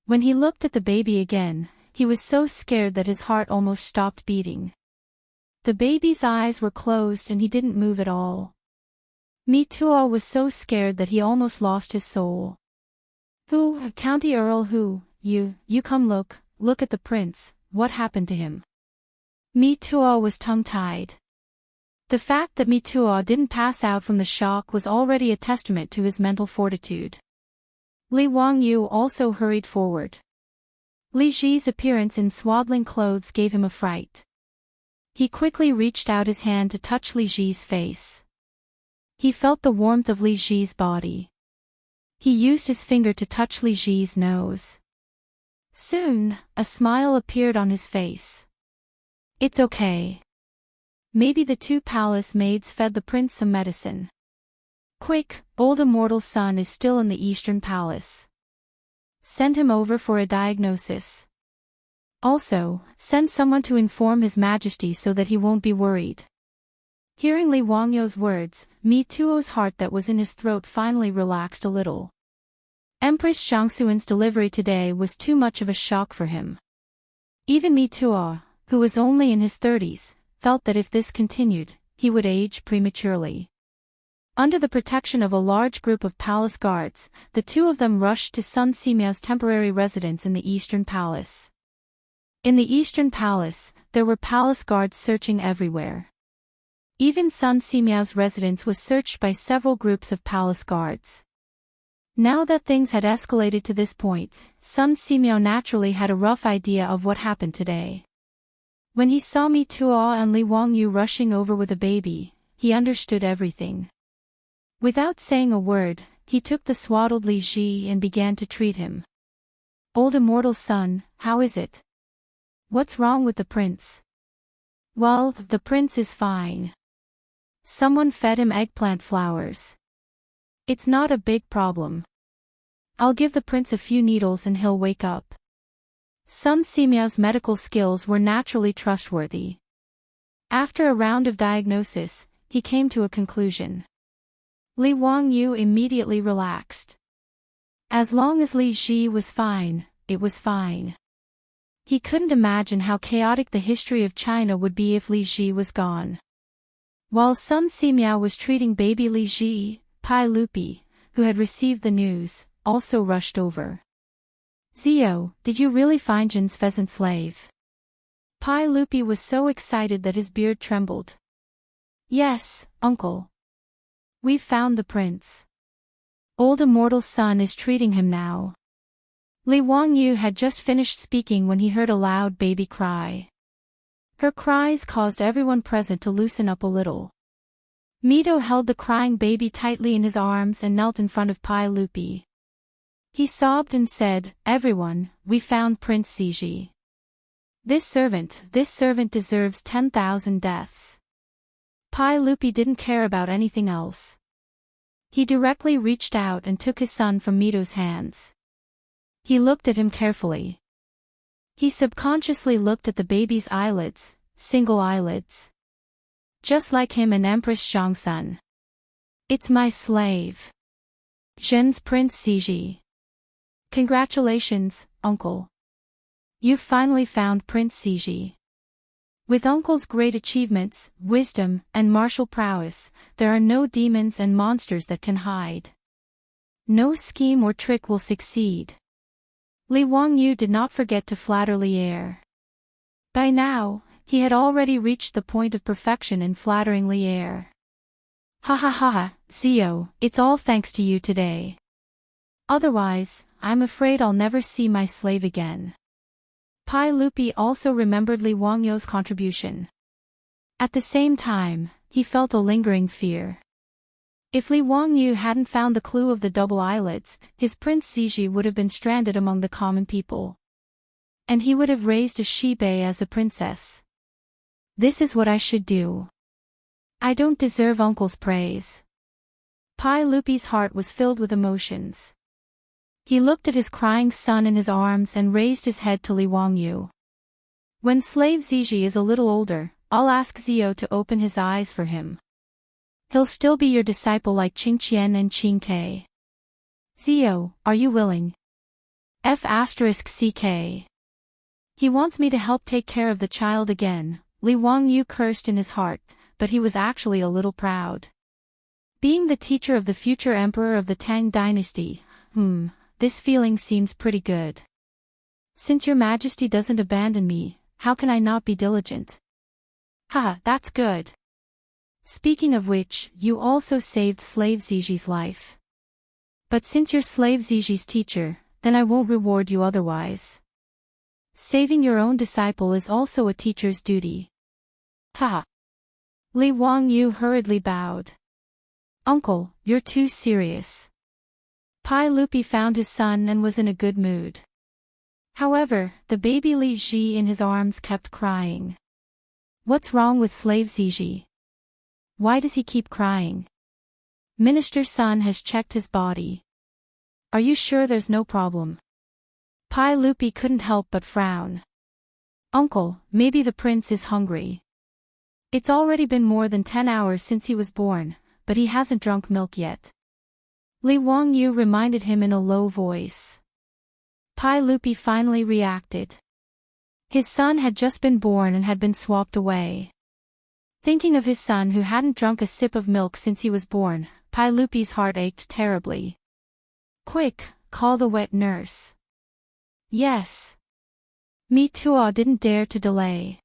When he looked at the baby again, he was so scared that his heart almost stopped beating. The baby's eyes were closed and he didn't move at all. Mi Tuo was so scared that he almost lost his soul. County Earl you come look at the prince, what happened to him? Mi Tuo was tongue-tied. The fact that Mi Tuo didn't pass out from the shock was already a testament to his mental fortitude. Li Wangyu also hurried forward. Li Ji's appearance in swaddling clothes gave him a fright. He quickly reached out his hand to touch Li Ji's face. He felt the warmth of Li Ji's body. He used his finger to touch Li Ji's nose. Soon, a smile appeared on his face. It's okay. Maybe the two palace maids fed the prince some medicine. Quick, old Immortal's son is still in the Eastern Palace. Send him over for a diagnosis. Also, send someone to inform His Majesty so that he won't be worried. Hearing Li Wangyu's words, Mi Tuo's heart that was in his throat finally relaxed a little. Empress Xiangxuan's delivery today was too much of a shock for him. Even Mi Tuo, who was only in his 30s, felt that if this continued, he would age prematurely. Under the protection of a large group of palace guards, the two of them rushed to Sun Simiao's temporary residence in the Eastern Palace. In the Eastern Palace, there were palace guards searching everywhere. Even Sun Simiao's residence was searched by several groups of palace guards. Now that things had escalated to this point, Sun Simiao naturally had a rough idea of what happened today. When he saw Mi Tuo and Li Wangyu rushing over with a baby, he understood everything. Without saying a word, he took the swaddled Li Ji and began to treat him. Old Immortal's son, how is it? What's wrong with the prince? Well, the prince is fine. Someone fed him eggplant flowers. It's not a big problem. I'll give the prince a few needles and he'll wake up. Sun Simiao's medical skills were naturally trustworthy. After a round of diagnosis, he came to a conclusion. Li Wangyu immediately relaxed. As long as Li Ji was fine, it was fine. He couldn't imagine how chaotic the history of China would be if Li Ji was gone. While Sun Simiao was treating baby Li Ji, Pai Lupi, who had received the news, also rushed over. Zio, did you really find Jin's pheasant slave? Pai Lupi was so excited that his beard trembled. Yes, uncle. We've found the prince. Old Immortal's son is treating him now. Li Wangyu had just finished speaking when he heard a loud baby cry. Her cries caused everyone present to loosen up a little. Mito held the crying baby tightly in his arms and knelt in front of Pai Lupi. He sobbed and said, "Everyone, we found Prince Ziji. This servant deserves 10,000 deaths." Pai Lupi didn't care about anything else. He directly reached out and took his son from Mito's hands. He looked at him carefully. He subconsciously looked at the baby's eyelids, single eyelids. Just like him and Empress Xiangxun. It's my slave. Zhen's Prince Ziji. Congratulations, uncle. You've finally found Prince Ziji. With uncle's great achievements, wisdom, and martial prowess, there are no demons and monsters that can hide. No scheme or trick will succeed. Li Wangyu did not forget to flatter Li Er. By now, he had already reached the point of perfection in flattering Li Er. Ha ha ha, Zio, it's all thanks to you today. Otherwise, I'm afraid I'll never see my slave again. Pai Lupi also remembered Li Wangyu's contribution. At the same time, he felt a lingering fear. If Li Wangyu hadn't found the clue of the double eyelids, his Prince Ziji would have been stranded among the common people. And he would have raised a she-bei as a princess. This is what I should do. I don't deserve uncle's praise. Pai Lupi's heart was filled with emotions. He looked at his crying son in his arms and raised his head to Li Wangyu. When slave Ziji is a little older, I'll ask Zio to open his eyes for him. He'll still be your disciple like Qingqian and Qingke. Zio, are you willing? F***ck. He wants me to help take care of the child again. Li Wangyu cursed in his heart, but he was actually a little proud. Being the teacher of the future emperor of the Tang dynasty, this feeling seems pretty good. Since your majesty doesn't abandon me, how can I not be diligent? Ha, that's good. Speaking of which, you also saved slave Ziji's life. But since you're slave Ziji's teacher, then I won't reward you otherwise. Saving your own disciple is also a teacher's duty. Ha! Li Wangyu hurriedly bowed. Uncle, you're too serious. Pai Lupi found his son and was in a good mood. However, the baby Li Ji in his arms kept crying. What's wrong with slave Ziji? Why does he keep crying? Minister's son has checked his body. Are you sure there's no problem? Pai Lupi couldn't help but frown. Uncle, maybe the prince is hungry. It's already been more than 10 hours since he was born, but he hasn't drunk milk yet. Li Wangyu reminded him in a low voice. Pai Lupi finally reacted. His son had just been born and had been swapped away. Thinking of his son who hadn't drunk a sip of milk since he was born, Pai Lupi's heart ached terribly. Quick, call the wet nurse. Yes. Mi Tuo didn't dare to delay.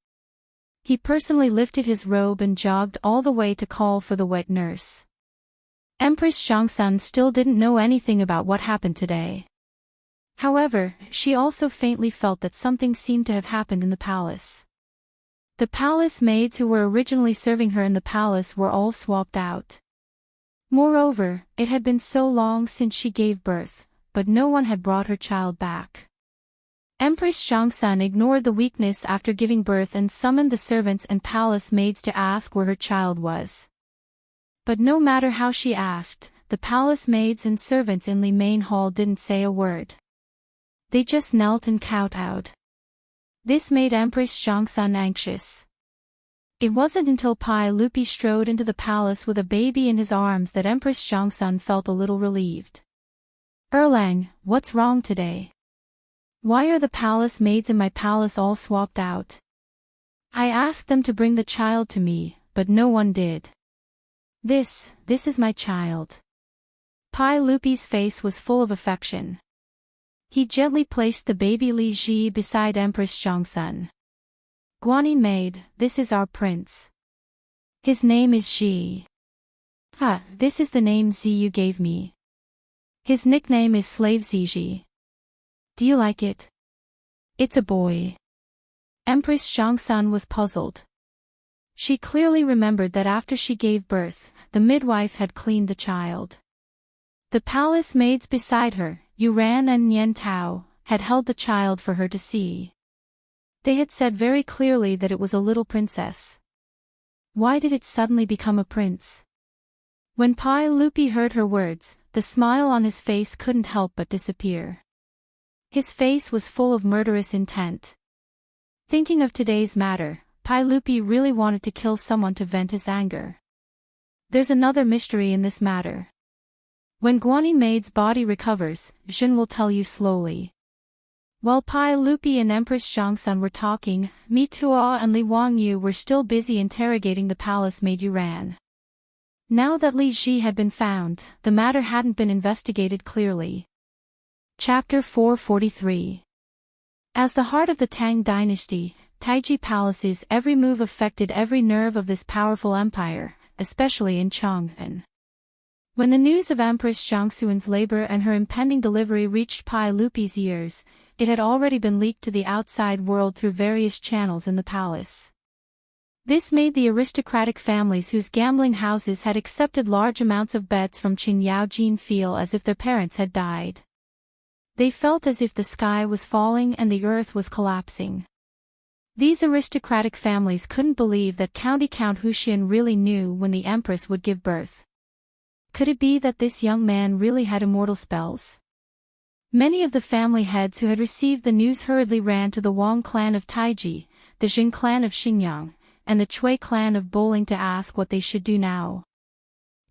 He personally lifted his robe and jogged all the way to call for the wet nurse. Empress Xiangsun still didn't know anything about what happened today. However, she also faintly felt that something seemed to have happened in the palace. The palace maids who were originally serving her in the palace were all swapped out. Moreover, it had been so long since she gave birth, but no one had brought her child back. Empress Xiangsun ignored the weakness after giving birth and summoned the servants and palace maids to ask where her child was. But no matter how she asked, the palace maids and servants in Li Main Hall didn't say a word. They just knelt and kowtowed. This made Empress Xiangsun anxious. It wasn't until Pai Lupi strode into the palace with a baby in his arms that Empress Xiangsun felt a little relieved. Erlang, what's wrong today? Why are the palace maids in my palace all swapped out? I asked them to bring the child to me, but no one did. This is my child. Pai Lupi's face was full of affection. He gently placed the baby Li Ji beside Empress Xiangsun. Guanyin maid, this is our prince. His name is Ji. This is the name Ziyu gave me. His nickname is Slave Ziji. Do you like it? It's a boy. Empress Xiangsun was puzzled. She clearly remembered that after she gave birth, the midwife had cleaned the child. The palace maids beside her, Yuran and Nian Tao, had held the child for her to see. They had said very clearly that it was a little princess. Why did it suddenly become a prince? When Pai Lupi heard her words, the smile on his face couldn't help but disappear. His face was full of murderous intent. Thinking of today's matter, Pai Lupi really wanted to kill someone to vent his anger. There's another mystery in this matter. When Guanyin maid's body recovers, Jin will tell you slowly. While Pai Lupi and Empress Xiangsun were talking, Mi Tuo and Li Wangyu were still busy interrogating the palace maid Yuran. Now that Li Ji had been found, the matter hadn't been investigated clearly. Chapter 443. As the heart of the Tang dynasty, Taiji Palace's every move affected every nerve of this powerful empire, especially in Chang'an. When the news of Empress Xiangxuan's labor and her impending delivery reached Pai Lupi's ears, it had already been leaked to the outside world through various channels in the palace. This made the aristocratic families whose gambling houses had accepted large amounts of bets from Qin Yaojin feel as if their parents had died. They felt as if the sky was falling and the earth was collapsing. These aristocratic families couldn't believe that Count Huxian really knew when the Empress would give birth. Could it be that this young man really had immortal spells? Many of the family heads who had received the news hurriedly ran to the Wang clan of Taiji, the Jin clan of Xinjiang, and the Cui clan of Bowling to ask what they should do now.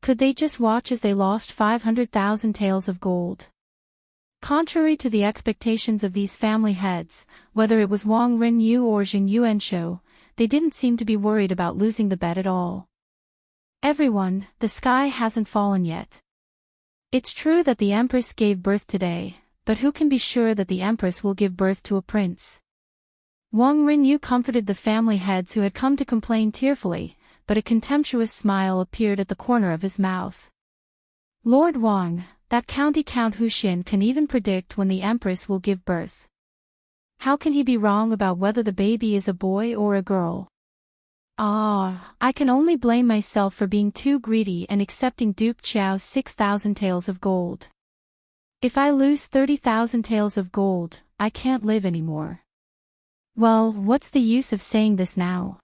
Could they just watch as they lost 500,000 taels of gold? Contrary to the expectations of these family heads, whether it was Wang Renyu or Jing Yuanshou, they didn't seem to be worried about losing the bet at all. Everyone, the sky hasn't fallen yet. It's true that the Empress gave birth today, but who can be sure that the Empress will give birth to a prince? Wang Renyu comforted the family heads who had come to complain tearfully, but a contemptuous smile appeared at the corner of his mouth. Lord Wang, that Count Huxian can even predict when the Empress will give birth. How can he be wrong about whether the baby is a boy or a girl? Ah, I can only blame myself for being too greedy and accepting Duke Qiao's 6,000 taels of gold. If I lose 30,000 taels of gold, I can't live anymore. Well, what's the use of saying this now?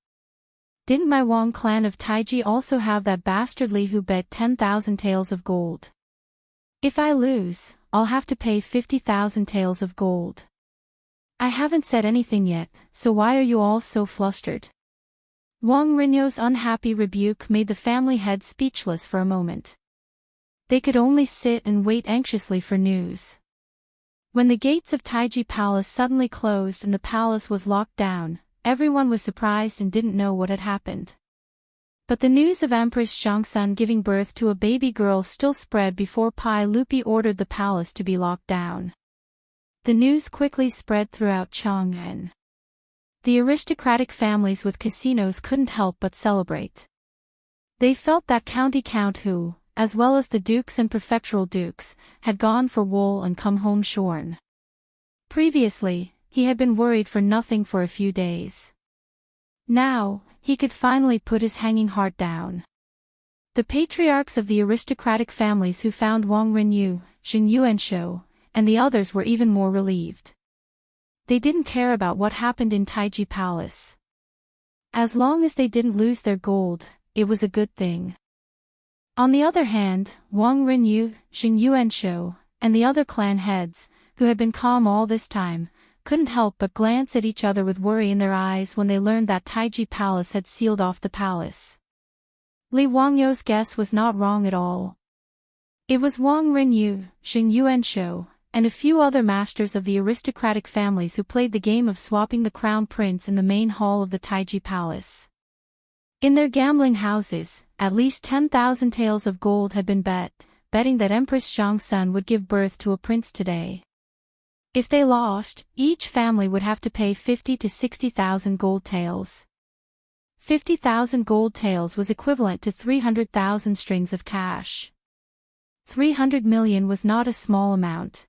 Didn't my Wang clan of Taiji also have that bastard Li who bet 10,000 taels of gold? If I lose, I'll have to pay 50,000 taels of gold. I haven't said anything yet, so why are you all so flustered? Wang Rinyo's unhappy rebuke made the family head speechless for a moment. They could only sit and wait anxiously for news. When the gates of Taiji Palace suddenly closed and the palace was locked down, everyone was surprised and didn't know what had happened. But the news of Empress Zhongsun giving birth to a baby girl still spread before Pai Lupi ordered the palace to be locked down. The news quickly spread throughout Chang'an. The aristocratic families with casinos couldn't help but celebrate. They felt that county count who, as well as the dukes and prefectural dukes, had gone for wool and come home shorn. Previously, he had been worried for nothing for a few days. Now, he could finally put his hanging heart down. The patriarchs of the aristocratic families who found Wang Rinyu, Xing Yuanshou, and the others were even more relieved. They didn't care about what happened in Taiji Palace. As long as they didn't lose their gold, it was a good thing. On the other hand, Wang Rinyu, Xing Yuanshou, and the other clan heads, who had been calm all this time, couldn't help but glance at each other with worry in their eyes when they learned that Taiji Palace had sealed off the palace. Li Wangyou's guess was not wrong at all. It was Wang Rinyu, Xing Yuanshou, and a few other masters of the aristocratic families who played the game of swapping the crown prince in the main hall of the Taiji Palace. In their gambling houses, at least 10,000 taels of gold had been betting that Empress Zhongsun would give birth to a prince today. If they lost, each family would have to pay 50 to 60,000 gold taels. 50,000 gold taels was equivalent to 300,000 strings of cash. 300 million was not a small amount.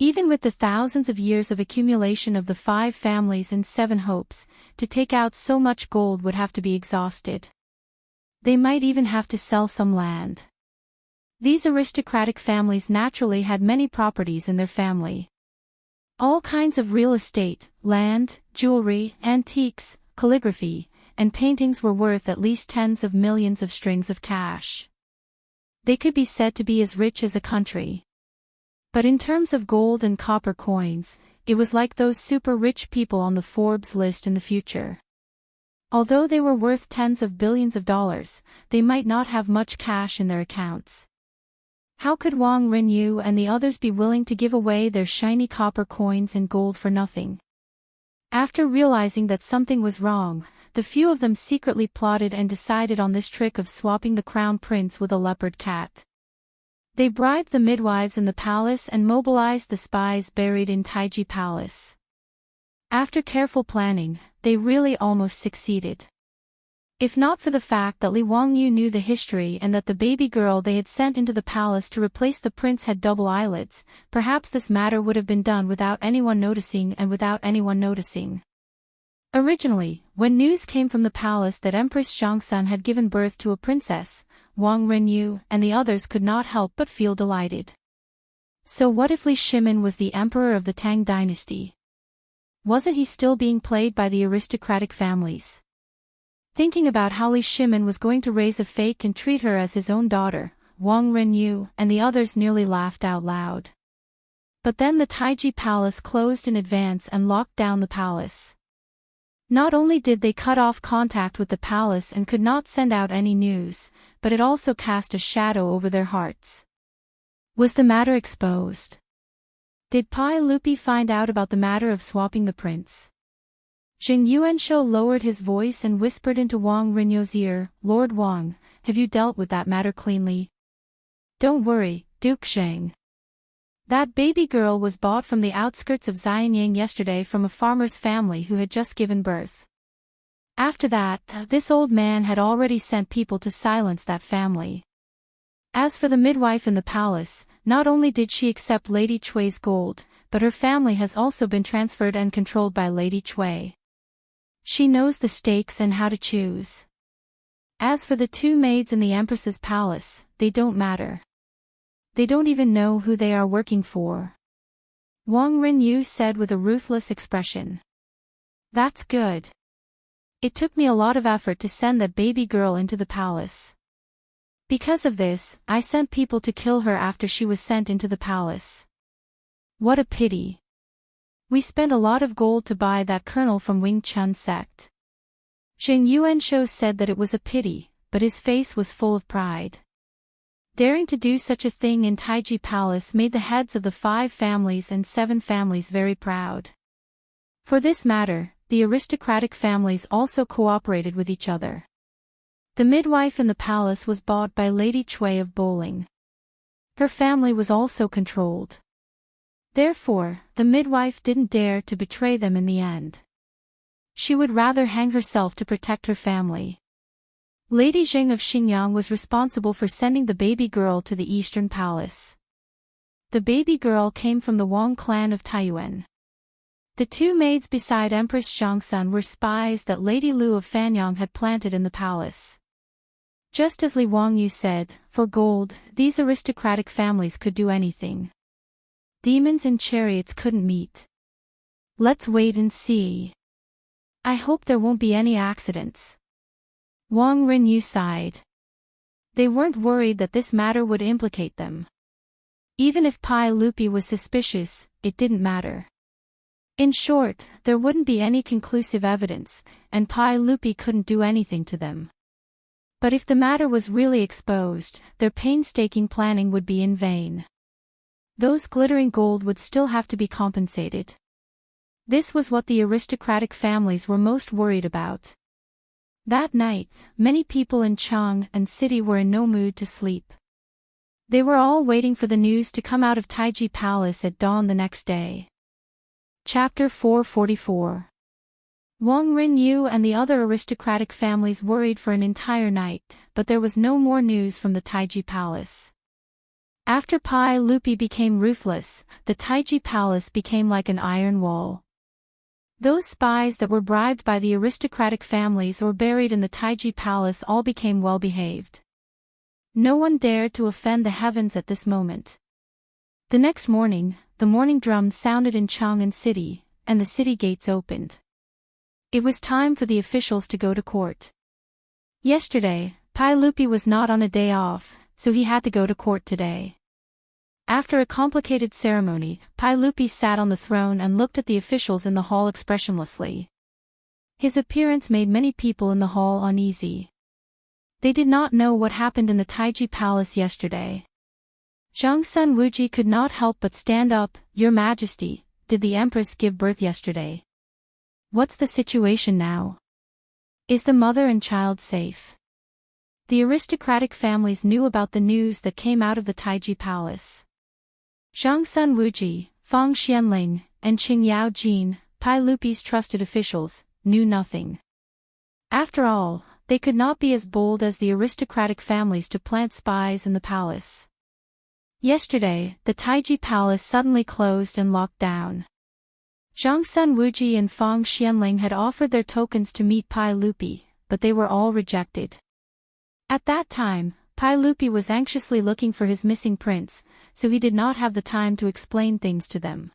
Even with the thousands of years of accumulation of the 5 families and 7 hopes, to take out so much gold would have to be exhausted. They might even have to sell some land. These aristocratic families naturally had many properties in their family. All kinds of real estate, land, jewelry, antiques, calligraphy, and paintings were worth at least tens of millions of strings of cash. They could be said to be as rich as a country. But in terms of gold and copper coins, it was like those super rich people on the Forbes list in the future. Although they were worth tens of billions of dollars, they might not have much cash in their accounts. How could Wang Rinyu and the others be willing to give away their shiny copper coins and gold for nothing? After realizing that something was wrong, the few of them secretly plotted and decided on this trick of swapping the crown prince with a leopard cat. They bribed the midwives in the palace and mobilized the spies buried in Taiji Palace. After careful planning, they really almost succeeded. If not for the fact that Li Wangyu knew the history and that the baby girl they had sent into the palace to replace the prince had double eyelids, perhaps this matter would have been done without anyone noticing and without anyone noticing. Originally, when news came from the palace that Empress Zhongsun had given birth to a princess, Wang Rinyu and the others could not help but feel delighted. So what if Li Shimin was the emperor of the Tang dynasty? Wasn't he still being played by the aristocratic families? Thinking about how Li Shimin was going to raise a fake and treat her as his own daughter, Wang Rinyu and the others nearly laughed out loud. But then the Taiji Palace closed in advance and locked down the palace. Not only did they cut off contact with the palace and could not send out any news, but it also cast a shadow over their hearts. Was the matter exposed? Did Pai Lupi find out about the matter of swapping the prince? Xing Yuanshou lowered his voice and whispered into Wang Rinyou's ear, "Lord Wang, have you dealt with that matter cleanly? Don't worry, Duke Sheng. That baby girl was bought from the outskirts of Xianyang yesterday from a farmer's family who had just given birth. After that, this old man had already sent people to silence that family. As for the midwife in the palace, not only did she accept Lady Chui's gold, but her family has also been transferred and controlled by Lady Chui. She knows the stakes and how to choose. As for the two maids in the Empress's palace, they don't matter. They don't even know who they are working for. Wang Renyu said with a ruthless expression. That's good. It took me a lot of effort to send that baby girl into the palace. Because of this, I sent people to kill her after she was sent into the palace. What a pity. We spent a lot of gold to buy that colonel from Wing Chun sect. Zheng Yuanshou said that it was a pity, but his face was full of pride. Daring to do such a thing in Taiji Palace made the heads of the 5 families and 7 families very proud. For this matter, the aristocratic families also cooperated with each other. The midwife in the palace was bought by Lady Cui of Bowling. Her family was also controlled. Therefore, the midwife didn't dare to betray them in the end. She would rather hang herself to protect her family. Lady Jing of Xingyang was responsible for sending the baby girl to the Eastern Palace. The baby girl came from the Wang clan of Taiyuan. The 2 maids beside Empress Zhongsun were spies that Lady Lu of Fanyang had planted in the palace. Just as Li Wangyu said, for gold, these aristocratic families could do anything. Demons and chariots couldn't meet. Let's wait and see. I hope there won't be any accidents. Wang Renyu sighed. They weren't worried that this matter would implicate them. Even if Pai Lupi was suspicious, it didn't matter. In short, there wouldn't be any conclusive evidence, and Pai Lupi couldn't do anything to them. But if the matter was really exposed, their painstaking planning would be in vain. Those glittering gold would still have to be compensated. This was what the aristocratic families were most worried about. That night, many people in Chang and city were in no mood to sleep. They were all waiting for the news to come out of Taiji Palace at dawn the next day. Chapter 444. Wang Renyu and the other aristocratic families worried for an entire night, but there was no more news from the Taiji Palace. After Pai Lupi became ruthless, the Taiji Palace became like an iron wall. Those spies that were bribed by the aristocratic families or buried in the Taiji Palace all became well-behaved. No one dared to offend the heavens at this moment. The next morning, the morning drums sounded in Chang'an City, and the city gates opened. It was time for the officials to go to court. Yesterday, Pai Lupi was not on a day off, so he had to go to court today. After a complicated ceremony, Pai Lupi sat on the throne and looked at the officials in the hall expressionlessly. His appearance made many people in the hall uneasy. They did not know what happened in the Taiji Palace yesterday. Zhongsun Wuji could not help but stand up. Your Majesty, did the Empress give birth yesterday? What's the situation now? Is the mother and child safe? The aristocratic families knew about the news that came out of the Taiji Palace. Zhongsun Wuji, Fang Xianling, and Qing Yao Jin, Pai Lupi's trusted officials, knew nothing. After all, they could not be as bold as the aristocratic families to plant spies in the palace. Yesterday, the Taiji Palace suddenly closed and locked down. Zhongsun Wuji and Fang Xianling had offered their tokens to meet Pai Lupi, but they were all rejected. At that time, Pai Lupi was anxiously looking for his missing prince, so he did not have the time to explain things to them.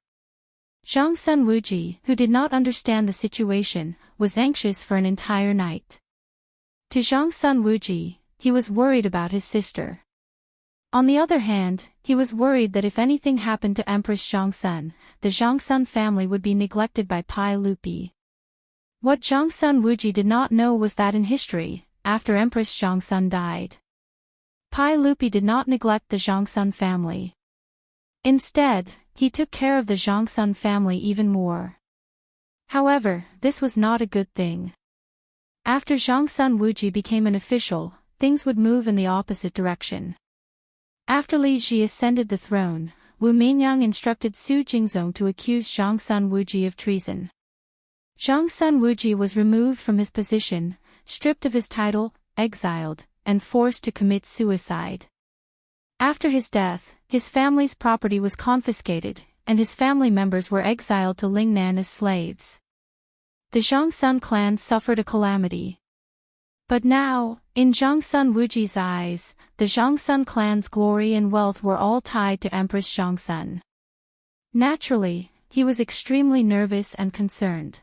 Zhongsun Wuji, who did not understand the situation, was anxious for an entire night. To Zhongsun Wuji, he was worried about his sister. On the other hand, he was worried that if anything happened to Empress Zhongsun, the Zhongsun family would be neglected by Pai Lupi. What Zhongsun Wuji did not know was that in history, after Empress Zhongsun died, Pai Lupi did not neglect the Zhongsun family. Instead, he took care of the Zhongsun family even more. However, this was not a good thing. After Zhongsun Wuji became an official, things would move in the opposite direction. After Li Ji ascended the throne, Wu Mingyang instructed Su Jingzong to accuse Zhongsun Wuji of treason. Zhongsun Wuji was removed from his position, stripped of his title, exiled, and forced to commit suicide. After his death, his family's property was confiscated, and his family members were exiled to Lingnan as slaves. the Zhongsun clan suffered a calamity. But now, in Zhongsun Wuji's eyes, the Zhongsun clan's glory and wealth were all tied to Empress Zhongsun. Naturally, he was extremely nervous and concerned.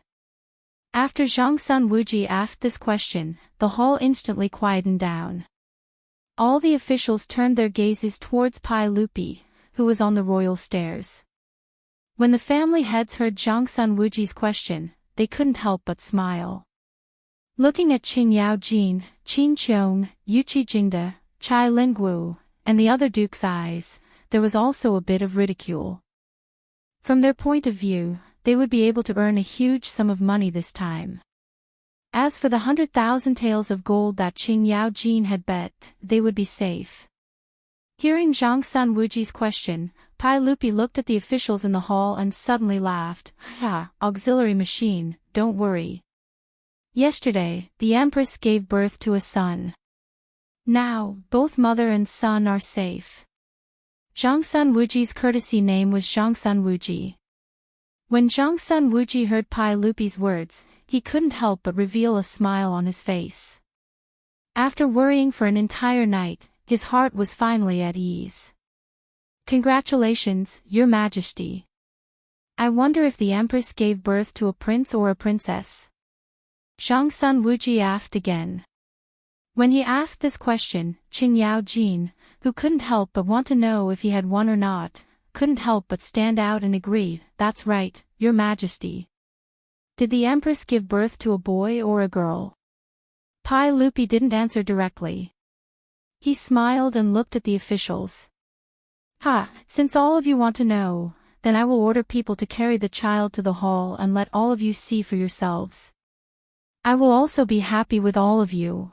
After Zhongsun Wuji asked this question, the hall instantly quietened down. All the officials turned their gazes towards Pai Lupi, who was on the royal stairs. When the family heads heard Zhongsun Wuji's question, they couldn't help but smile. Looking at Qing Yaojin, Qin Qiong, Yuqi Jingde, Chai Lingguo, and the other duke's eyes, there was also a bit of ridicule. From their point of view, they would be able to earn a huge sum of money this time. As for the 100,000 taels of gold that Qing Yaojin had bet, they would be safe. Hearing Zhongsun Wuji's question, Pai Lupi looked at the officials in the hall and suddenly laughed. Ha, auxiliary machine, don't worry. Yesterday, the Empress gave birth to a son. Now, both mother and son are safe. Zhongsun Wuji's courtesy name was Zhongsun Wuji. When Zhongsun Wuji heard Pai Lupi's words, he couldn't help but reveal a smile on his face. After worrying for an entire night, his heart was finally at ease. Congratulations, Your Majesty. I wonder if the Empress gave birth to a prince or a princess. Zhongsun Wuji asked again. When he asked this question, Qing Yaojin, who couldn't help but want to know if he had one or not, couldn't help but stand out and agree, that's right, Your Majesty. Did the Empress give birth to a boy or a girl? Pai Lupi didn't answer directly. He smiled and looked at the officials. Ha, since all of you want to know, then I will order people to carry the child to the hall and let all of you see for yourselves. I will also be happy with all of you.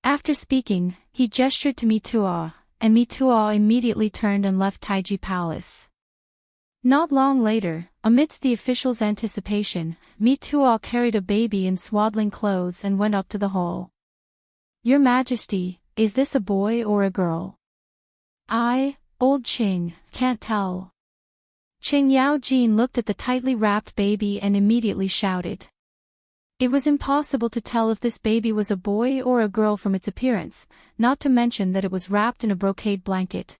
After speaking, he gestured to Mituo, and Mituo immediately turned and left Taiji Palace. Not long later, amidst the officials' anticipation, Mituo carried a baby in swaddling clothes and went up to the hall. Your Majesty, is this a boy or a girl? Old Qing, can't tell. Qing Yaojin looked at the tightly wrapped baby and immediately shouted. It was impossible to tell if this baby was a boy or a girl from its appearance, not to mention that it was wrapped in a brocade blanket.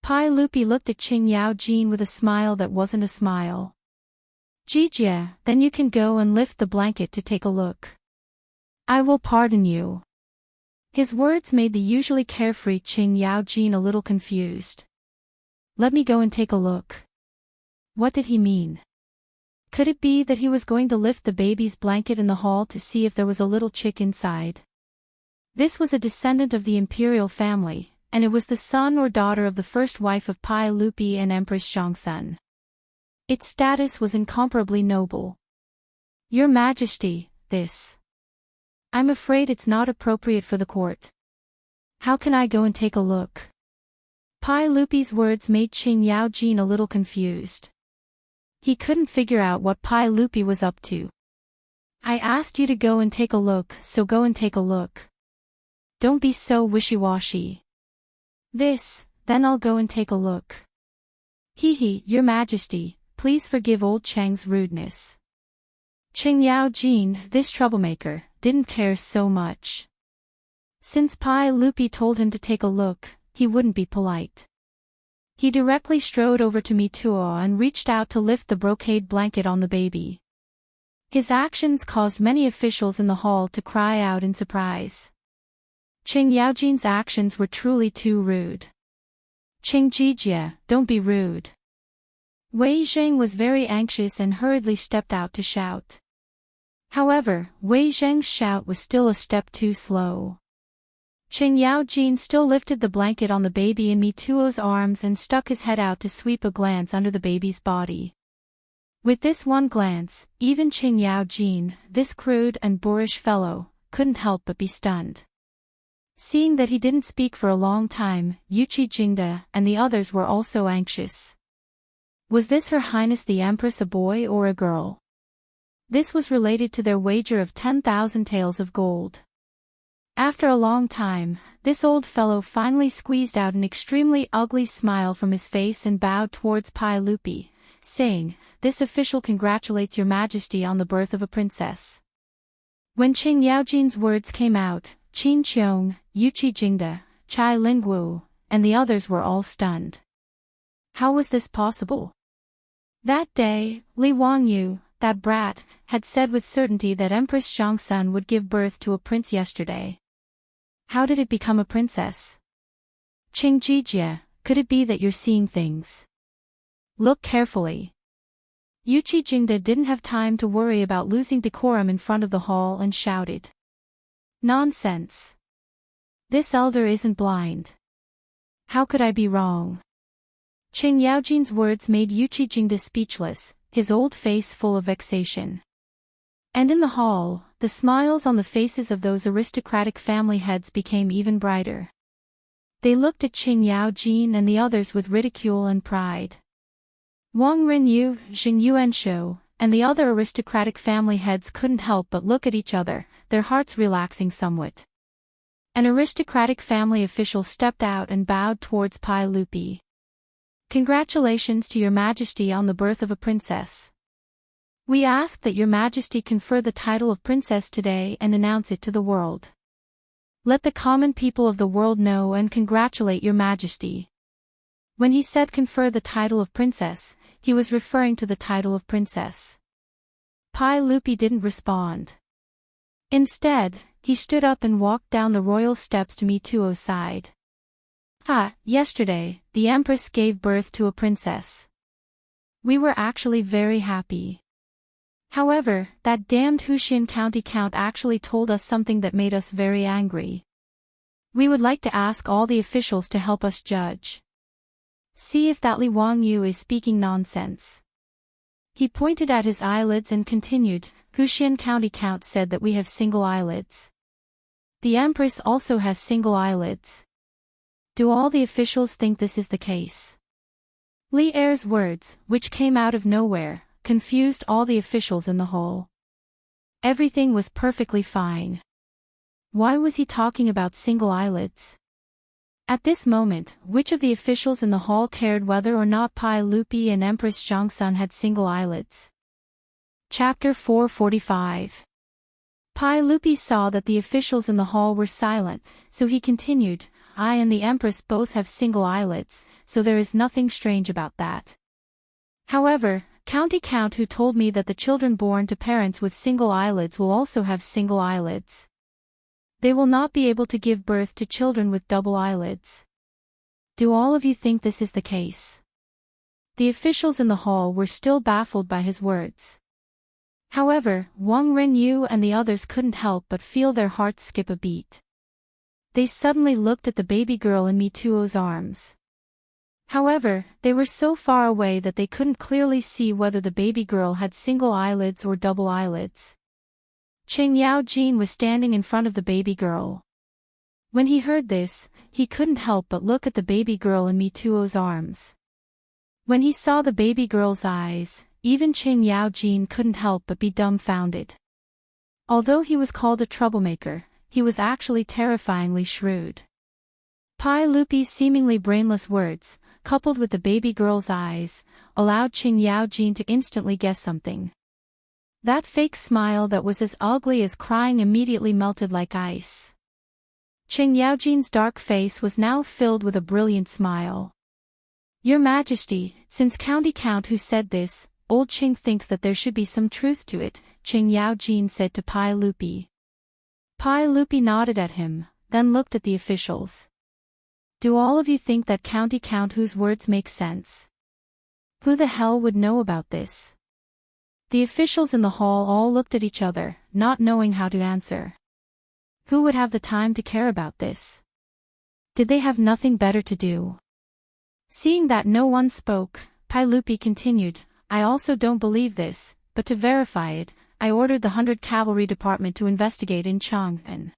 Pai Lupi looked at Qing Yaojin with a smile that wasn't a smile. Jijia, then you can go and lift the blanket to take a look. I will pardon you. His words made the usually carefree Qing Yaojin a little confused. Let me go and take a look. What did he mean? Could it be that he was going to lift the baby's blanket in the hall to see if there was a little chick inside? This was a descendant of the imperial family, and it was the son or daughter of the first wife of Pai Lupi and Empress Zhongsun. Its status was incomparably noble. Your Majesty, this. I'm afraid it's not appropriate for the court. How can I go and take a look? Pai Lupi's words made Qing Yaojin a little confused. He couldn't figure out what Pai Lupi was up to. I asked you to go and take a look, so go and take a look. Don't be so wishy-washy. Then I'll go and take a look. Your Majesty, please forgive old Chang's rudeness. Qing Yaojin, this troublemaker, didn't care so much. Since Pai Lupi told him to take a look, he wouldn't be polite. He directly strode over to Mituo and reached out to lift the brocade blanket on the baby. His actions caused many officials in the hall to cry out in surprise. Qing Yaojin's actions were truly too rude. Qing Jijia, don't be rude. Wei Zheng was very anxious and hurriedly stepped out to shout. However, Wei Zheng's shout was still a step too slow. Qing Yaojin still lifted the blanket on the baby in Mituo's arms and stuck his head out to sweep a glance under the baby's body. With this one glance, even Qing Yaojin, this crude and boorish fellow, couldn't help but be stunned. Seeing that he didn't speak for a long time, Yuqi Jingde and the others were also anxious. Was this Her Highness the Empress a boy or a girl? This was related to their wager of 10,000 taels of gold. After a long time, this old fellow finally squeezed out an extremely ugly smile from his face and bowed towards Pai Lupi, saying, this official congratulates your majesty on the birth of a princess. When Qing Yaojin's words came out, Qin Qiong, Yuqi Jingde, Chai Lingwu, and the others were all stunned. How was this possible? That day, Li Wangyu, that brat, had said with certainty that Empress Zhongsun would give birth to a prince yesterday. How did it become a princess? Qing Jijie, could it be that you're seeing things? Look carefully. Yuqi Jingde didn't have time to worry about losing decorum in front of the hall and shouted. Nonsense. This elder isn't blind. How could I be wrong? Qing Yaojin's words made Yuqi Jingde speechless, his old face full of vexation. And in the hall, the smiles on the faces of those aristocratic family heads became even brighter. They looked at Qing Yaojin and the others with ridicule and pride. Wang Renyu, Xing Yuanshou, and the other aristocratic family heads couldn't help but look at each other, their hearts relaxing somewhat. An aristocratic family official stepped out and bowed towards Pai Lupi. Congratulations to your majesty on the birth of a princess. We ask that your majesty confer the title of princess today and announce it to the world. Let the common people of the world know and congratulate your majesty. When he said confer the title of princess, he was referring to the title of princess. Pai Lupi didn't respond. Instead, he stood up and walked down the royal steps to Mituo's side. Yesterday, the empress gave birth to a princess. We were actually very happy. However, that damned Huxian County Count actually told us something that made us very angry. We would like to ask all the officials to help us judge. See if that Li Wangyu is speaking nonsense. He pointed at his eyelids and continued, Huxian County Count said that we have single eyelids. The Empress also has single eyelids. Do all the officials think this is the case? Li Er's words, which came out of nowhere, confused all the officials in the hall. Everything was perfectly fine. Why was he talking about single eyelids? At this moment, which of the officials in the hall cared whether or not Pai Lupi and Empress Zhongsun had single eyelids? Chapter 445. Pai Lupi saw that the officials in the hall were silent, so he continued, I and the Empress both have single eyelids, so there is nothing strange about that. However, County Count who told me that the children born to parents with single eyelids will also have single eyelids. They will not be able to give birth to children with double eyelids. Do all of you think this is the case? The officials in the hall were still baffled by his words. However, Wang Renyu and the others couldn't help but feel their hearts skip a beat. They suddenly looked at the baby girl in Mituo's arms. However, they were so far away that they couldn't clearly see whether the baby girl had single eyelids or double eyelids. Qing Yaojin was standing in front of the baby girl. When he heard this, he couldn't help but look at the baby girl in Mituo's arms. When he saw the baby girl's eyes, even Qing Yaojin couldn't help but be dumbfounded. Although he was called a troublemaker, he was actually terrifyingly shrewd. Pai Lupi's seemingly brainless words, coupled with the baby girl's eyes, allowed Qing Yaojin to instantly guess something. That fake smile that was as ugly as crying immediately melted like ice. Qing Yaojin's dark face was now filled with a brilliant smile. Your Majesty, since County Count who said this, old Qing thinks that there should be some truth to it, Qing Yaojin said to Pai Lupi. Pai Lupi nodded at him, then looked at the officials. Do all of you think that County Count whose words make sense? Who the hell would know about this? The officials in the hall all looked at each other, not knowing how to answer. Who would have the time to care about this? Did they have nothing better to do? Seeing that no one spoke, Pai Lupi continued, I also don't believe this, but to verify it, I ordered the 100 Cavalry Department to investigate in Chang'an.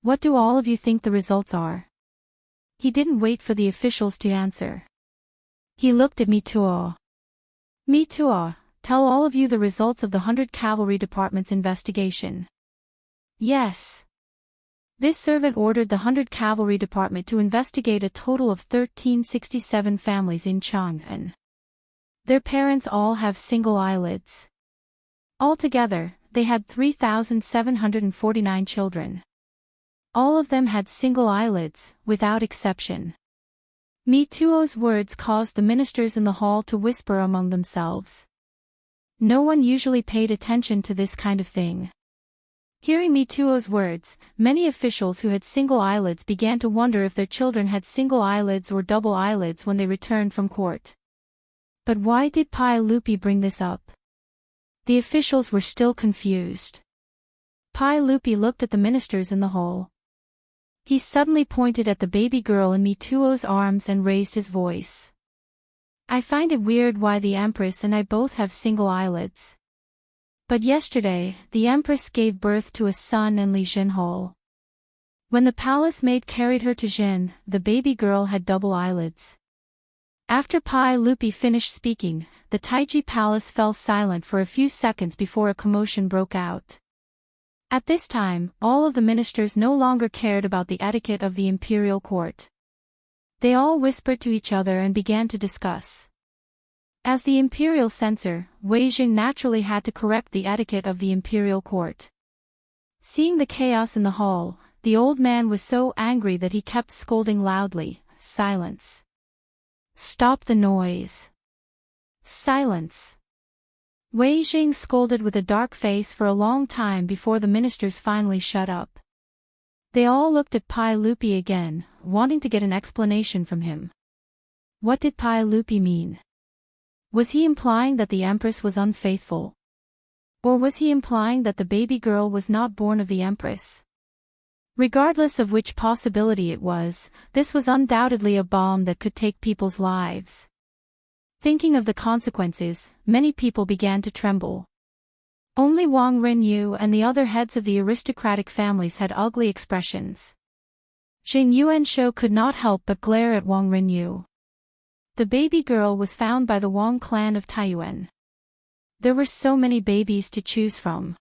What do all of you think the results are? He didn't wait for the officials to answer. He looked at Mituo. Mituo, tell all of you the results of the 100 Cavalry Department's investigation. Yes. This servant ordered the 100 Cavalry Department to investigate a total of 1367 families in Chang'an. Their parents all have single eyelids. Altogether, they had 3,749 children. All of them had single eyelids, without exception. Mituo's words caused the ministers in the hall to whisper among themselves. No one usually paid attention to this kind of thing. Hearing Mituo's words, many officials who had single eyelids began to wonder if their children had single eyelids or double eyelids when they returned from court. But why did Pai Lupi bring this up? The officials were still confused. Pai Lupi looked at the ministers in the hall. He suddenly pointed at the baby girl in Mituo's arms and raised his voice. I find it weird why the Empress and I both have single eyelids. But yesterday, the Empress gave birth to a son in Li Jin Hall. When the palace maid carried her to Jin, the baby girl had double eyelids. After Pai Lupi finished speaking, the Taiji palace fell silent for a few seconds before a commotion broke out. At this time, all of the ministers no longer cared about the etiquette of the imperial court. They all whispered to each other and began to discuss. As the imperial censor, Wei Jing naturally had to correct the etiquette of the imperial court. Seeing the chaos in the hall, the old man was so angry that he kept scolding loudly, "Silence! Stop the noise! Silence!" Wei Jing scolded with a dark face for a long time before the ministers finally shut up. They all looked at Pai Lupi again, wanting to get an explanation from him. What did Pai Lupi mean? Was he implying that the Empress was unfaithful? Or was he implying that the baby girl was not born of the Empress? Regardless of which possibility it was, this was undoubtedly a bomb that could take people's lives. Thinking of the consequences, many people began to tremble. Only Wang Renyu and the other heads of the aristocratic families had ugly expressions. Jing Yuanshou could not help but glare at Wang Renyu. The baby girl was found by the Wang clan of Taiyuan. There were so many babies to choose from.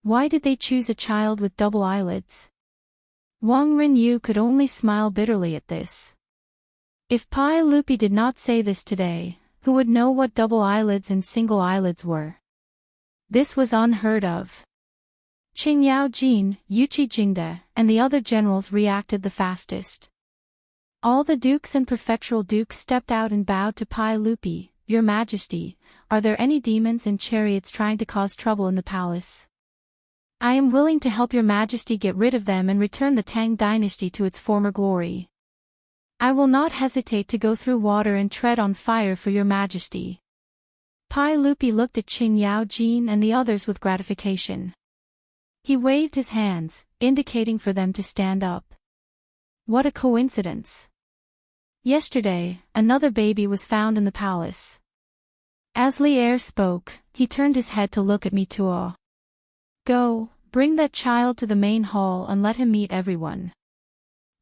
Why did they choose a child with double eyelids? Wang Renyu could only smile bitterly at this. If Pai Lupi did not say this today, who would know what double eyelids and single eyelids were? This was unheard of. Qing Yaojin, Yuqi Jingde, and the other generals reacted the fastest. All the dukes and prefectural dukes stepped out and bowed to Pai Lupi. Your Majesty, are there any demons and chariots trying to cause trouble in the palace? I am willing to help your Majesty get rid of them and return the Tang dynasty to its former glory. I will not hesitate to go through water and tread on fire for your Majesty. Pai Lupi looked at Qing Yaojin and the others with gratification. He waved his hands, indicating for them to stand up. What a coincidence. Yesterday, another baby was found in the palace. As Li Er spoke, he turned his head to look at Mituo. Go, bring that child to the main hall and let him meet everyone.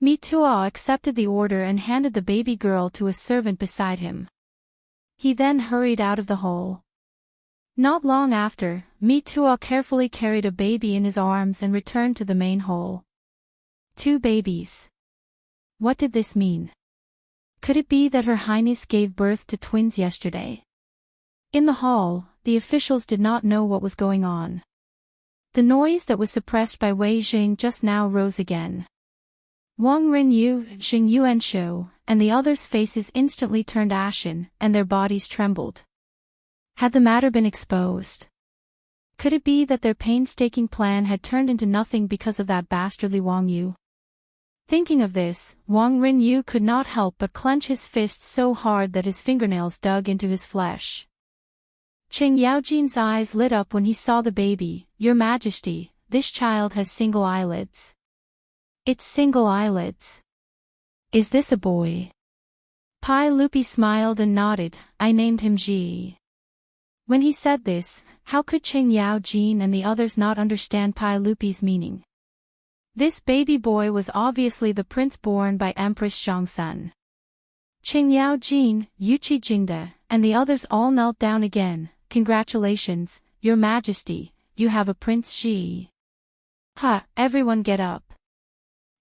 Mituo accepted the order and handed the baby girl to a servant beside him. He then hurried out of the hall. Not long after, Mituo carefully carried a baby in his arms and returned to the main hall. 2 babies. What did this mean? Could it be that Her Highness gave birth to twins yesterday? In the hall, the officials did not know what was going on. The noise that was suppressed by Wei Jing just now rose again. Wang Renyu, Jing Yuanshou, and the others' faces instantly turned ashen, and their bodies trembled. Had the matter been exposed? Could it be that their painstaking plan had turned into nothing because of that bastardly Wang Yu? Thinking of this, Wang Renyu could not help but clench his fists so hard that his fingernails dug into his flesh. Qing Yaojin's eyes lit up when he saw the baby. Your Majesty, this child has single eyelids. It's single eyelids. Is this a boy? Pai Lupi smiled and nodded. I named him Ji. When he said this, how could Qing Yaojin and the others not understand Pai Lupi's meaning? This baby boy was obviously the prince born by Empress Zhongsun. Qing Yaojin, Yuqi Jingde, and the others all knelt down again. Congratulations, Your Majesty, you have a Prince Xi. Ha, everyone get up.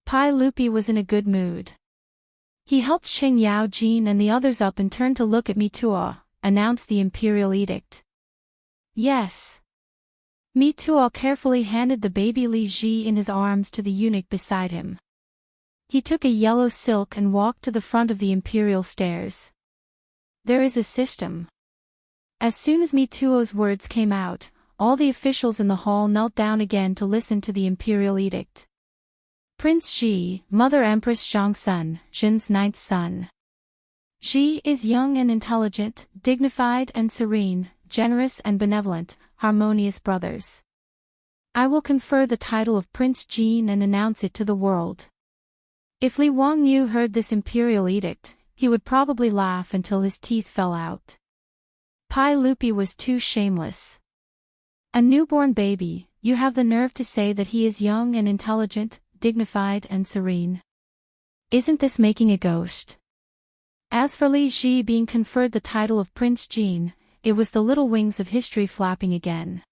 Pai Lupi was in a good mood. He helped Qing Yaojin and the others up and turned to look at Mituo. announced the imperial edict. Yes. Mi Tuo carefully handed the baby Li Ji in his arms to the eunuch beside him. He took a yellow silk and walked to the front of the imperial stairs. There is a system. As soon as Mi Tuo's words came out, all the officials in the hall knelt down again to listen to the imperial edict. Prince Ji, Mother Empress Zhongsun, Jin's ninth son. Ji is young and intelligent, dignified and serene, generous and benevolent, harmonious brothers. I will confer the title of Prince Jin and announce it to the world. If Li Wangyu heard this imperial edict, he would probably laugh until his teeth fell out. Pai Lupi was too shameless. A newborn baby, you have the nerve to say that he is young and intelligent, dignified and serene. Isn't this making a ghost? As for Li Ji being conferred the title of Prince Jin, it was the little wings of history flapping again.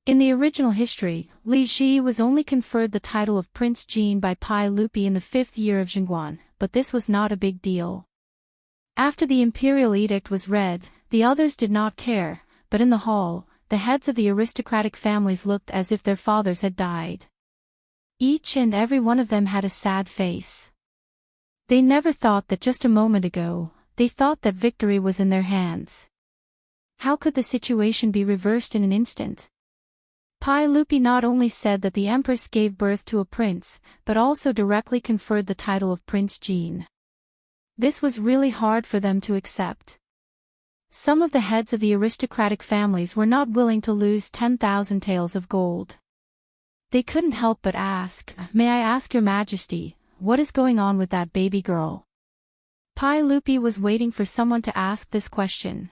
In the original history, Li Ji was only conferred the title of Prince Jin by Pai Lupi in the 5th year of Jingguan, but this was not a big deal. After the imperial edict was read, the others did not care, but in the hall, the heads of the aristocratic families looked as if their fathers had died. Each and every one of them had a sad face. They never thought that just a moment ago, they thought that victory was in their hands. How could the situation be reversed in an instant? Pai Lupi not only said that the empress gave birth to a prince, but also directly conferred the title of Prince Jin. This was really hard for them to accept. Some of the heads of the aristocratic families were not willing to lose 10,000 taels of gold. They couldn't help but ask, "May I ask your majesty, what is going on with that baby girl?" Pai Lupi was waiting for someone to ask this question.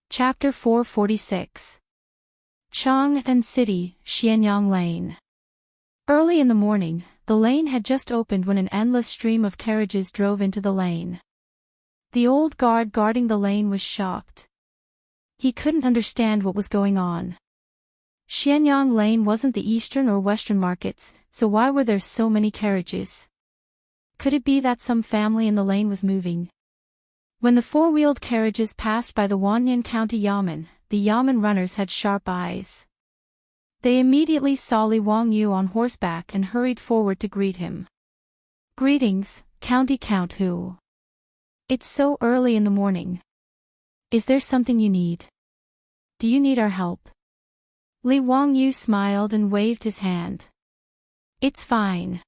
Chapter 446. Chang'an City, Xianyang Lane. Early in the morning, the lane had just opened when an endless stream of carriages drove into the lane. The old guard guarding the lane was shocked. He couldn't understand what was going on. Xianyang Lane wasn't the eastern or western markets, so why were there so many carriages? Could it be that some family in the lane was moving? When the four-wheeled carriages passed by the Wanyan County Yamen, the Yamen runners had sharp eyes. They immediately saw Li Wangyu on horseback and hurried forward to greet him. "Greetings, County Count Hu. It's so early in the morning. Is there something you need? Do you need our help?" Li Wangyu smiled and waved his hand. "It's fine.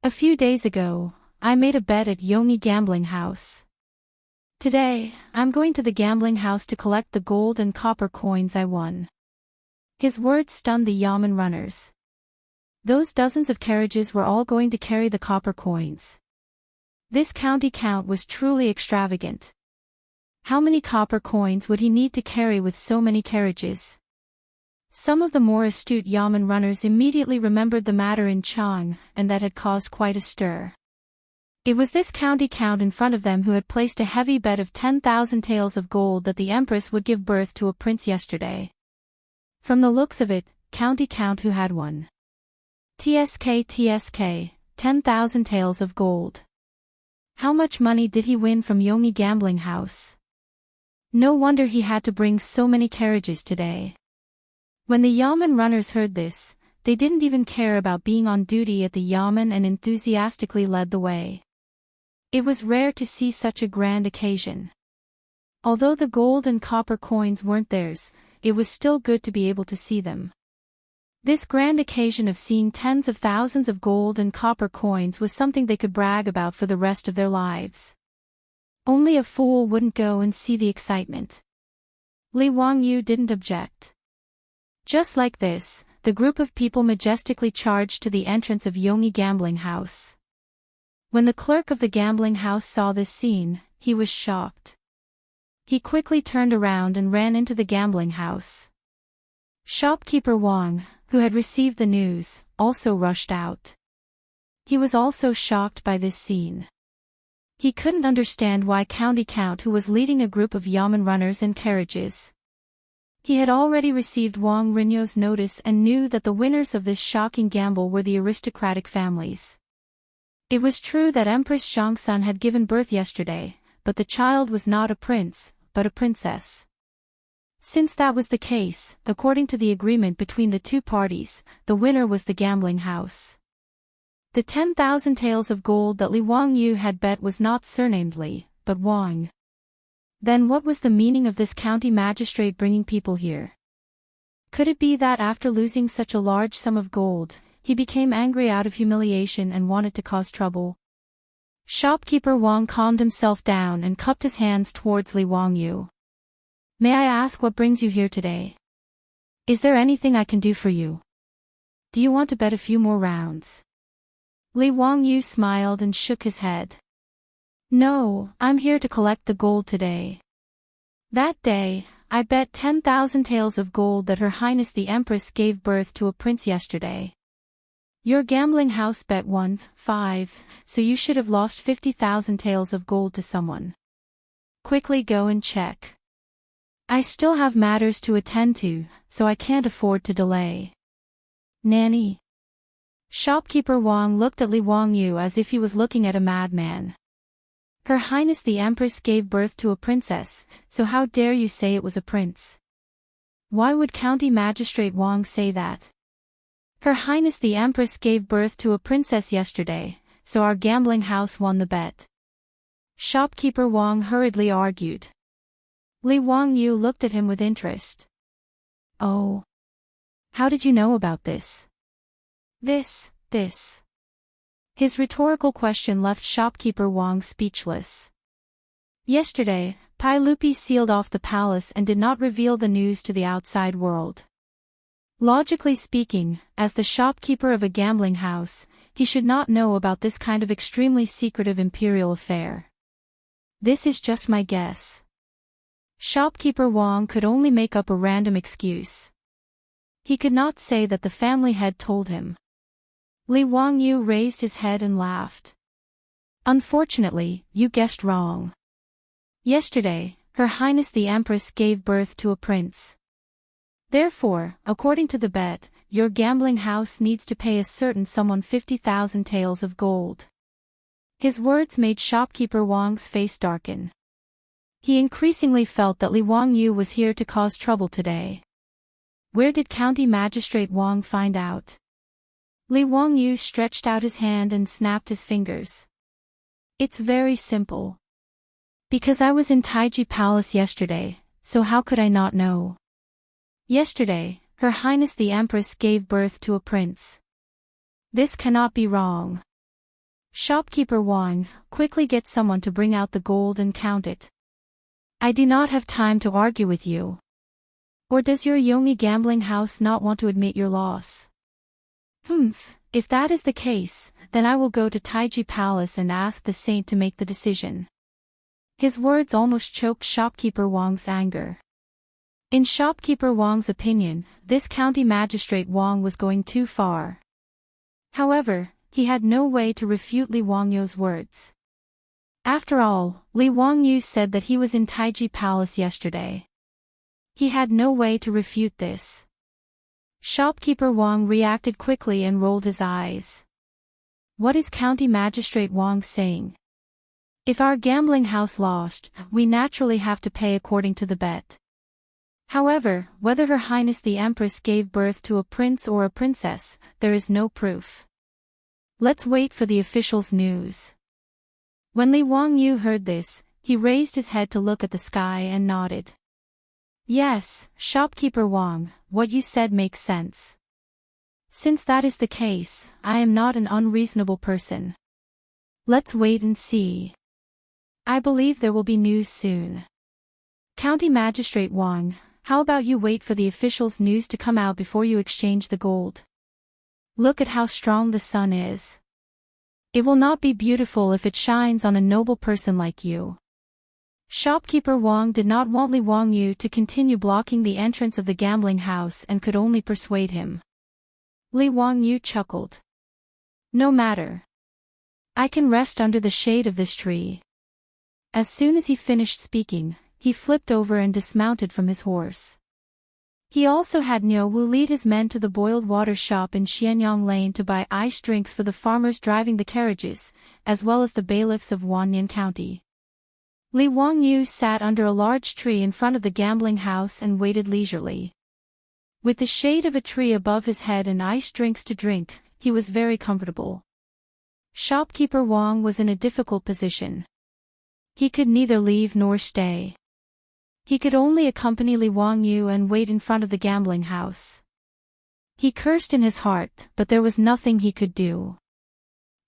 A few days ago, I made a bet at Yongyi Gambling House. Today, I'm going to the gambling house to collect the gold and copper coins I won." His words stunned the Yamen runners. Those dozens of carriages were all going to carry the copper coins. This county count was truly extravagant. How many copper coins would he need to carry with so many carriages? Some of the more astute Yamen runners immediately remembered the matter in Chang, and that had caused quite a stir. It was this county count in front of them who had placed a heavy bet of 10,000 taels of gold that the empress would give birth to a prince yesterday. From the looks of it, county count who had won. TSK, 10,000 taels of gold. How much money did he win from Yongyi Gambling House? No wonder he had to bring so many carriages today. When the Yamen runners heard this, they didn't even care about being on duty at the Yamen and enthusiastically led the way. It was rare to see such a grand occasion. Although the gold and copper coins weren't theirs, it was still good to be able to see them. This grand occasion of seeing tens of thousands of gold and copper coins was something they could brag about for the rest of their lives. Only a fool wouldn't go and see the excitement. Li Wangyu didn't object. Just like this, the group of people majestically charged to the entrance of Yongyi Gambling House. When the clerk of the gambling house saw this scene, he was shocked. He quickly turned around and ran into the gambling house. Shopkeeper Wang, who had received the news, also rushed out. He was also shocked by this scene. He couldn't understand why County Count, who was leading a group of Yamen runners and carriages. He had already received Wang Rinyo's notice and knew that the winners of this shocking gamble were the aristocratic families. It was true that Empress Zhongsun had given birth yesterday, but the child was not a prince, but a princess. Since that was the case, according to the agreement between the two parties, the winner was the gambling house. The 10,000 taels of gold that Li Wangyu had bet was not surnamed Li, but Wang. Then what was the meaning of this county magistrate bringing people here? Could it be that after losing such a large sum of gold, he became angry out of humiliation and wanted to cause trouble? Shopkeeper Wang calmed himself down and cupped his hands towards Li Wangyu. May I ask what brings you here today? Is there anything I can do for you? Do you want to bet a few more rounds? Li Wangyu smiled and shook his head. No, I'm here to collect the gold today. That day, I bet 10,000 taels of gold that Her Highness the Empress gave birth to a prince yesterday. Your gambling house bet 1-5, so you should have lost 50,000 taels of gold to someone. Quickly go and check. I still have matters to attend to, so I can't afford to delay. Nanny. Shopkeeper Wang looked at Li Wangyu as if he was looking at a madman. Her Highness the Empress gave birth to a princess, so how dare you say it was a prince? Why would County Magistrate Wang say that? Her Highness the Empress gave birth to a princess yesterday, so our gambling house won the bet. Shopkeeper Wang hurriedly argued. Li Wangyu looked at him with interest. Oh. How did you know about this? This. His rhetorical question left Shopkeeper Wang speechless. Yesterday, Pai Lupi sealed off the palace and did not reveal the news to the outside world. Logically speaking, as the shopkeeper of a gambling house, he should not know about this kind of extremely secretive imperial affair. This is just my guess. Shopkeeper Wang could only make up a random excuse. He could not say that the family head told him. Li Wangyu raised his head and laughed. Unfortunately, you guessed wrong. Yesterday, Her Highness the Empress gave birth to a prince. Therefore, according to the bet, your gambling house needs to pay a certain someone 50,000 taels of gold. His words made Shopkeeper Wang's face darken. He increasingly felt that Li Wangyu was here to cause trouble today. Where did County Magistrate Wang find out? Li Wangyu stretched out his hand and snapped his fingers. It's very simple. Because I was in Taiji Palace yesterday, so how could I not know? Yesterday, Her Highness the Empress gave birth to a prince. This cannot be wrong. Shopkeeper Wang, quickly get someone to bring out the gold and count it. I do not have time to argue with you. Or does your Yongyi gambling house not want to admit your loss? If that is the case, then I will go to Taiji Palace and ask the saint to make the decision. His words almost choked Shopkeeper Wang's anger. In Shopkeeper Wang's opinion, this county magistrate Wang was going too far. However, he had no way to refute Li Wangyu's words. After all, Li Wangyu said that he was in Taiji Palace yesterday. He had no way to refute this. Shopkeeper Wang reacted quickly and rolled his eyes. What is County Magistrate Wang saying? If our gambling house lost, we naturally have to pay according to the bet. However, whether Her Highness the Empress gave birth to a prince or a princess, there is no proof. Let's wait for the official's news. When Li Wangyu heard this, he raised his head to look at the sky and nodded. Yes, Shopkeeper Wang, what you said makes sense. Since that is the case, I am not an unreasonable person. Let's wait and see. I believe there will be news soon. County Magistrate Wang, how about you wait for the official's news to come out before you exchange the gold? Look at how strong the sun is. It will not be beautiful if it shines on a noble person like you. Shopkeeper Wang did not want Li Wangyu to continue blocking the entrance of the gambling house and could only persuade him. Li Wangyu chuckled. No matter. I can rest under the shade of this tree. As soon as he finished speaking, he flipped over and dismounted from his horse. He also had Niu Wu lead his men to the boiled water shop in Xianyang Lane to buy iced drinks for the farmers driving the carriages, as well as the bailiffs of Wanyan County. Li Wangyu sat under a large tree in front of the gambling house and waited leisurely. With the shade of a tree above his head and iced drinks to drink, he was very comfortable. Shopkeeper Wang was in a difficult position. He could neither leave nor stay. He could only accompany Li Wangyu and wait in front of the gambling house. He cursed in his heart, but there was nothing he could do.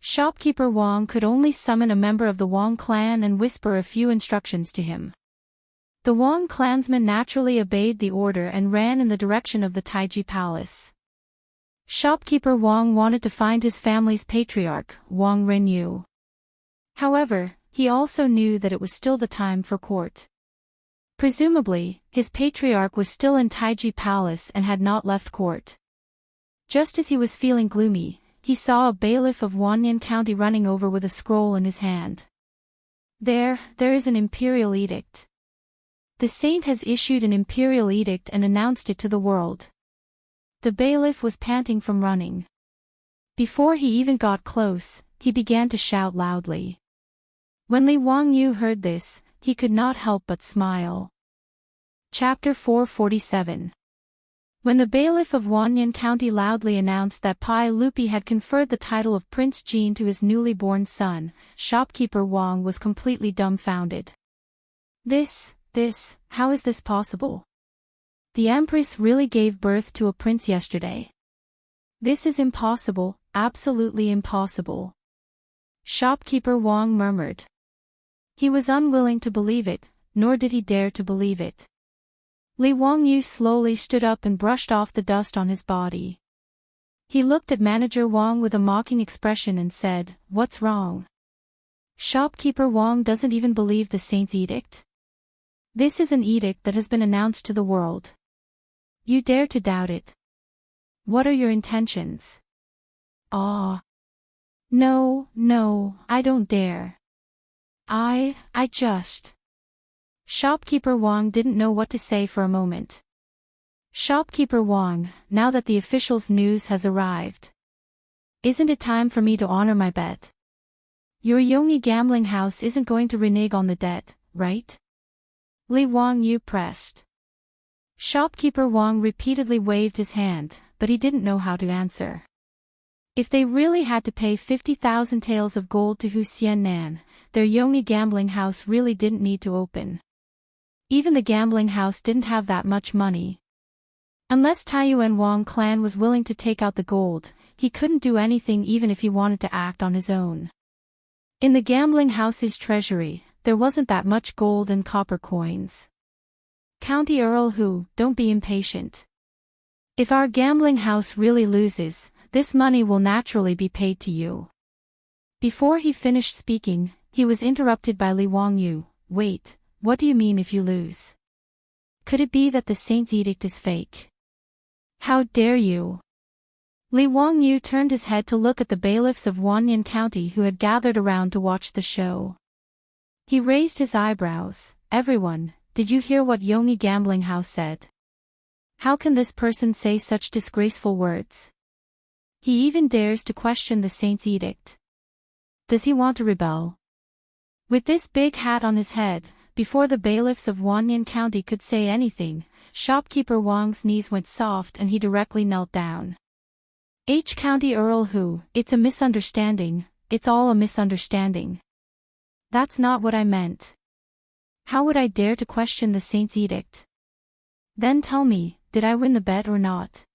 Shopkeeper Wang could only summon a member of the Wang clan and whisper a few instructions to him. The Wang clansman naturally obeyed the order and ran in the direction of the Taiji Palace. Shopkeeper Wang wanted to find his family's patriarch, Wang Renyu. However, he also knew that it was still the time for court. Presumably, his patriarch was still in Taiji Palace and had not left court. Just as he was feeling gloomy, he saw a bailiff of Wanyan County running over with a scroll in his hand. There is an imperial edict. The saint has issued an imperial edict and announced it to the world. The bailiff was panting from running. Before he even got close, he began to shout loudly. When Li Wangyu heard this, he could not help but smile. Chapter 447. When the bailiff of Wanyan County loudly announced that Pai Lupi had conferred the title of Prince Jin to his newly born son, shopkeeper Wang was completely dumbfounded. How is this possible? The Empress really gave birth to a prince yesterday. This is impossible, absolutely impossible. Shopkeeper Wang murmured. He was unwilling to believe it, nor did he dare to believe it. Li Wangyu slowly stood up and brushed off the dust on his body. He looked at Manager Wang with a mocking expression and said, "What's wrong? Shopkeeper Wang doesn't even believe the saint's edict? This is an edict that has been announced to the world. You dare to doubt it? What are your intentions?" "Ah. No, I don't dare. I just..." Shopkeeper Wang didn't know what to say for a moment. Shopkeeper Wang, now that the official's news has arrived. Isn't it time for me to honor my bet? Your Yongyi gambling house isn't going to renege on the debt, right? Li Wangyu pressed. Shopkeeper Wang repeatedly waved his hand, but he didn't know how to answer. If they really had to pay 50,000 taels of gold to Hu Xiannan, their Yongyi gambling house really didn't need to open. Even the gambling house didn't have that much money. Unless Taiyuan Wang clan was willing to take out the gold, he couldn't do anything even if he wanted to act on his own. In the gambling house's treasury, there wasn't that much gold and copper coins. County Earl Hu, don't be impatient. If our gambling house really loses, this money will naturally be paid to you. Before he finished speaking, he was interrupted by Li Wangyu. Wait, what do you mean if you lose? Could it be that the saint's edict is fake? How dare you? Li Wangyu turned his head to look at the bailiffs of Wanyan County who had gathered around to watch the show. He raised his eyebrows. Everyone, did you hear what Yongyi gambling house said? How can this person say such disgraceful words? He even dares to question the saint's edict. Does he want to rebel? With this big hat on his head, before the bailiffs of Wanyan County could say anything, shopkeeper Wang's knees went soft and he directly knelt down. County Earl Hu, it's a misunderstanding, it's all a misunderstanding. That's not what I meant. How would I dare to question the saint's edict? Then tell me, did I win the bet or not?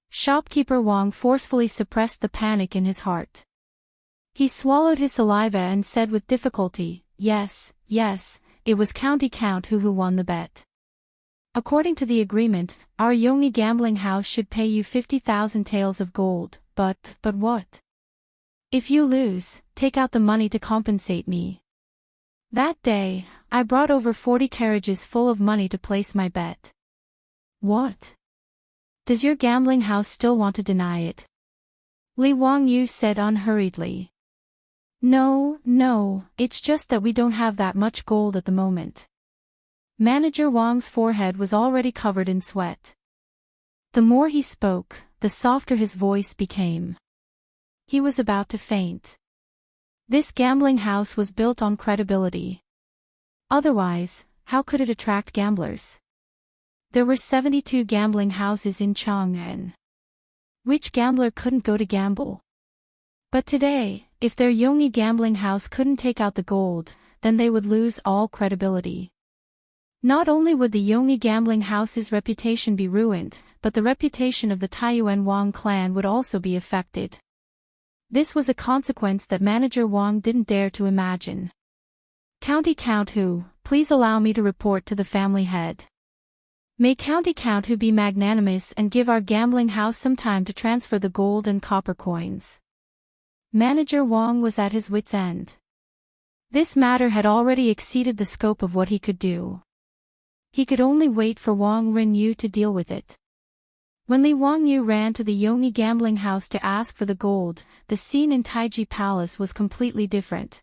Shopkeeper Wang forcefully suppressed the panic in his heart. He swallowed his saliva and said with difficulty, yes, it was County Count who won the bet. According to the agreement, our Yongyi gambling house should pay you 50,000 taels of gold, but what? If you lose, take out the money to compensate me. That day, I brought over 40 carriages full of money to place my bet. What? Does your gambling house still want to deny it? Li Wangyu said unhurriedly. No, it's just that we don't have that much gold at the moment. Manager Wang's forehead was already covered in sweat. The more he spoke, the softer his voice became. He was about to faint. This gambling house was built on credibility. Otherwise, how could it attract gamblers? There were 72 gambling houses in Chang'an. Which gambler couldn't go to gamble? But today, if their Yongyi gambling house couldn't take out the gold, then they would lose all credibility. Not only would the Yongyi gambling house's reputation be ruined, but the reputation of the Taiyuan Wang clan would also be affected. This was a consequence that Manager Wang didn't dare to imagine. County Count Hu, please allow me to report to the family head. May County Count Hu be magnanimous and give our gambling house some time to transfer the gold and copper coins. Manager Wang was at his wits' end. This matter had already exceeded the scope of what he could do. He could only wait for Wang Renyu to deal with it. When Li Wangyu ran to the Yongyi gambling house to ask for the gold, the scene in Taiji Palace was completely different.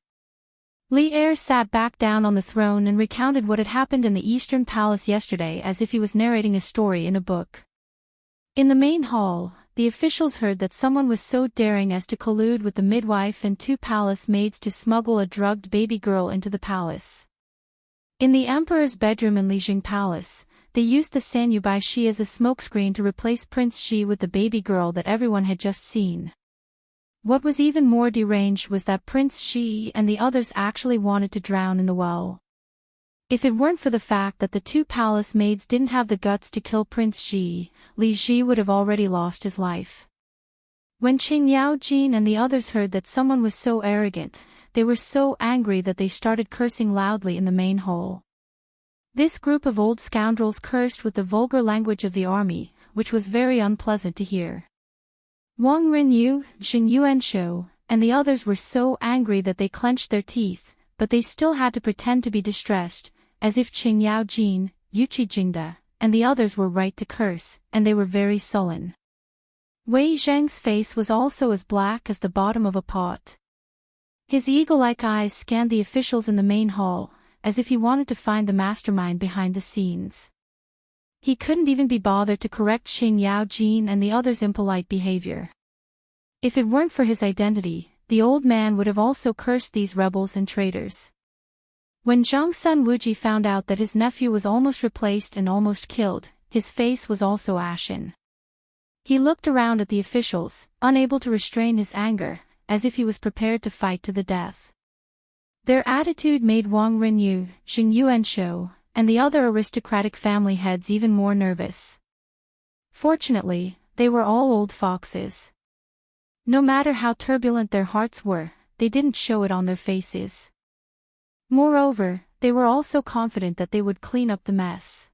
Li Er sat back down on the throne and recounted what had happened in the Eastern Palace yesterday as if he was narrating a story in a book. In the main hall, the officials heard that someone was so daring as to collude with the midwife and 2 palace maids to smuggle a drugged baby girl into the palace. In the emperor's bedroom in Lijing Palace, they used the Sanyubai Shi as a smokescreen to replace Prince Shi with the baby girl that everyone had just seen. What was even more deranged was that Prince Shi and the others actually wanted to drown in the well. If it weren't for the fact that the 2 palace maids didn't have the guts to kill Prince Shi, Li Ji would have already lost his life. When Qing Yaojin and the others heard that someone was so arrogant, they were so angry that they started cursing loudly in the main hall. This group of old scoundrels cursed with the vulgar language of the army, which was very unpleasant to hear. Wang Renyu, Xing Yuanshou, and the others were so angry that they clenched their teeth, but they still had to pretend to be distressed, as if Qing Yaojin, Yuqi Jingda, and the others were right to curse, and they were very sullen. Wei Zheng's face was also as black as the bottom of a pot. His eagle-like eyes scanned the officials in the main hall, as if he wanted to find the mastermind behind the scenes. He couldn't even be bothered to correct Xing Yaojin and the others' impolite behavior. If it weren't for his identity, the old man would have also cursed these rebels and traitors. When Zhang Sun Wuji found out that his nephew was almost replaced and almost killed, his face was also ashen. He looked around at the officials, unable to restrain his anger, as if he was prepared to fight to the death. Their attitude made Wang Renyu, Xing Yuanshou, and the other aristocratic family heads even more nervous. Fortunately, they were all old foxes. No matter how turbulent their hearts were, they didn't show it on their faces. Moreover, they were also confident that they would clean up the mess.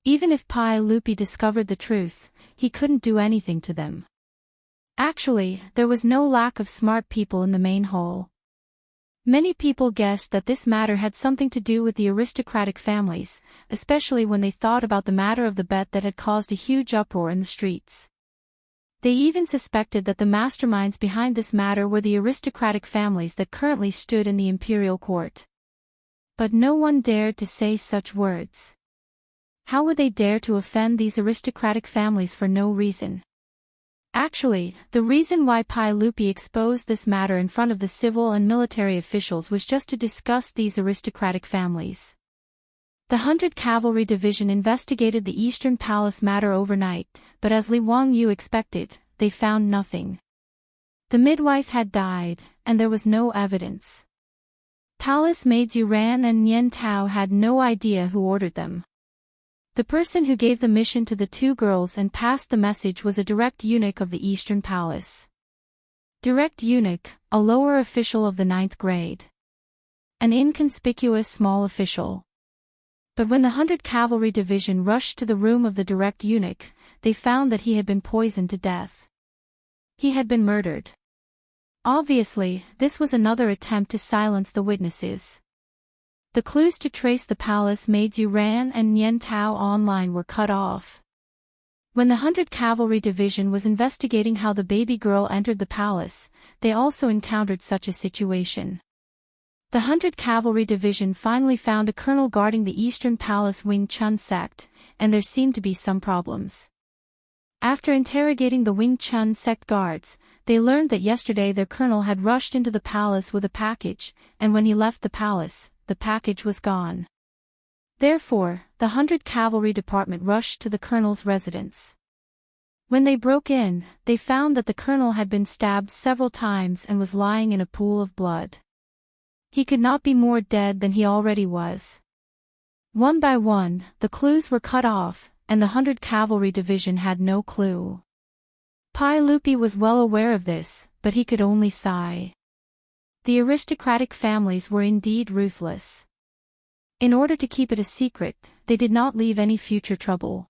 Even if Pai Lupi discovered the truth, he couldn't do anything to them. Actually, there was no lack of smart people in the main hall. Many people guessed that this matter had something to do with the aristocratic families, especially when they thought about the matter of the bet that had caused a huge uproar in the streets. They even suspected that the masterminds behind this matter were the aristocratic families that currently stood in the imperial court. But no one dared to say such words. How would they dare to offend these aristocratic families for no reason? Actually, the reason why Pai Lupi exposed this matter in front of the civil and military officials was just to discuss these aristocratic families. The 100th Cavalry Division investigated the Eastern Palace matter overnight, but as Li Wangyu expected, they found nothing. The midwife had died, and there was no evidence. Palace maids Yuran and Nian Tao had no idea who ordered them. The person who gave the mission to the 2 girls and passed the message was a direct eunuch of the Eastern Palace. Direct eunuch, a lower official of the 9th grade. An inconspicuous small official. But when the 100th Cavalry Division rushed to the room of the direct eunuch, they found that he had been poisoned to death. He had been murdered. Obviously, this was another attempt to silence the witnesses. The clues to trace the palace maids Yuran and Nian Tao online were cut off. When the 100th Cavalry Division was investigating how the baby girl entered the palace, they also encountered such a situation. The 100th Cavalry Division finally found a colonel guarding the Eastern Palace Wing Chun sect, and there seemed to be some problems. After interrogating the Wing Chun sect guards, they learned that yesterday their colonel had rushed into the palace with a package, and when he left the palace, the package was gone. Therefore, the 100 Cavalry Department rushed to the colonel's residence. When they broke in, they found that the colonel had been stabbed several times and was lying in a pool of blood. He could not be more dead than he already was. One by one, the clues were cut off, and the 100 Cavalry Division had no clue. Pai Lupi was well aware of this, but he could only sigh. The aristocratic families were indeed ruthless. In order to keep it a secret, they did not leave any future trouble.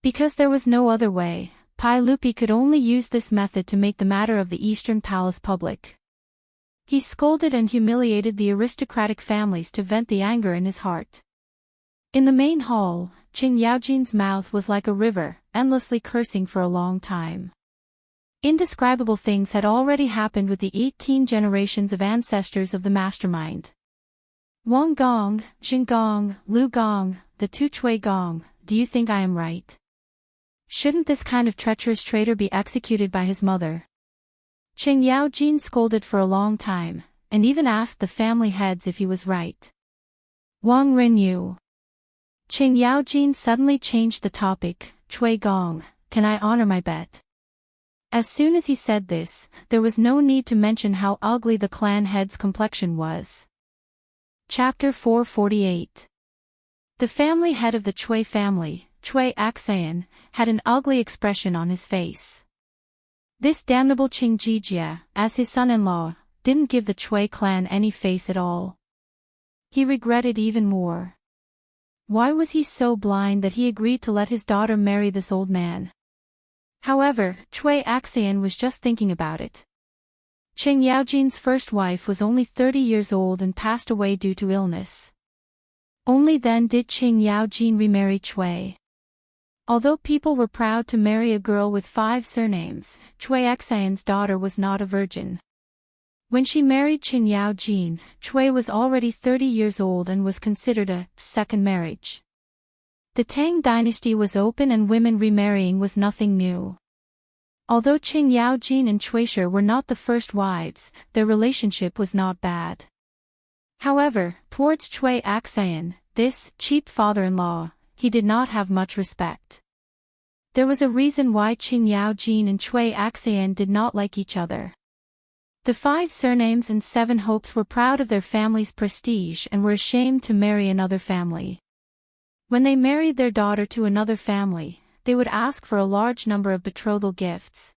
Because there was no other way, Pai Lupi could only use this method to make the matter of the Eastern Palace public. He scolded and humiliated the aristocratic families to vent the anger in his heart. In the main hall, Qing Yaojin's mouth was like a river, endlessly cursing for a long time. Indescribable things had already happened with the 18 generations of ancestors of the mastermind. Wang Gong, Jing Gong, Lu Gong, the two Chui Gong, do you think I am right? Shouldn't this kind of treacherous traitor be executed by his mother? Qing Yaojin scolded for a long time, and even asked the family heads if he was right. Wang Renyu. Qing Yaojin suddenly changed the topic. Chui Gong, can I honor my bet? As soon as he said this, there was no need to mention how ugly the clan head's complexion was. Chapter 448. The family head of the Chui family, Chui Axayan, had an ugly expression on his face. This damnable Qing Jijia, as his son-in-law, didn't give the Chui clan any face at all. He regretted even more. Why was he so blind that he agreed to let his daughter marry this old man? However, Chui Axayan was just thinking about it. Qing Yaojin's first wife was only 30 years old and passed away due to illness. Only then did Qing Yaojin remarry Chui. Although people were proud to marry a girl with 5 surnames, Chui Axayan's daughter was not a virgin. When she married Qing Yaojin, Chui was already 30 years old and was considered a second marriage. The Tang dynasty was open and women remarrying was nothing new. Although Qing Yaojin and Cuisher were not the first wives, their relationship was not bad. However, towards Chui Axayan, this cheap father-in-law, he did not have much respect. There was a reason why Qing Yaojin and Chui Axayan did not like each other. The 5 surnames and 7 hopes were proud of their family's prestige and were ashamed to marry another family. When they married their daughter to another family, they would ask for a large number of betrothal gifts.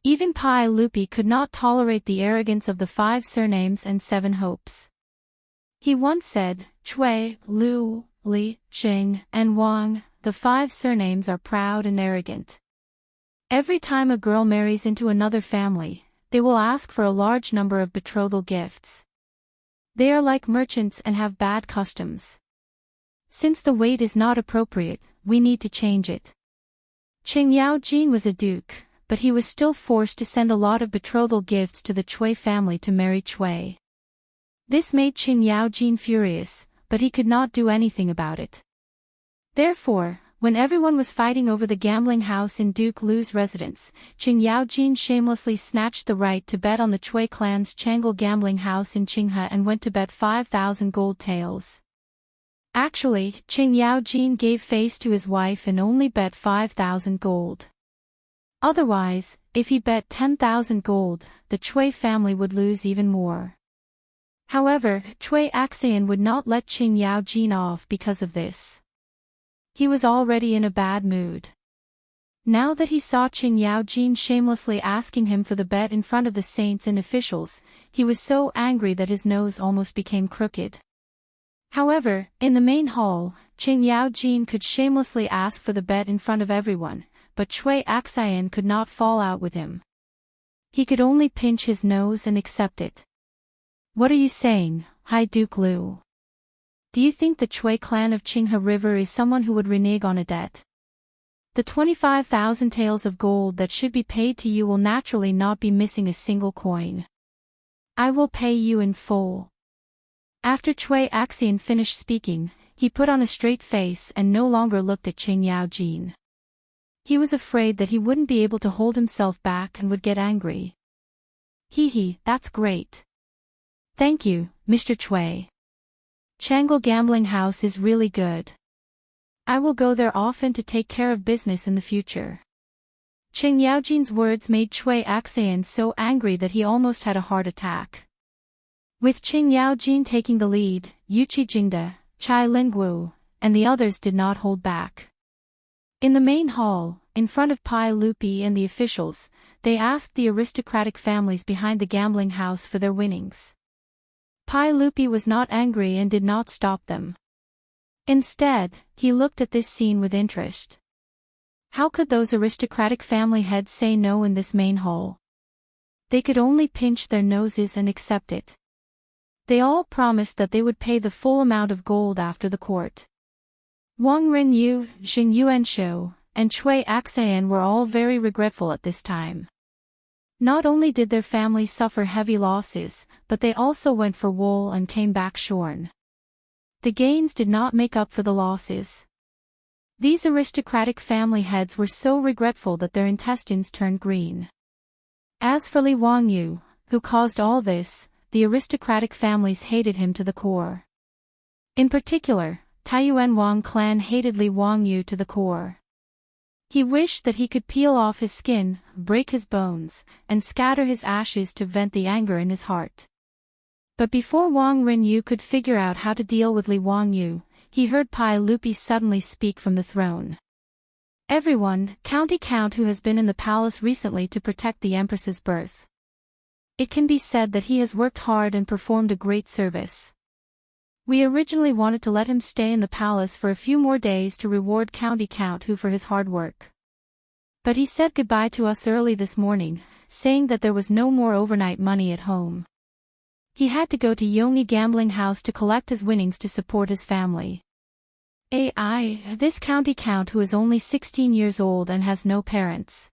Even Pai Lupi could not tolerate the arrogance of the 5 surnames and 7 hopes. He once said, Chui, Lu, Li, Jing, and Wang, the 5 surnames are proud and arrogant. Every time a girl marries into another family, they will ask for a large number of betrothal gifts. They are like merchants and have bad customs. Since the weight is not appropriate, we need to change it. Qing Yaojin was a duke, but he was still forced to send a lot of betrothal gifts to the Chui family to marry Chui. This made Qing Yaojin furious, but he could not do anything about it. Therefore, when everyone was fighting over the gambling house in Duke Lu's residence, Qing Yaojin shamelessly snatched the right to bet on the Chui clan's Chang'e gambling house in Qinghe and went to bet 5,000 gold taels. Actually, Qing Yaojin gave face to his wife and only bet 5,000 gold. Otherwise, if he bet 10,000 gold, the Chui family would lose even more. However, Chui Axayan would not let Qing Yaojin off because of this. He was already in a bad mood. Now that he saw Qing Yaojin shamelessly asking him for the bet in front of the saints and officials, he was so angry that his nose almost became crooked. However, in the main hall, Qing Yaojin could shamelessly ask for the bet in front of everyone, but Chui Axayan could not fall out with him. He could only pinch his nose and accept it. What are you saying, High Duke Lu? Do you think the Chui clan of Qinghe River is someone who would renege on a debt? The 25,000 taels of gold that should be paid to you will naturally not be missing a single coin. I will pay you in full. After Chui Axayan finished speaking, he put on a straight face and no longer looked at Qing Yaojin. He was afraid that he wouldn't be able to hold himself back and would get angry. Hee, that's great. Thank you, Mr. Chui. Changle gambling house is really good. I will go there often to take care of business in the future. Qing Yaojin's words made Cui Axayan so angry that he almost had a heart attack. With Qing Yaojin taking the lead, Yuqi Jingde, Chai Lingwu, and the others did not hold back. In the main hall, in front of Pai Lupi and the officials, they asked the aristocratic families behind the gambling house for their winnings. Pai Lupi was not angry and did not stop them. Instead, he looked at this scene with interest. How could those aristocratic family heads say no in this main hall? They could only pinch their noses and accept it. They all promised that they would pay the full amount of gold after the court. Wang Renyu, Xing Yuanshou, and Cui Axayan were all very regretful at this time. Not only did their families suffer heavy losses, but they also went for wool and came back shorn. The gains did not make up for the losses. These aristocratic family heads were so regretful that their intestines turned green. As for Li Wangyu, who caused all this, the aristocratic families hated him to the core. In particular, Taiyuan Wang clan hated Li Wangyu to the core. He wished that he could peel off his skin, break his bones, and scatter his ashes to vent the anger in his heart. But before Wang Renyu could figure out how to deal with Li Wangyu, he heard Pai Lupi suddenly speak from the throne. Everyone, County Count who has been in the palace recently to protect the Empress's birth. It can be said that he has worked hard and performed a great service. We originally wanted to let him stay in the palace for a few more days to reward County Count Hu for his hard work. But he said goodbye to us early this morning, saying that there was no more overnight money at home. He had to go to Yongyi gambling house to collect his winnings to support his family. This County Count Hu is only 16 years old and has no parents.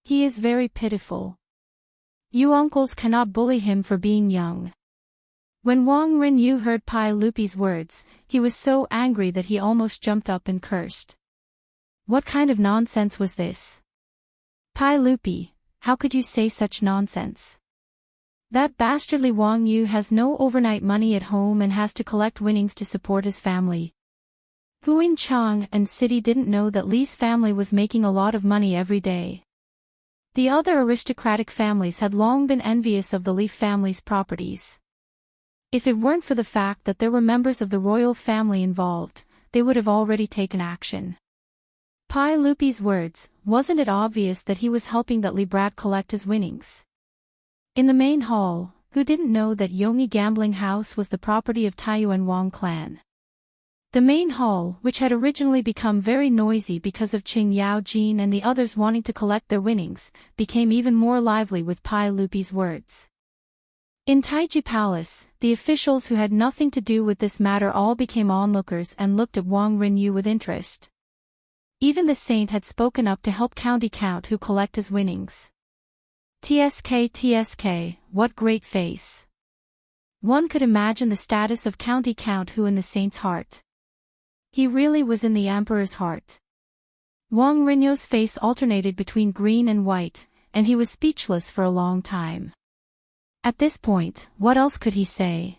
He is very pitiful. You uncles cannot bully him for being young. When Wang Renyu heard Pai Lupi's words, he was so angry that he almost jumped up and cursed. What kind of nonsense was this? Pai Lupi, how could you say such nonsense? That bastardly Wang Yu has no overnight money at home and has to collect winnings to support his family. Huing Chang and City didn't know that Li's family was making a lot of money every day. The other aristocratic families had long been envious of the Li family's properties. If it weren't for the fact that there were members of the royal family involved, they would have already taken action. Pai Lupi's words, wasn't it obvious that he was helping that Li brat collect his winnings? In the main hall, who didn't know that Yongyi gambling house was the property of Taiyuan Wang clan? The main hall, which had originally become very noisy because of Qing Yaojin and the others wanting to collect their winnings, became even more lively with Pai Lupi's words. In Taiji Palace, the officials who had nothing to do with this matter all became onlookers and looked at Wang Renyu with interest. Even the saint had spoken up to help County Count Hu collect his winnings. TSK, what great face. One could imagine the status of County Count Hu in the saint's heart. He really was in the emperor's heart. Wang Renyu's face alternated between green and white, and he was speechless for a long time. At this point, what else could he say?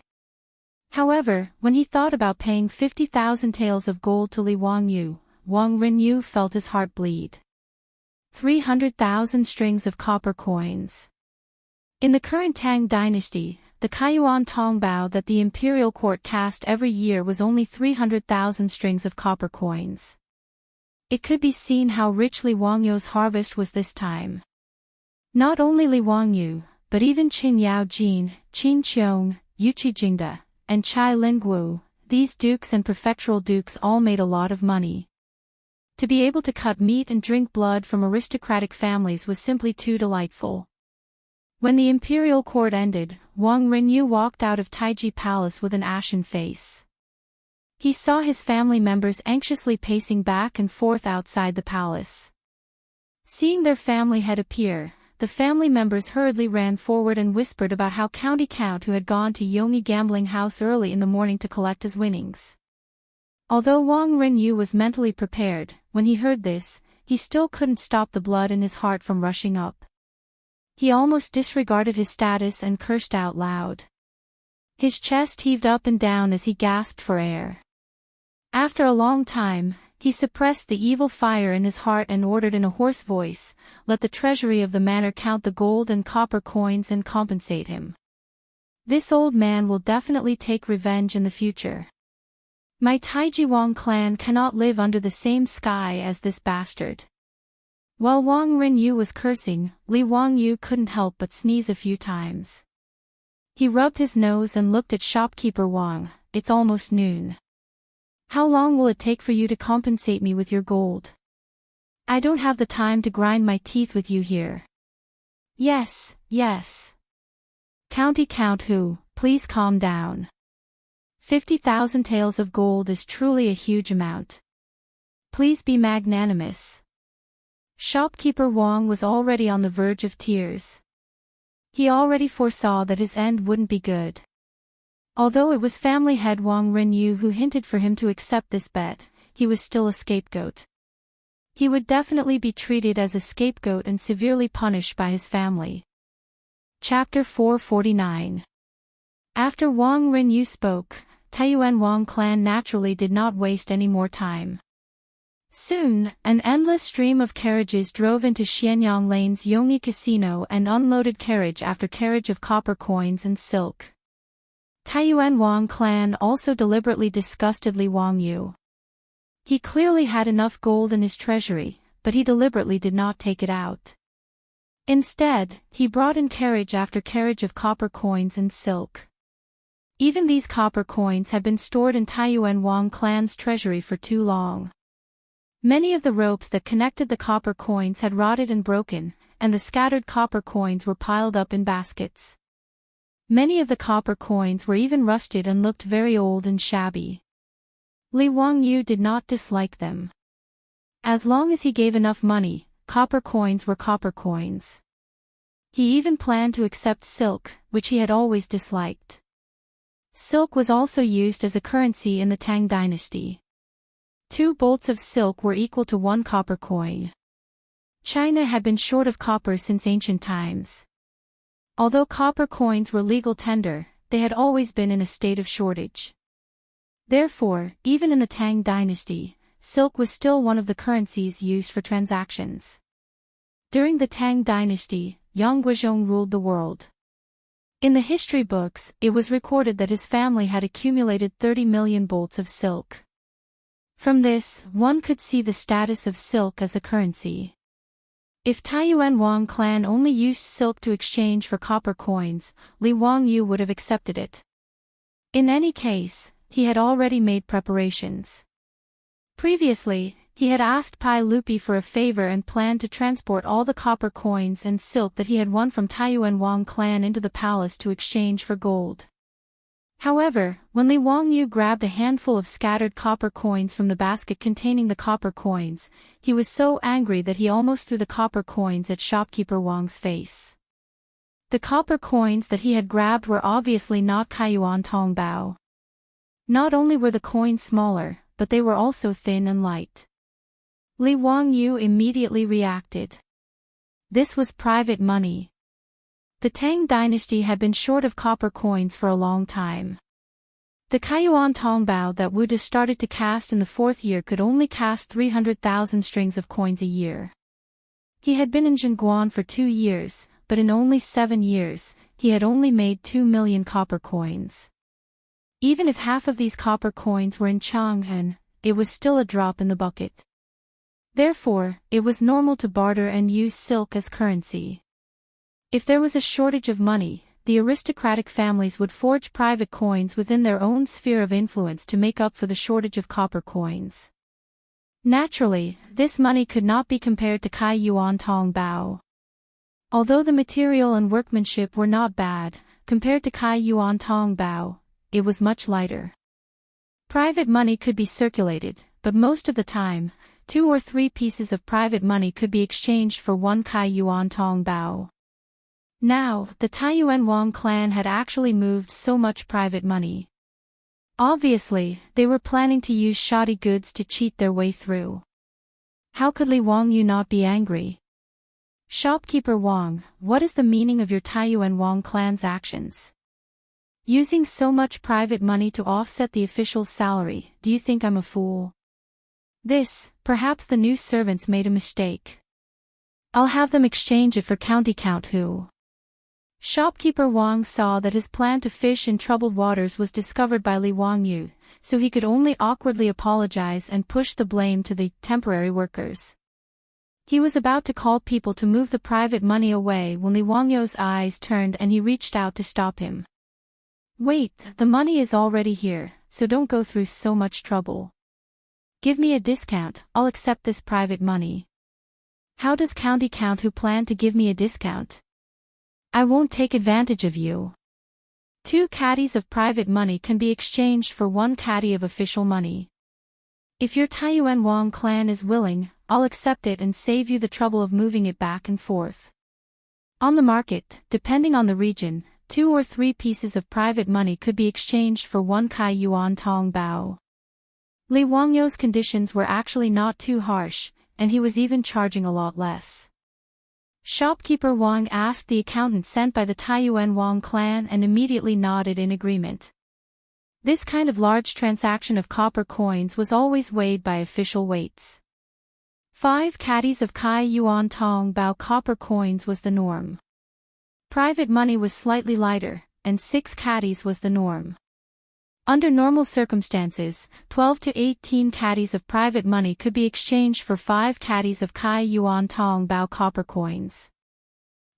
However, when he thought about paying 50,000 taels of gold to Li Wangyu, Wang Renyu felt his heart bleed. 300,000 strings of copper coins. In the current Tang dynasty, the Kaiyuan Tongbao that the imperial court cast every year was only 300,000 strings of copper coins. It could be seen how rich Li Wangyu's harvest was this time. Not only Li Wangyu, but even Qing Yaojin, Qin Qiong, Yuqi Jingde, and Chai Lingwu, these dukes and prefectural dukes all made a lot of money. To be able to cut meat and drink blood from aristocratic families was simply too delightful. When the imperial court ended, Wang Renyu walked out of Taiji Palace with an ashen face. He saw his family members anxiously pacing back and forth outside the palace. Seeing their family head appear, the family members hurriedly ran forward and whispered about how County Count Hu had gone to Yongyi gambling house early in the morning to collect his winnings. Although Wang Renyu was mentally prepared, when he heard this, he still couldn't stop the blood in his heart from rushing up. He almost disregarded his status and cursed out loud. His chest heaved up and down as he gasped for air. After a long time, he suppressed the evil fire in his heart and ordered in a hoarse voice, "Let the treasury of the manor count the gold and copper coins and compensate him. This old man will definitely take revenge in the future. My Taijiwang clan cannot live under the same sky as this bastard." While Wang Rinyu was cursing, Li Wangyu couldn't help but sneeze a few times. He rubbed his nose and looked at shopkeeper Wang. "It's almost noon. How long will it take for you to compensate me with your gold? I don't have the time to grind my teeth with you here." "Yes, yes. County Count Hu, please calm down. 50,000 taels of gold is truly a huge amount. Please be magnanimous." Shopkeeper Wang was already on the verge of tears. He already foresaw that his end wouldn't be good. Although it was family head Wang Rinyu who hinted for him to accept this bet, he was still a scapegoat. He would definitely be treated as a scapegoat and severely punished by his family. Chapter 449. After Wang Rinyu spoke, Taiyuan Wang clan naturally did not waste any more time. Soon, an endless stream of carriages drove into Xianyang Lane's Yongyi Casino and unloaded carriage after carriage of copper coins and silk. Taiyuan Wang clan also deliberately disgusted Li Wangyu. He clearly had enough gold in his treasury, but he deliberately did not take it out. Instead, he brought in carriage after carriage of copper coins and silk. Even these copper coins had been stored in Taiyuan Wang clan's treasury for too long. Many of the ropes that connected the copper coins had rotted and broken, and the scattered copper coins were piled up in baskets. Many of the copper coins were even rusted and looked very old and shabby. Li Wangyu did not dislike them. As long as he gave enough money, copper coins were copper coins. He even planned to accept silk, which he had always disliked. Silk was also used as a currency in the Tang dynasty. 2 bolts of silk were equal to 1 copper coin. China had been short of copper since ancient times. Although copper coins were legal tender, they had always been in a state of shortage. Therefore, even in the Tang dynasty, silk was still one of the currencies used for transactions. During the Tang dynasty, Yang Guizhong ruled the world. In the history books, it was recorded that his family had accumulated 30 million bolts of silk. From this, one could see the status of silk as a currency. If Taiyuan Wang clan only used silk to exchange for copper coins, Li Wangyu would have accepted it. In any case, he had already made preparations. Previously, he had asked Pai Lupi for a favor and planned to transport all the copper coins and silk that he had won from Taiyuan Wang clan into the palace to exchange for gold. However, when Li Wangyu grabbed a handful of scattered copper coins from the basket containing the copper coins, he was so angry that he almost threw the copper coins at shopkeeper Wang's face. The copper coins that he had grabbed were obviously not Kaiyuan Tongbao. Not only were the coins smaller, but they were also thin and light. Li Wangyu immediately reacted. This was private money. The Tang dynasty had been short of copper coins for a long time. The Kaiyuan Tongbao that Wuda started to cast in the 4th year could only cast 300,000 strings of coins a year. He had been in Zhenguan for 2 years, but in only 7 years, he had only made 2 million copper coins. Even if half of these copper coins were in Chang'an, it was still a drop in the bucket. Therefore, it was normal to barter and use silk as currency. If there was a shortage of money, the aristocratic families would forge private coins within their own sphere of influence to make up for the shortage of copper coins. Naturally, this money could not be compared to Kaiyuan Tongbao. Although the material and workmanship were not bad, compared to Kaiyuan Tongbao, it was much lighter. Private money could be circulated, but most of the time, 2 or 3 pieces of private money could be exchanged for 1 Kaiyuan Tongbao. Now, the Taiyuan Wang clan had actually moved so much private money. Obviously, they were planning to use shoddy goods to cheat their way through. How could Li Wangyu not be angry? Shopkeeper Wang, what is the meaning of your Taiyuan Wang clan's actions? Using so much private money to offset the official's salary, do you think I'm a fool? Perhaps the new servants made a mistake. I'll have them exchange it for county count who. Shopkeeper Wang saw that his plan to fish in troubled waters was discovered by Li Wangyu, so he could only awkwardly apologize and push the blame to the temporary workers. He was about to call people to move the private money away when Li Wangyu's eyes turned and he reached out to stop him. Wait, the money is already here, so don't go through so much trouble. Give me a discount, I'll accept this private money. How does county count who plan to give me a discount? I won't take advantage of you. 2 caddies of private money can be exchanged for 1 caddy of official money. If your Taiyuan Wang clan is willing, I'll accept it and save you the trouble of moving it back and forth. On the market, depending on the region, 2 or 3 pieces of private money could be exchanged for 1 Kai Yuan Tong Bao. Li Wangyu's conditions were actually not too harsh, and he was even charging a lot less. Shopkeeper Wang asked the accountant sent by the Taiyuan Wang clan and immediately nodded in agreement. This kind of large transaction of copper coins was always weighed by official weights. 5 caddies of Kai Yuan Tong Bao copper coins was the norm. Private money was slightly lighter, and 6 caddies was the norm. Under normal circumstances, 12 to 18 caddies of private money could be exchanged for 5 caddies of Kai Yuan Tong Bao copper coins.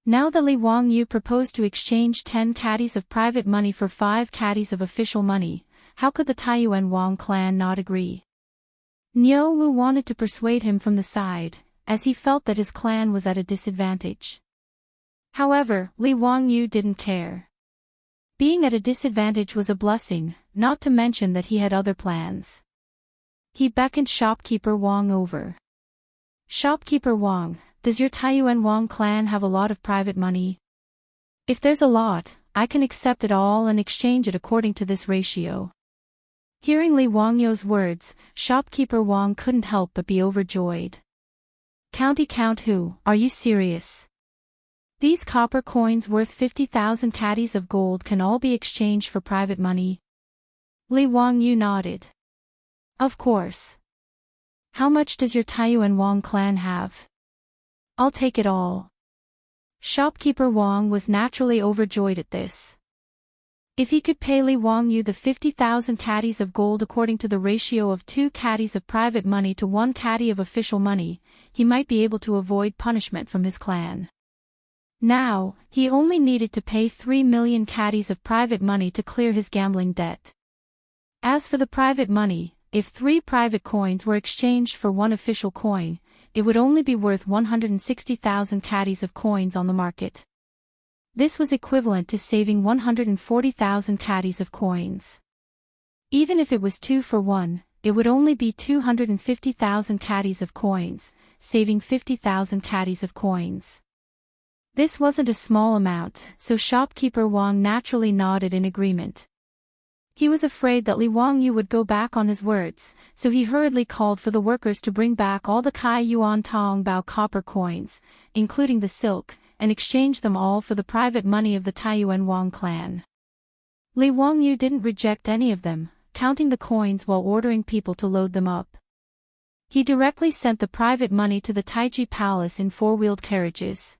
Now that Li Wangyu proposed to exchange 10 caddies of private money for 5 caddies of official money, how could the Taiyuan Wang clan not agree? Niu Wu wanted to persuade him from the side, as he felt that his clan was at a disadvantage. However, Li Wangyu didn't care. Being at a disadvantage was a blessing, not to mention that he had other plans. He beckoned Shopkeeper Wang over. Shopkeeper Wang, does your Taiyuan Wang clan have a lot of private money? If there's a lot, I can accept it all and exchange it according to this ratio. Hearing Li Wangyu's words, Shopkeeper Wang couldn't help but be overjoyed. County count who, are you serious? These copper coins worth 50,000 caddies of gold can all be exchanged for private money? Li Wangyu nodded. Of course. How much does your Taiyuan Wang clan have? I'll take it all. Shopkeeper Wang was naturally overjoyed at this. If he could pay Li Wangyu the 50,000 caddies of gold according to the ratio of 2 caddies of private money to 1 caddy of official money, he might be able to avoid punishment from his clan. Now, he only needed to pay 3 million caddies of private money to clear his gambling debt. As for the private money, if 3 private coins were exchanged for 1 official coin, it would only be worth 160,000 caddies of coins on the market. This was equivalent to saving 140,000 caddies of coins. Even if it was 2 for 1, it would only be 250,000 caddies of coins, saving 50,000 caddies of coins. This wasn't a small amount, so Shopkeeper Wang naturally nodded in agreement. He was afraid that Li Wangyu would go back on his words, so he hurriedly called for the workers to bring back all the Kai Yuan Tong Bao copper coins, including the silk, and exchange them all for the private money of the Taiyuan Wang clan. Li Wangyu didn't reject any of them, counting the coins while ordering people to load them up. He directly sent the private money to the Taiji Palace in 4-wheeled carriages.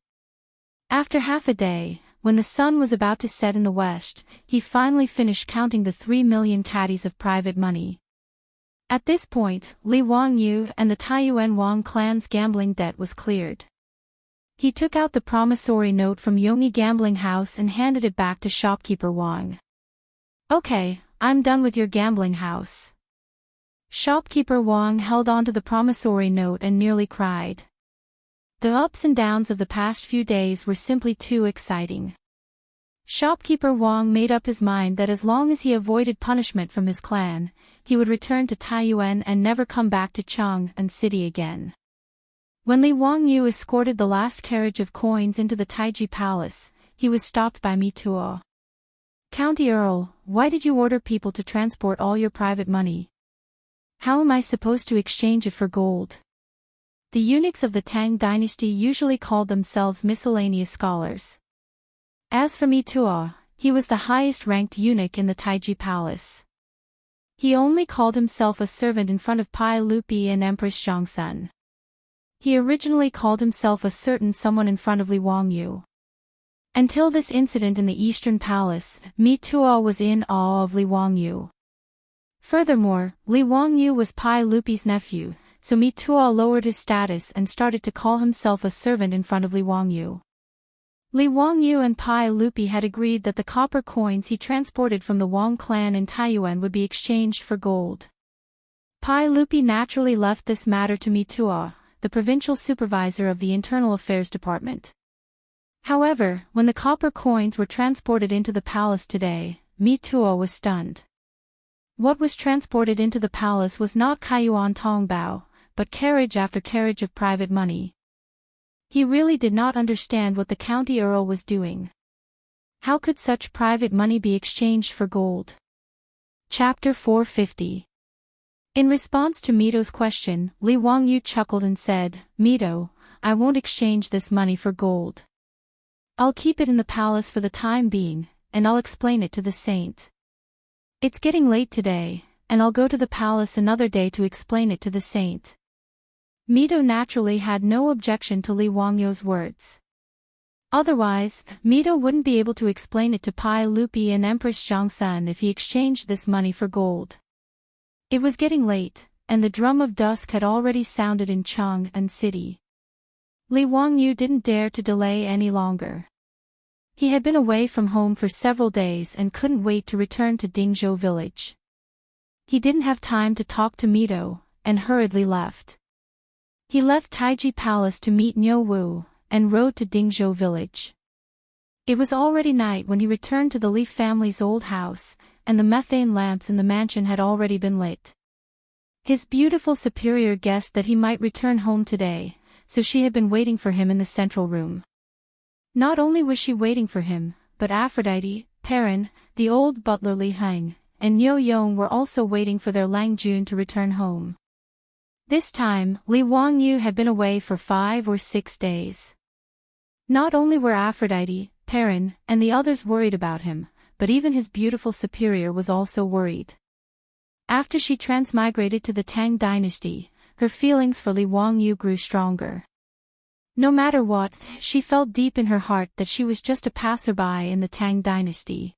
After half a day, when the sun was about to set in the west, he finally finished counting the 3 million caddies of private money. At this point, Li Wangyu and the Taiyuan Wang clan's gambling debt was cleared. He took out the promissory note from Yongyi Gambling House and handed it back to Shopkeeper Wang. Okay, I'm done with your gambling house. Shopkeeper Wang held onto the promissory note and nearly cried. The ups and downs of the past few days were simply too exciting. Shopkeeper Wang made up his mind that as long as he avoided punishment from his clan, he would return to Taiyuan and never come back to Chang'an City again. When Li Wangyu escorted the last carriage of coins into the Taiji Palace, he was stopped by Mituo. County Earl, why did you order people to transport all your private money? How am I supposed to exchange it for gold? The eunuchs of the Tang dynasty usually called themselves miscellaneous scholars. As for Mituo, he was the highest-ranked eunuch in the Taiji Palace. He only called himself a servant in front of Pai Lupi and Empress Zhongsun. He originally called himself a certain someone in front of Li Wangyu. Until this incident in the Eastern Palace, Mi Tuo was in awe of Li Wangyu. Furthermore, Li Wangyu was Pai Lupi's nephew, so Mi Tuo lowered his status and started to call himself a servant in front of Li Wangyu. Li Wangyu and Pai Lupi had agreed that the copper coins he transported from the Wang clan in Taiyuan would be exchanged for gold. Pai Lupi naturally left this matter to Mi Tuo, the provincial supervisor of the Internal Affairs Department. However, when the copper coins were transported into the palace today, Mi Tuo was stunned. What was transported into the palace was not Kaiyuan Tongbao, but carriage after carriage of private money. He really did not understand what the county earl was doing. How could such private money be exchanged for gold? Chapter 450. In response to Mito's question, Li Wangyu chuckled and said, "Mito, I won't exchange this money for gold. I'll keep it in the palace for the time being, and I'll explain it to the saint. It's getting late today, and I'll go to the palace another day to explain it to the saint." Mito naturally had no objection to Li Wangyu's words. Otherwise, Mito wouldn't be able to explain it to Pai Lupi and Empress Zhongsun if he exchanged this money for gold. It was getting late, and the drum of dusk had already sounded in Chang'an City. Li Wangyu didn't dare to delay any longer. He had been away from home for several days and couldn't wait to return to Dingzhou village. He didn't have time to talk to Mito, and hurriedly left. He left Taiji Palace to meet Niu Wu, and rode to Dingzhou village. It was already night when he returned to the Li family's old house, and the methane lamps in the mansion had already been lit. His beautiful superior guessed that he might return home today, so she had been waiting for him in the central room. Not only was she waiting for him, but Aphrodite, Perrin, the old butler Li Heng, and Niu Yong were also waiting for their Lang Jun to return home. This time, Li Wangyu had been away for 5 or 6 days. Not only were Aphrodite, Perrin, and the others worried about him, but even his beautiful superior was also worried. After she transmigrated to the Tang dynasty, her feelings for Li Wangyu grew stronger. No matter what, she felt deep in her heart that she was just a passerby in the Tang dynasty.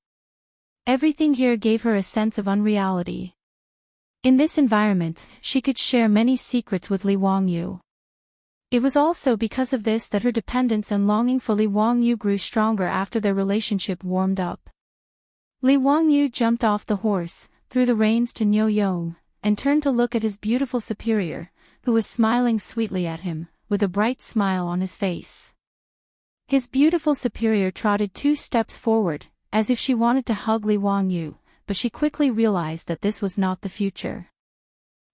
Everything here gave her a sense of unreality. In this environment, she could share many secrets with Li Wangyu. It was also because of this that her dependence and longing for Li Wangyu grew stronger after their relationship warmed up. Li Wangyu jumped off the horse, threw the reins to Niu Yong, and turned to look at his beautiful superior, who was smiling sweetly at him, with a bright smile on his face. His beautiful superior trotted 2 steps forward, as if she wanted to hug Li Wangyu, but she quickly realized that this was not the future.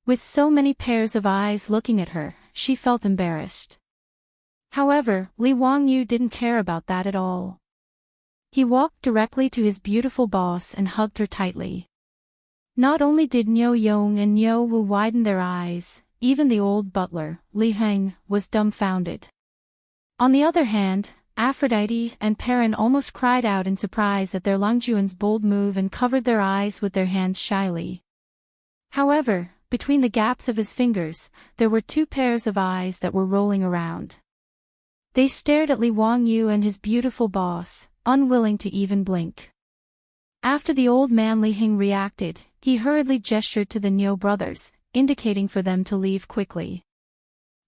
With so many pairs of eyes looking at her, she felt embarrassed. However, Li Wangyu didn't care about that at all. He walked directly to his beautiful boss and hugged her tightly. Not only did Niu Yong and Niu Wu widen their eyes, even the old butler, Li Heng, was dumbfounded. On the other hand, Aphrodite and Perrin almost cried out in surprise at their Longjuan's bold move and covered their eyes with their hands shyly. However, between the gaps of his fingers, there were 2 pairs of eyes that were rolling around. They stared at Li Wangyu and his beautiful boss, unwilling to even blink. After the old man Li Heng reacted, he hurriedly gestured to the Niu brothers, indicating for them to leave quickly.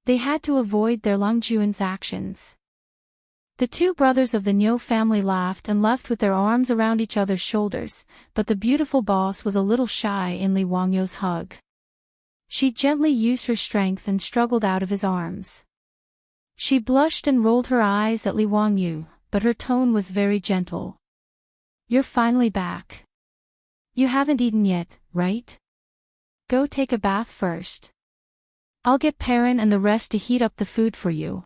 They had to avoid their Longjuan's actions. The 2 brothers of the Niu family laughed and left with their arms around each other's shoulders, but the beautiful boss was a little shy in Li Wangyu's hug. She gently used her strength and struggled out of his arms. She blushed and rolled her eyes at Li Wangyu, but her tone was very gentle. "You're finally back. You haven't eaten yet, right? Go take a bath first. I'll get Perrin and the rest to heat up the food for you."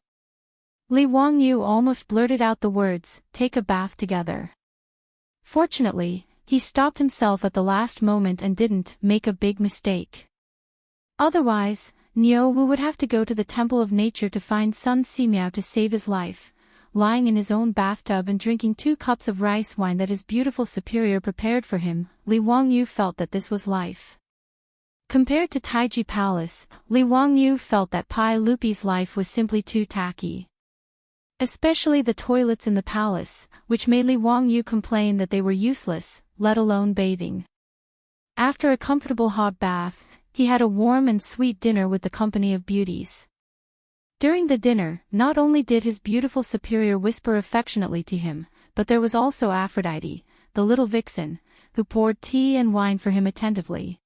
Li Wangyu almost blurted out the words, "take a bath together." Fortunately, he stopped himself at the last moment and didn't make a big mistake. Otherwise, Niu Wu would have to go to the Temple of Nature to find Sun Simiao to save his life, lying in his own bathtub and drinking 2 cups of rice wine that his beautiful superior prepared for him, Li Wangyu felt that this was life. Compared to Taiji Palace, Li Wangyu felt that Pai Lupi's life was simply too tacky. Especially the toilets in the palace, which made Li Wangyu complain that they were useless, let alone bathing. After a comfortable hot bath, he had a warm and sweet dinner with the company of beauties. During the dinner, not only did his beautiful superior whisper affectionately to him, but there was also Aphrodite, the little vixen, who poured tea and wine for him attentively.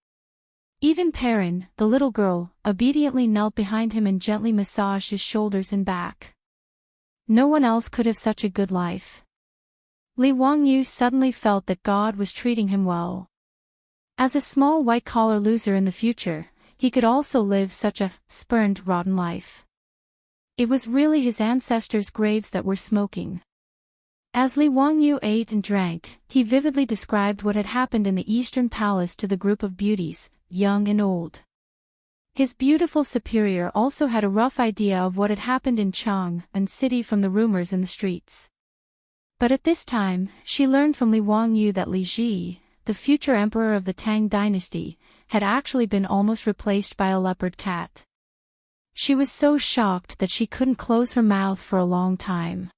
Even Perrin, the little girl, obediently knelt behind him and gently massaged his shoulders and back. No one else could have such a good life. Li Wangyu suddenly felt that God was treating him well. As a small white-collar loser in the future, he could also live such a spurned, rotten life. It was really his ancestors' graves that were smoking. As Li Wangyu ate and drank, he vividly described what had happened in the Eastern Palace to the group of beauties, young and old. His beautiful superior also had a rough idea of what had happened in Chang'an City from the rumors in the streets. But at this time, she learned from Li Wangyu that Li Ji, the future emperor of the Tang dynasty, had actually been almost replaced by a leopard cat. She was so shocked that she couldn't close her mouth for a long time.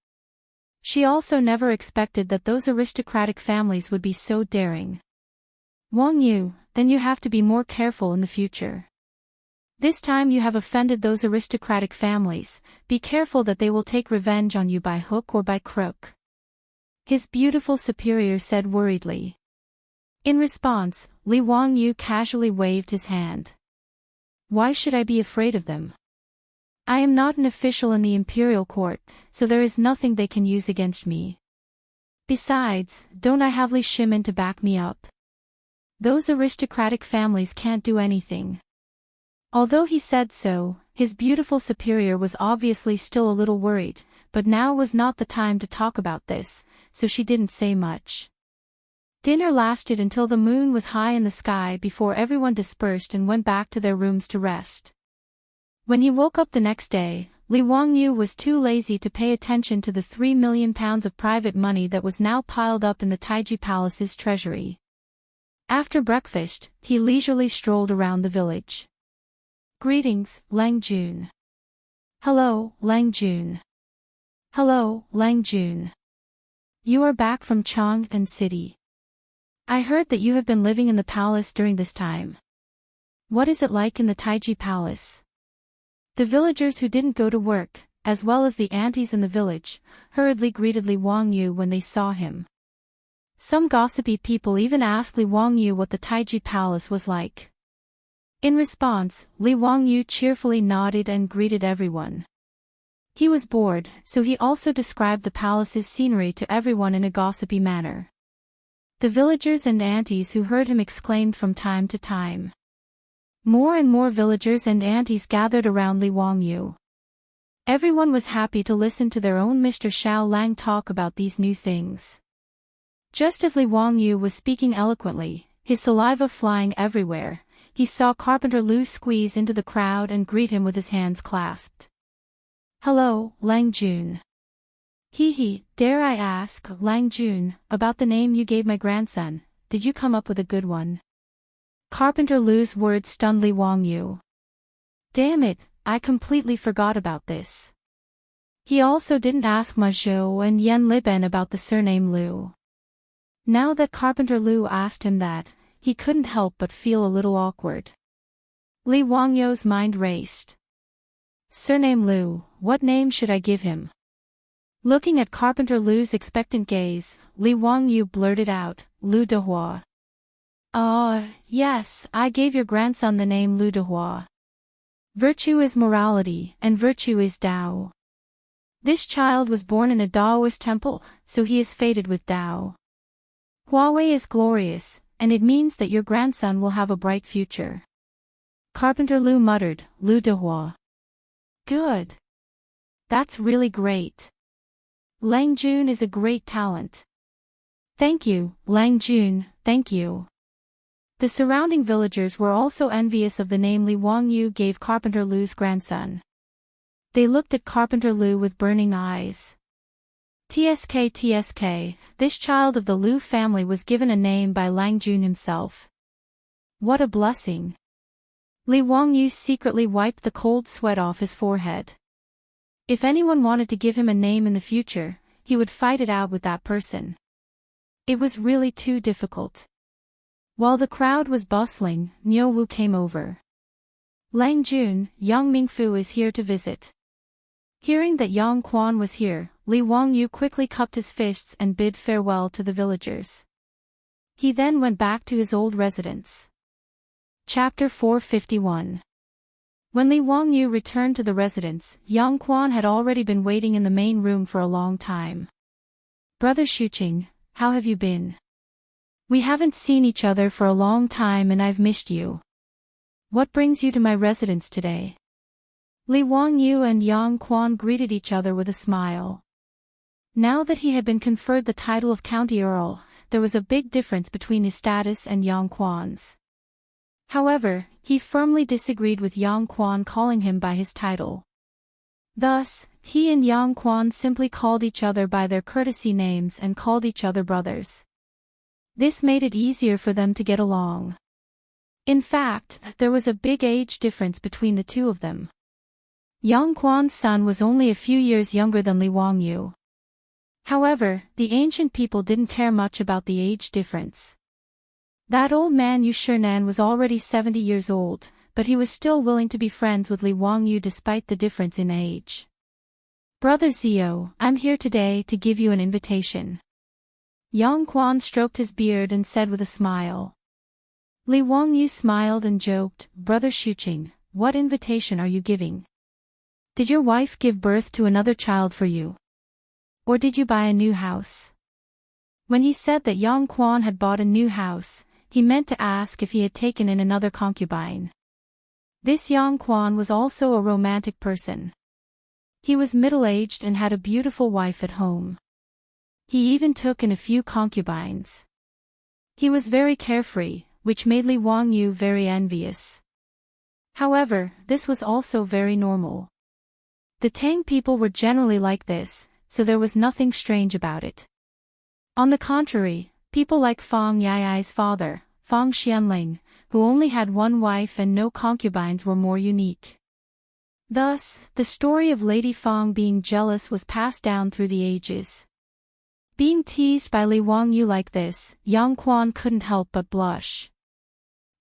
She also never expected that those aristocratic families would be so daring. Wangyu, then you have to be more careful in the future. This time you have offended those aristocratic families, be careful that they will take revenge on you by hook or by crook. His beautiful superior said worriedly. In response, Li Wangyu casually waved his hand. Why should I be afraid of them? I am not an official in the imperial court, so there is nothing they can use against me. Besides, don't I have Li Shimin to back me up? Those aristocratic families can't do anything. Although he said so, his beautiful superior was obviously still a little worried, but now was not the time to talk about this, so she didn't say much. Dinner lasted until the moon was high in the sky before everyone dispersed and went back to their rooms to rest. When he woke up the next day, Li Wangyu was too lazy to pay attention to the 3 million pounds of private money that was now piled up in the Taiji Palace's treasury. After breakfast, he leisurely strolled around the village. Greetings, Lang Jun. Hello, Lang Jun. Hello, Lang Jun. You are back from Chang'an City. I heard that you have been living in the palace during this time. What is it like in the Taiji Palace? The villagers who didn't go to work, as well as the aunties in the village, hurriedly greeted Li Wangyu when they saw him. Some gossipy people even asked Li Wangyu what the Taiji Palace was like. In response, Li Wangyu cheerfully nodded and greeted everyone. He was bored, so he also described the palace's scenery to everyone in a gossipy manner. The villagers and aunties who heard him exclaimed from time to time. More and more villagers and aunties gathered around Li Wangyu. Everyone was happy to listen to their own Mr. Xiao Lang talk about these new things. Just as Li Wangyu was speaking eloquently, his saliva flying everywhere, he saw Carpenter Lu squeeze into the crowd and greet him with his hands clasped. Hello, Lang Jun. Dare I ask, Lang Jun, about the name you gave my grandson, did you come up with a good one? Carpenter Lu's words stunned Li Wangyu. Damn it, I completely forgot about this. He also didn't ask Ma Zhou and Yan Liben about the surname Lu. Now that Carpenter Lu asked him that, he couldn't help but feel a little awkward. Li Wangyu's mind raced. Surname Lu, what name should I give him? Looking at Carpenter Lu's expectant gaze, Li Wangyu blurted out, Lu Dehua. Yes, I gave your grandson the name Lu Dehua. Virtue is morality, and virtue is Tao. This child was born in a Taoist temple, so he is fated with Tao. Huawei is glorious, and it means that your grandson will have a bright future. Carpenter Lu muttered, Lu Dehua. Good. That's really great. Lang Jun is a great talent. Thank you, Lang Jun, thank you. The surrounding villagers were also envious of the name Li Wangyu gave Carpenter Lu's grandson. They looked at Carpenter Lu with burning eyes. TSK, this child of the Liu family was given a name by Lang Jun himself. What a blessing! Li Wangyu secretly wiped the cold sweat off his forehead. If anyone wanted to give him a name in the future, he would fight it out with that person. It was really too difficult. While the crowd was bustling, Niu Wu came over. Lang Jun, young Mingfu is here to visit. Hearing that Yang Quan was here, Li Wangyu quickly cupped his fists and bid farewell to the villagers. He then went back to his old residence. Chapter 451. When Li Wangyu returned to the residence, Yang Quan had already been waiting in the main room for a long time. Brother Shuqing, how have you been? We haven't seen each other for a long time and I've missed you. What brings you to my residence today? Li Wangyu and Yang Quan greeted each other with a smile. Now that he had been conferred the title of County Earl, there was a big difference between his status and Yang Quan's. However, he firmly disagreed with Yang Quan calling him by his title. Thus, he and Yang Quan simply called each other by their courtesy names and called each other brothers. This made it easier for them to get along. In fact, there was a big age difference between the two of them. Yang Quan's son was only a few years younger than Li Wangyu. However, the ancient people didn't care much about the age difference. That old man Yu Shinan was already 70 years old, but he was still willing to be friends with Li Wangyu despite the difference in age. Brother Zio, I'm here today to give you an invitation. Yang Quan stroked his beard and said with a smile. Li Wangyu smiled and joked, Brother Shuqing, what invitation are you giving? Did your wife give birth to another child for you? Or did you buy a new house? When he said that Yang Quan had bought a new house, he meant to ask if he had taken in another concubine. This Yang Quan was also a romantic person. He was middle-aged and had a beautiful wife at home. He even took in a few concubines. He was very carefree, which made Li Wangyu very envious. However, this was also very normal. The Tang people were generally like this, so there was nothing strange about it. On the contrary, people like Fang Yai's father, Fang Xianling, who only had one wife and no concubines were more unique. Thus, the story of Lady Fang being jealous was passed down through the ages. Being teased by Li Wangyu like this, Yang Quan couldn't help but blush.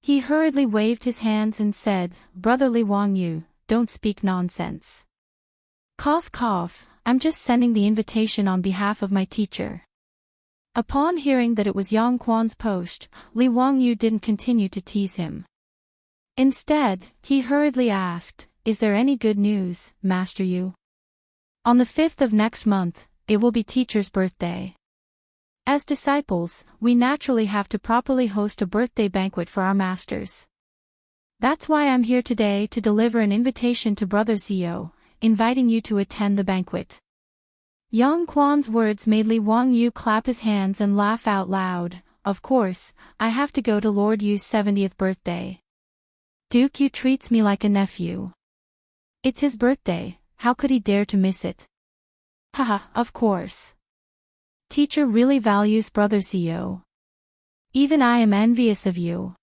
He hurriedly waved his hands and said, Brother Li Wangyu, don't speak nonsense. Cough cough, I'm just sending the invitation on behalf of my teacher. Upon hearing that it was Yang Quan's post, Li Wangyu didn't continue to tease him. Instead, he hurriedly asked, Is there any good news, Master Yu? On the 5th of next month, it will be teacher's birthday. As disciples, we naturally have to properly host a birthday banquet for our masters. That's why I'm here today to deliver an invitation to Brother Zio, inviting you to attend the banquet. Yang Quan's words made Li Wangyu clap his hands and laugh out loud. Of course, I have to go to Lord Yu's 70th birthday. Duke Yu treats me like a nephew. It's his birthday, how could he dare to miss it? Haha, of course. Teacher really values Brother Zio. Even I am envious of you.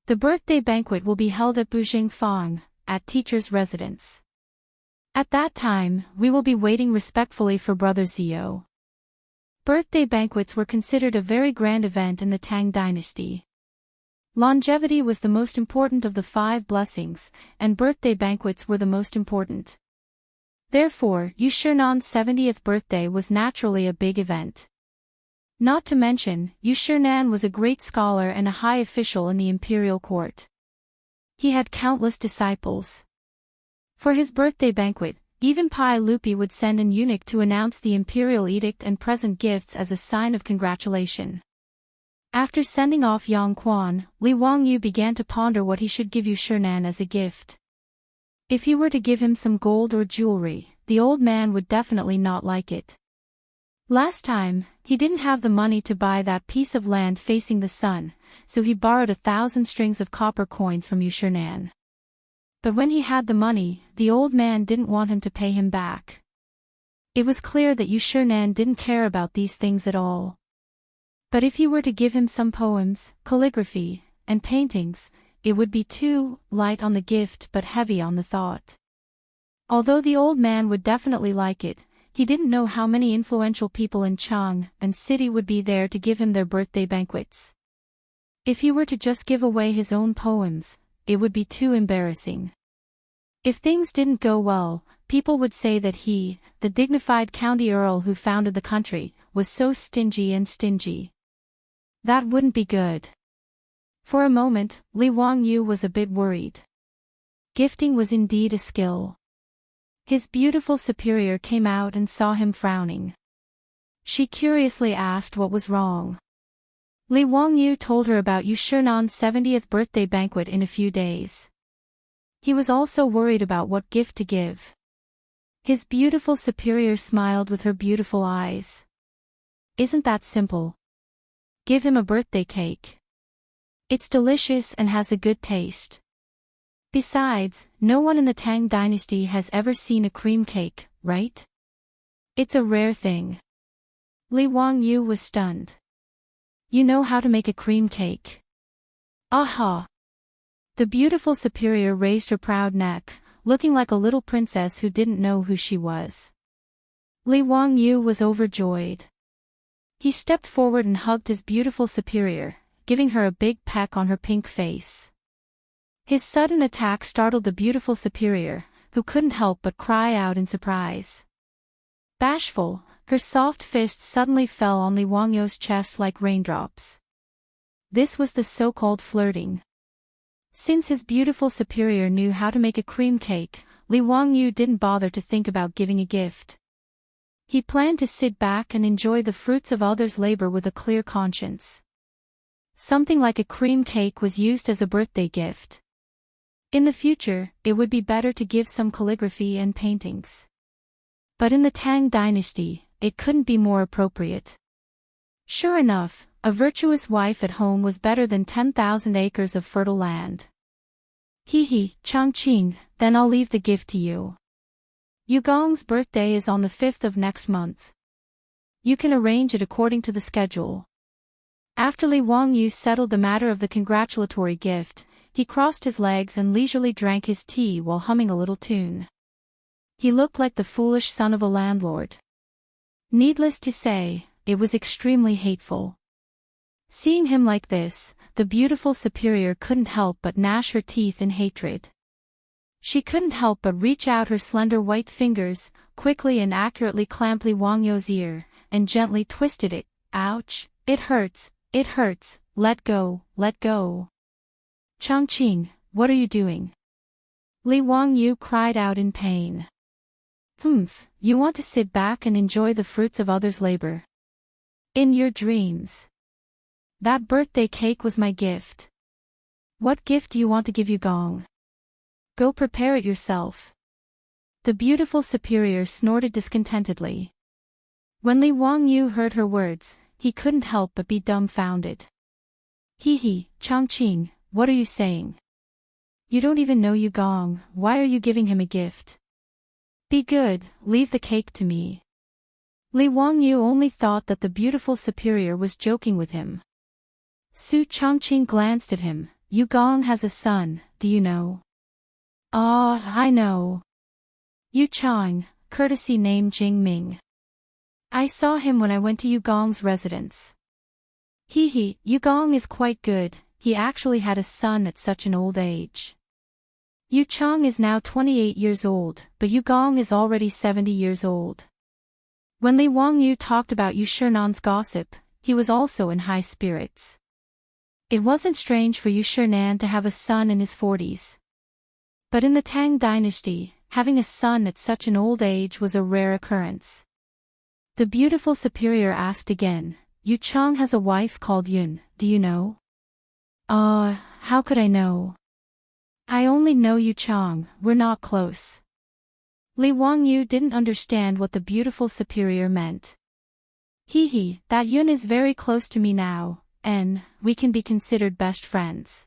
The birthday banquet will be held at Bujing Fang, at teacher's residence. At that time, we will be waiting respectfully for Brother Zio. Birthday banquets were considered a very grand event in the Tang dynasty. Longevity was the most important of the 5 blessings, and birthday banquets were the most important. Therefore, Yu Shinan's 70th birthday was naturally a big event. Not to mention, Yu Shinan was a great scholar and a high official in the imperial court. He had countless disciples. For his birthday banquet, even Pai Lupi would send an eunuch to announce the imperial edict and present gifts as a sign of congratulation. After sending off Yang Quan, Li Wangyu began to ponder what he should give Yu Shinan as a gift. If he were to give him some gold or jewelry, the old man would definitely not like it. Last time, he didn't have the money to buy that piece of land facing the sun, so he borrowed 1,000 strings of copper coins from Yu Shinan. But when he had the money, the old man didn't want him to pay him back. It was clear that Yu Shinan didn't care about these things at all. But if you were to give him some poems, calligraphy, and paintings, it would be too light on the gift but heavy on the thought. Although the old man would definitely like it, he didn't know how many influential people in Chang and city would be there to give him their birthday banquets. If he were to just give away his own poems, it would be too embarrassing. If things didn't go well, people would say that he, the dignified county earl who founded the country, was so stingy. That wouldn't be good. For a moment, Li Wangyu was a bit worried. Gifting was indeed a skill. His beautiful superior came out and saw him frowning. She curiously asked what was wrong. Li Wangyu told her about Yu Shinan's 70th birthday banquet in a few days. He was also worried about what gift to give. His beautiful superior smiled with her beautiful eyes. Isn't that simple? Give him a birthday cake. It's delicious and has a good taste. Besides, no one in the Tang dynasty has ever seen a cream cake, right? It's a rare thing. Li Wangyu was stunned. You know how to make a cream cake? Aha! The beautiful superior raised her proud neck, looking like a little princess who didn't know who she was. Li Wangyu was overjoyed. He stepped forward and hugged his beautiful superior, giving her a big peck on her pink face. His sudden attack startled the beautiful superior, who couldn't help but cry out in surprise. Bashful, her soft fist suddenly fell on Li Wangyu's chest like raindrops. This was the so-called flirting. Since his beautiful superior knew how to make a cream cake, Li Wangyu didn't bother to think about giving a gift. He planned to sit back and enjoy the fruits of others' labor with a clear conscience. Something like a cream cake was used as a birthday gift. In the future, it would be better to give some calligraphy and paintings. But in the Tang dynasty, it couldn't be more appropriate. Sure enough, a virtuous wife at home was better than 10,000 acres of fertile land. Changqing, then I'll leave the gift to you. Yu Gong's birthday is on the 5th of next month. You can arrange it according to the schedule. After Li Wangyu settled the matter of the congratulatory gift, he crossed his legs and leisurely drank his tea while humming a little tune. He looked like the foolish son of a landlord. Needless to say, it was extremely hateful. Seeing him like this, the beautiful superior couldn't help but gnash her teeth in hatred. She couldn't help but reach out her slender white fingers, quickly and accurately clamped Li Wangyu's ear, and gently twisted it. Ouch, it hurts, let go. Changqing, what are you doing? Li Wangyu cried out in pain. You want to sit back and enjoy the fruits of others' labor. In your dreams. That birthday cake was my gift. What gift do you want to give Yu Gong? Go prepare it yourself. The beautiful superior snorted discontentedly. When Li Wangyu heard her words, he couldn't help but be dumbfounded. Changqing, what are you saying? You don't even know Yu Gong, why are you giving him a gift? Be good, leave the cake to me. Li Wangyu only thought that the beautiful superior was joking with him. Su Changqing glanced at him. Yu Gong has a son, do you know? I know. Yu Chang, courtesy name Jing Ming. I saw him when I went to Yu Gong's residence. Yu Gong is quite good, he actually had a son at such an old age. Yu Chang is now 28 years old, but Yu Gong is already 70 years old. When Li Wangyu talked about Yu Shinan's gossip, he was also in high spirits. It wasn't strange for Yu Shinan to have a son in his 40s. But in the Tang dynasty, having a son at such an old age was a rare occurrence. The beautiful superior asked again, Yu Chang has a wife called Yun, do you know? How could I know? I only know Yu Chang, we're not close. Li Wangyu didn't understand what the beautiful superior meant. That Yun is very close to me now, and we can be considered best friends.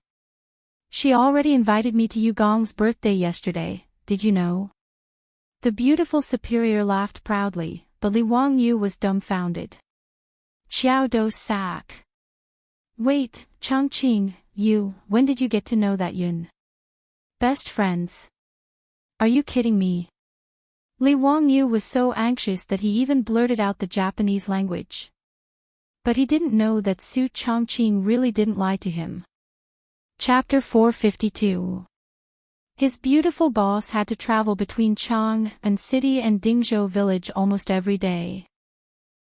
She already invited me to Yu Gong's birthday yesterday, did you know? The beautiful superior laughed proudly, but Li Wangyu was dumbfounded. Xiao Do Sak. Wait, Chongqing, when did you get to know that Yun? Best friends. Are you kidding me? Li Wangyu was so anxious that he even blurted out the Japanese language. But he didn't know that Su Chongqing really didn't lie to him. Chapter 452. His beautiful boss had to travel between Chang'an City and Dingzhou village almost every day.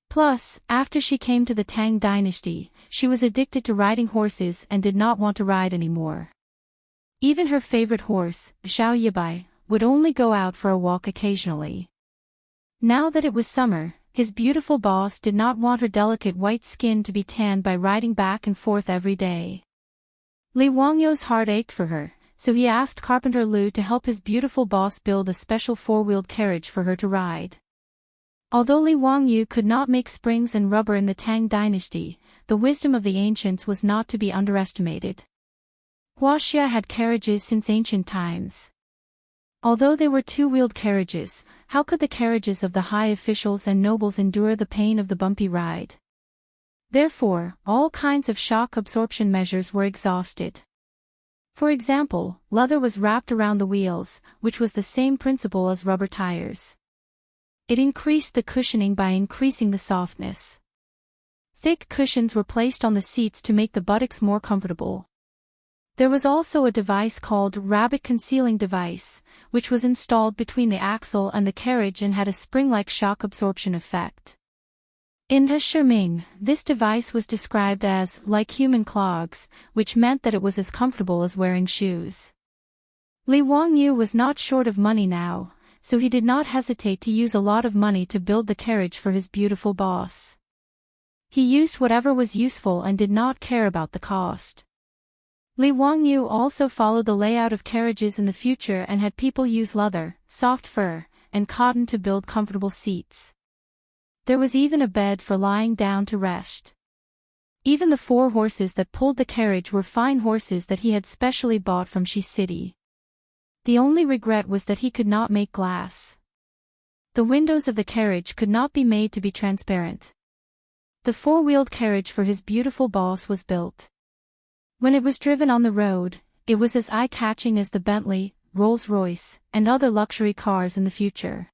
Plus, after she came to the Tang dynasty, she was addicted to riding horses and did not want to ride anymore. Even her favorite horse, Xiao Yibai, would only go out for a walk occasionally. Now that it was summer, his beautiful boss did not want her delicate white skin to be tanned by riding back and forth every day. Li Wangyu's heart ached for her, so he asked Carpenter Lu to help his beautiful boss build a special four-wheeled carriage for her to ride. Although Li Wangyu could not make springs and rubber in the Tang dynasty, the wisdom of the ancients was not to be underestimated. Wuxia had carriages since ancient times. Although they were two-wheeled carriages, how could the carriages of the high officials and nobles endure the pain of the bumpy ride? Therefore, all kinds of shock absorption measures were exhausted. For example, leather was wrapped around the wheels, which was the same principle as rubber tires. It increased the cushioning by increasing the softness. Thick cushions were placed on the seats to make the buttocks more comfortable. There was also a device called rabbit concealing device, which was installed between the axle and the carriage and had a spring-like shock absorption effect. In the Shiming, this device was described as like human clogs, which meant that it was as comfortable as wearing shoes. Li Wangyu was not short of money now, so he did not hesitate to use a lot of money to build the carriage for his beautiful boss. He used whatever was useful and did not care about the cost. Li Wangyu also followed the layout of carriages in the future and had people use leather, soft fur, and cotton to build comfortable seats. There was even a bed for lying down to rest. Even the 4 horses that pulled the carriage were fine horses that he had specially bought from Shi City. The only regret was that he could not make glass. The windows of the carriage could not be made to be transparent. The 4-wheeled carriage for his beautiful boss was built. When it was driven on the road, it was as eye-catching as the Bentley, Rolls-Royce, and other luxury cars in the future.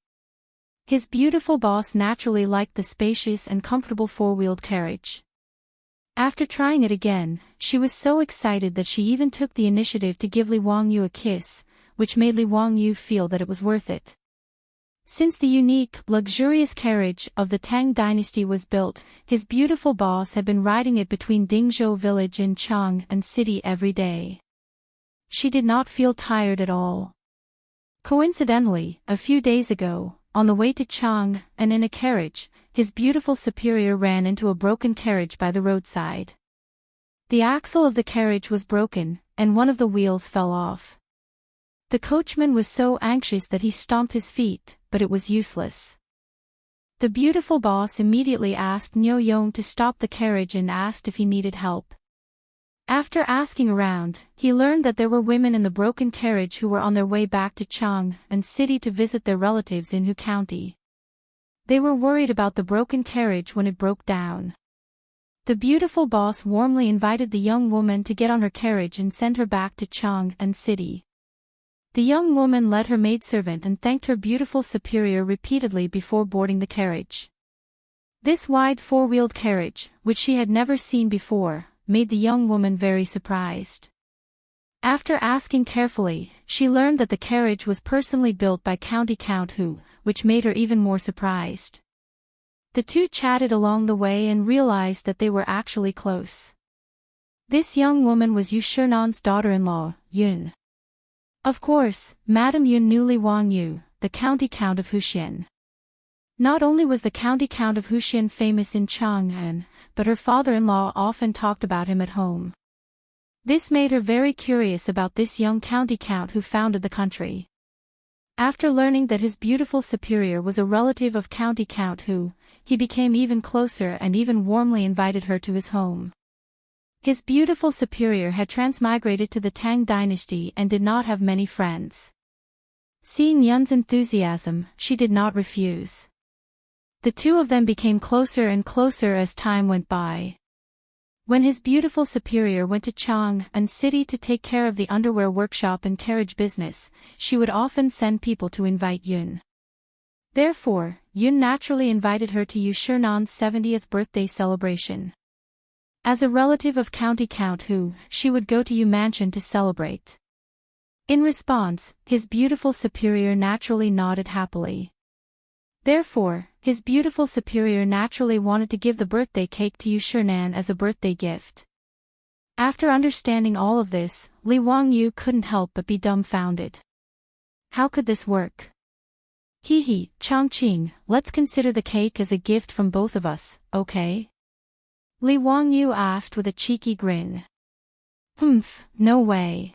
His beautiful boss naturally liked the spacious and comfortable 4-wheeled carriage. After trying it again, she was so excited that she even took the initiative to give Li Wangyu a kiss, which made Li Wangyu feel that it was worth it. Since the unique, luxurious carriage of the Tang dynasty was built, his beautiful boss had been riding it between Dingzhou village and Chang'an City every day. She did not feel tired at all. Coincidentally, a few days ago, on the way to Chang'an in a carriage, his beautiful superior ran into a broken carriage by the roadside. The axle of the carriage was broken, and one of the wheels fell off. The coachman was so anxious that he stomped his feet, but it was useless. The beautiful boss immediately asked Niu Yong to stop the carriage and asked if he needed help. After asking around, he learned that there were women in the broken carriage who were on their way back to Chang'an City to visit their relatives in Hu County. They were worried about the broken carriage when it broke down. The beautiful boss warmly invited the young woman to get on her carriage and send her back to Chang'an City. The young woman led her maidservant and thanked her beautiful superior repeatedly before boarding the carriage. This wide 4-wheeled carriage, which she had never seen before, made the young woman very surprised. After asking carefully, she learned that the carriage was personally built by County Count Hu, which made her even more surprised. The two chatted along the way and realized that they were actually close. This young woman was Yu Shernan's daughter-in-law, Yun. Of course, Madame Yun knew Li Wangyu, the county count of Huxian. Not only was the county count of Huxian famous in Chang'an, but her father-in-law often talked about him at home. This made her very curious about this young county count who founded the country. After learning that his beautiful superior was a relative of County Count Hu, he became even closer and even warmly invited her to his home. His beautiful superior had transmigrated to the Tang dynasty and did not have many friends. Seeing Yun's enthusiasm, she did not refuse. The two of them became closer and closer as time went by. When his beautiful superior went to Chang'an City to take care of the underwear workshop and carriage business, she would often send people to invite Yun. Therefore, Yun naturally invited her to Yu Shernan's 70th birthday celebration. As a relative of County Count Hu, she would go to Yu Mansion to celebrate. In response, his beautiful superior naturally nodded happily. Therefore, his beautiful superior naturally wanted to give the birthday cake to Yu Shernan as a birthday gift. After understanding all of this, Li Wangyu couldn't help but be dumbfounded. How could this work? Hee, Chongqing, let's consider the cake as a gift from both of us, okay? Li Wangyu asked with a cheeky grin. No way.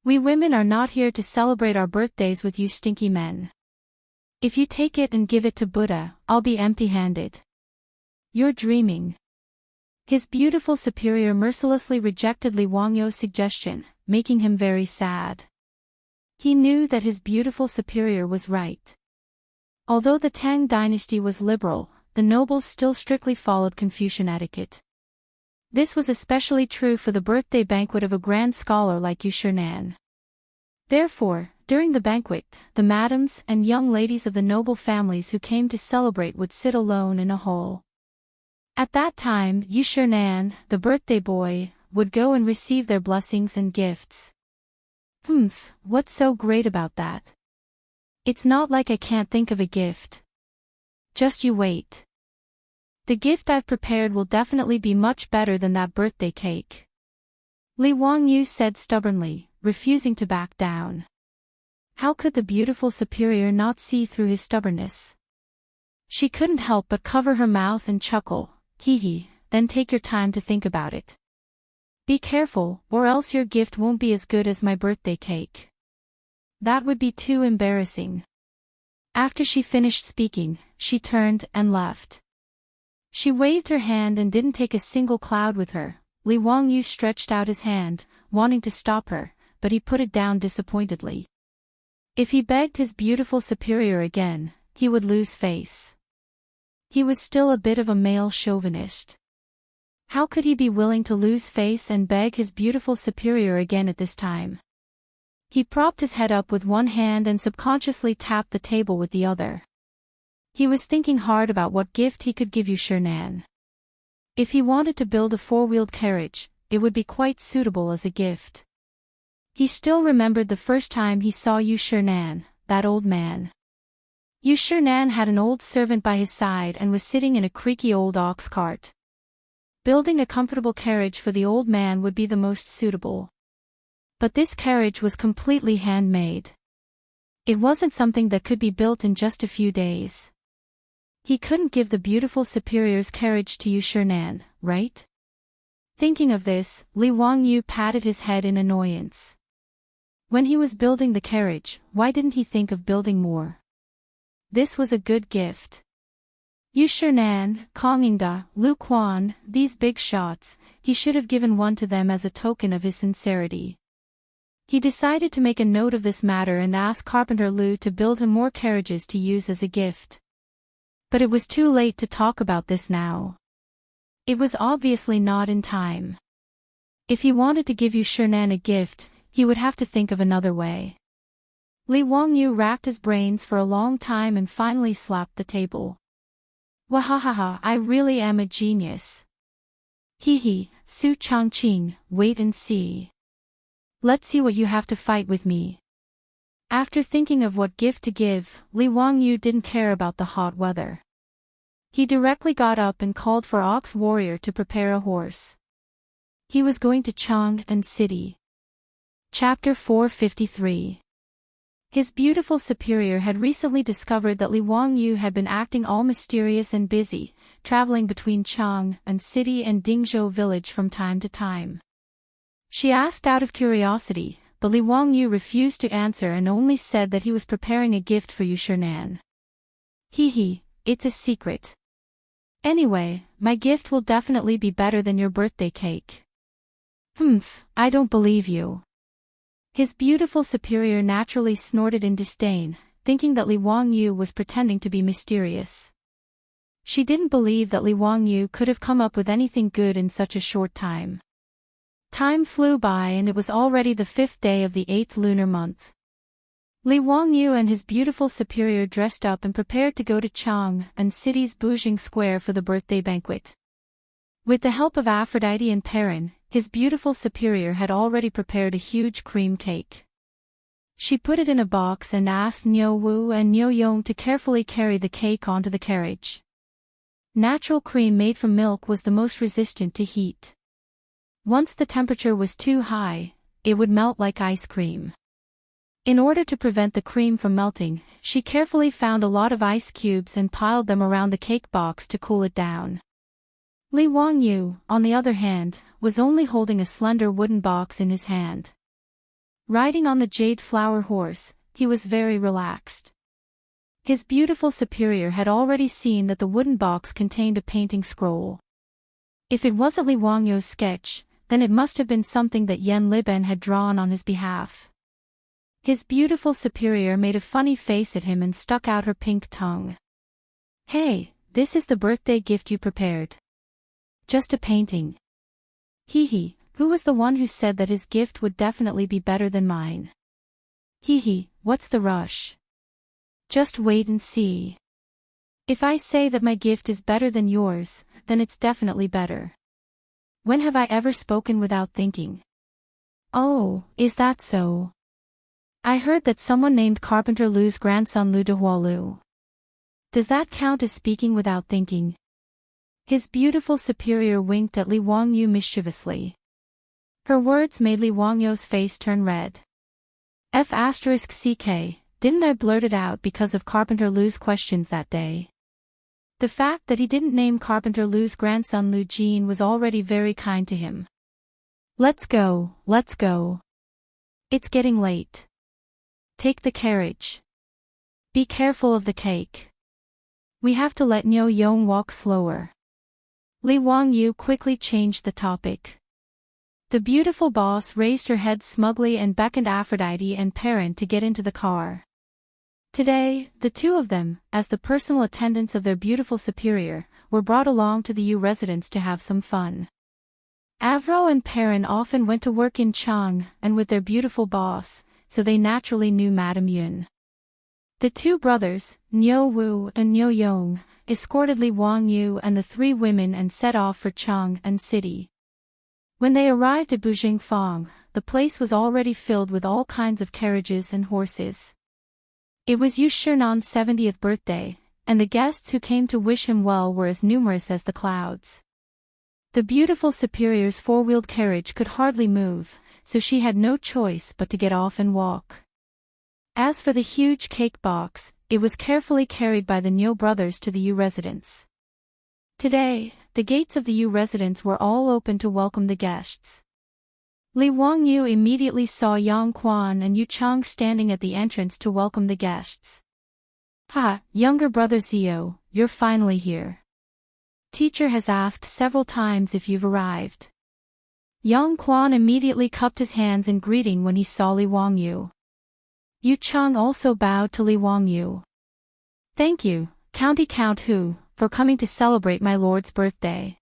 We women are not here to celebrate our birthdays with you stinky men. If you take it and give it to Buddha, I'll be empty-handed. You're dreaming. His beautiful superior mercilessly rejected Li Wangyu's suggestion, making him very sad. He knew that his beautiful superior was right. Although the Tang dynasty was liberal, the nobles still strictly followed Confucian etiquette. This was especially true for the birthday banquet of a grand scholar like Yu Shernan. Therefore, during the banquet, the madams and young ladies of the noble families who came to celebrate would sit alone in a hall. At that time, Yu Shernan, the birthday boy, would go and receive their blessings and gifts. What's so great about that? It's not like I can't think of a gift. Just you wait. The gift I've prepared will definitely be much better than that birthday cake. Li Wangyu said stubbornly, refusing to back down. How could the beautiful superior not see through his stubbornness? She couldn't help but cover her mouth and chuckle. Then take your time to think about it. Be careful, or else your gift won't be as good as my birthday cake. That would be too embarrassing. After she finished speaking, she turned and left. She waved her hand and didn't take a single cloud with her. Li Wangyu stretched out his hand, wanting to stop her, but he put it down disappointedly. If he begged his beautiful superior again, he would lose face. He was still a bit of a male chauvinist. How could he be willing to lose face and beg his beautiful superior again at this time? He propped his head up with one hand and subconsciously tapped the table with the other. He was thinking hard about what gift he could give Yu Shernan. If he wanted to build a four-wheeled carriage, it would be quite suitable as a gift. He still remembered the first time he saw Yu Shernan, that old man. Yu Shernan had an old servant by his side and was sitting in a creaky old ox cart. Building a comfortable carriage for the old man would be the most suitable. But this carriage was completely handmade. It wasn't something that could be built in just a few days. He couldn't give the beautiful superior's carriage to Yu Shernan, right? Thinking of this, Li Wangyu patted his head in annoyance. When he was building the carriage, why didn't he think of building more? This was a good gift. Yu Shernan, Kong Yingda, Lu Quan, these big shots, he should have given one to them as a token of his sincerity. He decided to make a note of this matter and ask Carpenter Lu to build him more carriages to use as a gift. But it was too late to talk about this now. It was obviously not in time. If he wanted to give Yu Shernan a gift, he would have to think of another way. Li Wangyu racked his brains for a long time and finally slapped the table. Wahahaha, I really am a genius. Su Chongqing, wait and see. Let's see what you have to fight with me. After thinking of what gift to give, Li Wangyu didn't care about the hot weather. He directly got up and called for Ox Warrior to prepare a horse. He was going to Chang'an City. Chapter 453. His beautiful superior had recently discovered that Li Wangyu had been acting all mysterious and busy, traveling between Chang'an City and Dingzhou village from time to time. She asked out of curiosity, but Li Wangyu refused to answer and only said that he was preparing a gift for Yu Shernan. It's a secret. Anyway, my gift will definitely be better than your birthday cake. I don't believe you. His beautiful superior naturally snorted in disdain, thinking that Li Wangyu was pretending to be mysterious. She didn't believe that Li Wangyu could have come up with anything good in such a short time. Time flew by and it was already the 5th day of the 8th lunar month. Li Wangyu and his beautiful superior dressed up and prepared to go to Chang'an City's Bujing Square for the birthday banquet. With the help of Aphrodite and Perrin, his beautiful superior had already prepared a huge cream cake. She put it in a box and asked Niu Wu and Niu Yong to carefully carry the cake onto the carriage. Natural cream made from milk was the most resistant to heat. Once the temperature was too high, it would melt like ice cream. In order to prevent the cream from melting, she carefully found a lot of ice cubes and piled them around the cake box to cool it down. Li Wangyu, on the other hand, was only holding a slender wooden box in his hand. Riding on the jade flower horse, he was very relaxed. His beautiful superior had already seen that the wooden box contained a painting scroll. If it wasn't Li Wangyu's sketch, then it must have been something that Yan Liben had drawn on his behalf. His beautiful superior made a funny face at him and stuck out her pink tongue. "Hey, this is the birthday gift you prepared. Just a painting." Hee, who was the one who said that his gift would definitely be better than mine? Hee, what's the rush? Just wait and see. If I say that my gift is better than yours, then it's definitely better. When have I ever spoken without thinking? Oh, is that so? I heard that someone named Carpenter Lu's grandson Lu Dehua Lu. Does that count as speaking without thinking? His beautiful superior winked at Li Wangyu mischievously. Her words made Li Wangyu's face turn red. F***ck, didn't I blurt it out because of Carpenter Lu's questions that day? The fact that he didn't name Carpenter Lu's grandson Lu Jin was already very kind to him. Let's go. It's getting late. Take the carriage. Be careful of the cake. We have to let Niu Yong walk slower. Li Wangyu quickly changed the topic. The beautiful boss raised her head smugly and beckoned Aphrodite and Perrin to get into the car. Today, the two of them, as the personal attendants of their beautiful superior, were brought along to the Yu residence to have some fun. Avro and Perrin often went to work in Chang and with their beautiful boss, so they naturally knew Madame Yun. The two brothers, Niu Wu and Niu Yong, escorted Li Wangyu and the three women and set off for Chang'an City. When they arrived at Bujingfang, the place was already filled with all kinds of carriages and horses. It was Yu Shernan's 70th birthday, and the guests who came to wish him well were as numerous as the clouds. The beautiful superior's four-wheeled carriage could hardly move, so she had no choice but to get off and walk. As for the huge cake box, it was carefully carried by the Niu brothers to the Yu residence. Today, the gates of the Yu residence were all open to welcome the guests. Li Wangyu immediately saw Yang Quan and Yu Chang standing at the entrance to welcome the guests. "Ha, younger brother Zio, you're finally here. Teacher has asked several times if you've arrived." Yang Quan immediately cupped his hands in greeting when he saw Li Wangyu. Yu Chang also bowed to Li Wangyu. "Thank you, County Count Hu, for coming to celebrate my lord's birthday.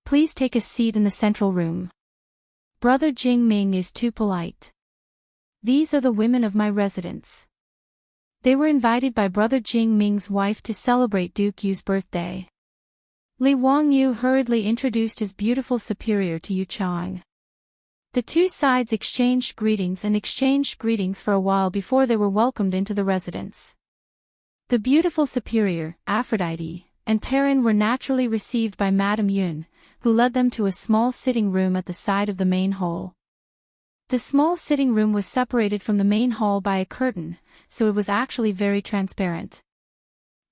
Please take a seat in the central room. Brother Jing Ming is too polite. These are the women of my residence." They were invited by Brother Jing Ming's wife to celebrate Duke Yu's birthday. Li Wangyu hurriedly introduced his beautiful superior to Yu Chang. The two sides exchanged greetings for a while before they were welcomed into the residence. The beautiful superior, Aphrodite, and Perrin were naturally received by Madame Yun, who led them to a small sitting room at the side of the main hall. The small sitting room was separated from the main hall by a curtain, so it was actually very transparent.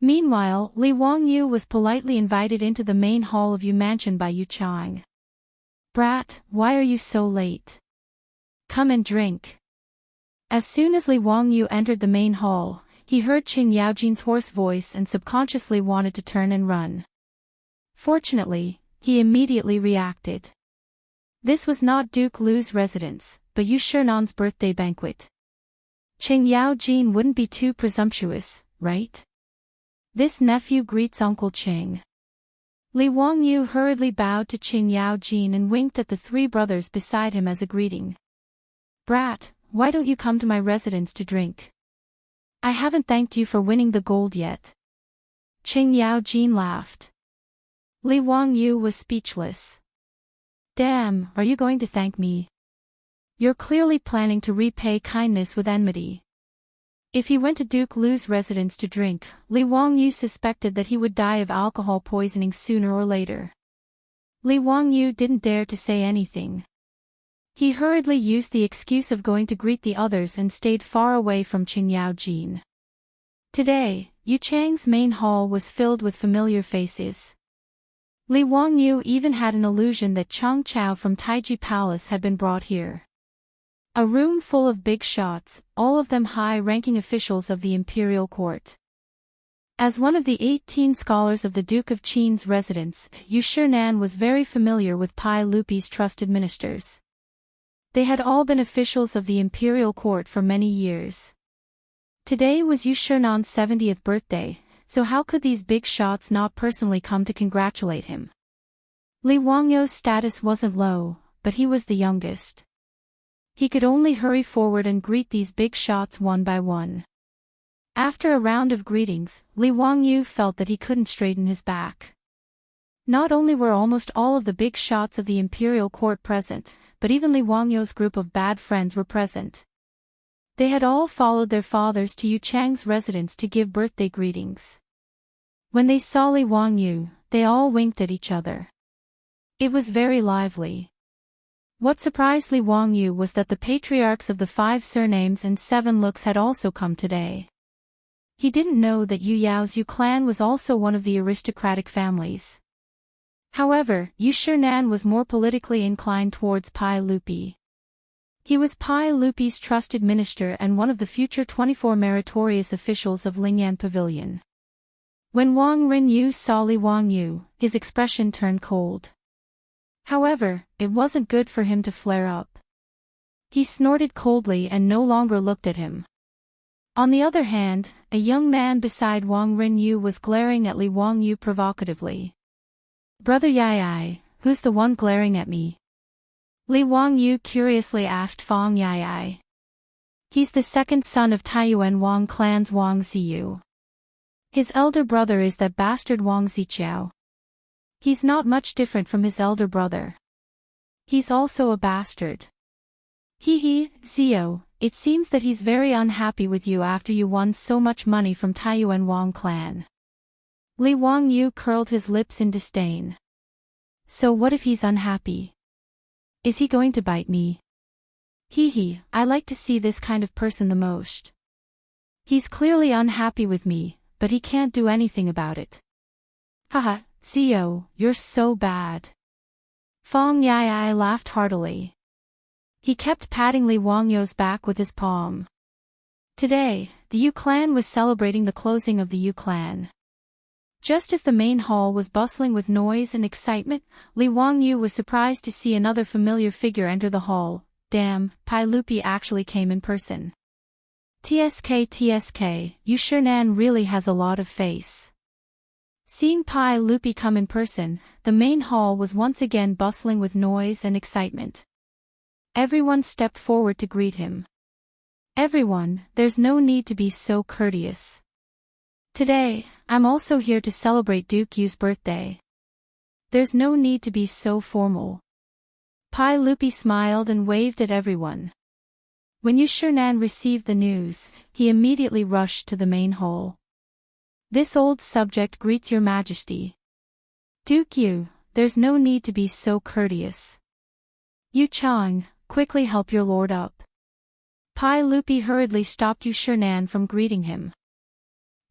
Meanwhile, Li Wangyu was politely invited into the main hall of Yu Mansion by Yu Chang. "Brat, why are you so late? Come and drink." As soon as Li Wangyu entered the main hall, he heard Qing Yaojin's hoarse voice and subconsciously wanted to turn and run. Fortunately, he immediately reacted. This was not Duke Lu's residence, but Yu Shernan's birthday banquet. Qing Yao Jin wouldn't be too presumptuous, right? This nephew greets Uncle Qing. Li Wangyu hurriedly bowed to Qing Yao Jin and winked at the three brothers beside him as a greeting. Brat, why don't you come to my residence to drink? I haven't thanked you for winning the gold yet. Qing Yao Jin laughed. Li Wangyu was speechless. Damn, are you going to thank me? You're clearly planning to repay kindness with enmity. If he went to Duke Lu's residence to drink, Li Wangyu suspected that he would die of alcohol poisoning sooner or later. Li Wangyu didn't dare to say anything. He hurriedly used the excuse of going to greet the others and stayed far away from Qing Yao Jin. Today, Yu Chang's main hall was filled with familiar faces. Li Wangyu even had an illusion that Chang Chao from Taiji Palace had been brought here. A room full of big shots, all of them high-ranking officials of the imperial court. As one of the 18 scholars of the Duke of Qin's residence, Yu Shernan was very familiar with Pai Lupi's trusted ministers. They had all been officials of the imperial court for many years. Today was Yu Shernan's 70th birthday, so how could these big shots not personally come to congratulate him? Li Wangyu's status wasn't low, but he was the youngest. He could only hurry forward and greet these big shots one by one. After a round of greetings, Li Wangyu felt that he couldn't straighten his back. Not only were almost all of the big shots of the imperial court present, but even Li Wangyu's group of bad friends were present. They had all followed their fathers to Yu Chang's residence to give birthday greetings. When they saw Li Wangyu, they all winked at each other. It was very lively. What surprised Li Wangyu was that the patriarchs of the 5 surnames and 7 looks had also come today. He didn't know that Yu Yao's Yu clan was also one of the aristocratic families. However, Yu Shernan was more politically inclined towards Pai Lupi. He was Pai Lupi's trusted minister and one of the future 24 meritorious officials of Lingyan Pavilion. When Wang Renyu saw Li Wangyu, his expression turned cold. However, it wasn't good for him to flare up. He snorted coldly and no longer looked at him. On the other hand, a young man beside Wang Renyu was glaring at Li Wangyu provocatively. Brother Yai, who's the one glaring at me? Li Wangyu curiously asked Fang Yai. He's the second son of Taiyuan Wang clan's Wang Ziyu. His elder brother is that bastard Wang Ziqiao. He's not much different from his elder brother. He's also a bastard. Zio, it seems that he's very unhappy with you after you won so much money from Taiyuan Wang clan. Li Wangyu curled his lips in disdain. So what if he's unhappy? Is he going to bite me? I like to see this kind of person the most. He's clearly unhappy with me, but he can't do anything about it. Haha, Zio, you're so bad. Fang Yai laughed heartily. He kept patting Li Wangyu's back with his palm. Today, the Yu clan was celebrating the closing of the Yu clan. Just as the main hall was bustling with noise and excitement, Li Wangyu was surprised to see another familiar figure enter the hall. Damn, Pai Lupi actually came in person. TSK, Yu Shernan really has a lot of face. Seeing Pai Lupi come in person, the main hall was once again bustling with noise and excitement. Everyone stepped forward to greet him. Everyone, there's no need to be so courteous. Today, I'm also here to celebrate Duke Yu's birthday. There's no need to be so formal. Pai Lupi smiled and waved at everyone. When Yu Shernan received the news, he immediately rushed to the main hall. This old subject greets your majesty. Duke Yu, there's no need to be so courteous. Yu Chang, quickly help your lord up. Pai Lupi hurriedly stopped Yu Shernan from greeting him.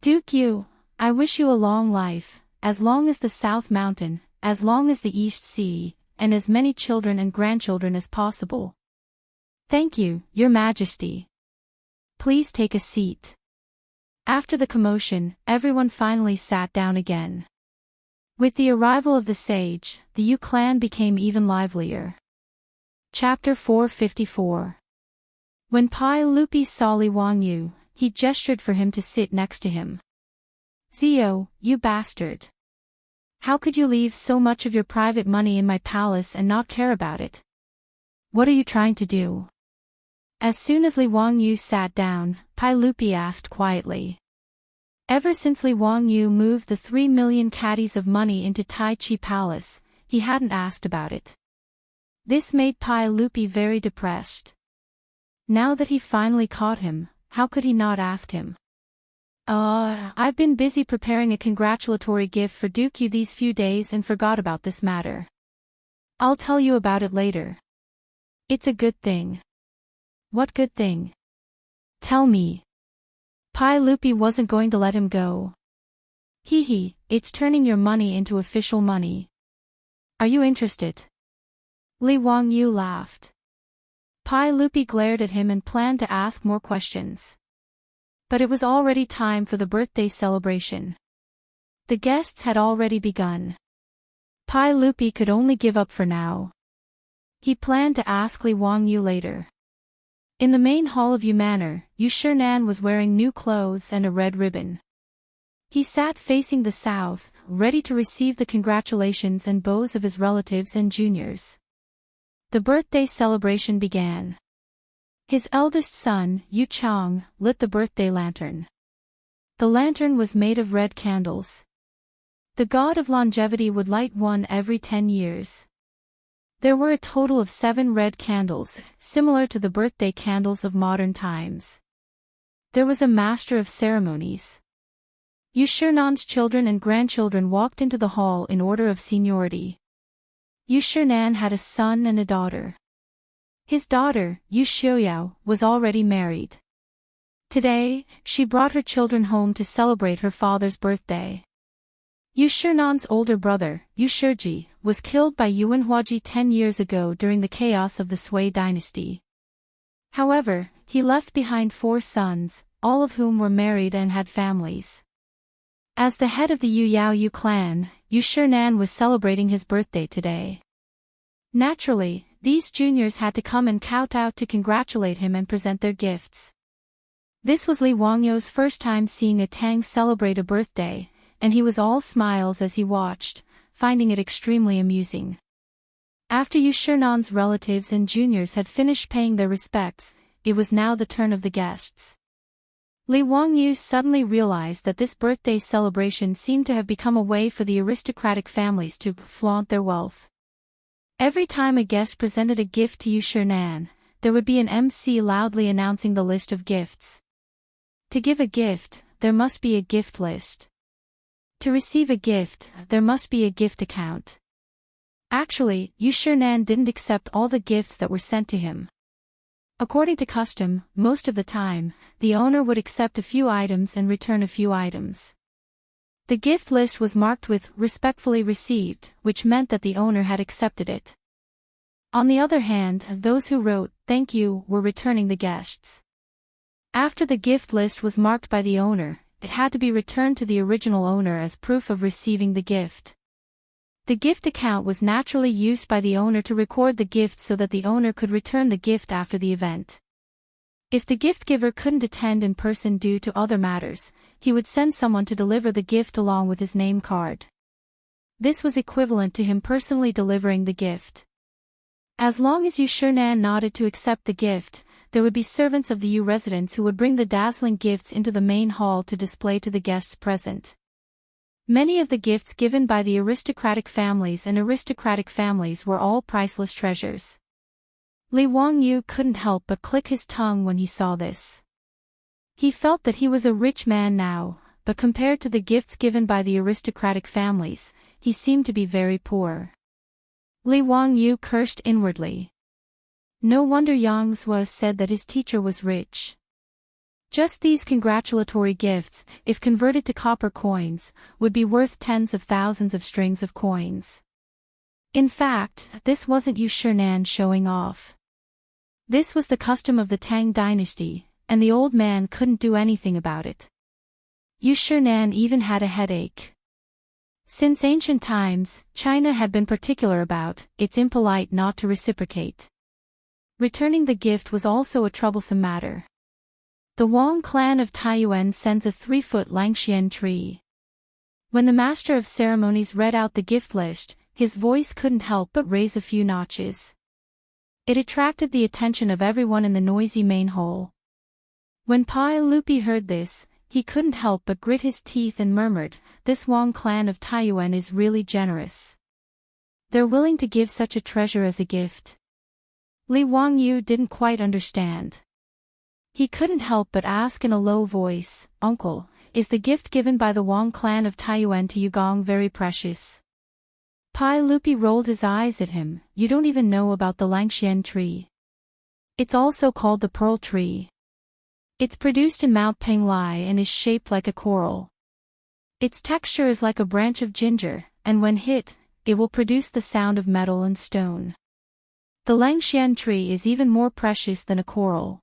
Duke Yu, I wish you a long life, as long as the South Mountain, as long as the East Sea, and as many children and grandchildren as possible. Thank you, your majesty. Please take a seat. After the commotion, everyone finally sat down again. With the arrival of the sage, the Yu clan became even livelier. Chapter 454. When Pai Lupi saw Li Wangyu, he gestured for him to sit next to him. Zio, you bastard. How could you leave so much of your private money in my palace and not care about it? What are you trying to do? As soon as Li Wangyu sat down, Pai Lupi asked quietly. Ever since Li Wangyu moved the 3 million caddies of money into Tai Chi Palace, he hadn't asked about it. This made Pai Lupi very depressed. Now that he finally caught him, how could he not ask him? I've been busy preparing a congratulatory gift for Dukyu these few days and forgot about this matter. I'll tell you about it later. It's a good thing. What good thing? Tell me. Pai Lupi wasn't going to let him go. It's turning your money into official money. Are you interested? Li Wangyu laughed. Pai Lupi glared at him and planned to ask more questions. But it was already time for the birthday celebration. The guests had already begun. Pai Lupi could only give up for now. He planned to ask Li Wangyu later. In the main hall of Yu Manor, Yu Shinan was wearing new clothes and a red ribbon. He sat facing the south, ready to receive the congratulations and bows of his relatives and juniors. The birthday celebration began. His eldest son, Yu Chang, lit the birthday lantern. The lantern was made of red candles. The god of longevity would light one every 10 years. There were a total of 7 red candles, similar to the birthday candles of modern times. There was a master of ceremonies. Yu Shinan's children and grandchildren walked into the hall in order of seniority. Yu Shinan had a son and a daughter. His daughter, Yu Xiaoyao, was already married. Today, she brought her children home to celebrate her father's birthday. Yu Shinan's older brother, Yu Shiji, was killed by Yuan Huaji 10 years ago during the chaos of the Sui dynasty. However, he left behind 4 sons, all of whom were married and had families. As the head of the Yu Yao Yu clan, Yu Shinan was celebrating his birthday today. Naturally, these juniors had to come and kowtow to congratulate him and present their gifts. This was Li Wangyu's first time seeing a Tang celebrate a birthday, and he was all smiles as he watched, finding it extremely amusing. After Yu Shinan's relatives and juniors had finished paying their respects, it was now the turn of the guests. Li Wangyu suddenly realized that this birthday celebration seemed to have become a way for the aristocratic families to flaunt their wealth. Every time a guest presented a gift to Yu Shinan, there would be an MC loudly announcing the list of gifts. To give a gift, there must be a gift list. To receive a gift, there must be a gift account. Actually, Yu Shinan didn't accept all the gifts that were sent to him. According to custom, most of the time, the owner would accept a few items and return a few items. The gift list was marked with "respectfully received," which meant that the owner had accepted it. On the other hand, those who wrote "thank you" were returning the guests. After the gift list was marked by the owner, it had to be returned to the original owner as proof of receiving the gift. The gift account was naturally used by the owner to record the gift so that the owner could return the gift after the event. If the gift giver couldn't attend in person due to other matters, he would send someone to deliver the gift along with his name card. This was equivalent to him personally delivering the gift. As long as Yu Shinan nodded to accept the gift, there would be servants of the Yu residents who would bring the dazzling gifts into the main hall to display to the guests present. Many of the gifts given by the aristocratic families were all priceless treasures. Li Wangyu couldn't help but click his tongue when he saw this. He felt that he was a rich man now, but compared to the gifts given by the aristocratic families, he seemed to be very poor. Li Wangyu cursed inwardly. No wonder Yang Zhuo said that his teacher was rich. Just these congratulatory gifts, if converted to copper coins, would be worth tens of thousands of strings of coins. In fact, this wasn't Yu Shinan showing off. This was the custom of the Tang dynasty, and the old man couldn't do anything about it. Yu Shinan even had a headache. Since ancient times, China had been particular about, it's impolite not to reciprocate. Returning the gift was also a troublesome matter. The Wang clan of Taiyuan sends a 3-foot Langxian tree. When the master of ceremonies read out the gift list, his voice couldn't help but raise a few notches. It attracted the attention of everyone in the noisy main hall. When Pai Lupi heard this, he couldn't help but grit his teeth and murmured, "This Wang clan of Taiyuan is really generous. They're willing to give such a treasure as a gift." Li Wangyu didn't quite understand. He couldn't help but ask in a low voice, "Uncle, is the gift given by the Wang clan of Taiyuan to Yugong very precious?" Pai Lupi rolled his eyes at him. "You don't even know about the Langxian tree. It's also called the pearl tree. It's produced in Mount Penglai and is shaped like a coral. Its texture is like a branch of ginger, and when hit, it will produce the sound of metal and stone. The Langxian tree is even more precious than a coral.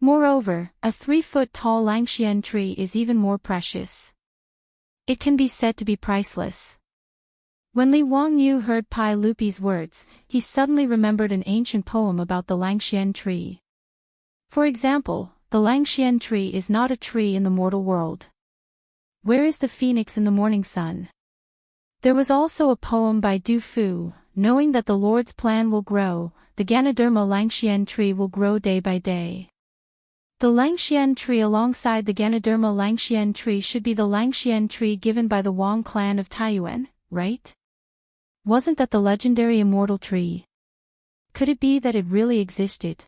Moreover, a 3-foot-tall Langxian tree is even more precious. It can be said to be priceless." When Li Wangyu heard Pai Lupi's words, he suddenly remembered an ancient poem about the Langxian tree. For example, the Langxian tree is not a tree in the mortal world. Where is the phoenix in the morning sun? There was also a poem by Du Fu, knowing that the Lord's plan will grow, the Ganoderma Langxian tree will grow day by day. The Langxian tree alongside the Ganoderma Langxian tree should be the Langxian tree given by the Wang clan of Taiyuan, right? Wasn't that the legendary immortal tree? Could it be that it really existed?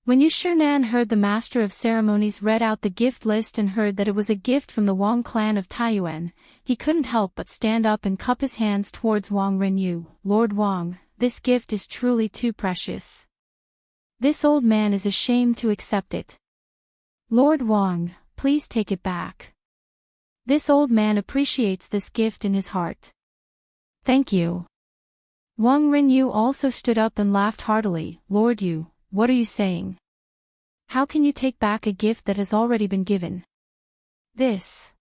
When Yu Shinan heard the master of ceremonies read out the gift list and heard that it was a gift from the Wang clan of Taiyuan, he couldn't help but stand up and cup his hands towards Wang Renyu. "Lord Wang, this gift is truly too precious. This old man is ashamed to accept it. Lord Wang, please take it back. This old man appreciates this gift in his heart." "Thank you." Wang Renyu also stood up and laughed heartily. "Lord Yu, what are you saying? How can you take back a gift that has already been given?" This.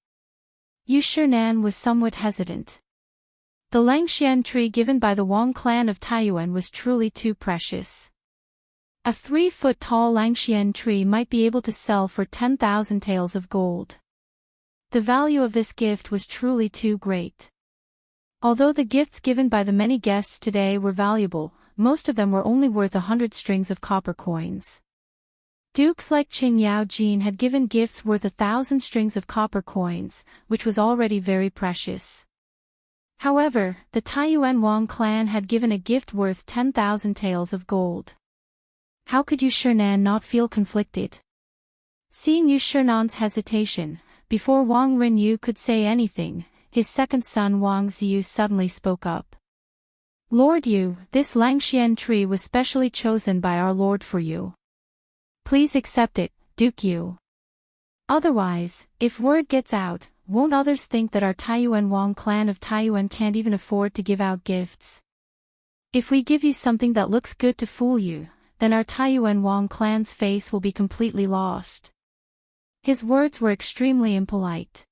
Yu Shinan was somewhat hesitant. The Langxian tree given by the Wang clan of Taiyuan was truly too precious. A 3-foot-tall Langxian tree might be able to sell for 10,000 taels of gold. The value of this gift was truly too great. Although the gifts given by the many guests today were valuable, most of them were only worth 100 strings of copper coins. Dukes like Qing Yao Jin had given gifts worth 1,000 strings of copper coins, which was already very precious. However, the Taiyuan Wang clan had given a gift worth 10,000 taels of gold. How could Yu Shinan not feel conflicted? Seeing Yu Shinan's hesitation, before Wang Renyu could say anything, his second son Wang Ziyu suddenly spoke up. "Lord Yu, this Langxian tree was specially chosen by our Lord for you. Please accept it, Duke Yu. Otherwise, if word gets out, won't others think that our Taiyuan Wang clan of Taiyuan can't even afford to give out gifts? If we give you something that looks good to fool you, then our Taiyuan Wang clan's face will be completely lost." His words were extremely impolite.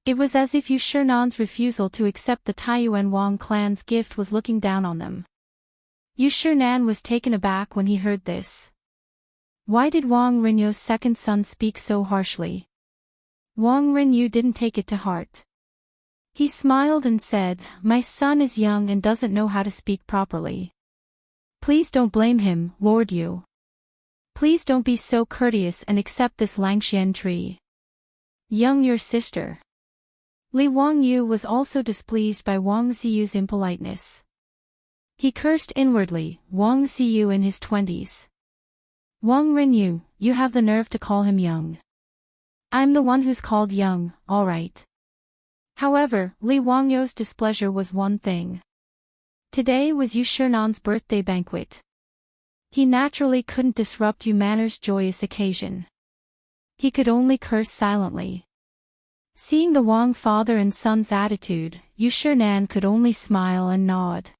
It was as if Yu Shinan's refusal to accept the Taiyuan Wang clan's gift was looking down on them. Yu Shinan was taken aback when he heard this. Why did Wang Renyu's second son speak so harshly? Wang Renyu didn't take it to heart. He smiled and said, "My son is young and doesn't know how to speak properly. Please don't blame him, Lord Yu. Please don't be so courteous and accept this Langxian tree. Young your sister." Li Wangyu was also displeased by Wang Ziyu's impoliteness. He cursed inwardly, Wang Ziyu in his 20s. "Wang Renyu, you have the nerve to call him young. I'm the one who's called young, all right." However, Li Wangyu's displeasure was one thing. Today was Yu Shinan's birthday banquet. He naturally couldn't disrupt Yu Manor's joyous occasion. He could only curse silently. Seeing the Wang father and son's attitude, Yu Shinan could only smile and nod.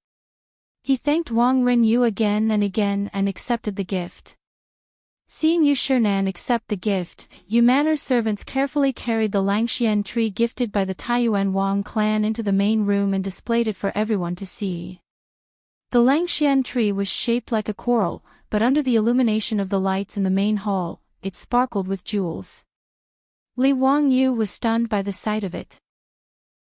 He thanked Wang Renyu again and accepted the gift. Seeing Yu Shinan accept the gift, Yu Manor's servants carefully carried the Langxian tree gifted by the Taiyuan Wang clan into the main room and displayed it for everyone to see. The Langxian tree was shaped like a coral, but under the illumination of the lights in the main hall, it sparkled with jewels. Li Wangyu was stunned by the sight of it.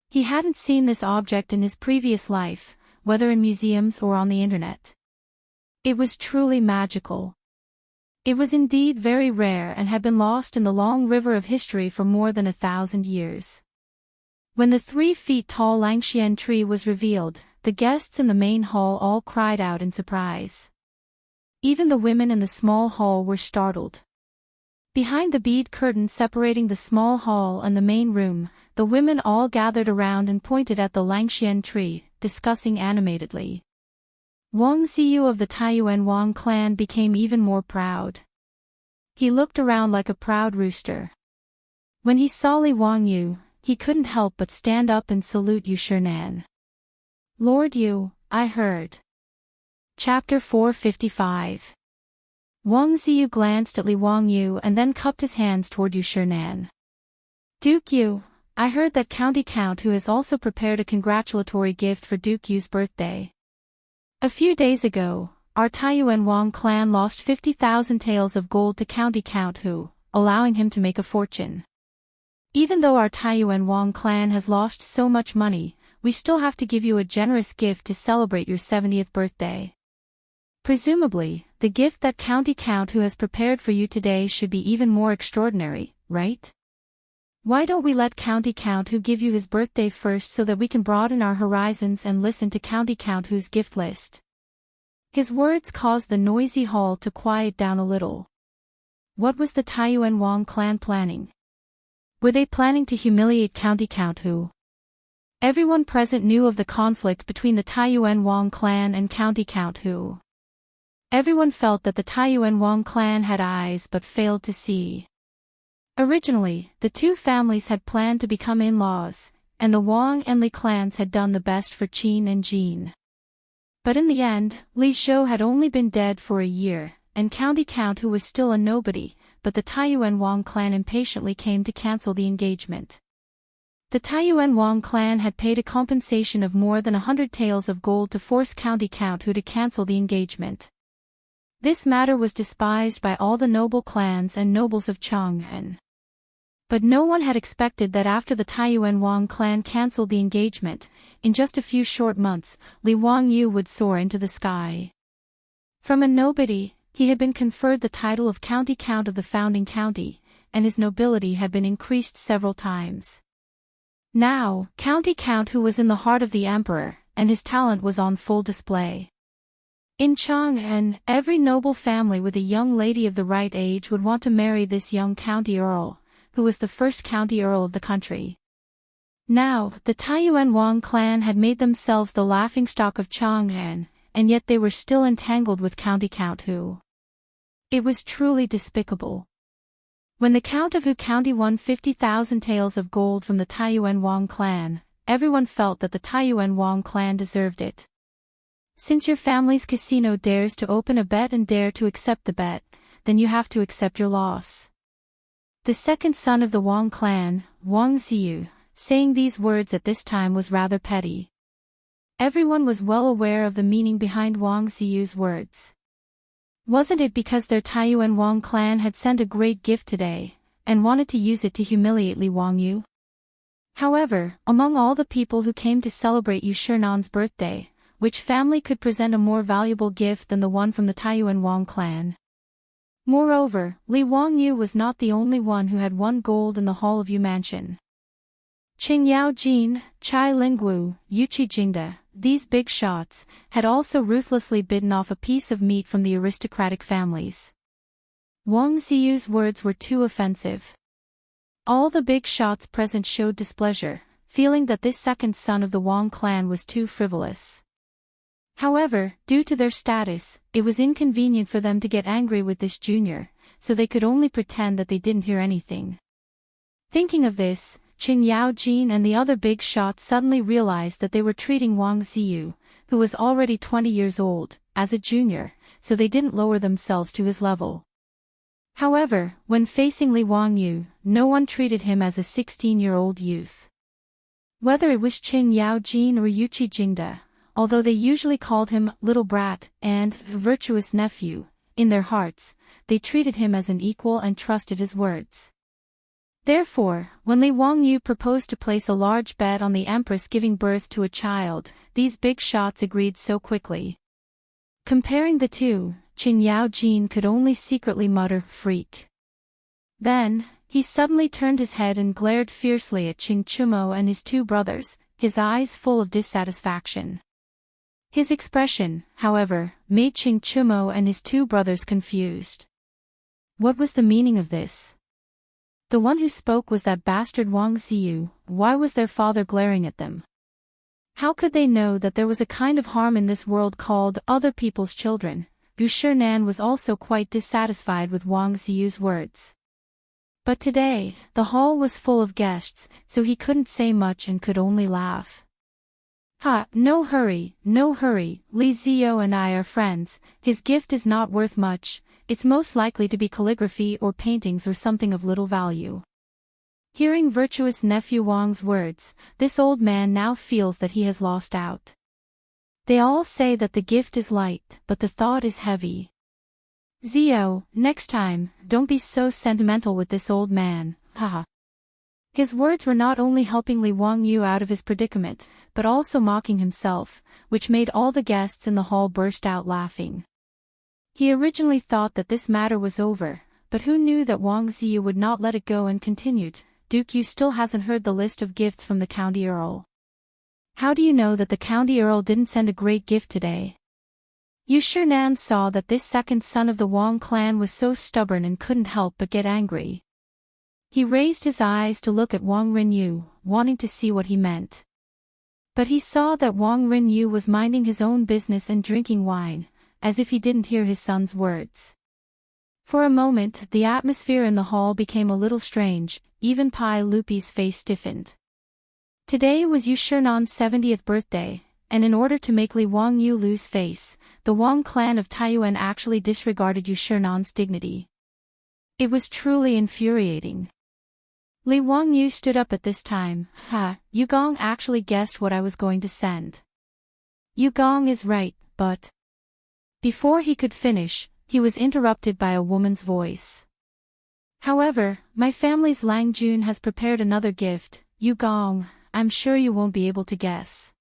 He hadn't seen this object in his previous life, whether in museums or on the internet. It was truly magical. It was indeed very rare and had been lost in the long river of history for more than 1,000 years. When the 3-feet-tall Langxian tree was revealed, the guests in the main hall all cried out in surprise. Even the women in the small hall were startled. Behind the bead curtain separating the small hall and the main room, the women all gathered around and pointed at the Langxian tree, discussing animatedly. Wang Ziyu of the Taiyuan Wang clan became even more proud. He looked around like a proud rooster. When he saw Li Wangyu, he couldn't help but stand up and salute Yu Shinan. Lord Yu, I heard. Chapter 455. Wang Ziyu glanced at Li Wangyu and then cupped his hands toward Yu Shinan. Duke Yu, I heard that County Count who has also prepared a congratulatory gift for Duke Yu's birthday. A few days ago, our Taiyuan Wang clan lost 50,000 taels of gold to County Count Hu, allowing him to make a fortune. Even though our Taiyuan Wang clan has lost so much money, we still have to give you a generous gift to celebrate your 70th birthday. Presumably, the gift that County Count Hu has prepared for you today should be even more extraordinary, right? Why don't we let County Count Hu give you his birthday first so that we can broaden our horizons and listen to County Count Hu's gift list? His words caused the noisy hall to quiet down a little. What was the Taiyuan Wang clan planning? Were they planning to humiliate County Count Hu? Everyone present knew of the conflict between the Taiyuan Wang clan and County Count Hu. Everyone felt that the Taiyuan Wang clan had eyes but failed to see. Originally, the two families had planned to become in-laws, and the Wang and Li clans had done the best for Qin and Jin. But in the end, Li Shou had only been dead for a year, and County Count Hu was still a nobody, but the Taiyuan Wang clan impatiently came to cancel the engagement. The Taiyuan Wang clan had paid a compensation of more than 100 taels of gold to force County Count Hu to cancel the engagement. This matter was despised by all the noble clans and nobles of Chang'an. But no one had expected that after the Taiyuan Wang clan cancelled the engagement, in just a few short months, Li Wangyu would soar into the sky. From a nobody, he had been conferred the title of County Count of the founding county, and his nobility had been increased several times. Now, County Count Hu was in the heart of the emperor, and his talent was on full display. In Chang'an, every noble family with a young lady of the right age would want to marry this young county earl, who was the first county earl of the country. Now, the Taiyuan Wang clan had made themselves the laughingstock of Chang'an, and yet they were still entangled with County Count Hu. It was truly despicable. When the Count of Hu County won 50,000 taels of gold from the Taiyuan Wang clan, everyone felt that the Taiyuan Wang clan deserved it. Since your family's casino dares to open a bet and dare to accept the bet, then you have to accept your loss. The second son of the Wang clan, Wang Ziyu, saying these words at this time was rather petty. Everyone was well aware of the meaning behind Wang Ziyu's words. Wasn't it because their Taiyuan Wang clan had sent a great gift today, and wanted to use it to humiliate Li Wangyu? However, among all the people who came to celebrate Yu Shinan's birthday, which family could present a more valuable gift than the one from the Taiyuan Wang clan? Moreover, Li Wangyu was not the only one who had won gold in the Hall of Yu Mansion. Qing Yao Jin, Chai Lingwu, Yuqi Jingda, these big shots, had also ruthlessly bitten off a piece of meat from the aristocratic families. Wang Ziyu's words were too offensive. All the big shots present showed displeasure, feeling that this second son of the Wang clan was too frivolous. However, due to their status, it was inconvenient for them to get angry with this junior, so they could only pretend that they didn't hear anything. Thinking of this, Qing Yao Jin and the other big shots suddenly realized that they were treating Wang Ziyu, who was already 20 years old, as a junior, so they didn't lower themselves to his level. However, when facing Li Wangyu, no one treated him as a 16-year-old youth. Whether it was Qing Yao Jin or Yuqi Jingda, although they usually called him little brat and virtuous nephew, in their hearts, they treated him as an equal and trusted his words. Therefore, when Li Wangyu proposed to place a large bet on the empress giving birth to a child, these big shots agreed so quickly. Comparing the two, Qin Yaojin could only secretly mutter, "Freak." Then, he suddenly turned his head and glared fiercely at Qing Chumo and his two brothers, his eyes full of dissatisfaction. His expression, however, made Qing Chumo and his two brothers confused. What was the meaning of this? The one who spoke was that bastard Wang Ziyu. Why was their father glaring at them? How could they know that there was a kind of harm in this world called other people's children? Yu Shinan was also quite dissatisfied with Wang Ziyu's words. But today, the hall was full of guests, so he couldn't say much and could only laugh. "Ha, no hurry, no hurry, Li Ziyo and I are friends, his gift is not worth much, it's most likely to be calligraphy or paintings or something of little value." Hearing virtuous nephew Wang's words, this old man now feels that he has lost out. They all say that the gift is light, but the thought is heavy. "Ziyo, next time, don't be so sentimental with this old man, haha." His words were not only helping Li Wangyu out of his predicament, but also mocking himself, which made all the guests in the hall burst out laughing. He originally thought that this matter was over, but who knew that Wang Ziyu would not let it go and continued, "Duke, you still hasn't heard the list of gifts from the county earl. How do you know that the county earl didn't send a great gift today?" Yu Shinan saw that this second son of the Wang clan was so stubborn and couldn't help but get angry. He raised his eyes to look at Wang Rinyu, wanting to see what he meant. But he saw that Wang Rinyu was minding his own business and drinking wine, as if he didn't hear his son's words. For a moment, the atmosphere in the hall became a little strange, even Pai Lupi's face stiffened. Today was Yu Shinan's 70th birthday, and in order to make Li Wangyu lose face, the Wang clan of Taiyuan actually disregarded Yu Shinan's dignity. It was truly infuriating. Li Wangyu stood up at this time. "Ha, Yu Gong actually guessed what I was going to send. Yu Gong is right, but..." Before he could finish, he was interrupted by a woman's voice. "However, my family's Lang Jun has prepared another gift, Yu Gong, I'm sure you won't be able to guess."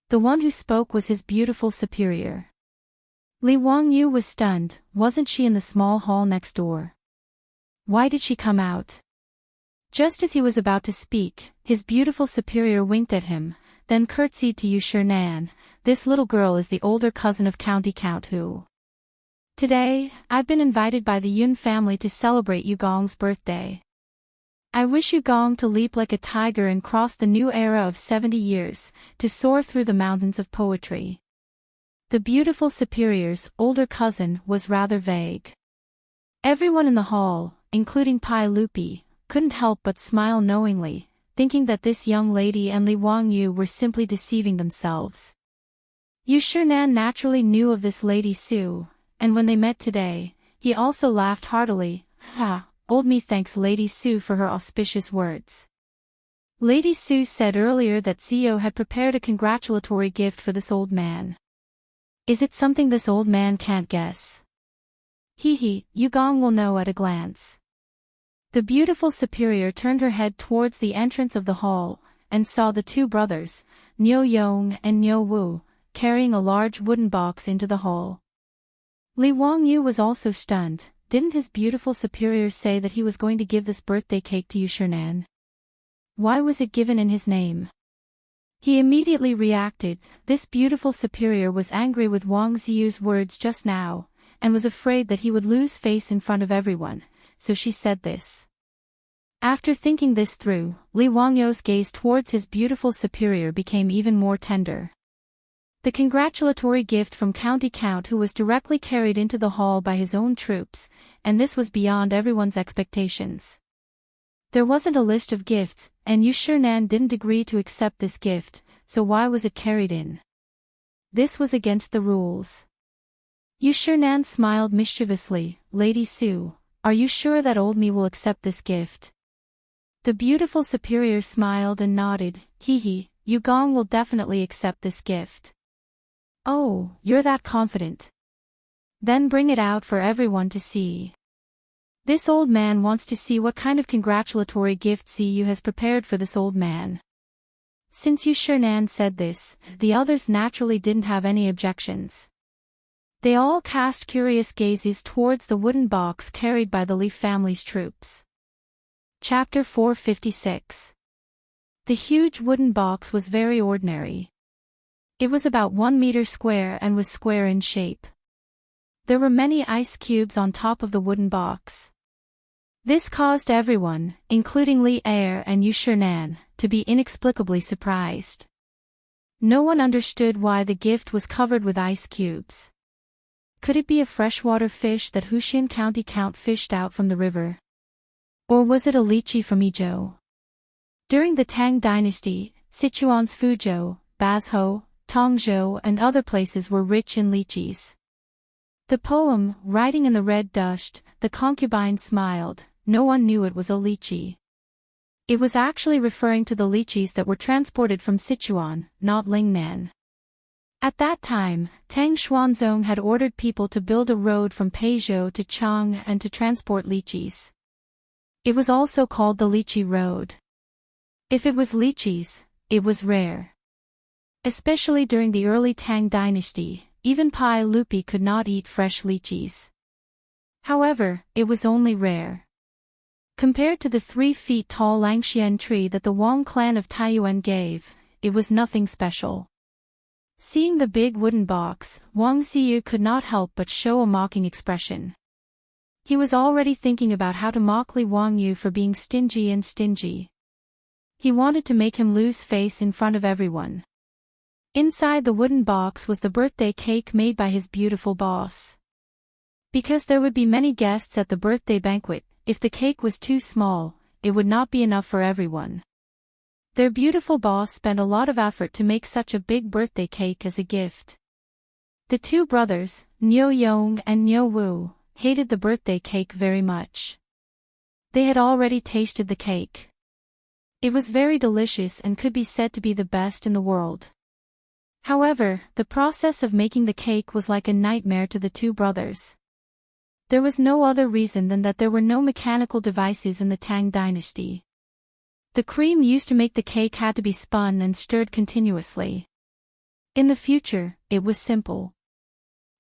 The one who spoke was his beautiful superior. Li Wangyu was stunned. Wasn't she in the small hall next door? Why did she come out? Just as he was about to speak, his beautiful superior winked at him, then curtsied to Yu Shinan. "This little girl is the older cousin of County Count Hu. Today, I've been invited by the Yun family to celebrate Yu Gong's birthday. I wish Yu Gong to leap like a tiger and cross the new era of 70 years, to soar through the mountains of poetry." The beautiful superior's older cousin was rather vague. Everyone in the hall, including Pai Lupi, couldn't help but smile knowingly, thinking that this young lady and Li Wangyu were simply deceiving themselves. Yu Shinan naturally knew of this Lady Su, and when they met today, he also laughed heartily. "Ha, old me thanks Lady Su for her auspicious words." Lady Su said earlier that Ziyo had prepared a congratulatory gift for this old man. Is it something this old man can't guess? Hee, Yu Gong will know at a glance. The beautiful superior turned her head towards the entrance of the hall, and saw the two brothers, Niu Yong and Niu Wu, carrying a large wooden box into the hall. Li Wangyu was also stunned. Didn't his beautiful superior say that he was going to give this birthday cake to Yu Shinan? Why was it given in his name? He immediately reacted. This beautiful superior was angry with Wang Ziyu's words just now, and was afraid that he would lose face in front of everyone, so she said this. After thinking this through, Li Wangyu's gaze towards his beautiful superior became even more tender. The congratulatory gift from County Count Hu was directly carried into the hall by his own troops, and this was beyond everyone's expectations. There wasn't a list of gifts, and Yu Shinan didn't agree to accept this gift, so why was it carried in? This was against the rules. Yu Shinan smiled mischievously. Lady Su, are you sure that old me will accept this gift? The beautiful superior smiled and nodded. Yu Gong will definitely accept this gift. Oh, you're that confident. Then bring it out for everyone to see. This old man wants to see what kind of congratulatory gift Ziyu has prepared for this old man. Since Yushernan said this, the others naturally didn't have any objections. They all cast curious gazes towards the wooden box carried by the Li family's troops. Chapter 456. The huge wooden box was very ordinary. It was about 1 meter square and was square in shape. There were many ice cubes on top of the wooden box. This caused everyone, including Li Er and Yushernan, to be inexplicably surprised. No one understood why the gift was covered with ice cubes. Could it be a freshwater fish that Huxian County Count fished out from the river? Or was it a lychee from Izhou? During the Tang dynasty, Sichuan's Fuzhou, Bazhou, Tongzhou and other places were rich in lychees. The poem, Riding in the Red Dust, the concubine smiled, no one knew it was a lychee. It was actually referring to the lychees that were transported from Sichuan, not Lingnan. At that time, Tang Xuanzong had ordered people to build a road from Peizhou to Chang and to transport lychees. It was also called the Lychee Road. If it was lychees, it was rare. Especially during the early Tang dynasty, even Pai Lupi could not eat fresh lychees. However, it was only rare. Compared to the 3 feet tall Langxian tree that the Wang clan of Taiyuan gave, it was nothing special. Seeing the big wooden box, Wang Ziyu could not help but show a mocking expression. He was already thinking about how to mock Li Wangyu for being stingy. He wanted to make him lose face in front of everyone. Inside the wooden box was the birthday cake made by his beautiful boss. Because there would be many guests at the birthday banquet, if the cake was too small, it would not be enough for everyone. Their beautiful boss spent a lot of effort to make such a big birthday cake as a gift. The 2 brothers, Niu Yong and Niu Wu, hated the birthday cake very much. They had already tasted the cake. It was very delicious and could be said to be the best in the world. However, the process of making the cake was like a nightmare to the 2 brothers. There was no other reason than that there were no mechanical devices in the Tang dynasty. The cream used to make the cake had to be spun and stirred continuously. In the future, it was simple.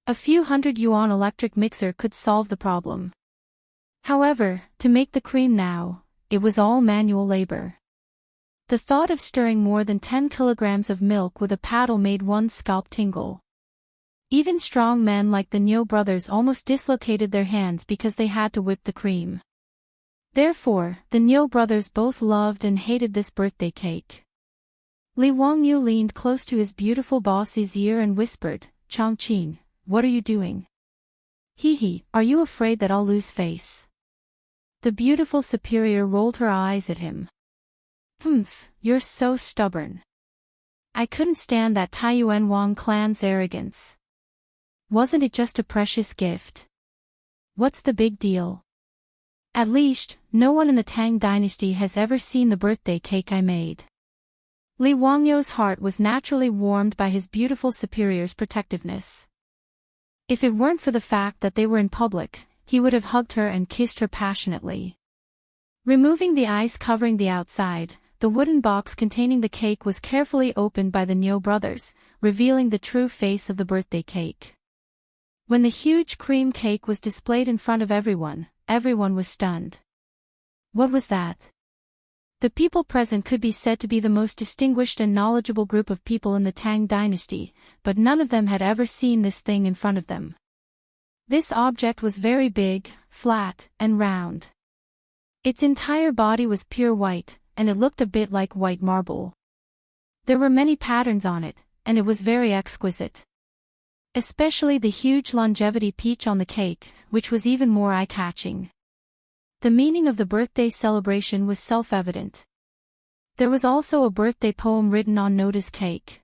A few hundred yuan electric mixer could solve the problem. However, to make the cream now, it was all manual labor. The thought of stirring more than 10 kilograms of milk with a paddle made one's scalp tingle. Even strong men like the Niu brothers almost dislocated their hands because they had to whip the cream. Therefore, the Niu brothers both loved and hated this birthday cake. Li Wangyu leaned close to his beautiful boss's ear and whispered, "Chongqing, what are you doing? Hee, are you afraid that I'll lose face?" The beautiful superior rolled her eyes at him. "Humph, you're so stubborn. I couldn't stand that Taiyuan Wang clan's arrogance. Wasn't it just a precious gift? What's the big deal? At least, no one in the Tang dynasty has ever seen the birthday cake I made." Li Wangyu's heart was naturally warmed by his beautiful superior's protectiveness. If it weren't for the fact that they were in public, he would have hugged her and kissed her passionately. Removing the ice covering the outside, the wooden box containing the cake was carefully opened by the Niu brothers, revealing the true face of the birthday cake. When the huge cream cake was displayed in front of everyone, everyone was stunned. What was that? The people present could be said to be the most distinguished and knowledgeable group of people in the Tang dynasty, but none of them had ever seen this thing in front of them. This object was very big, flat, and round. Its entire body was pure white, and it looked a bit like white marble. There were many patterns on it, and it was very exquisite. Especially the huge longevity peach on the cake, which was even more eye-catching. The meaning of the birthday celebration was self-evident. There was also a birthday poem written on Noda's cake.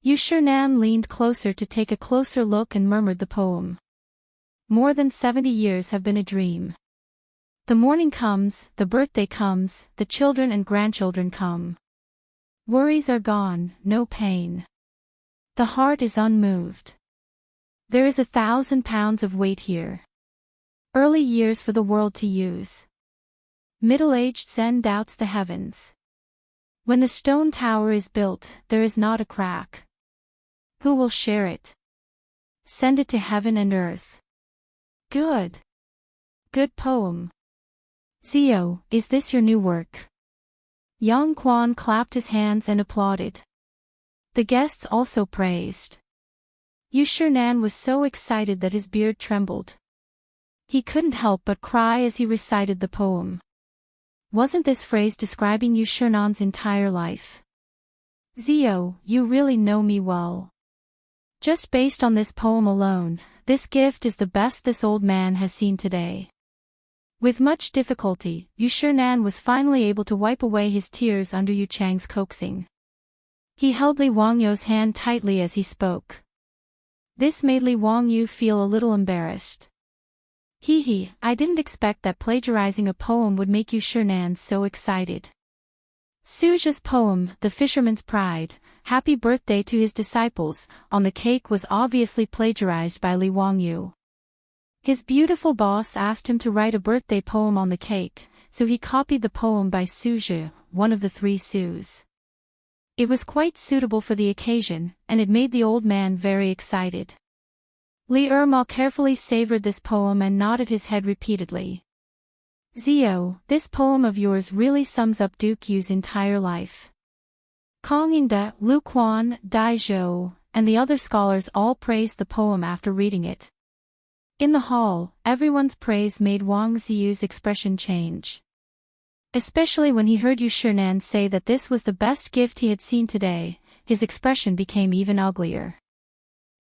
Yushernan leaned closer to take a closer look and murmured the poem. More than 70 years have been a dream. The morning comes, the birthday comes, the children and grandchildren come. Worries are gone, no pain. The heart is unmoved. There is 1,000 pounds of weight here. Early years for the world to use. Middle-aged Zen doubts the heavens. When the stone tower is built, there is not a crack. Who will share it? Send it to heaven and earth. Good. Good poem. Zio, is this your new work? Yang Quan clapped his hands and applauded. The guests also praised. Yu Shinan was so excited that his beard trembled. He couldn't help but cry as he recited the poem. Wasn't this phrase describing Yu Shinan's entire life? Zio, you really know me well. Just based on this poem alone, this gift is the best this old man has seen today. With much difficulty, Yu Shinan was finally able to wipe away his tears under Yu Chang's coaxing. He held Li Wangyu's hand tightly as he spoke. This made Li Wangyu feel a little embarrassed. I didn't expect that plagiarizing a poem would make Yu Shinan so excited. Suja's poem, The Fisherman's Pride, Happy Birthday to His Disciples, on the cake was obviously plagiarized by Li Wangyu. His beautiful boss asked him to write a birthday poem on the cake, so he copied the poem by Suja, one of the 3 Sus. It was quite suitable for the occasion, and it made the old man very excited. Li Erma carefully savored this poem and nodded his head repeatedly. Zio, this poem of yours really sums up Duke Yu's entire life. Kong Yingde, Lu Quan, Dai Zhou, and the other scholars all praised the poem after reading it. In the hall, everyone's praise made Wang Ziyu's expression change. Especially when he heard Yu Shinan say that this was the best gift he had seen today, his expression became even uglier.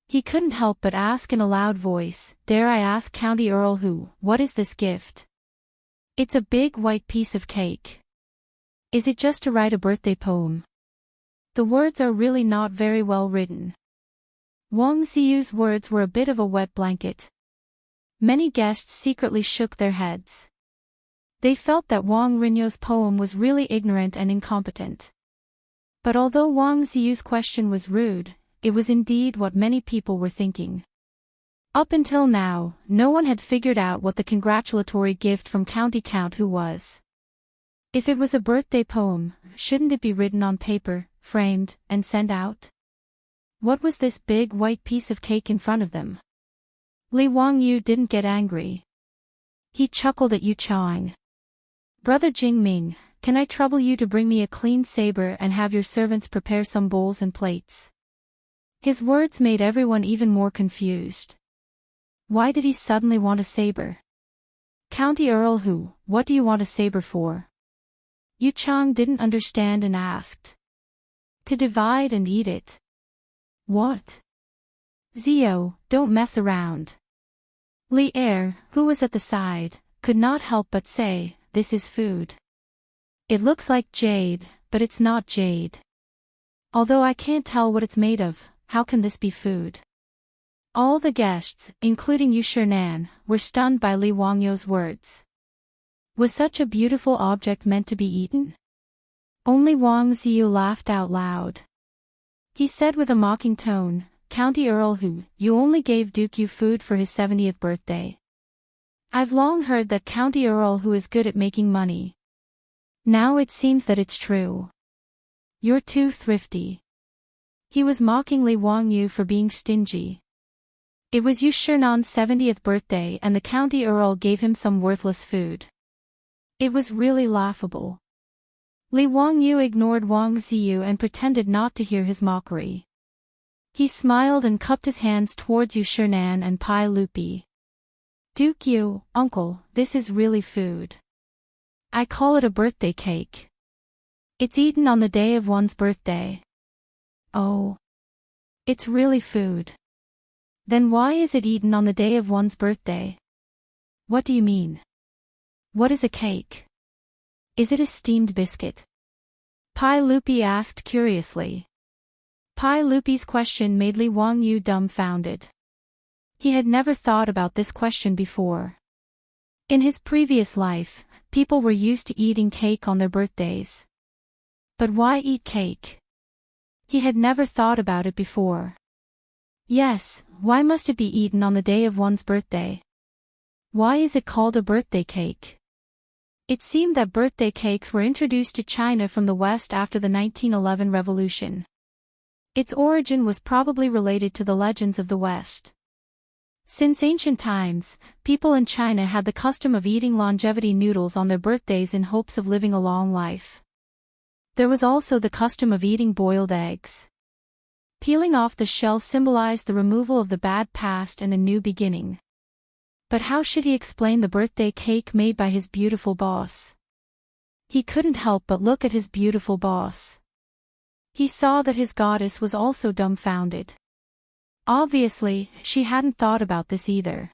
He couldn't help but ask in a loud voice, "Dare I ask County Earl Hu, what is this gift?" "It's a big white piece of cake." "Is it just to write a birthday poem?" "The words are really not very well written." Wang Ziyu's words were a bit of a wet blanket. Many guests secretly shook their heads. They felt that Wang Rinyo's poem was really ignorant and incompetent. But although Wang Ziyu's question was rude, it was indeed what many people were thinking. Up until now, no one had figured out what the congratulatory gift from County Count Hu was. If it was a birthday poem, shouldn't it be written on paper, framed, and sent out? What was this big white piece of cake in front of them? Li Wangyu didn't get angry. He chuckled at Yu Chang. "Brother Jingming, can I trouble you to bring me a clean saber and have your servants prepare some bowls and plates?" His words made everyone even more confused. Why did he suddenly want a saber? "County Earl Hu, what do you want a saber for?" Yu Chang didn't understand and asked. "To divide and eat it." "What?" "Zio, don't mess around." Li Er, who was at the side, could not help but say, "This is food. It looks like jade, but it's not jade. Although I can't tell what it's made of, how can this be food?" All the guests, including Yu Shinan, were stunned by Li Wangyu's words. Was such a beautiful object meant to be eaten? Only Wang Ziyu laughed out loud. He said with a mocking tone, "County Earl Hu, you only gave Duke Yu food for his 70th birthday. I've long heard that County Earl Hu is good at making money. Now it seems that it's true. You're too thrifty." He was mocking Li Wangyu for being stingy. It was Yu Shinan's 70th birthday and the county earl gave him some worthless food. It was really laughable. Li Wangyu ignored Wang Ziyu and pretended not to hear his mockery. He smiled and cupped his hands towards Yu Shinan and Pai Lupi. "Duke Yu, uncle, this is really food. I call it a birthday cake. It's eaten on the day of one's birthday." "Oh. It's really food. Then why is it eaten on the day of one's birthday?" "What do you mean? What is a cake? Is it a steamed biscuit?" Pai Lupi asked curiously. Pai Lupi's question made Li Wangyu dumbfounded. He had never thought about this question before. In his previous life, people were used to eating cake on their birthdays. But why eat cake? He had never thought about it before. Yes, why must it be eaten on the day of one's birthday? Why is it called a birthday cake? It seemed that birthday cakes were introduced to China from the West after the 1911 revolution. Its origin was probably related to the legends of the West. Since ancient times, people in China had the custom of eating longevity noodles on their birthdays in hopes of living a long life. There was also the custom of eating boiled eggs. Peeling off the shell symbolized the removal of the bad past and a new beginning. But how should he explain the birthday cake made by his beautiful boss? He couldn't help but look at his beautiful boss. He saw that his goddess was also dumbfounded. Obviously, she hadn't thought about this either.